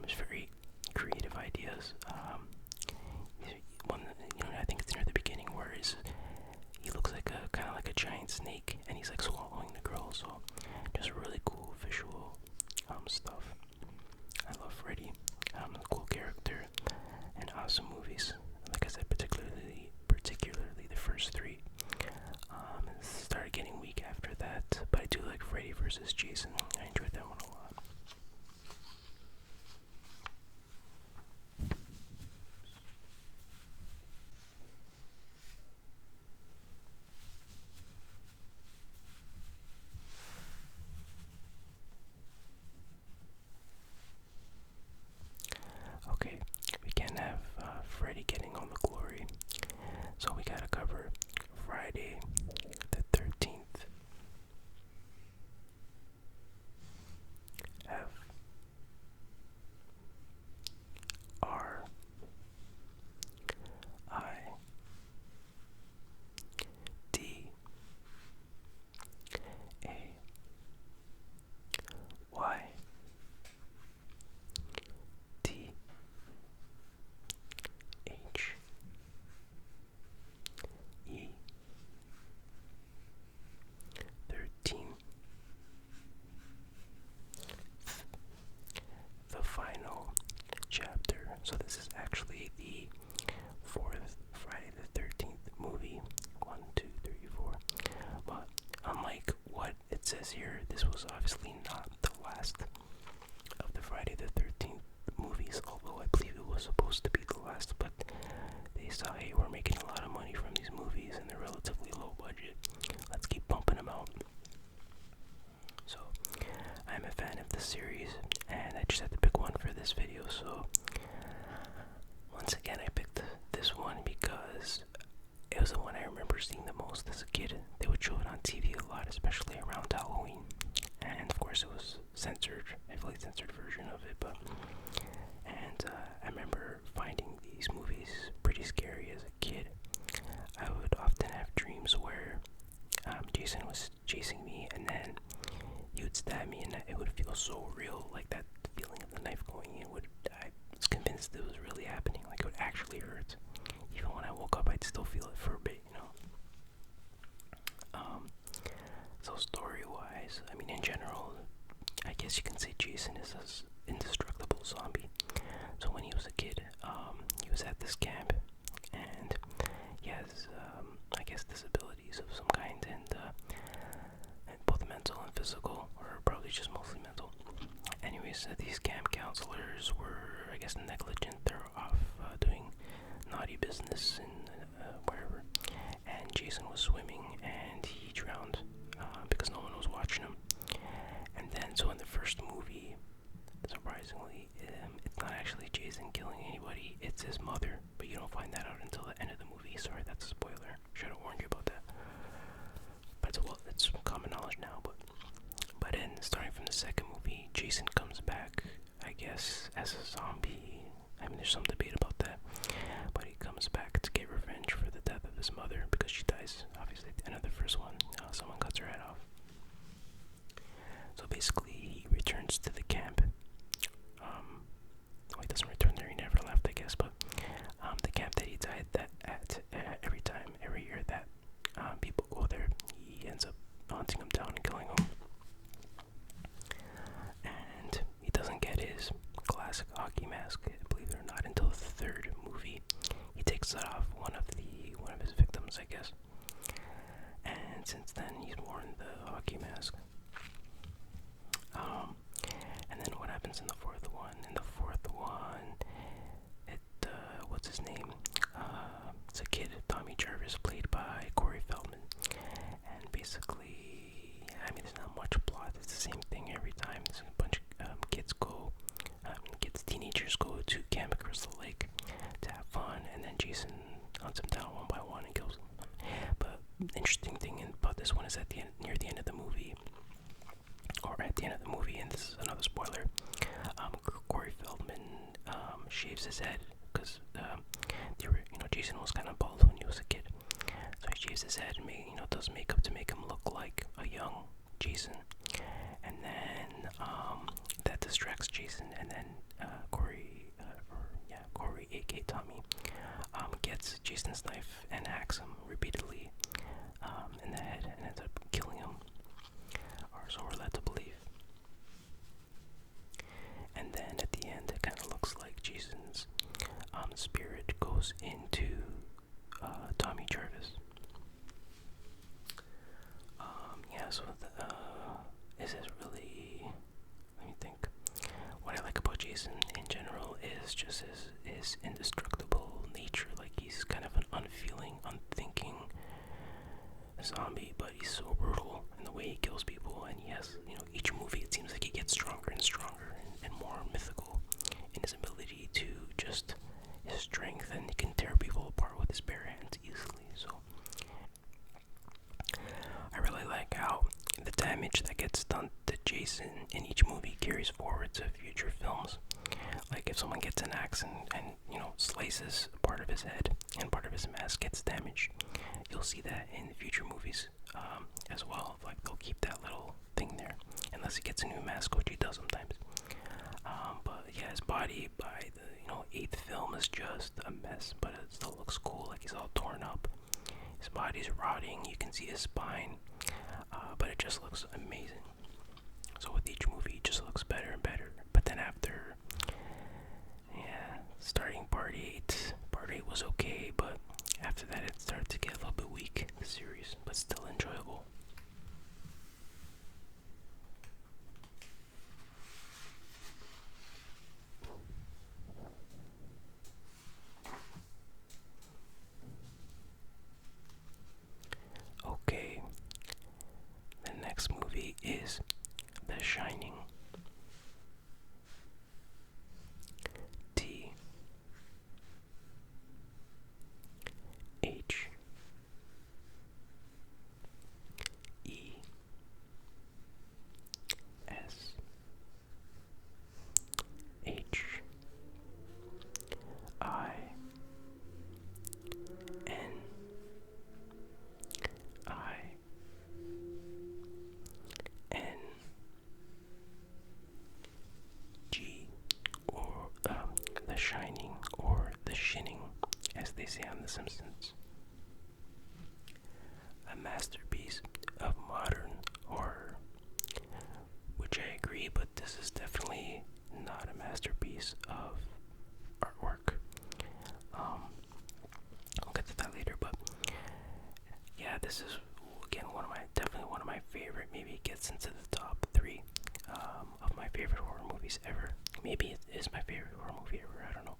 A: It's very creative ideas. I think it's near the beginning where he looks like kind of like a giant snake, and he's like swallowing the girl. So just really cool visual stuff. I love Freddy. A cool character and awesome movies. Like I said, particularly the first 3. It started getting weak after that, but I do like Freddy vs. Jason. I enjoyed that one a lot. Okay, we can't have Freddy getting all the glory, so we gotta cover Friday the 13th. F R I D A Y T H E 13. The final chapter. So this is actually the 4th Friday the 13th movie. 1, 2, 3, 4. But unlike what it says here, this was obviously not the last of the Friday the 13th movies, although I believe it was supposed to be the series, and I just had to pick one for this video. So once again, I picked this one because it was the one I remember seeing the most as a kid. They would show it on TV a lot, especially around Halloween. And of course, it was censored, heavily censored version of it. I remember finding these movies pretty scary as a kid. I would often have dreams where Jason was chasing me, and then he would stab me, and it would feel so real, like that feeling of the knife going in. I was convinced it was really happening, like it would actually hurt. Even when I woke up, I'd still feel it for a bit, So story-wise, I mean, in general, I guess you can say Jason is an indestructible zombie. So when he was a kid, he was at this camp, and he has, I guess, disabilities of some kind, and both mental and physical, or probably just mostly mental. Anyways, these camp counselors were, I guess, negligent. They're off doing naughty business in wherever, and Jason was swimming, and he drowned because no one was watching him. And then, so in the first movie, surprisingly, it's not actually Jason killing anybody, it's his mother, but you don't find that out until the end of the movie. Sorry, that's a spoiler. Should have warned you about that. But it's common knowledge now. But then, starting from the second movie, Jason comes back, I guess, as a zombie. I mean, there's some debate about that. But he comes back to get revenge for the death of his mother, because she dies, obviously, at the end of the first one. Someone cuts her head off. So basically, he returns to the camp. He doesn't return there, he never left, I guess, but the camp that he died at every year that people go there, he ends up hunting them down and killing them. And he doesn't get his classic hockey mask, believe it or not, until the third movie. He takes it off one of his victims, I guess. And since then, he's worn the hockey mask. And then what happens in the fourth one? In the fourth one, what's his name? It's a kid, Tommy Jarvis, played by Corey Feldman. And basically, I mean, there's not much plot. It's the same thing every time. There's a bunch of teenagers go to Camp Crystal Lake to have fun, and then Jason hunts them down one by one and kills them. But the interesting thing about this one is near the end of the movie, and this is another spoiler, Corey Feldman shaves his head, because Jason was kind of bald when he was a kid, so he shaves his head and does makeup to make him look like a young Jason, and then that distracts Jason, and then Corey, aka Tommy, gets Jason's knife and hacks him repeatedly in the head and ends up killing him, or so we're led to believe. And then at the end, it kind of looks like Jason's spirit goes into Tommy Jarvis. So is this really? Let me think. What I like about Jason in general is just his indestructible nature. Like, he's kind of an unfeeling, unthinking zombie, but he's so brutal in the way he kills people. And he has, each movie it seems like he gets stronger and stronger and more mythical in his ability to just his strength, and he can tear people apart with his bare hands easily. So I really like how the damage that gets done to Jason in each movie carries forward to future films. Like, if someone gets an axe and slices part of his head and part of his mask gets damaged, you'll see that in future movies as well. Like, they'll keep that little thing there unless he gets a new mask, which he does sometimes. But yeah, his body by the 8th film is just a mess, but it still looks cool. Like, he's all torn up, his body's rotting, you can see his spine, but it just looks amazing. So with each movie, it just looks better and better. But then after, starting part 8 was okay, but after that it started to get a little bit weak, the series, but still enjoyable. Okay, the next movie is The Shining. they say on The Simpsons. A masterpiece of modern horror. Which I agree, but this is definitely not a masterpiece of artwork. I'll get to that later, but yeah, this is again definitely one of my favorite. Maybe it gets into the top 3 of my favorite horror movies ever. Maybe it is my favorite horror movie ever. I don't know.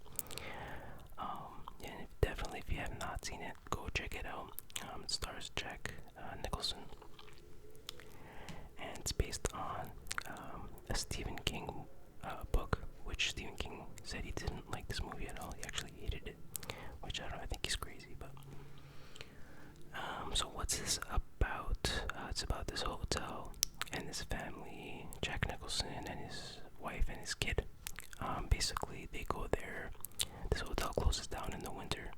A: And definitely, if you have not seen it, go check it out. It stars Jack Nicholson, and it's based on a Stephen King book, which Stephen King said he didn't like this movie at all. He actually hated it, which I think he's crazy. But so what's this about? It's about this hotel and this family, Jack Nicholson and his wife and his kid. Basically, they go there. This hotel closes down in the winter,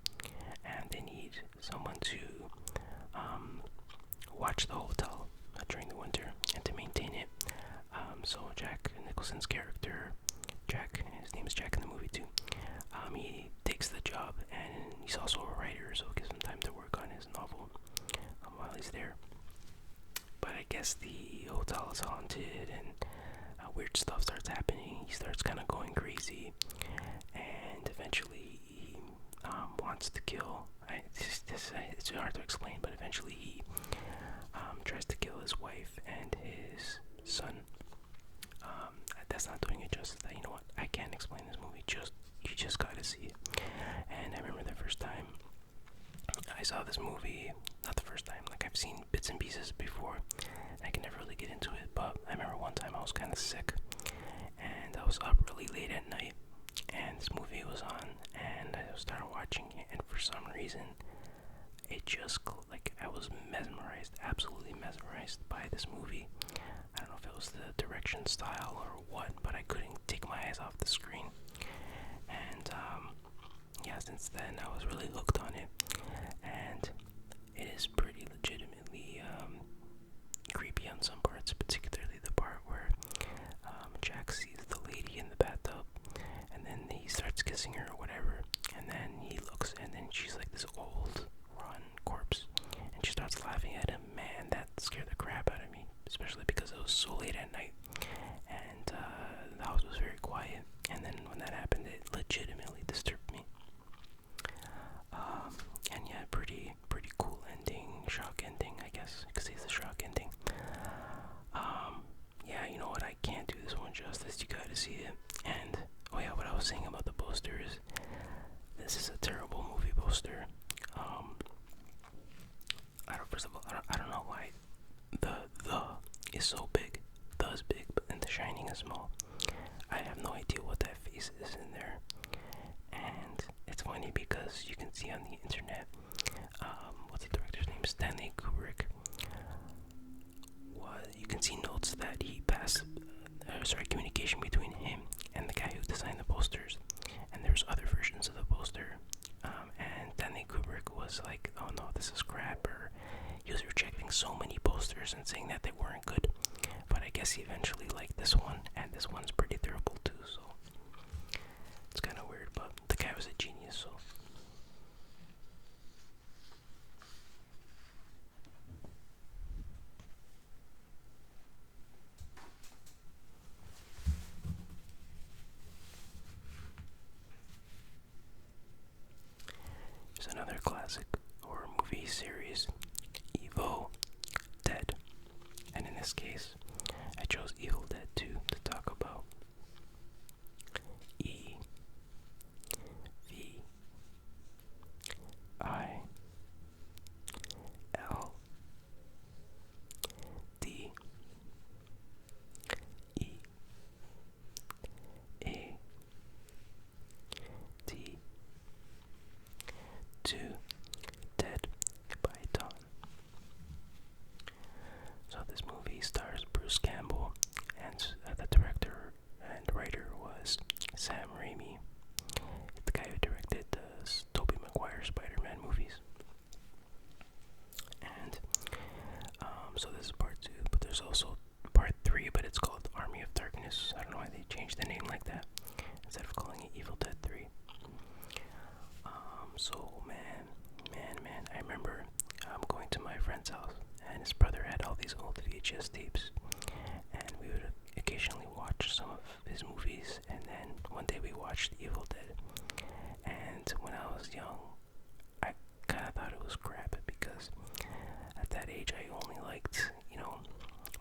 A: and they need someone to watch the hotel during the winter and to maintain it. So Jack Nicholson's character, Jack, his name is Jack in the movie too, he takes the job, and he's also a writer, so it gives him time to work on his novel while he's there. But I guess the hotel is haunted, and weird stuff starts happening. He starts kind of going crazy, and eventually he wants to kill. It's hard to explain, but eventually he tries to kill his wife and his son. That's not doing it justice. You know what? I can't explain this movie. You just gotta see it. And I remember the first time I saw this movie. Not the first time. Like, I've seen bits and pieces before. I can never really get into it. But I remember one time I was kind of sick, and I was up really late at night, and this movie was on, and I started watching it. And for some reason, it just, like, I was mesmerized, absolutely mesmerized by this movie. I don't know if it was the direction style or what, but I couldn't take my eyes off the screen. And yeah, since then I was really hooked on it, and it is pretty legitimately creepy on some parts, particularly the part where Jack sees the lady in the bathtub, and then he starts kissing her or whatever, and then he looks, and then she's like this old rotten corpse, and she starts laughing at him. Man, that scared the crap out of me, especially because it was so late at night, and the house was very quiet. And then when that happened, it legitimately disturbed me. And yeah, pretty cool ending, shock ending, I guess you could say it's a shock ending. Yeah, you know what? I can't do this one justice. You gotta see it. And oh yeah, what I was saying about the poster is, this is a terrible movie poster. First of all, I don't know why the is so big. The is big, but then the Shining is small. I have no idea what that face is in there. And it's funny because you can see on the internet, what's the director's name? Stanley Kubrick. You can see notes that he passed, communication between him and the guy who designed the posters. And there's other versions of the poster. And Stanley Kubrick was like, oh no, this is crap, or he was rejecting so many posters and saying that they weren't good. But I guess he eventually liked this one, and this one's pretty terrible too, so it's kind of weird, but the guy was a genius, so. Here's another classic horror movie series, Evil Dead. And in this case, I chose Evil Dead 2 to talk about. E V I L D E A D 2 Dead by Dawn. So this movie stars Bruce Campbell and age, I only liked,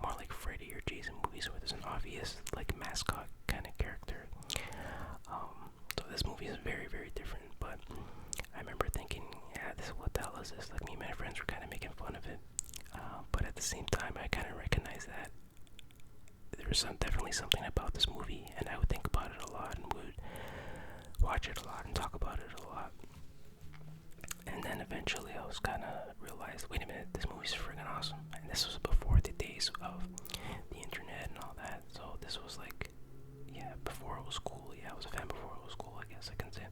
A: more like Freddy or Jason movies where there's an obvious, like, mascot kind of character. So this movie is very, very different, but I remember thinking, yeah, what the hell is this? Like, me and my friends were kind of making fun of it, but at the same time, I kind of recognized that there was definitely something about this movie, and I would think about it a lot, and would watch it a lot, and talk about it a lot. And then eventually I was kind of realized, wait a minute, this movie's friggin' awesome. And this was before the days of the internet and all that, so this was like, yeah, before it was cool. Yeah, I was a fan before it was cool, I guess I can say.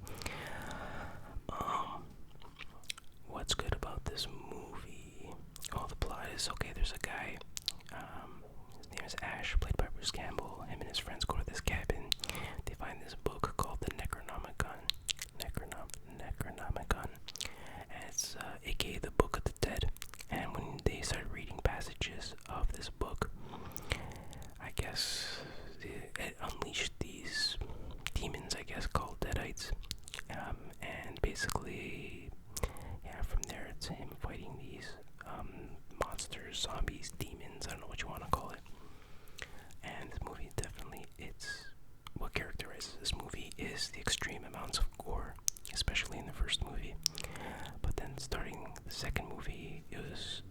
A: What's good about this movie? Oh, the plot is, okay, there's a guy, his name is Ash, played by Bruce Campbell. Him and his friends go to this cabin. They find this book called the Necronomicon. Necronomicon. And it's aka the Book of the Dead. And when they start reading passages of this book, I guess it unleashed these demons, I guess, called Deadites. And basically, yeah, from there it's him fighting these monsters, zombies, demons, I don't know what you want to call it. And this movie definitely, what characterizes this movie is the extreme amounts of gore, especially in the first movie. But then starting the second movie, it was,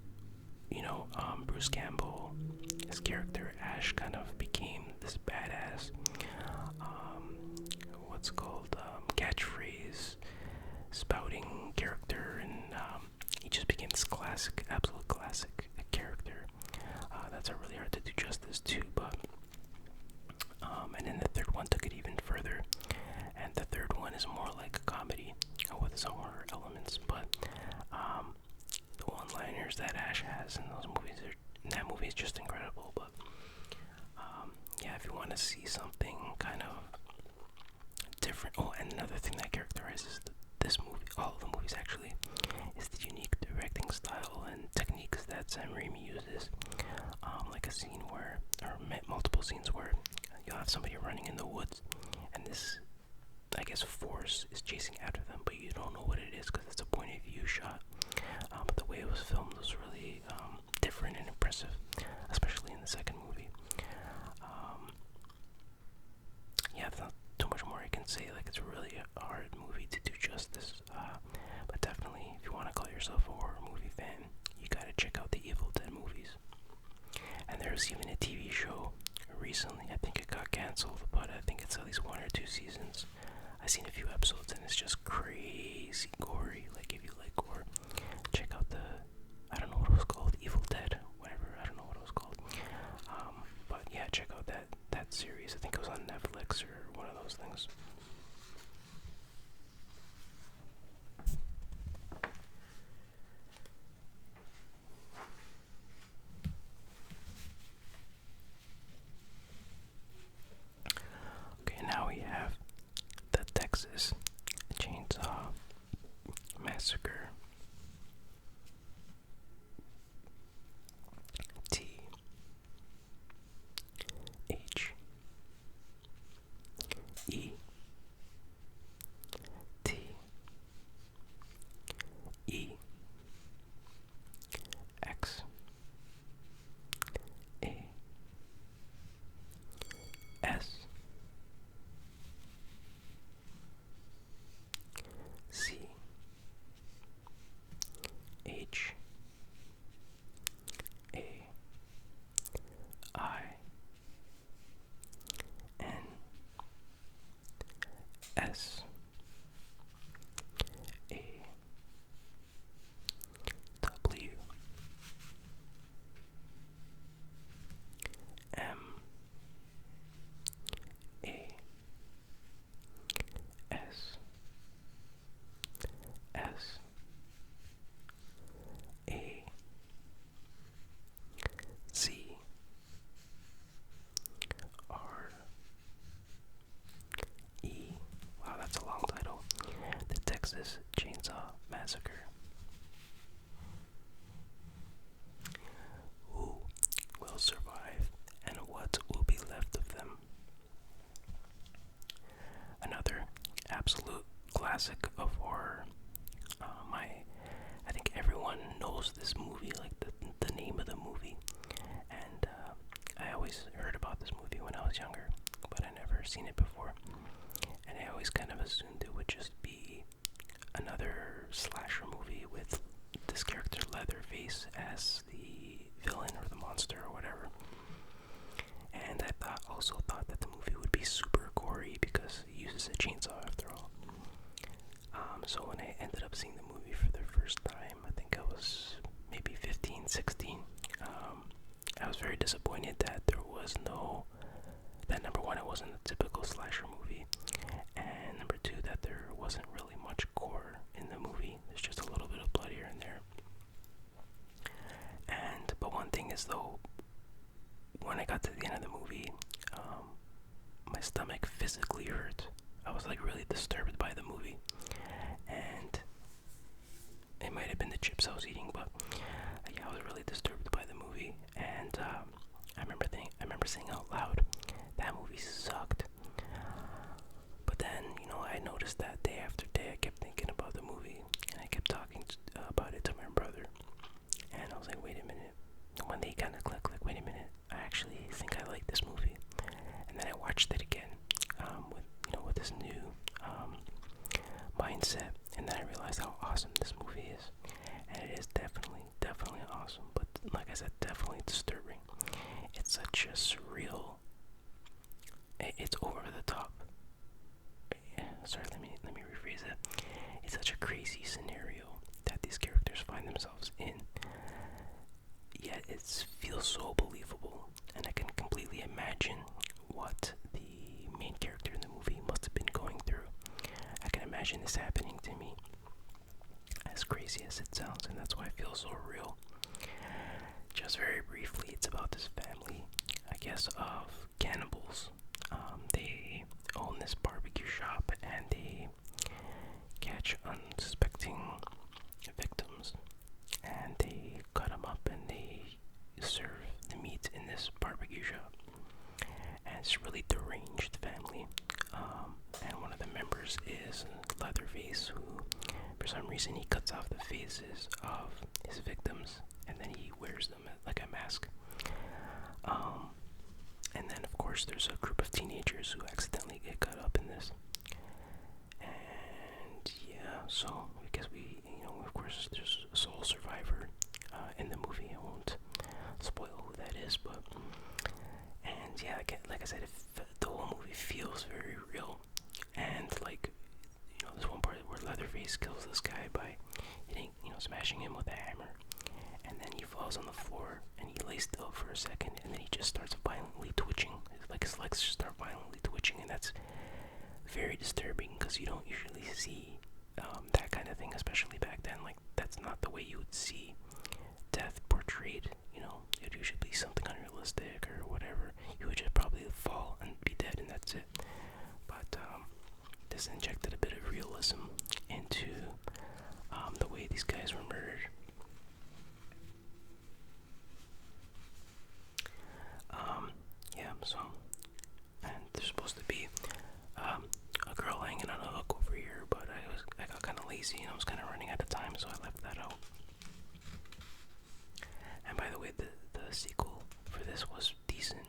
A: Bruce Campbell, his character Ash, kind of became this badass, catchphrase spouting character, and he just became this classic, absolute classic character. That's really hard to do justice to, but and then the third one took it even further, and the third one is more like a comedy with some horror elements, but the one-liners that Ash has in that movie is just incredible. But yeah, if you want to see something kind of different, and another thing that characterizes this movie, all of the movies actually, is the unique directing style and techniques that Sam Raimi uses. Like a scene where, or multiple scenes where you'll have somebody running in the woods, and this, I guess, force is chasing after them, but you don't know what it is because it's a point of view shot. But the way it was filmed was really different and impressive, especially in the second movie. Yeah, there's not too much more I can say. Like, it's really a hard movie to do justice. But definitely, if you want to call yourself a horror movie fan, you gotta check out the Evil Dead movies. And there was even a TV show recently. I think it got canceled, but I think it's at least 1 or 2 seasons. I've seen a few episodes, and it's just crazy gory. Like, if you like gore, check out I don't know what it was called, Evil Dead, whatever, I don't know what it was called. But yeah, check out that series. I think it was on Netflix or one of those things. Okay, now we have the Texas Chainsaw Massacre. T H E T E X A S C H A I N S A W M A S S A Z R E. Wow, that's a long title. The Texas Chainsaw Massacre. Who will survive, and what will be left of them? Another absolute classic of horror. I think everyone knows this movie. Like, the always heard about this movie when I was younger, but I never seen it before. And I always kind of assumed it would just be another slasher movie with this character Leatherface as the villain or the monster or whatever. And I also thought that the movie would be super gory because it uses a chainsaw after all. So when I ended up seeing the movie for the first time, I think I was maybe 15, 16, I was very disappointed that number one, it wasn't a typical slasher movie, and number two, that there wasn't really much gore in the movie. There's just a little bit of blood here and there. But one thing is though, when I got to the end of the movie, my stomach physically hurt. I was like really disturbed by the movie, and it might have been the chips I was eating, but yeah, I was really disturbed by the movie. And I remember saying out loud, that movie sucked. But then, I noticed that day after day, I kept thinking about the movie, and I kept talking about it to my brother. And I was like, wait a minute. One day, kind of click, wait a minute. I actually think I like this movie. And then I watched it again, with this new mindset, and then I realized how awesome this movie is. And it is definitely awesome. But like I said, definitely disturbing. It's such a surreal. It's over the top. Sorry, let me rephrase it. It's such a crazy scenario that these characters find themselves in. Yet it feels so believable, and I can completely imagine what the main character in the movie must have been going through. I can imagine this happening to me. As crazy as it sounds, and that's why it feels so real. Just very briefly, it's about this family, I guess, of cannibals. They own this barbecue shop, and they catch unsuspecting victims, and they cut them up, and they serve the meat in this barbecue shop. And it's a really deranged family. And one of the members is Leatherface, who, for some reason, he cuts off the faces of his victims, and then he wears them like a mask. And then, of course, there's a group of teenagers who accidentally get cut up in this. And yeah, so I guess of course, there's a sole survivor in the movie. I won't spoil who that is, but yeah, like I said, the whole movie feels very real. And there's one part where Leatherface kills this guy by smashing him with a hammer, and then he falls on the floor and he lays still for a second, and then he just starts violently twitching. His legs just start violently twitching, and that's very disturbing because you don't usually see that kind of thing, especially back then. Like, that's not the way you would see death portrayed. It'd usually be something unrealistic or whatever. You would just probably fall and be dead, and that's it. But this injected a bit of realism into the way these guys were murdered. And there's supposed to be a girl hanging on a hook over here, but I got kind of lazy and I was kind of running out of time, so I left that out. And by the way, the sequel for this was decent.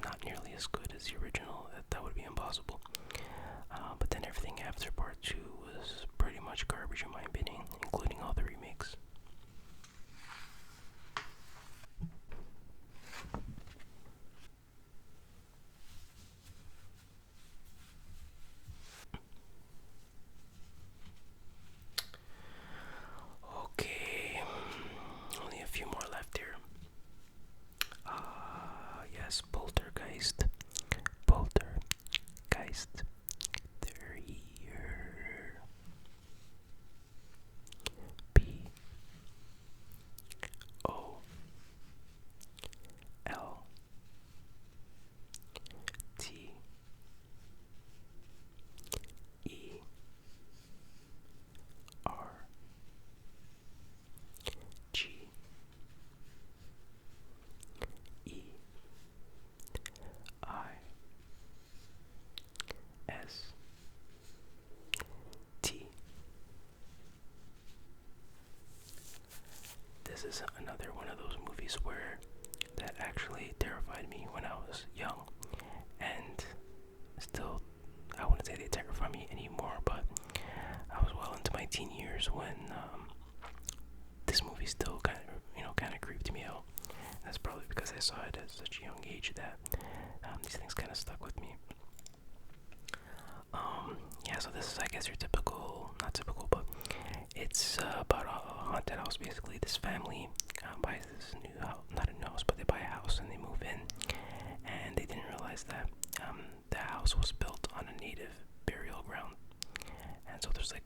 A: Not nearly as good as the original. That would be impossible. But then everything after part 2 was pretty much garbage in my opinion, including all the remakes. Okay, only a few more left here. Yes, Poltergeist. They're here. P O L T E R G E I S T. This is another one of those movies where that actually terrifies terrified me when I was young, and still, I wouldn't say they terrify me anymore, but I was well into my teen years when this movie still kind of creeped me out. That's probably because I saw it at such a young age that these things kind of stuck with me. Yeah, so this is, I guess, your typical, not typical, but it's about a haunted house. Basically, this family buys this new house, not a new house, but they buy a house and they move in, and they didn't realize that the house was built on a native burial ground, and so there's like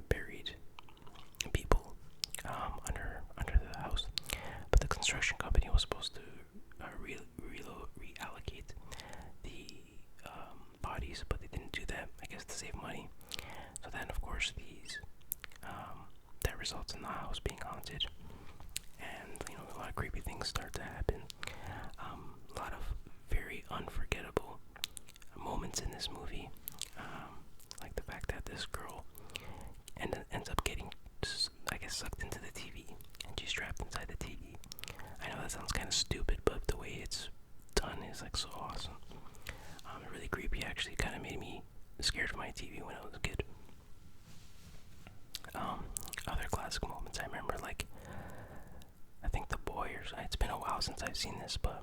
A: buried people under the house, but the construction company was supposed to reallocate the bodies, but they didn't do that, I guess, to save money. So then, of course, that results in the house being haunted, and a lot of creepy things start to happen. A lot of very unforgettable moments in this movie, like the fact that this girl ends up getting, I guess, sucked into the TV, and she's trapped inside the TV. I know that sounds kind of stupid, but the way it's done is like so awesome. Really creepy. Actually, kind of made me scared of my TV when I was a kid. Other classic moments I remember, like I think the boy, or it's been a while since I've seen this, but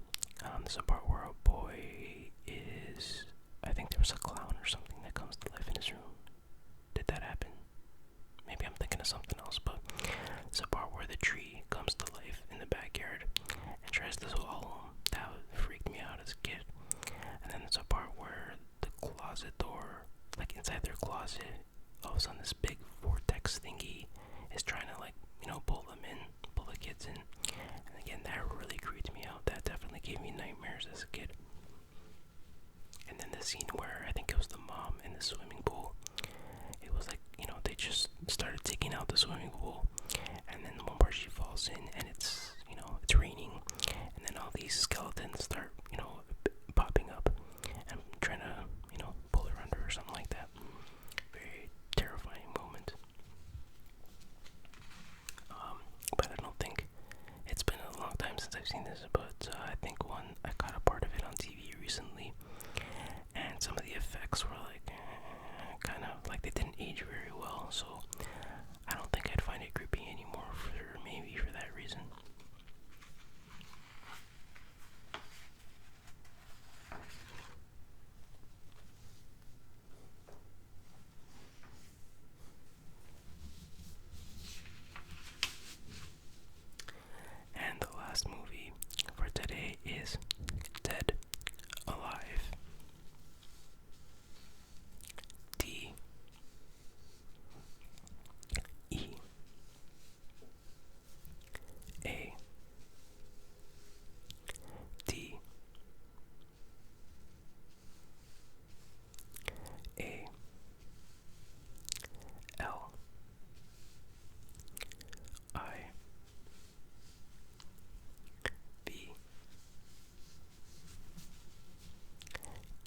A: there's a part where a boy is, I think there was a clown or something that comes to life in his room. Did that happen? Maybe I'm thinking of something else, but there's a part where the tree comes to life in the backyard and tries to swallow him. That freaked me out as a kid. And then there's a part where the closet door, like inside their closet, all of a sudden this big vortex thingy is trying to pull them in, pull the kids in. And again, that really creeped me out. That definitely gave me nightmares as a kid. And then the scene where I think it was the mom in the swimming pool. It was like, they just started taking out the swimming pool, and then the one part she falls in and it's raining, and then all these skeletons start, popping up and trying to, pull her under or something like that. Very terrifying moment. But I don't think, it's been a long time since I've seen this, but I think I caught a part of it on TV recently, and some of the effects were like, kind of like they didn't age very well, so I don't think I'd find it creepy anymore maybe for that reason. And the last movie for today is Dead Alive. D E A D A L I V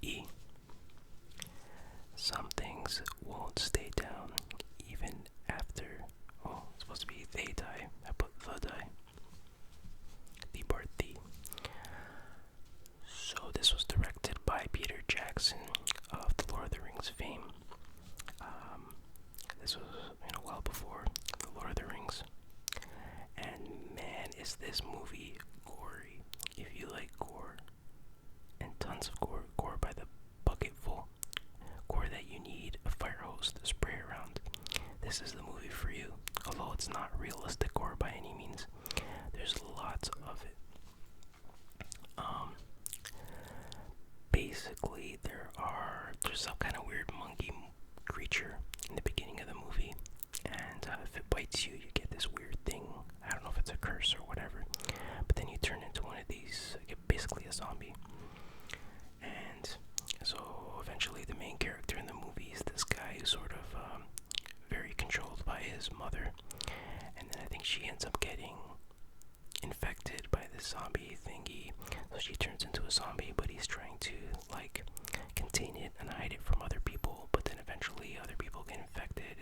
A: E. Some things won't stay down even after, it's supposed to be they die. I put the die. The part the. So this was directed by Peter Jackson of the Lord of the Rings fame. This was well before the Lord of the Rings. And man, is this movie gory. If you like gore, and tons of gore by the bucketful, gore that you need a fire hose to spray around, this is the movie for you. Although it's not realistic gore by any means, there's lots of it. Basically, there's some kind of weird monkey creature in the beginning of the movie, and if it bites you, you get this weird thing. I don't know if it's a curse or whatever, but then you turn into one of these, basically a zombie. And so eventually the main character in the movie is this guy who's sort of very controlled by his mother, and then I think she ends up getting infected by this zombie thingy, so she turns into a zombie, but he's trying to contain it and hide it from other people, but then eventually other people get infected,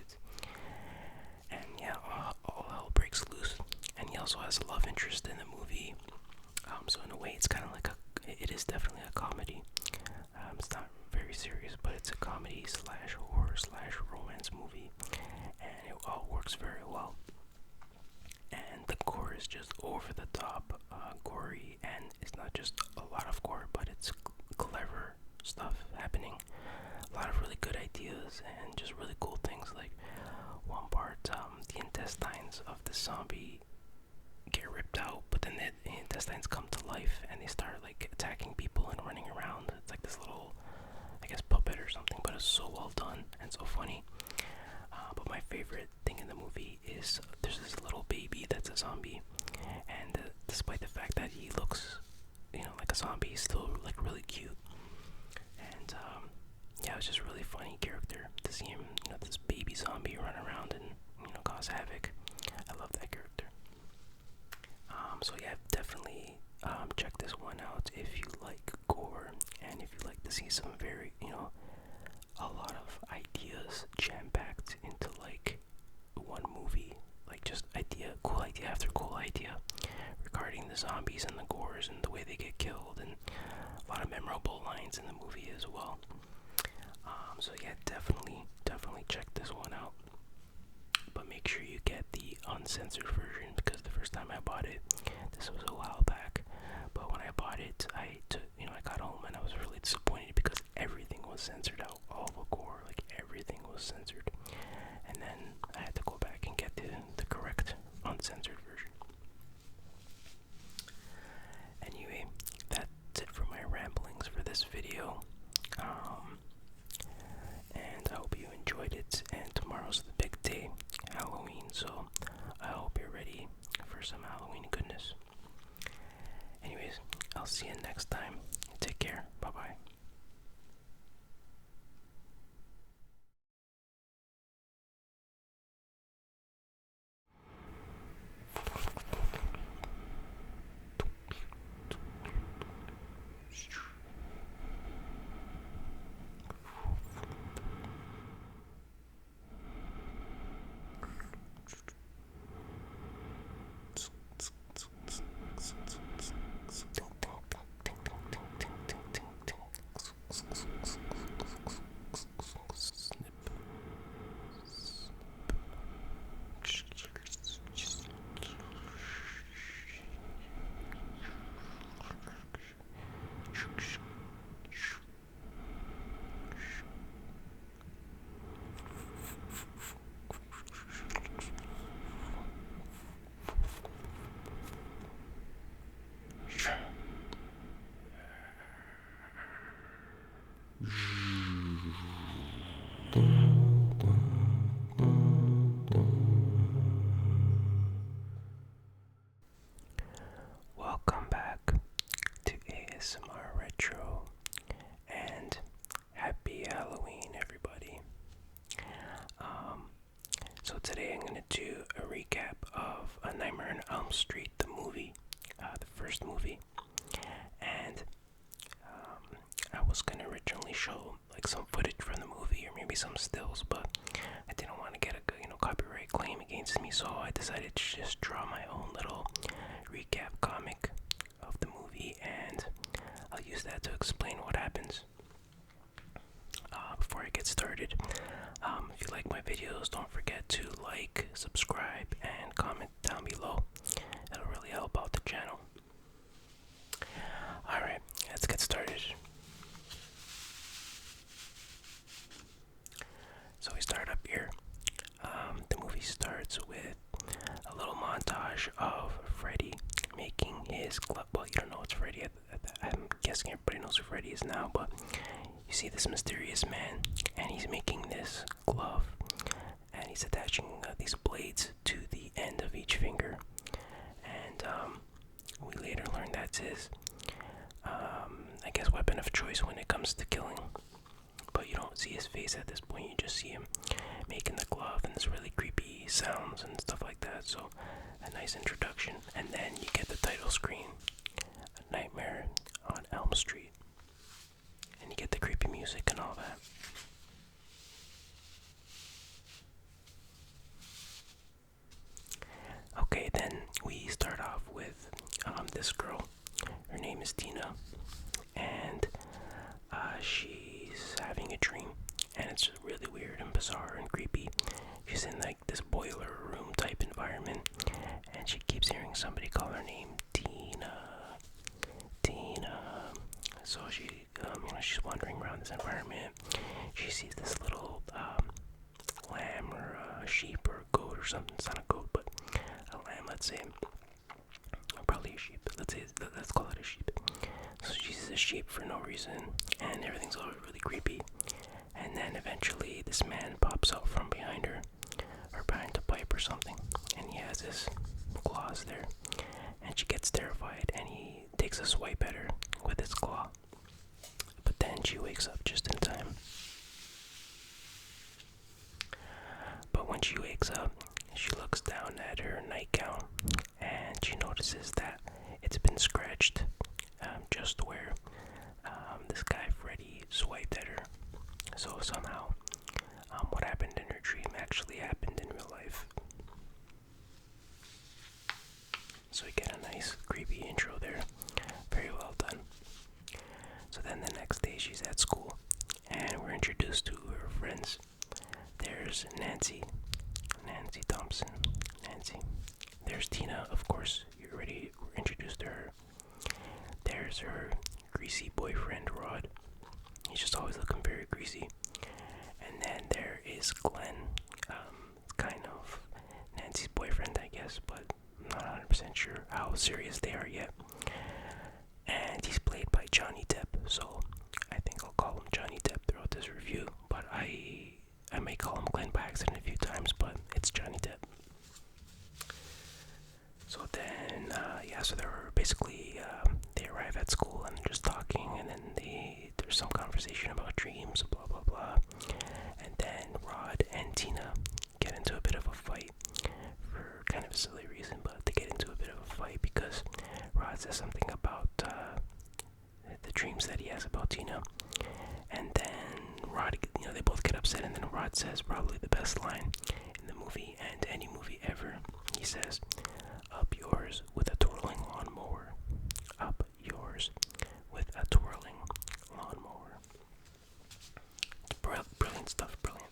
A: and yeah, all hell breaks loose. And he also has a love interest in the movie, So in a way, it's kind of like it is definitely a comedy. It's not very serious, but it's a comedy slash horror slash romance movie, and it all works very well. And the gore is just over the top, gory, and it's not just a lot of gore, but it's clever stuff happening. A lot of really good ideas and just really cool things. Like one part, the intestines of the zombie get ripped out, but then the intestines come to life and they start like attacking people and running around. It's like this little, I guess, puppet or something, but it's so well done and so funny. But my favorite thing in the movie is there's this little baby that's a zombie, and despite the fact that he looks, like a zombie, he's still like really cute. And yeah, it was just a really funny character to see him, this baby zombie run around and cause havoc. I love that character. So yeah, definitely check this one out if you like gore and if you like to see some very, a lot of ideas jam-packed into like one movie, like just cool idea after cool idea regarding the zombies and the gores and the way they get killed, and a lot of memorable lines in the movie as well. So yeah, definitely check this one out. But make sure you get the uncensored version, because the first time I bought it, this was a while back, but when I bought it, I got home and I was really disappointed because everything was censored out, all the gore, like everything was censored, and then I had to go back and get the correct uncensored version. Anyway, that's it for my ramblings for this video. And I hope you enjoyed it, and tomorrow's the big day, Halloween, so I hope you're ready for some Halloween goodness. Anyways, I'll see you next time. Take care. Bye-bye. Welcome back to ASMR Retro, and happy Halloween, everybody. So today I'm going to do a recap of A Nightmare on Elm Street, the movie, the first movie, and I was going to originally show like some footage from the movie or maybe some stills, but I didn't want to get a copyright claim against me, so I decided to just draw my own little recap comic of the movie, and I'll use that to explain what happens. Before I get started, if you like my videos, don't forget to like, subscribe, and comment down below. It'll really help out the channel. Alright, let's get started. So we start up here. The movie starts with a little montage of Freddy making his glove. Well, you don't know it's Freddy. I'm guessing everybody knows who Freddy is now, but you see this mysterious man, and he's making this glove, and he's attaching these blades to the end of each finger, and we later learn that's his, I guess, weapon of choice when it comes to killing. But you don't see his face at this point, you just see him making the glove and this really creepy sounds and stuff like that. So a nice introduction, and then you get the title screen, A Nightmare on Elm Street, and you get the creepy music and all that. Okay, then we start off with this girl. sheep or a goat or something. It's not a goat, but a lamb, let's say. Or probably a sheep. Let's call it a sheep. So she sees a sheep for no reason, and everything's all really creepy. And then eventually this man pops out from behind her, or behind a pipe or something, and he has his claws there. And she gets terrified, and he takes a swipe at her with his claw. But then she wakes up just in time. But when she wakes up, she looks down at her nightgown, and she notices that it's been scratched just where this guy Freddy swiped at her. So somehow, what happened in her dream actually happened in real life. So we get a nice creepy intro there. Very well done. So then the next day she's at school, and we're introduced to her friends. There's Nancy Thompson. There's Tina, of course. We're introduced to her. There's her greasy boyfriend, Rod. He's just always looking very greasy. And then there is Glenn, kind of Nancy's boyfriend, I guess, but I'm not 100% sure how serious they are yet. And he's played by Johnny Depp, so I think I'll call him Johnny Depp throughout this review. But I may call him Glenn by accident a few times, but it's Johnny Depp. So then, so they're basically, they arrive at school and they're just talking, and then there's some conversation about dreams, blah, blah, blah. And then Rod and Tina get into a bit of a fight for kind of a silly reason, but they get into a bit of a fight because Rod says something about the dreams that he has about Tina. And then Rod, they both get upset, and then Rod says probably the best line in the movie and any movie ever. He says, "Up yours with a twirling lawnmower. Up yours with a twirling lawnmower." Brilliant stuff, brilliant.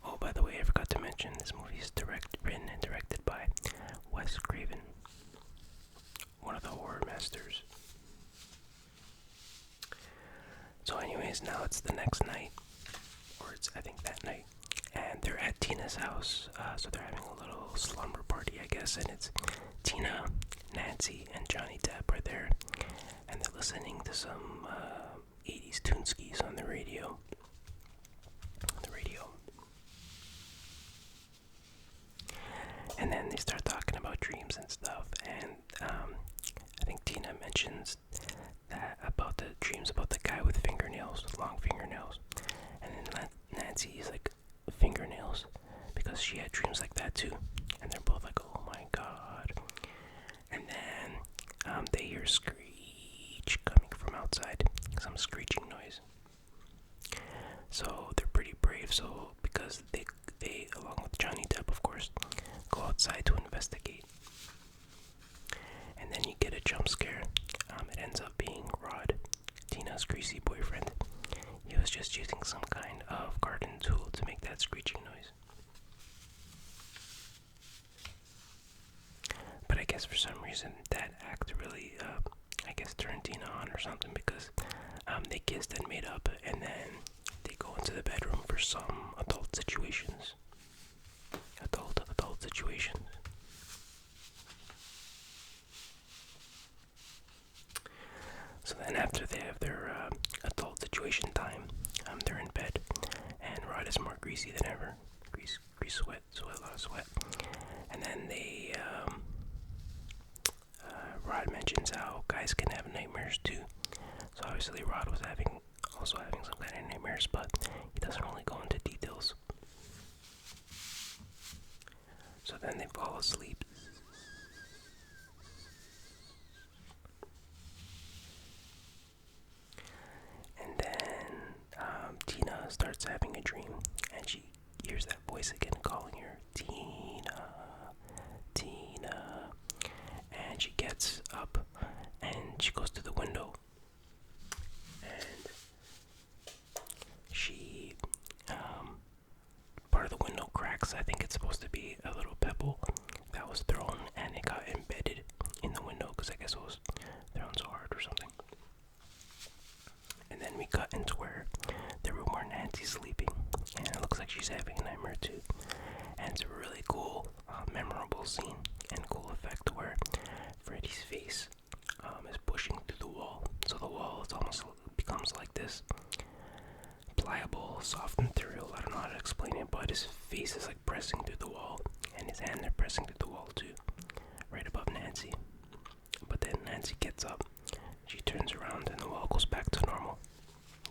A: Oh, by the way, I forgot to mention, this movie is written and directed by Wes Craven, one of the horror masters. So anyways, now it's the next night, or it's, I think, that night, and they're at Tina's house, so they're having a little slumber party, I guess, and it's Tina, Nancy, and Johnny Depp are there, and they're listening to some 80s tuneskis on the radio. And then they start talking about dreams and stuff, and I think Tina mentions that about the dreams about the guy with fingernails, long fingernails, and then Nancy is like, fingernails, because she had dreams like that too, and they're both like, oh my god. And then they hear screech coming from outside, some screeching noise. So they're pretty brave, so because they along with Johnny Depp, of course, go outside to investigate. And then you get a jump scare. It ends up being Rod, Tina's greasy boyfriend. He was just using some kind of garden tool to make that screeching noise. But I guess for some reason that act really, turned Tina on or something, because they kissed and made up, and then they go into the bedroom for some adult situations. Adult situations. So then after they have their adult situation time, they're in bed, and Rod is more greasy than ever. Grease, sweat, a lot of sweat. And then Rod mentions how guys can have nightmares too. So obviously Rod was also having some kind of nightmares, but he doesn't really go into details. So then they fall asleep. And then Tina starts having a dream, and she hears that voice again calling her, Tina. And she gets up and she goes to the window, and she part of the window cracks. I think it's supposed to be a little pebble that was thrown, and it got embedded in the window because I guess it was thrown so hard or something. And then we cut into the room where Nancy's sleeping, and it looks like she's having cool scene and cool effect where Freddy's face is pushing through the wall. So the wall is almost becomes like this pliable, soft material. I don't know how to explain it, but his face is like pressing through the wall, and his hands are pressing through the wall too, right above Nancy. But then Nancy gets up, she turns around, and the wall goes back to normal.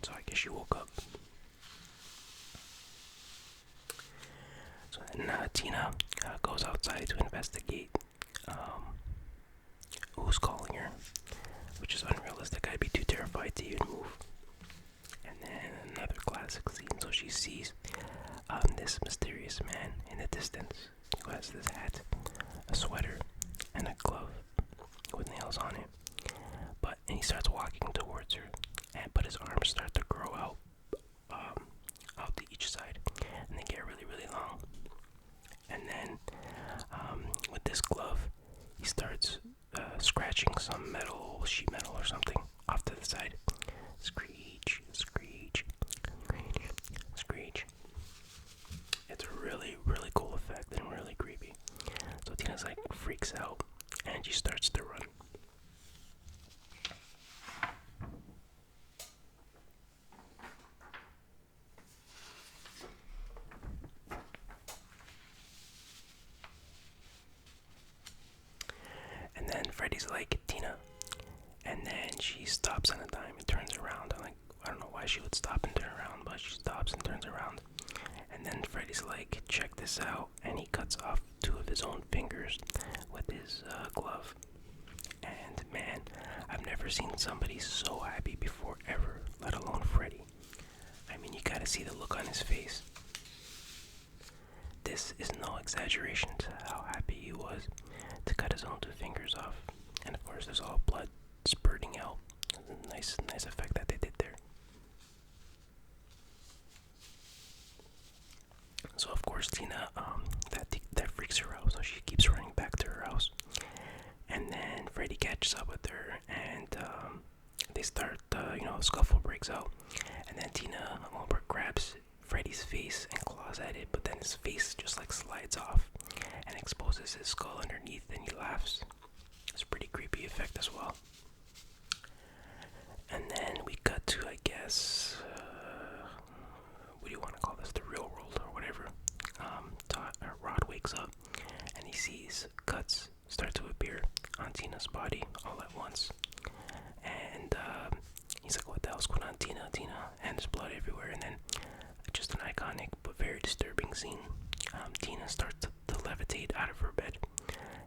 A: So I guess she woke up. So then Tina goes outside to investigate who's calling her, which is unrealistic. I'd be too terrified to even move. And then another classic scene. So she sees this mysterious man in the distance who has this hat, a sweater, and a glove with nails on it. And he starts walking towards her, but his arms start to grow out to each side, and they get really, really long. And then with this glove, he starts scratching some sheet metal or something off to the side. Screech, screech, screech, screech. It's a really, really cool effect and really creepy. So Tina's like freaks out and she starts to run. And then Freddy's like, Tina. And then she stops on a dime and turns around. I don't know why she would stop and turn around, but she stops and turns around. And then Freddy's like, check this out. And he cuts off 2 of his own fingers with his glove. And man, I've never seen somebody so happy before ever, let alone Freddy. I mean, you gotta see the look on his face. This is no exaggeration to how happy he was to cut his own 2 fingers off. And of course, there's all blood spurting out. Nice effect that they did there. So of course Tina, that freaks her out, so she keeps running back to her house. And then Freddy catches up with her, and they start, a scuffle breaks out. And then Tina grabs Freddy's face and claws at it, but then his face just like slides off and exposes his skull underneath, and he laughs. It's a pretty creepy effect as well. And then we cut to, I guess, what do you want to call this? The real world or whatever. Rod wakes up and he sees cuts start to appear on Tina's body all at once. And he's like, what the hell's going on, Tina? And there's blood everywhere. And then just an iconic but very disturbing scene. Tina starts to levitate out of her bed.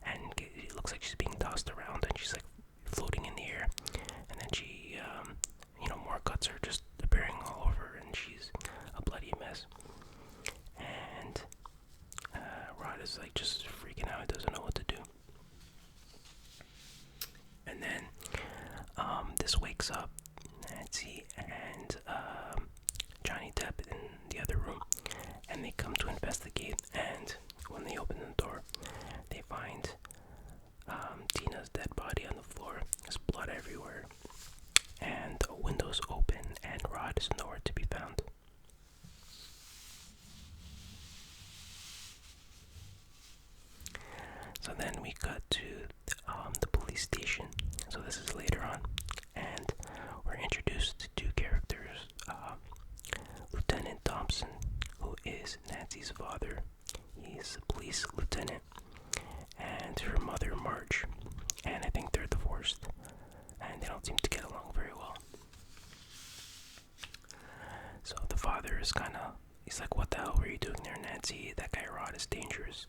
A: And it looks like she's being tossed around and she's like floating in the air. And then she, more cuts are just appearing all over and she's a bloody mess. And Rod is like just freaking out. He doesn't know what to do. And then this wakes up Nancy and Johnny Depp in the other room, and they come to investigate. And when they open the door, they find Tina's dead body on the floor. There's blood everywhere, and a window's open, and Rod is nowhere to be found. So then we cut to the police station. So this is later on, and we're introduced to 2 characters. Lieutenant Thompson, who is Nancy's father. He's a police lieutenant, and her mother, Marge. And I think they're divorced, and they don't seem to get along very well. So the father is he's like, what the hell were you doing there, Nancy? That guy Rod is dangerous.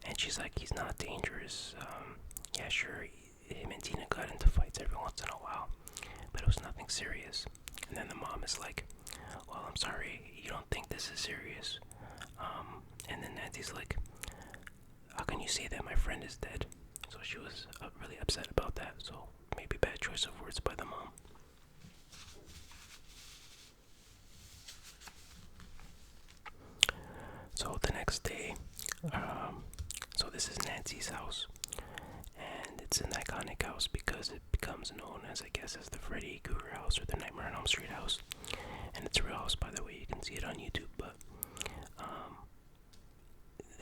A: And she's like, he's not dangerous. Yeah, sure, him and Tina got into fights every once in a while, but it was nothing serious. And then the mom is like, well, I'm sorry, you don't think this is serious. And then Nancy's like, how can you say that? My friend is dead. So she was really upset about that. So maybe bad choice of words by the mom. So the next day, so this is Nancy's house, and it's an iconic house because it becomes known as, I guess, as the Freddy Krueger house or the Nightmare on Elm Street house. And it's a real house, by the way. You can see it on YouTube, but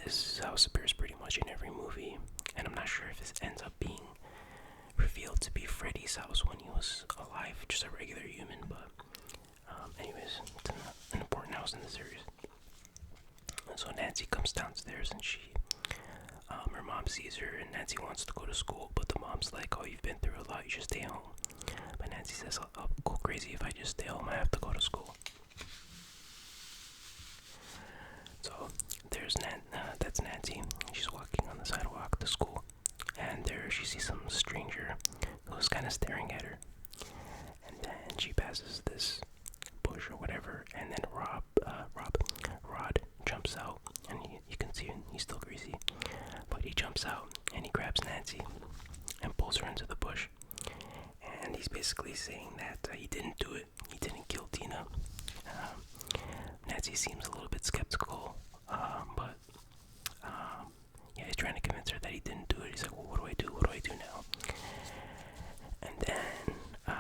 A: this house appears pretty much in every movie, and I'm not sure if this ends up being revealed to be Freddy's house when he was alive, just a regular human, but anyways, it's an important house in the series. So Nancy comes downstairs and her mom sees her, and Nancy wants to go to school, but the mom's like, oh, you've been through a lot, you should stay home. But Nancy says, I'll go crazy if I just stay home, I have to go to school. So that's Nancy. She's walking on the sidewalk to school, and there she sees some stranger who's kind of staring at her. And then she passes this bush or whatever, and then Rod jumps out, and you can see he's still greasy, but he jumps out and he grabs Nancy and pulls her into the bush. And he's basically saying that he didn't do it, he didn't kill Tina. Nancy seems a little bit skeptical, but yeah, he's trying to convince her that he didn't do it. He's like, well, what do I do? What do I do now? And then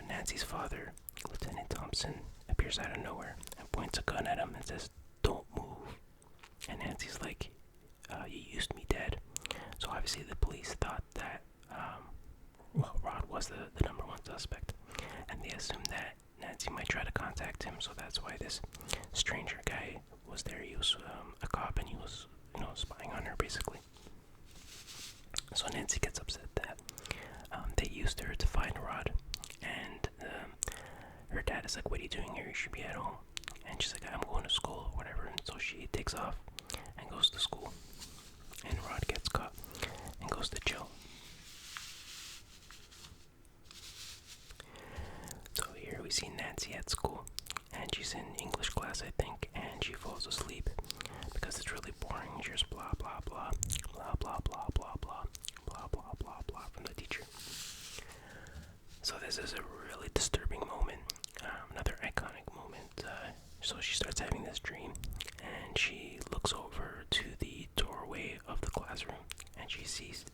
A: Nancy's father, Lieutenant Thompson, appears out of nowhere and points a gun at him and says, don't move. And Nancy's like, you used me, Dad. So obviously the police thought that Rod was the number one suspect, and they assumed that Nancy might try to contact him, so that's why this stranger guy was there. He was a cop, and he was, spying on her, basically. So Nancy gets upset that they used her to find Rod, and her dad is like, what are you doing here? You should be at home. And she's like, I'm going to school or whatever. And so she takes off and goes to school, and Rod gets caught and goes to jail. So here we see Nancy at school, and she's in English class, I think, and she falls asleep because it's really boring. Just blah blah blah blah blah blah blah blah blah blah blah blah from the teacher. So this is a really disturbing moment, another iconic moment. So she starts having this dream, and she looks over to the doorway of the classroom, and she sees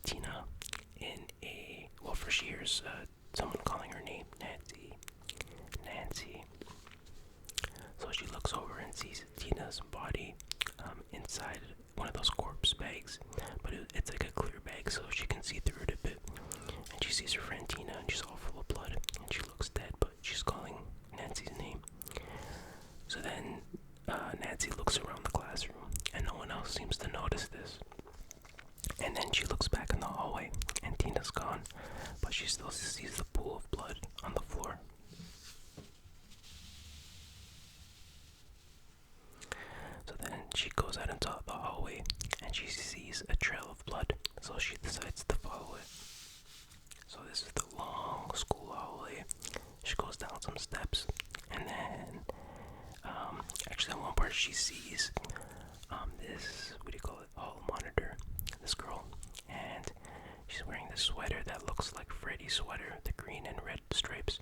A: Tina in first she hears someone calling her name, Nancy. So she looks over and sees Tina's body inside one of those corpse bags, but it's like a clear bag, so she can see through it a bit. And she sees her friend Tina, and she's all full of blood, and she looks dead, but she's calling Nancy's name. So then Nancy looks around the classroom, and no one else seems to notice this. And then she looks back in the hallway, and Tina's gone, but she still sees the pool of blood on the floor. So then she goes out into the hallway, and she sees a trail of blood, so she decides to follow it. So this is the long school hallway. She goes down some steps, and then actually in one part she sees this, hall monitor, this girl, and she's wearing this sweater that looks like Freddy's sweater, the green and red stripes,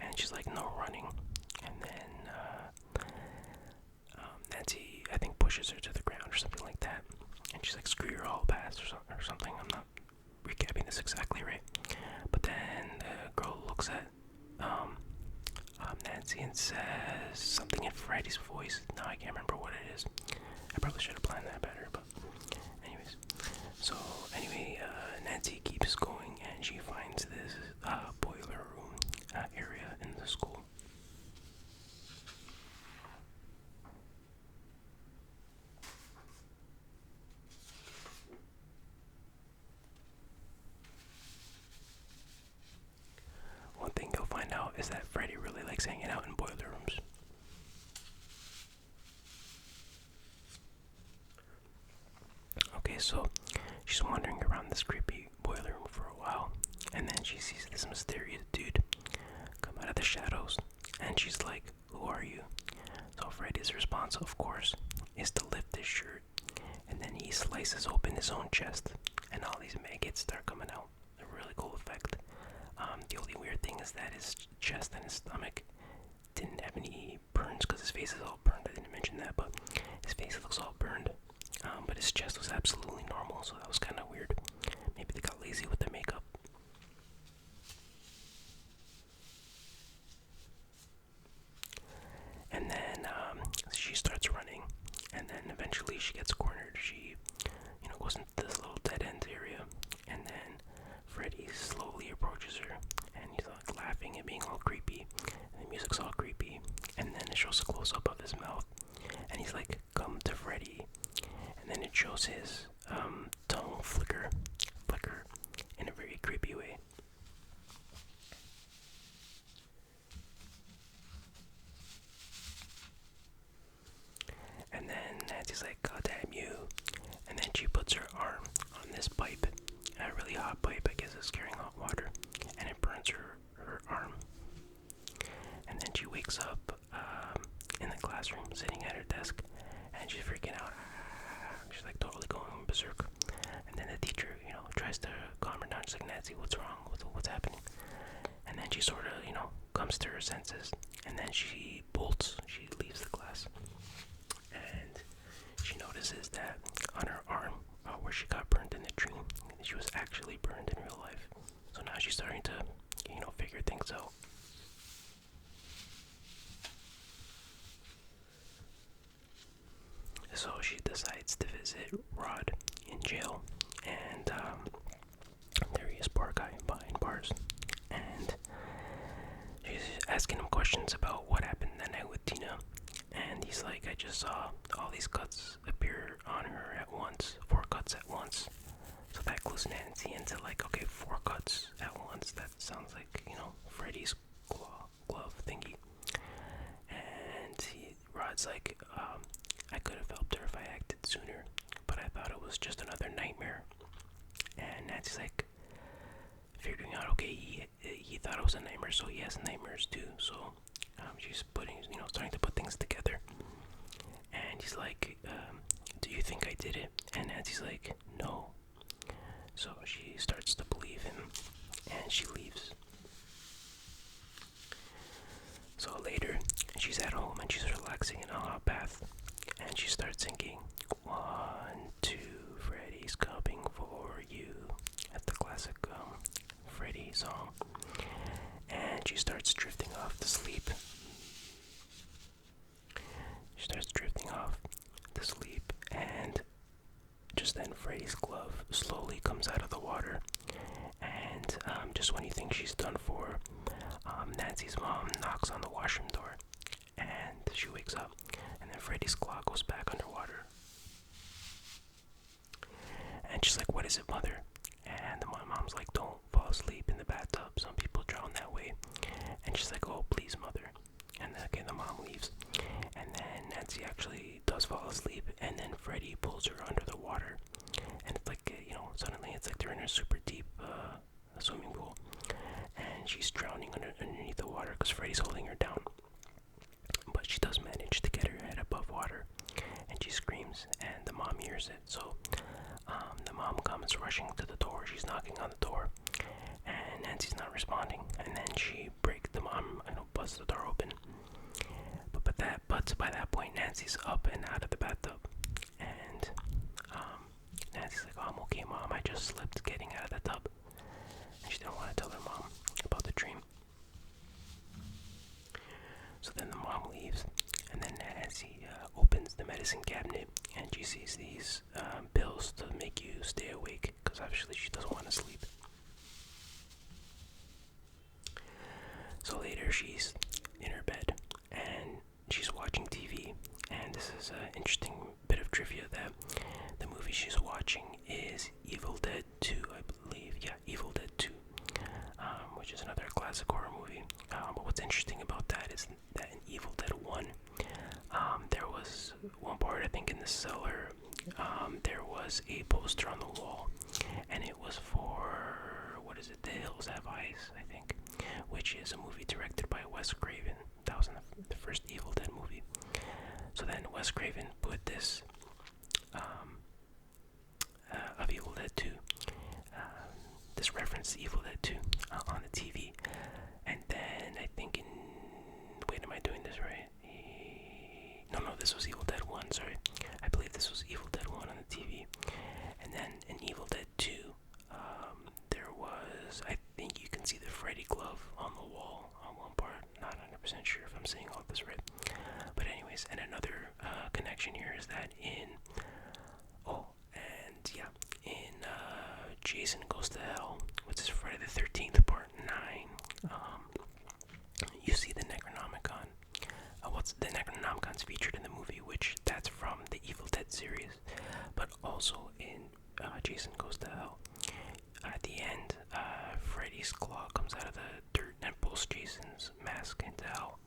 A: and she's like, no running. And then Nancy, I think, pushes her to the ground or something like that, and she's like, screw your hall pass or something. I'm not recapping this exactly right, but then the girl looks at Nancy and says something in Freddy's voice. No, I can't remember what it is. I probably should have planned that better, but anyways. So anyway, Nancy keeps going, and she finds this boiler room area in the school. One thing you'll find out is that Freddy really likes hanging out in boiler rooms. Okay, so she's wandering around this creepy boiler room for a while, and then she sees this mysterious dude come out of the shadows, and she's like, who are you? So Freddy's response, of course, is to lift his shirt, and then he slices open his own chest, and all these maggots start coming out. A really cool effect. The only weird thing is that his chest and his stomach didn't have any burns, because his face is all burned. I didn't mention that, but his face looks all burned. But his chest was absolutely normal, so that was kind of weird. Maybe they got lazy with the makeup. And then she starts running, and then eventually she gets cornered he's like, "Come to Freddy," and then it shows his tongue flicker in a very creepy way. And then Nancy's like, "God damn you!" And then she puts her arm on this pipe, a really hot pipe, I guess it's carrying hot water, and it burns her arm. And then she wakes up in the classroom, sitting at her desk, and she's freaking out. She's like totally going berserk. And then the teacher, tries to calm her down. She's like, "Nancy, what's wrong? What's happening?" And then she sort of, comes to her senses, and then she bolts. She leaves the class, and she notices that on her arm, where she got burned in the dream, she was actually burned in real life. So now she's starting to, figure things out. So she decides to visit Rod in jail, and there he is, poor guy behind bars, and she's asking him questions about what happened that night with Tina, and he's like, "I just saw all these cuts appear on her at once, 4 cuts at once." So that clues Nancy into like, okay, 4 cuts at once, that sounds like, Freddy's glove thingy. And Rod's like, "I could have helped her if I acted sooner, but I thought it was just another nightmare." And Nancy's like, figuring out, okay, he thought it was a nightmare, so he has nightmares too. So she's starting to put things together. And he's like, "Do you think I did it?" And Nancy's like, "No." So she starts to believe him, and she leaves. So later, she's at home and she's relaxing in a hot bath, and she starts singing, "1, 2, Freddy's coming for you." That's the classic Freddy song. And she starts drifting off to sleep. And just then Freddy's glove slowly comes out of the water. And just when you think she's done for, Nancy's mom knocks on the washroom door, and she wakes up, and then Freddy's claw goes back underwater. And she's like, "What is it, mother?" And my mom's like, "Don't fall asleep in the bathtub. Some people drown that way." And she's like, "Oh, please, mother." And then again, the mom leaves. And then Nancy actually does fall asleep, and then Freddy pulls her under the water. And it's like, suddenly it's like they're in a super deep swimming pool. And she's drowning underneath the water because Freddy's holding her down. But she does manage to get her head above water, and she screams, and the mom hears it. So the mom comes rushing to the door. She's knocking on the door, and Nancy's not responding. And then the mom busts the door open. But by that point, Nancy's up and out of the bathtub, and Nancy's like, "Oh, I'm okay, Mom. I just slipped getting out of the tub." And she didn't want to tell her mom about the dream. So then the mom leaves, and then Nancy opens the medicine cabinet, and she sees these pills to make you stay awake, because obviously she doesn't want to sleep. So later she's in her bed, and she's watching TV, and this is an interesting bit of trivia that the movie she's watching is Evil Dead 2, I believe. Yeah, Evil Dead 2, which is another classic horror movie. But what's interesting about that is that in Evil Dead 1, there was one part, I think, in the cellar, there was a poster on the wall, and it was for, what is it, The Hills Have Eyes, I think, which is a movie directed by Wes Craven. That was in the first Evil Dead movie. So then Wes Craven put this of Evil Dead 2, this reference to Evil Dead 2 on the TV. And then I think wait, am I doing this right? No, this was Evil Dead 1, sorry. I believe this was Evil Dead 1 on the TV. And then in Evil Dead 2, there was, I think you can see the Freddy glove on the wall on one part. Not 100% sure if I'm saying all this right. But anyways, and another connection here is that in Jason Goes to Hell, which is Friday the 13th, part 9, you see the Necronomicon. The Necronomicon's featured in the movie, which also in Jason Goes to Hell. At the end, Freddy's claw comes out of the dirt and pulls Jason's mask into hell.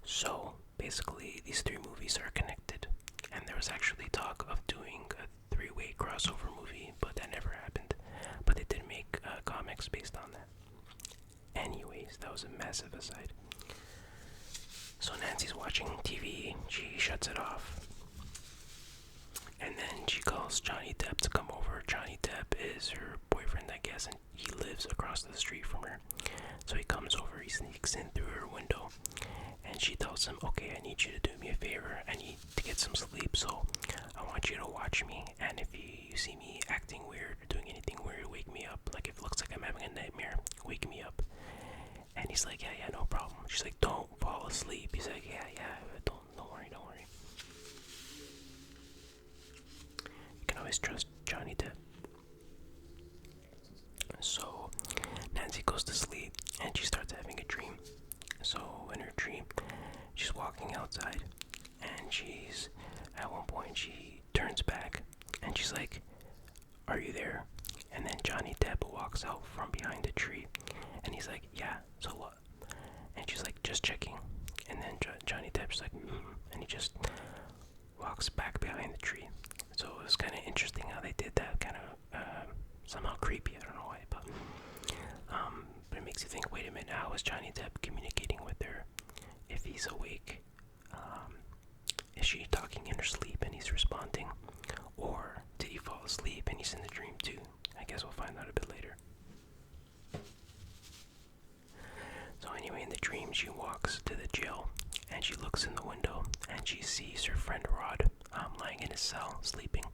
A: So basically, these three movies are connected, and there was actually talk of doing a three-way crossover movie, but that never happened. But they did make comics based on that. Anyways, that was a massive aside. So Nancy's watching TV, she shuts it off, and then she calls Johnny Depp to come over. Johnny Depp is her boyfriend, I guess, and he lives across the street from her. So he comes over, he sneaks in through her window, and she tells him, okay, I need you to do me a favor. I need to get some sleep, so I want you to watch me, and if you see me acting weird or doing anything weird, wake me up. Like, if it looks like I'm having a nightmare, wake me up. And he's like, yeah, no problem. She's like, don't fall asleep. He's like, yeah, don't worry. You can always trust Johnny Depp. So Nancy goes to sleep, and she starts having a dream. So in her dream, she's walking outside, and at one point, she turns back, and she's like, are you there? And then Johnny Depp walks out from behind a tree, and he's like, yeah, so what? And she's like, just checking. And then Johnny Depp's like, and he just walks back behind the tree. So it was kind of interesting how they did that, kind of somehow creepy. I don't know why, but it makes you think, wait a minute, how is Johnny Depp communicating with her if he's awake? Is she talking in her sleep and he's responding? Or did he fall asleep and he's in the dream too? I guess we'll find out a bit later. So anyway, in the dream, she walks to the jail, and she looks in the window, and she sees her friend Rod lying in his cell, sleeping.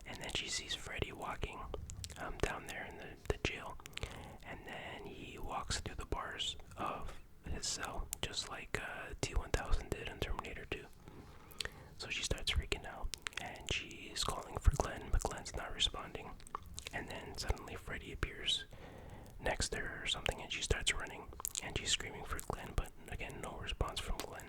A: And then she sees Freddy walking down there in the jail, and then he walks through the bars of his cell, just like T-1000 did in Terminator 2. So she starts freaking out, and she's calling for Glenn, but Glenn's not responding. And then suddenly Freddy appears next to her or something, and she starts running, and she's screaming for Glenn, but again, no response from Glenn.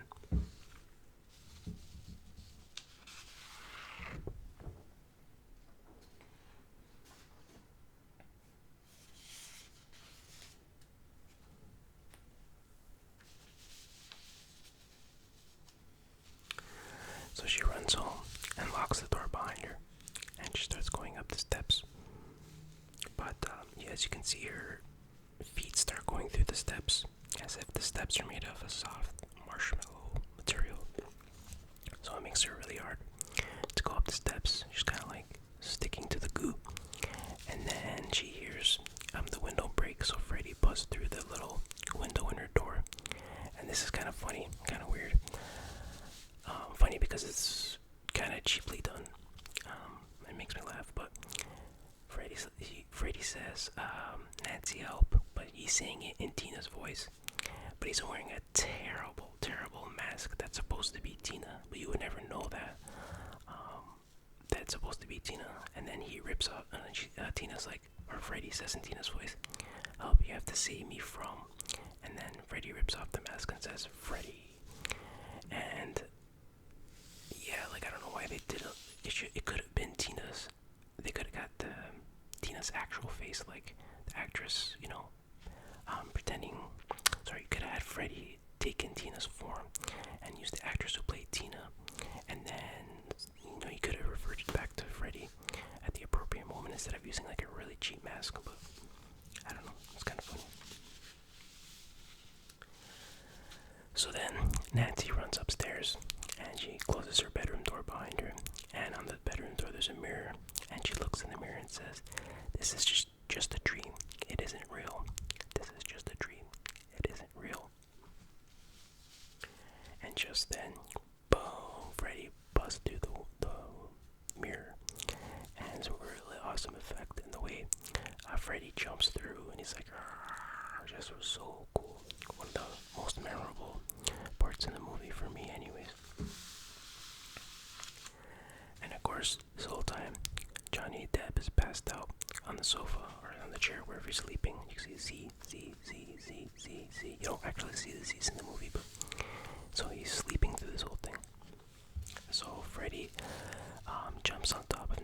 A: So she runs home and locks the door behind her, and she starts going up the steps. But as you can see, her feet start going through the steps as if the steps are made of a soft marshmallow material. So it makes her really hard to go up the steps. She's kind of like sticking to the goo. And then she hears the window break, so Freddy busts through the little window in her door. And this is kind of funny, kind of weird. Funny because it's kind of cheaply done. It makes me laugh, but Freddy says, Nancy, help, but he's saying it in Tina's voice. But he's wearing a terrible mask that's supposed to be Tina, but you would never know that. That's supposed to be Tina, and then he rips up, and then Tina's like, or Freddy says in Tina's voice, help, you have to save me from, and then Freddy rips off the mask and says, Freddy. And yeah, like, I don't know why they did it. It could have been Tina's. They could have got Tina's actual face, like the actress, pretending. Sorry, you could have had Freddy taken Tina's form and used the actress who played Tina, and then you could have reverted back to Freddy at the appropriate moment instead of using like a really cheap mask. But I don't know, it's kind of funny. So then Nancy runs upstairs, and she closes her bedroom door behind her, and on the bedroom door there's a mirror, and she looks in the mirror and says, this is just a dream. It isn't real. This is just a dream. It isn't real. And just then, boom, Freddy busts through the mirror, and it's a really awesome effect in the way Freddy jumps through, and he's like, just was so cool. One of the most memorable parts in the movie for me anyways. And of course, this whole time, Johnny Depp is passed out on the sofa or on the chair wherever he's sleeping. You can see Z. You don't actually see the Z's in the movie, but so he's sleeping through this whole thing. So Freddy jumps on top of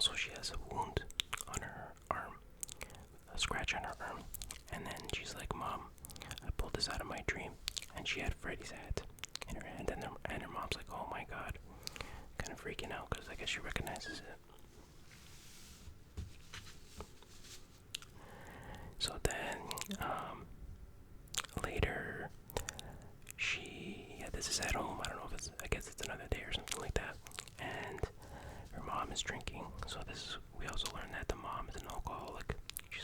A: also she has a wound on her arm, a scratch on her arm. And then she's like, Mom, I pulled this out of my dream. And she had Freddy's hat in her hand, and her mom's like, oh my god, kind of freaking out because I guess she recognizes it. So then, later, this is at home. I don't know if I guess it's another day or something like that. And her mom is drinking. So we also learned that the mom is an alcoholic. She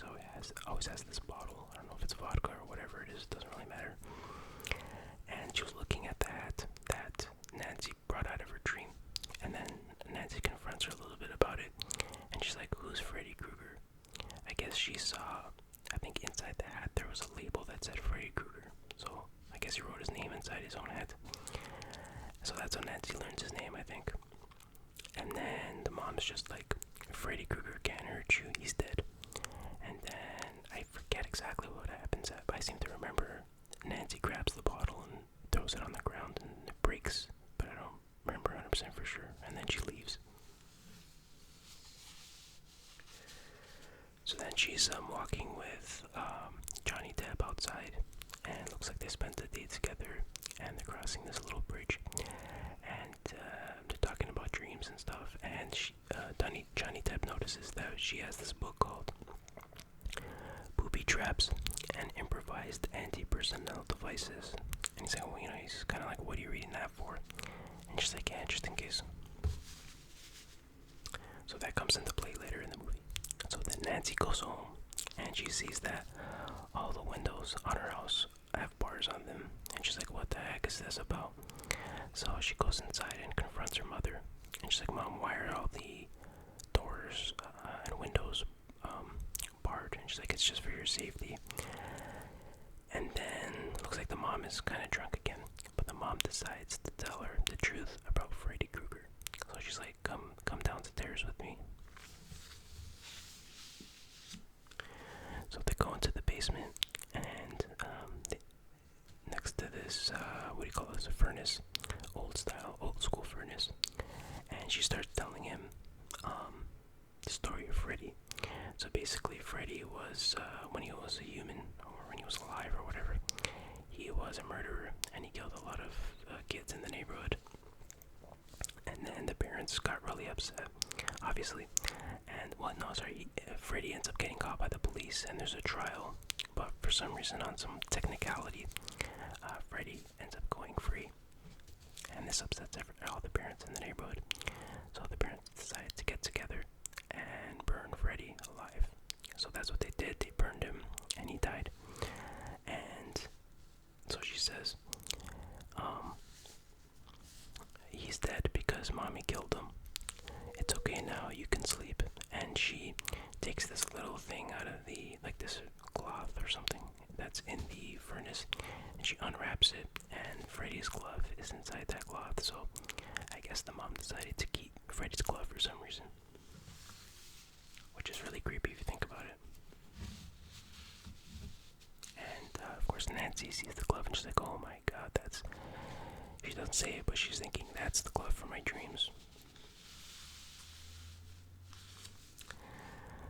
A: always has this bottle. I don't know if it's vodka or whatever it is. It doesn't really matter. And she was looking at the hat that Nancy brought out of her dream. And then Nancy confronts her a little bit about it. And she's like, who's Freddy Krueger? I guess she saw, I think inside the hat there was a label that said Freddy Krueger. So I guess he wrote his name inside his own hat. So that's how Nancy learns his name, I think. And then the mom's just like, Freddy Krueger can't hurt you, he's dead. And then I forget exactly what happens, but I seem to remember Nancy grabs the bottle and throws it on the ground and it breaks, but I don't remember 100% for sure. And then she leaves. So then she's walking with Johnny Depp outside, and it looks like they spent the day together, and they're crossing this little bridge, and they're talking about dreams and stuff, and Johnny Depp notices that she has this book called Booby Traps and Improvised Anti-Personnel Devices, and he's like, well, he's kind of like, what are you reading that for? And she's like, yeah, just in case. So that comes into play later in the movie. So then Nancy goes home, and she sees that all the windows on her house have bars on them, and she's like, what the heck is this about? So she goes inside and confronts her mother, and she's like, Mom, why are all the doors and windows barred? And she's like, it's just for your safety. And then looks like the mom is kind of drunk again, but the mom decides to tell her the truth about Freddy Krueger. So she's like, come downstairs with me. So they go into the basement, and next to this, what do you call this, a furnace, old school furnace, and she starts telling him the story of Freddy. So basically, Freddy was, when he was a human, or when he was alive or whatever, he was a murderer, and he killed a lot of kids in the neighborhood. And then the parents got really upset, obviously, and Freddy ends up getting caught by the police, and there's a trial, but for some reason, on some technicality, Freddy ends up going free, and this upsets all the parents in the neighborhood. So the parents decided to get together and burn Freddy alive. So that's what they did. They burned him, and he died. And so she says, he's dead because Mommy killed him. It's okay now, you can sleep. And she takes this little thing out of this cloth or something that's in the furnace, and she unwraps it, and Freddy's glove is inside that cloth. So I guess the mom decided to keep Freddy's glove for some reason, which is really creepy if you think about it. And of course Nancy sees the glove and she's like, oh my god, she doesn't say it, but she's thinking, that's the glove for my dreams.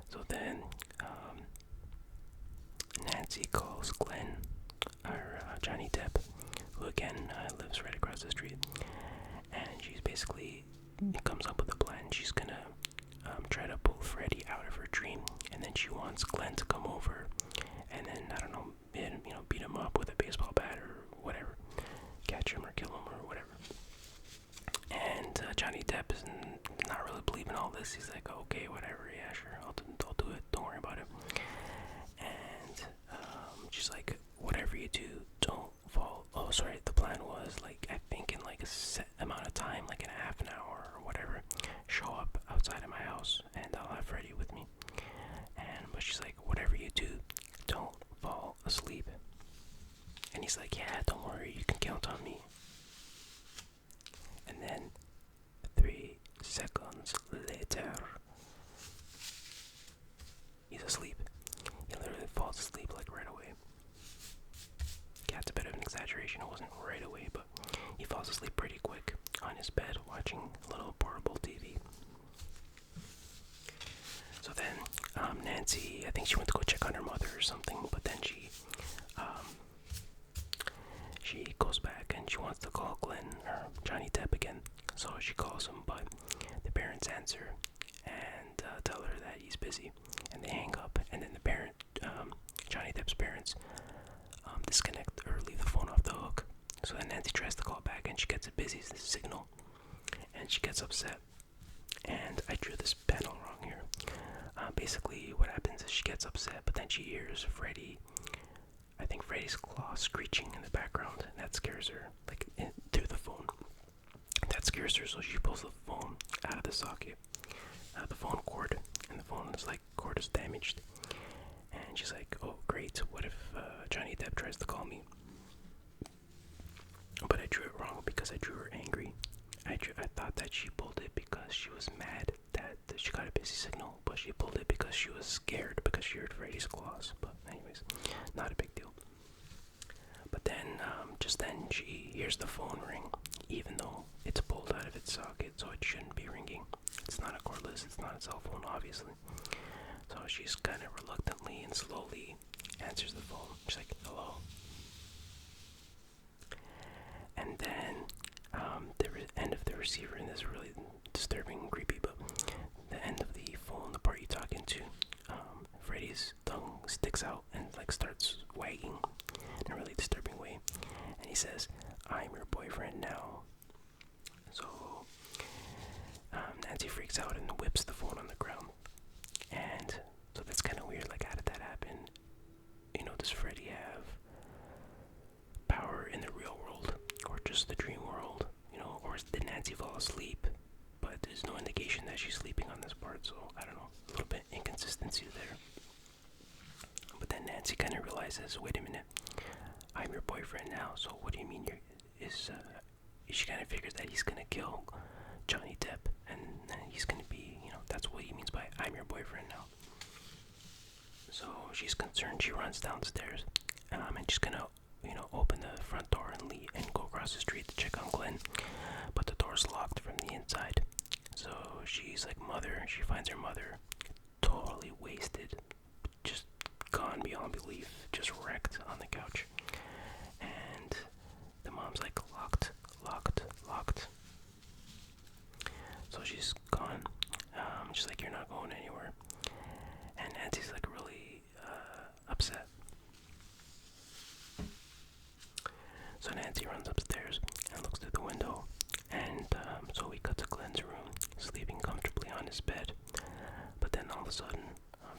A: So then Nancy calls Glenn, or Johnny Depp, who again lives right across the street, and she's basically comes up with a plan. She's gonna try to pull Freddy out of her dream, and then she wants Glenn to come over, and then I don't know, beat him up with a baseball bat or whatever, catch him or kill him or whatever. And Johnny Depp is not really believing all this. He's like, okay, whatever, yeah, sure, I'll do it. Don't worry about it. And she's like, whatever you do, don't fall. Oh, sorry. The plan was I think in a set amount of time, like in a half an hour or whatever, show up outside of my house, and I'll have Freddy with me. But she's like, whatever you do, don't fall asleep. And he's like, yeah, don't worry, you can count on me. And then 3 seconds later, he's asleep. He literally falls asleep right away. Yeah, it's a bit of an exaggeration. It wasn't right away, but he falls asleep pretty quick on his bed watching a little portable TV. Nancy, I think she went to go check on her mother or something, but then she goes back and she wants to call Glenn or Johnny Depp again. So she calls him, but the parents answer and tell her that he's busy, and they hang up. And then Johnny Depp's parents, disconnect or leave the phone off the hook. So then Nancy tries to call back and she gets a busy signal, and she gets upset. And I drew this panel wrong here. Basically, what happens is she gets upset, but then she hears Freddy. I think Freddy's claw screeching in the background, and that scares her, like through the phone. That scares her, so she pulls the phone out of the socket, the phone cord, and the phone cord is damaged. And she's like, "Oh, great! What if Johnny Depp tries to call me?" But I drew it wrong because I drew her angry. I thought that she pulled it because she was mad that she got a busy signal, but she pulled it because she was scared because she heard Freddy's claws. But anyways, not a big deal. But then, just then, she hears the phone ring, even though it's pulled out of its socket, so it shouldn't be ringing. It's not a cordless, it's not a cell phone, obviously. So she's kind of reluctantly and slowly answers the phone. She's like, "Hello." And then, the end of the receiver, and this is really disturbing and creepy, but the end of the phone, the part you're talking to, Freddy's tongue sticks out and starts wagging in a really disturbing way, and he says, "I'm your boyfriend now." So Nancy freaks out and whips the phone on the ground, and so that's kind of weird. Like, how did that happen? Does Freddy have power in the real world or just the dream world? Or did Nancy fall asleep? But there's no indication that she's sleeping on this part, so I don't know. A little bit inconsistency there. But then Nancy kind of realizes, wait a minute, I'm your boyfriend now, so what do you mean she kind of figures that he's gonna kill Johnny Depp, and he's gonna be, that's what he means by I'm your boyfriend now. So she's concerned. She runs downstairs, and she's gonna, open the front door and leave and go across the street to check on Glenn, but the door's locked from the inside. So she's like, mother. She finds her mother, totally wasted, just gone beyond belief, just wrecked on the couch. And the mom's like, locked. So she's gone. She's like, you're not going anywhere. And Nancy's like really upset. So Nancy runs upstairs and looks through the window, and so we cut to Glenn's room, sleeping comfortably on his bed. But then all of a sudden,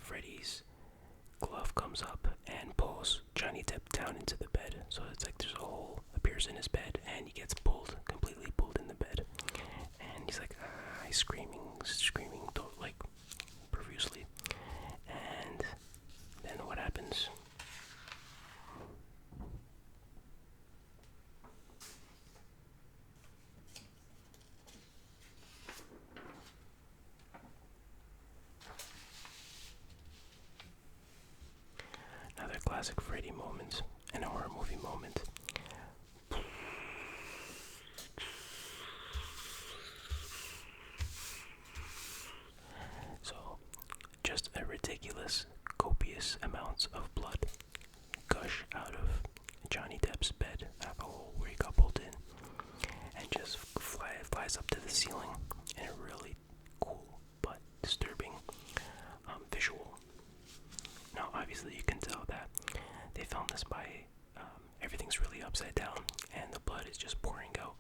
A: Freddy's glove comes up and pulls Johnny Depp down into the bed. So it's like there's a hole appears in his bed, and he gets completely pulled in the bed. And he's like, he's screaming, like profusely. And then what happens? Another classic Freddy moment, and a horror movie moment. So, just a ridiculous, copious amounts of blood gush out of Johnny Depp's bed out of a hole where he got pulled in, and just flies up to the ceiling in a really cool but disturbing visual. Now, obviously, you can tell that they filmed this by everything's really upside down, and the blood is just pouring out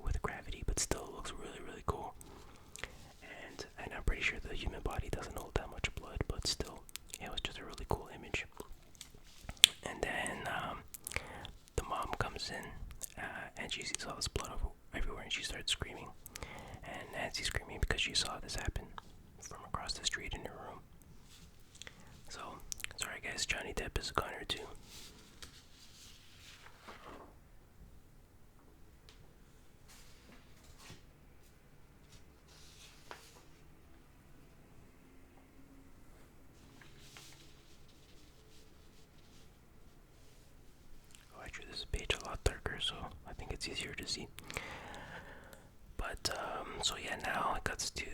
A: with gravity, but still looks really, really cool. And I'm pretty sure the human body doesn't hold that much blood, but still, it was just a really cool image. And then the mom comes in, and she sees all this blood everywhere, and she starts screaming. And Nancy's screaming because she saw this happen from across the street in her room. So, sorry guys, Johnny Depp is a goner too. Oh, I drew this page a lot darker, so I think it's easier to see. But, so yeah, now it cuts to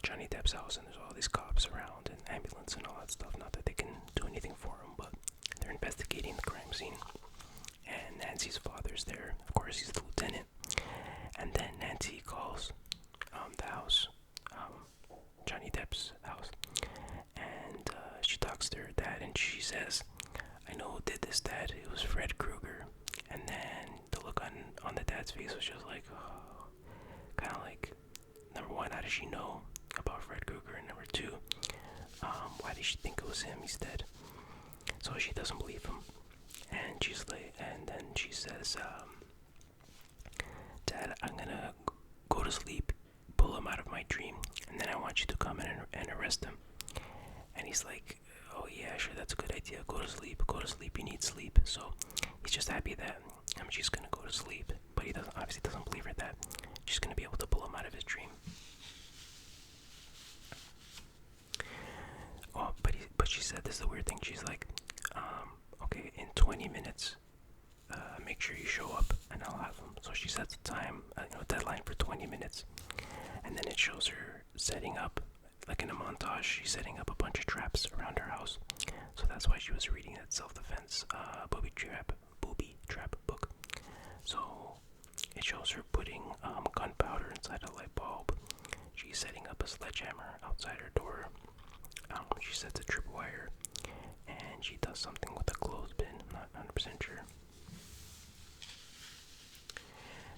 A: Johnny Depp's house, and there's all these cops around and ambulance and all that stuff. Not that they can do anything for him, but they're investigating the crime scene. And Nancy's father's there. Of course, he's the lieutenant. And then Nancy calls the house, Johnny Depp's house, and she talks to her dad, and she says, "I know who did this, Dad. It was Fred Krueger." And then the look on the dad's face was just like, oh, kind of like, number one, how does she know about Fred Krueger? And number two, why did she think it was him? He's dead. So she doesn't believe him, and she's like, and then she says, "Dad, I'm gonna go to sleep, pull him out of my dream, and then I want you to come in and arrest him." And he's like, "Oh yeah, sure, that's a good idea. Go to sleep. Go to sleep. You need sleep." So he's just happy that she's gonna go to sleep, but he obviously doesn't believe her that she's gonna be able to pull him out of his dream. Oh, but she said this is the weird thing. She's like, "Okay, in 20 minutes, make sure you show up, and I'll have him." So she sets a time, deadline for 20 minutes, and then it shows her setting up, like in a montage. She's setting up a bunch of traps around her house. So that's why she was reading that self-defense booby trap book. So it shows her putting gunpowder inside a light bulb. She's setting up a sledgehammer outside her door. She sets a tripwire, and she does something with a clothespin. I'm not 100% sure.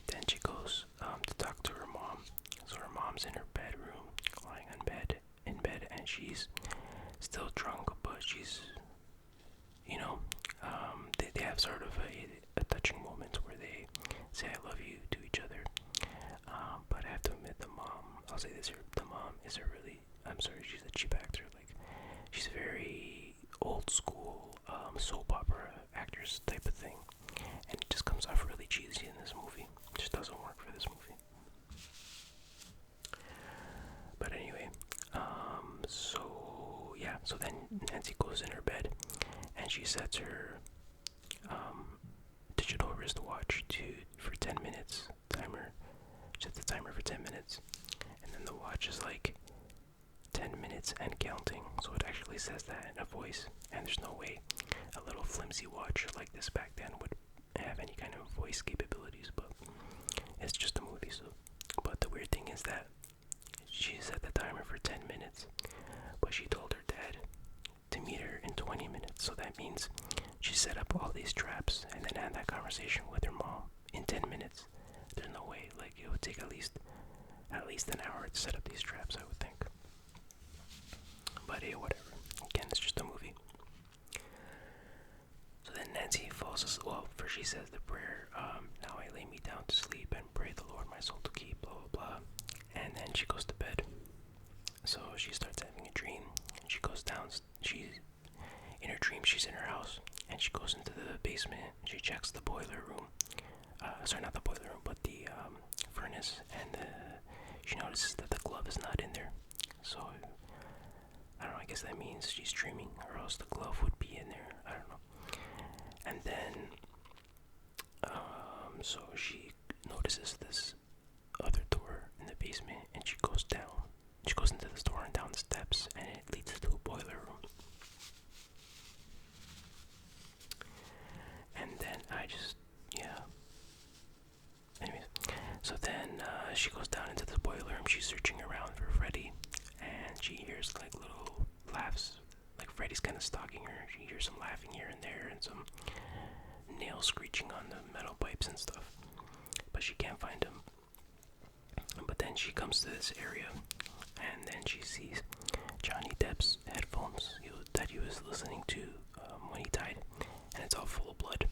A: Then she goes to talk to her mom. So her mom's in her bedroom, lying in bed, and she's still drunk, but she's, they have sort of a touching moment where they say "I love you" to each other. But I have to admit, I'll say this here, the mom is she's a cheap actor. Like, she's very old school, soap opera actress type of thing, and it just comes off really cheesy in this movie. It just doesn't work for this movie. But anyway, so then Nancy goes in her bed, and she sets her digital wristwatch for 10 minutes timer. Sets the timer for 10 minutes, and then the watch is like 10 minutes and counting. So it actually says that in a voice, and there's no way a little flimsy watch like this back then would have any kind of voice capabilities, but it's just a movie. So, but the weird thing is that she set the timer for 10 minutes, but she told her dad to meet her in 20 minutes. So that means she set up all these traps and then had that conversation with her mom in 10 minutes. There's no way. Like, it would take at least an hour to set up these traps, I would think. But hey, whatever. Again, it's just a movie. So then Nancy falls asleep. Well, first she says the prayer, "Now I lay me down to sleep and pray the Lord my soul to keep," blah, blah, blah. And then she goes to bed. So she starts having a dream. And she goes down. In her dream, she's in her house. And she goes into the basement. And she checks the boiler room. Sorry, not the boiler room, but the furnace. And she notices that the glove is not in there. So, I don't know, I guess that means she's dreaming, or else the glove would be in there. I don't know. And then, so she notices this other door in the basement, and she goes down. She goes into this door and down the steps, and it leads to a boiler room. And then anyways, so then she goes down into the boiler room. She's searching around for Freddy, and she hears like little laughs, like Freddy's kind of stalking her. She hears some laughing here and there, and some nails screeching on the metal pipes and stuff, but she can't find him. But then she comes to this area, and then she sees Johnny Depp's headphones that he was listening to when he died, and it's all full of blood.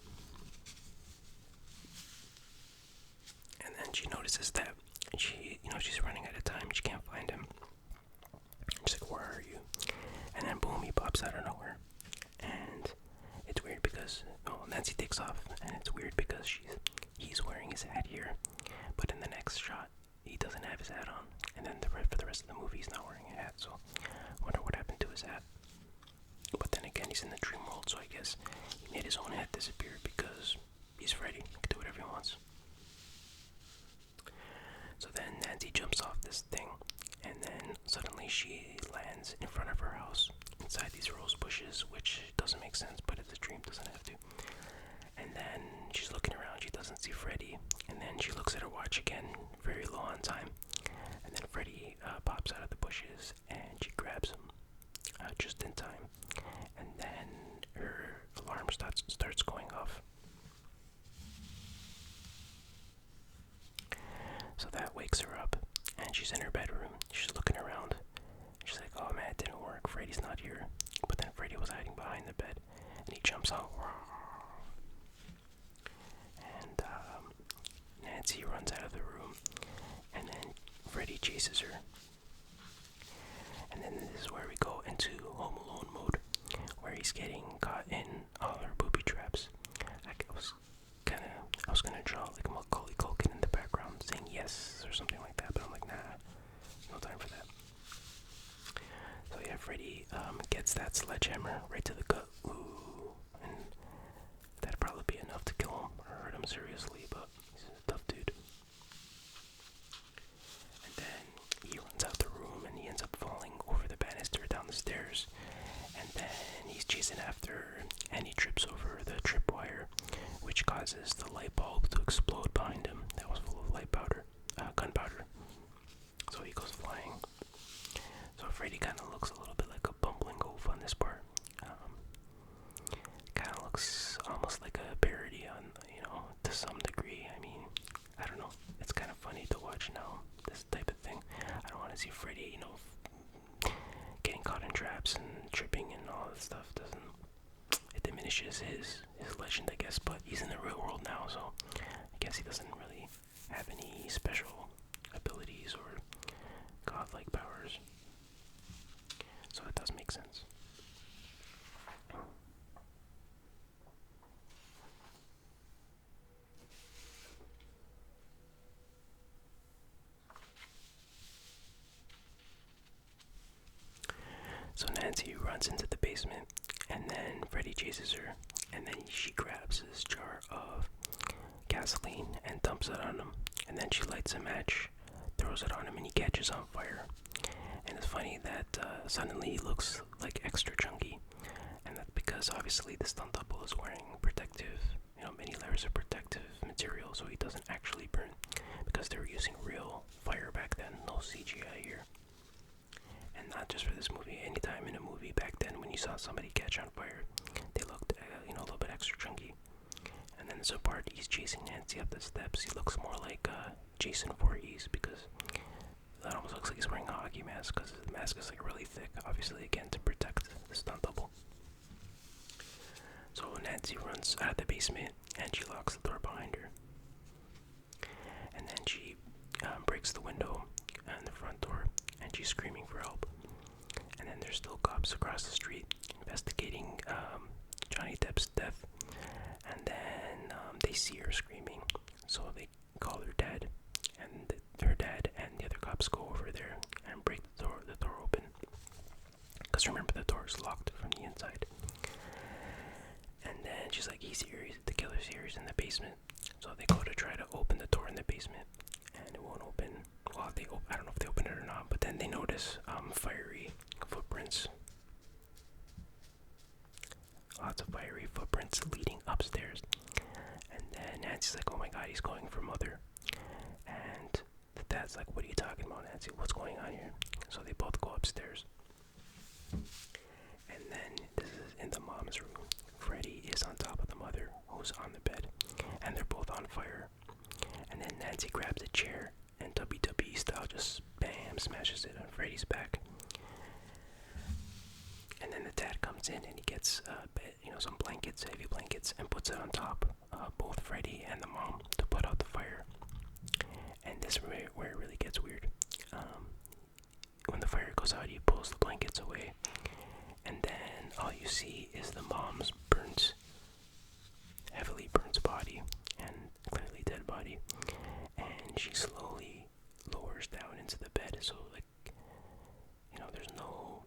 A: And then she notices that she's running out of time. She can't find him. She's like, "Where are you?" And then boom, he pops out of nowhere. And it's weird because Nancy takes off, and it's weird because he's wearing his hat here, but in the next shot he doesn't have his hat on, and then for the rest of the movie he's not wearing a hat. So I wonder what happened to his hat. But then again, he's in the dream world, so I guess he made his own hat disappear because he's Freddy. He can do whatever he wants. So then Nancy jumps off this thing, and then suddenly she lands in front of her house inside these rose bushes, which doesn't make sense, but it's a dream, doesn't have to. And then she's looking around, she doesn't see Freddy, and then she looks at her watch again, very low on time, and then Freddy pops out of the bushes and she grabs him just in time, and then her alarm starts going off. So that wakes her up, and she's in her bedroom. She's looking around. She's like, oh man, it didn't work. Freddy's not here. But then Freddy was hiding behind the bed, and he jumps out. And Nancy runs out of the room, and then Freddy chases her. And then this is where we go into Home Alone mode, where he's getting caught in all her booby traps. I was gonna draw like Macaulay Culkin in the background saying yes or something like that, but I'm like, nah, no time for that. So yeah, Freddy gets that sledgehammer right to the gut. Ooh, and that'd probably be enough to kill him or hurt him seriously, but he's a tough dude. And then he runs out the room and he ends up falling over the banister down the stairs. And then he's chasing after her and he trips over the tripwire, which causes the light bulb to explode behind him. That was full of gunpowder. So he goes flying. So Freddy kind of looks a little bit like a bumbling goof on this part. Kind of looks almost like a parody on, to some degree. I mean, I don't know. It's kind of funny to watch now, this type of thing. I don't want to see Freddy, getting caught in traps and tripping and all that stuff. It diminishes his legend, I guess, but he's in the real world now, so I guess he doesn't really have any special abilities or godlike powers. So it does make sense. So Nancy runs into the basement, and then Freddy chases her, and then she grabs this jar of gasoline and dumps it on him, and then she lights a match, throws it on him, and he catches on fire. And it's funny that suddenly he looks like extra chunky, and that's because obviously the stunt double is wearing protective, many layers of protective material, so he doesn't actually burn, because they were using real fire back then, no CGI here. And not just for this movie, anytime in a movie back then when you saw somebody catch on fire, they looked, a little bit extra chunky. And then there's a part he's chasing Nancy up the steps. He looks more like Jason Voorhees, because that almost looks like he's wearing a hockey mask, because the mask is like really thick, obviously again to protect the stunt double. So Nancy runs out of the basement and she locks the door behind her. And then she breaks the window and the front door, and she's screaming for help. And then there's still cops across the street investigating Johnny Depp's death. And then they see her screaming, so they call her dad. And her dad and the other cops go over there and break the door open. Because remember, the door is locked from the inside. And then she's like, he's here, the killer's here, he's in the basement. So they go to try to open the door in the basement, and it won't open. Well, I don't know if they open it or not, but then they notice fiery footprints. Lots of fiery footprints leading upstairs. And then Nancy's like, oh my god, he's going for Mother. And the dad's like, what are you talking about, Nancy? What's going on here? So they both go upstairs. And then this is in the mom's room. Freddy is on top of the mother, who's on the bed, and they're both on fire. And then Nancy grabs a chair and WWE style just bam smashes it on Freddy's back. And then the dad comes in and he gets some blankets, heavy blankets, and puts it on top of both Freddy and the mom to put out the fire. And this is where it really gets weird. When the fire goes out, he pulls the blankets away, and then all you see is the mom's heavily burnt body, and clearly dead body, and she slowly lowers down into the bed. So there's no,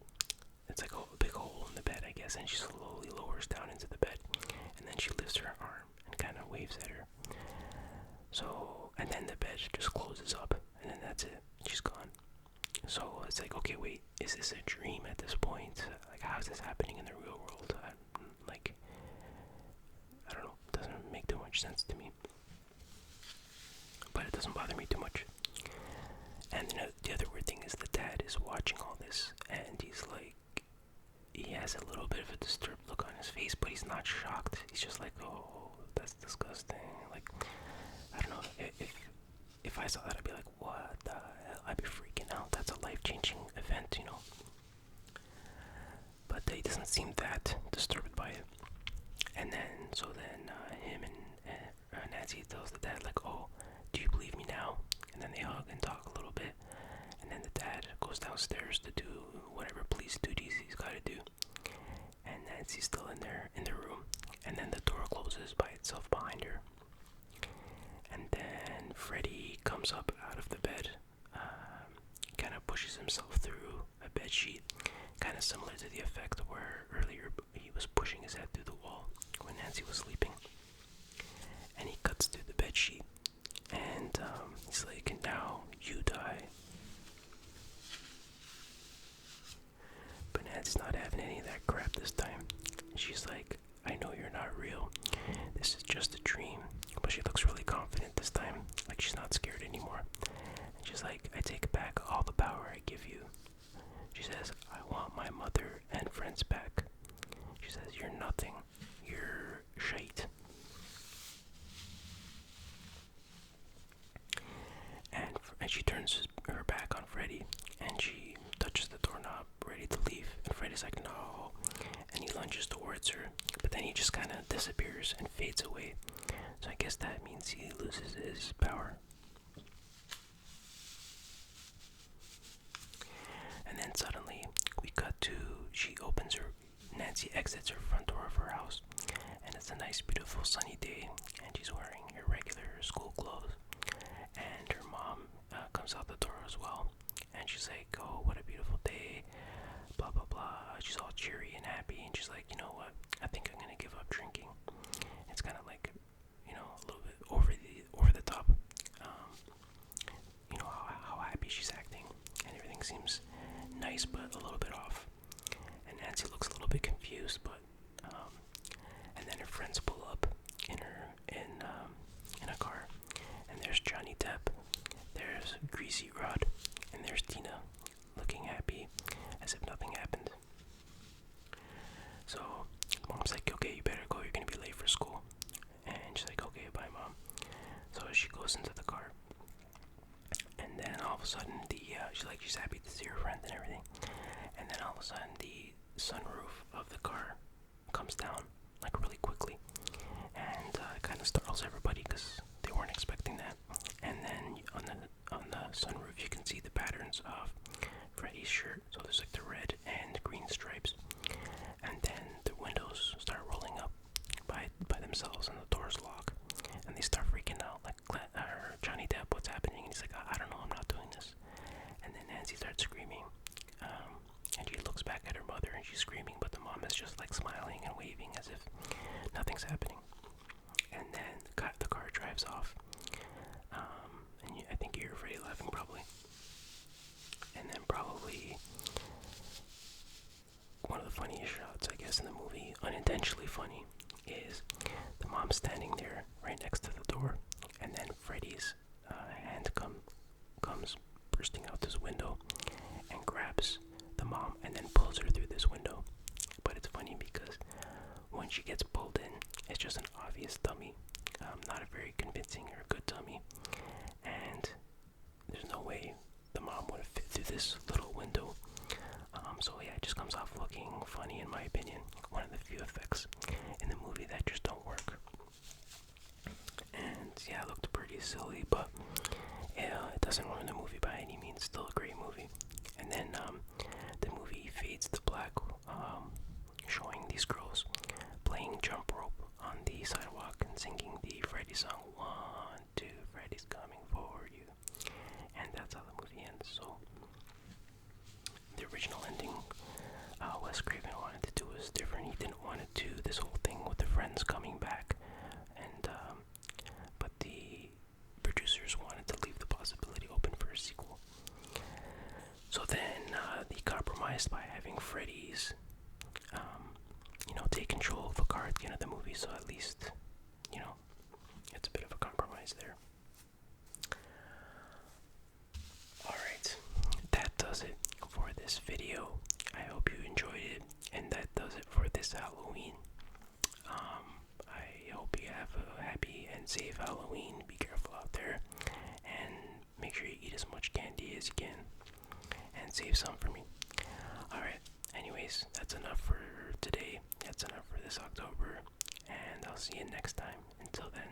A: it's like a big hole in the bed, I guess, and she slowly lowers down into the bed, and then she lifts her arm and kind of waves at her. So, and then the bed just closes up, and then that's it. She's gone. So it's like, okay, wait, is this a dream at this point? Like, how is this happening in the real world? Like, I don't know, it doesn't make too much sense to me. But it doesn't bother me too much. And then the other weird thing is the dad is watching all this, and he's like, he has a little bit of a disturbed look on his face, but he's not shocked. He's just like, oh, that's disgusting. Like, I don't know, if I saw that, I'd be like, what the hell? I'd be freaking out. That's a life-changing event, you know. But he doesn't seem that disturbed by it. And then, him and Nancy tells the dad, like, oh, do you believe me now? And then they hug and talk a little bit. And then the dad goes downstairs to do whatever police duties he's got to do. And Nancy's still in the room. And then the door closes by itself behind her. And then Freddy comes up out of the bed, kind of pushes himself through a bed sheet, kind of similar to the effect where earlier he was pushing his head through the wall when Nancy was sleeping. And he cuts through the bed sheet, and he's like, and now you die. But Nancy's not having any of that crap this time. She's like, I know you're not real. This is just a dream. But she looks really confident this time, like she's not scared anymore. And she's like, I take back all the power I give you. She says, I want my mother and friends back. She says, you're nothing. You're shite. And she turns her back on Freddy, and she touches the doorknob, ready to leave. And Freddy's like, no. And he lunges towards her, but then he just kind of disappears and fades away. So I guess that means he loses his power. And then suddenly, we cut to, Nancy exits her front door of her house, and it's a nice, beautiful, sunny day, and she's wearing her regular school clothes. And her mom comes out the door as well, and she's like, oh, what a beautiful day, blah, blah, blah. She's all cheery and happy, and she's like, you know what, I think I'm going to give up drinking. It's kind of like, you know, a little bit over the top. You know, how happy she's acting, and everything seems nice, but a little bit off. And Nancy looks a little bit confused, but, and then her friends pull up in a car, and there's Johnny Depp, there's Greasy Rod, and there's Tina, looking happy, as if nothing happened. So, mom's like, okay, you better go, you're gonna be late for school. And she's like, okay, bye, mom. So she goes into the car, and then all of a sudden, she's happy to see her friend and everything. And then all of a sudden, the sunroof of the car comes down, like really quickly, and it kind of startles everybody because they weren't expecting that. And then on the sunroof, you can see the patterns of Freddy's shirt. So there's like the red and green stripes, and then the windows start rolling up by themselves, and the doors lock, and they start freaking out, like, Johnny Depp, what's happening? And he's like, I don't know, I'm not doing this. And then Nancy starts screaming, and she looks back at her mother, and she's screaming, but the mom is just like smiling and waving as if nothing's happening. And then the car drives off, and I think you hear Freddy laughing probably. And then probably one of the funniest shots, I guess, in the movie, unintentionally funny, is the mom standing there right next to the door, and then Freddy's hand comes bursting out this window and grabs the mom and then pulls her through this window. But it's funny because when she gets pulled in, it's just an obvious dummy, not a very convincing or good dummy, and there's no way the mom would have fit through this little window. So yeah, it just comes off looking funny, in my opinion. One of the few effects in the movie that just don't work. And yeah, it looked pretty silly, but yeah, it doesn't ruin the movie by any means. Still a great movie. And then the movie fades to black, showing these girls playing jump rope on the sidewalk and singing the Freddy song, 1, 2, Freddy's coming for you. And that's how the movie ends. So the original ending, Wes Craven wanted to do was different. He didn't want to do this whole thing with the friends coming back, and but the producers wanted to leave the possibility open for a sequel. So compromised by having Freddy's, take control of a car at the end of the movie, so at least, it's a bit of a compromise there. Alright, that does it for this video. I hope you enjoyed it, and that does it for this Halloween. I hope you have a happy and safe Halloween. Be careful out there, and make sure you eat as much candy as you can, and save some for me. Alright, anyways, that's enough for today. That's enough for this October, and I'll see you next time. Until then,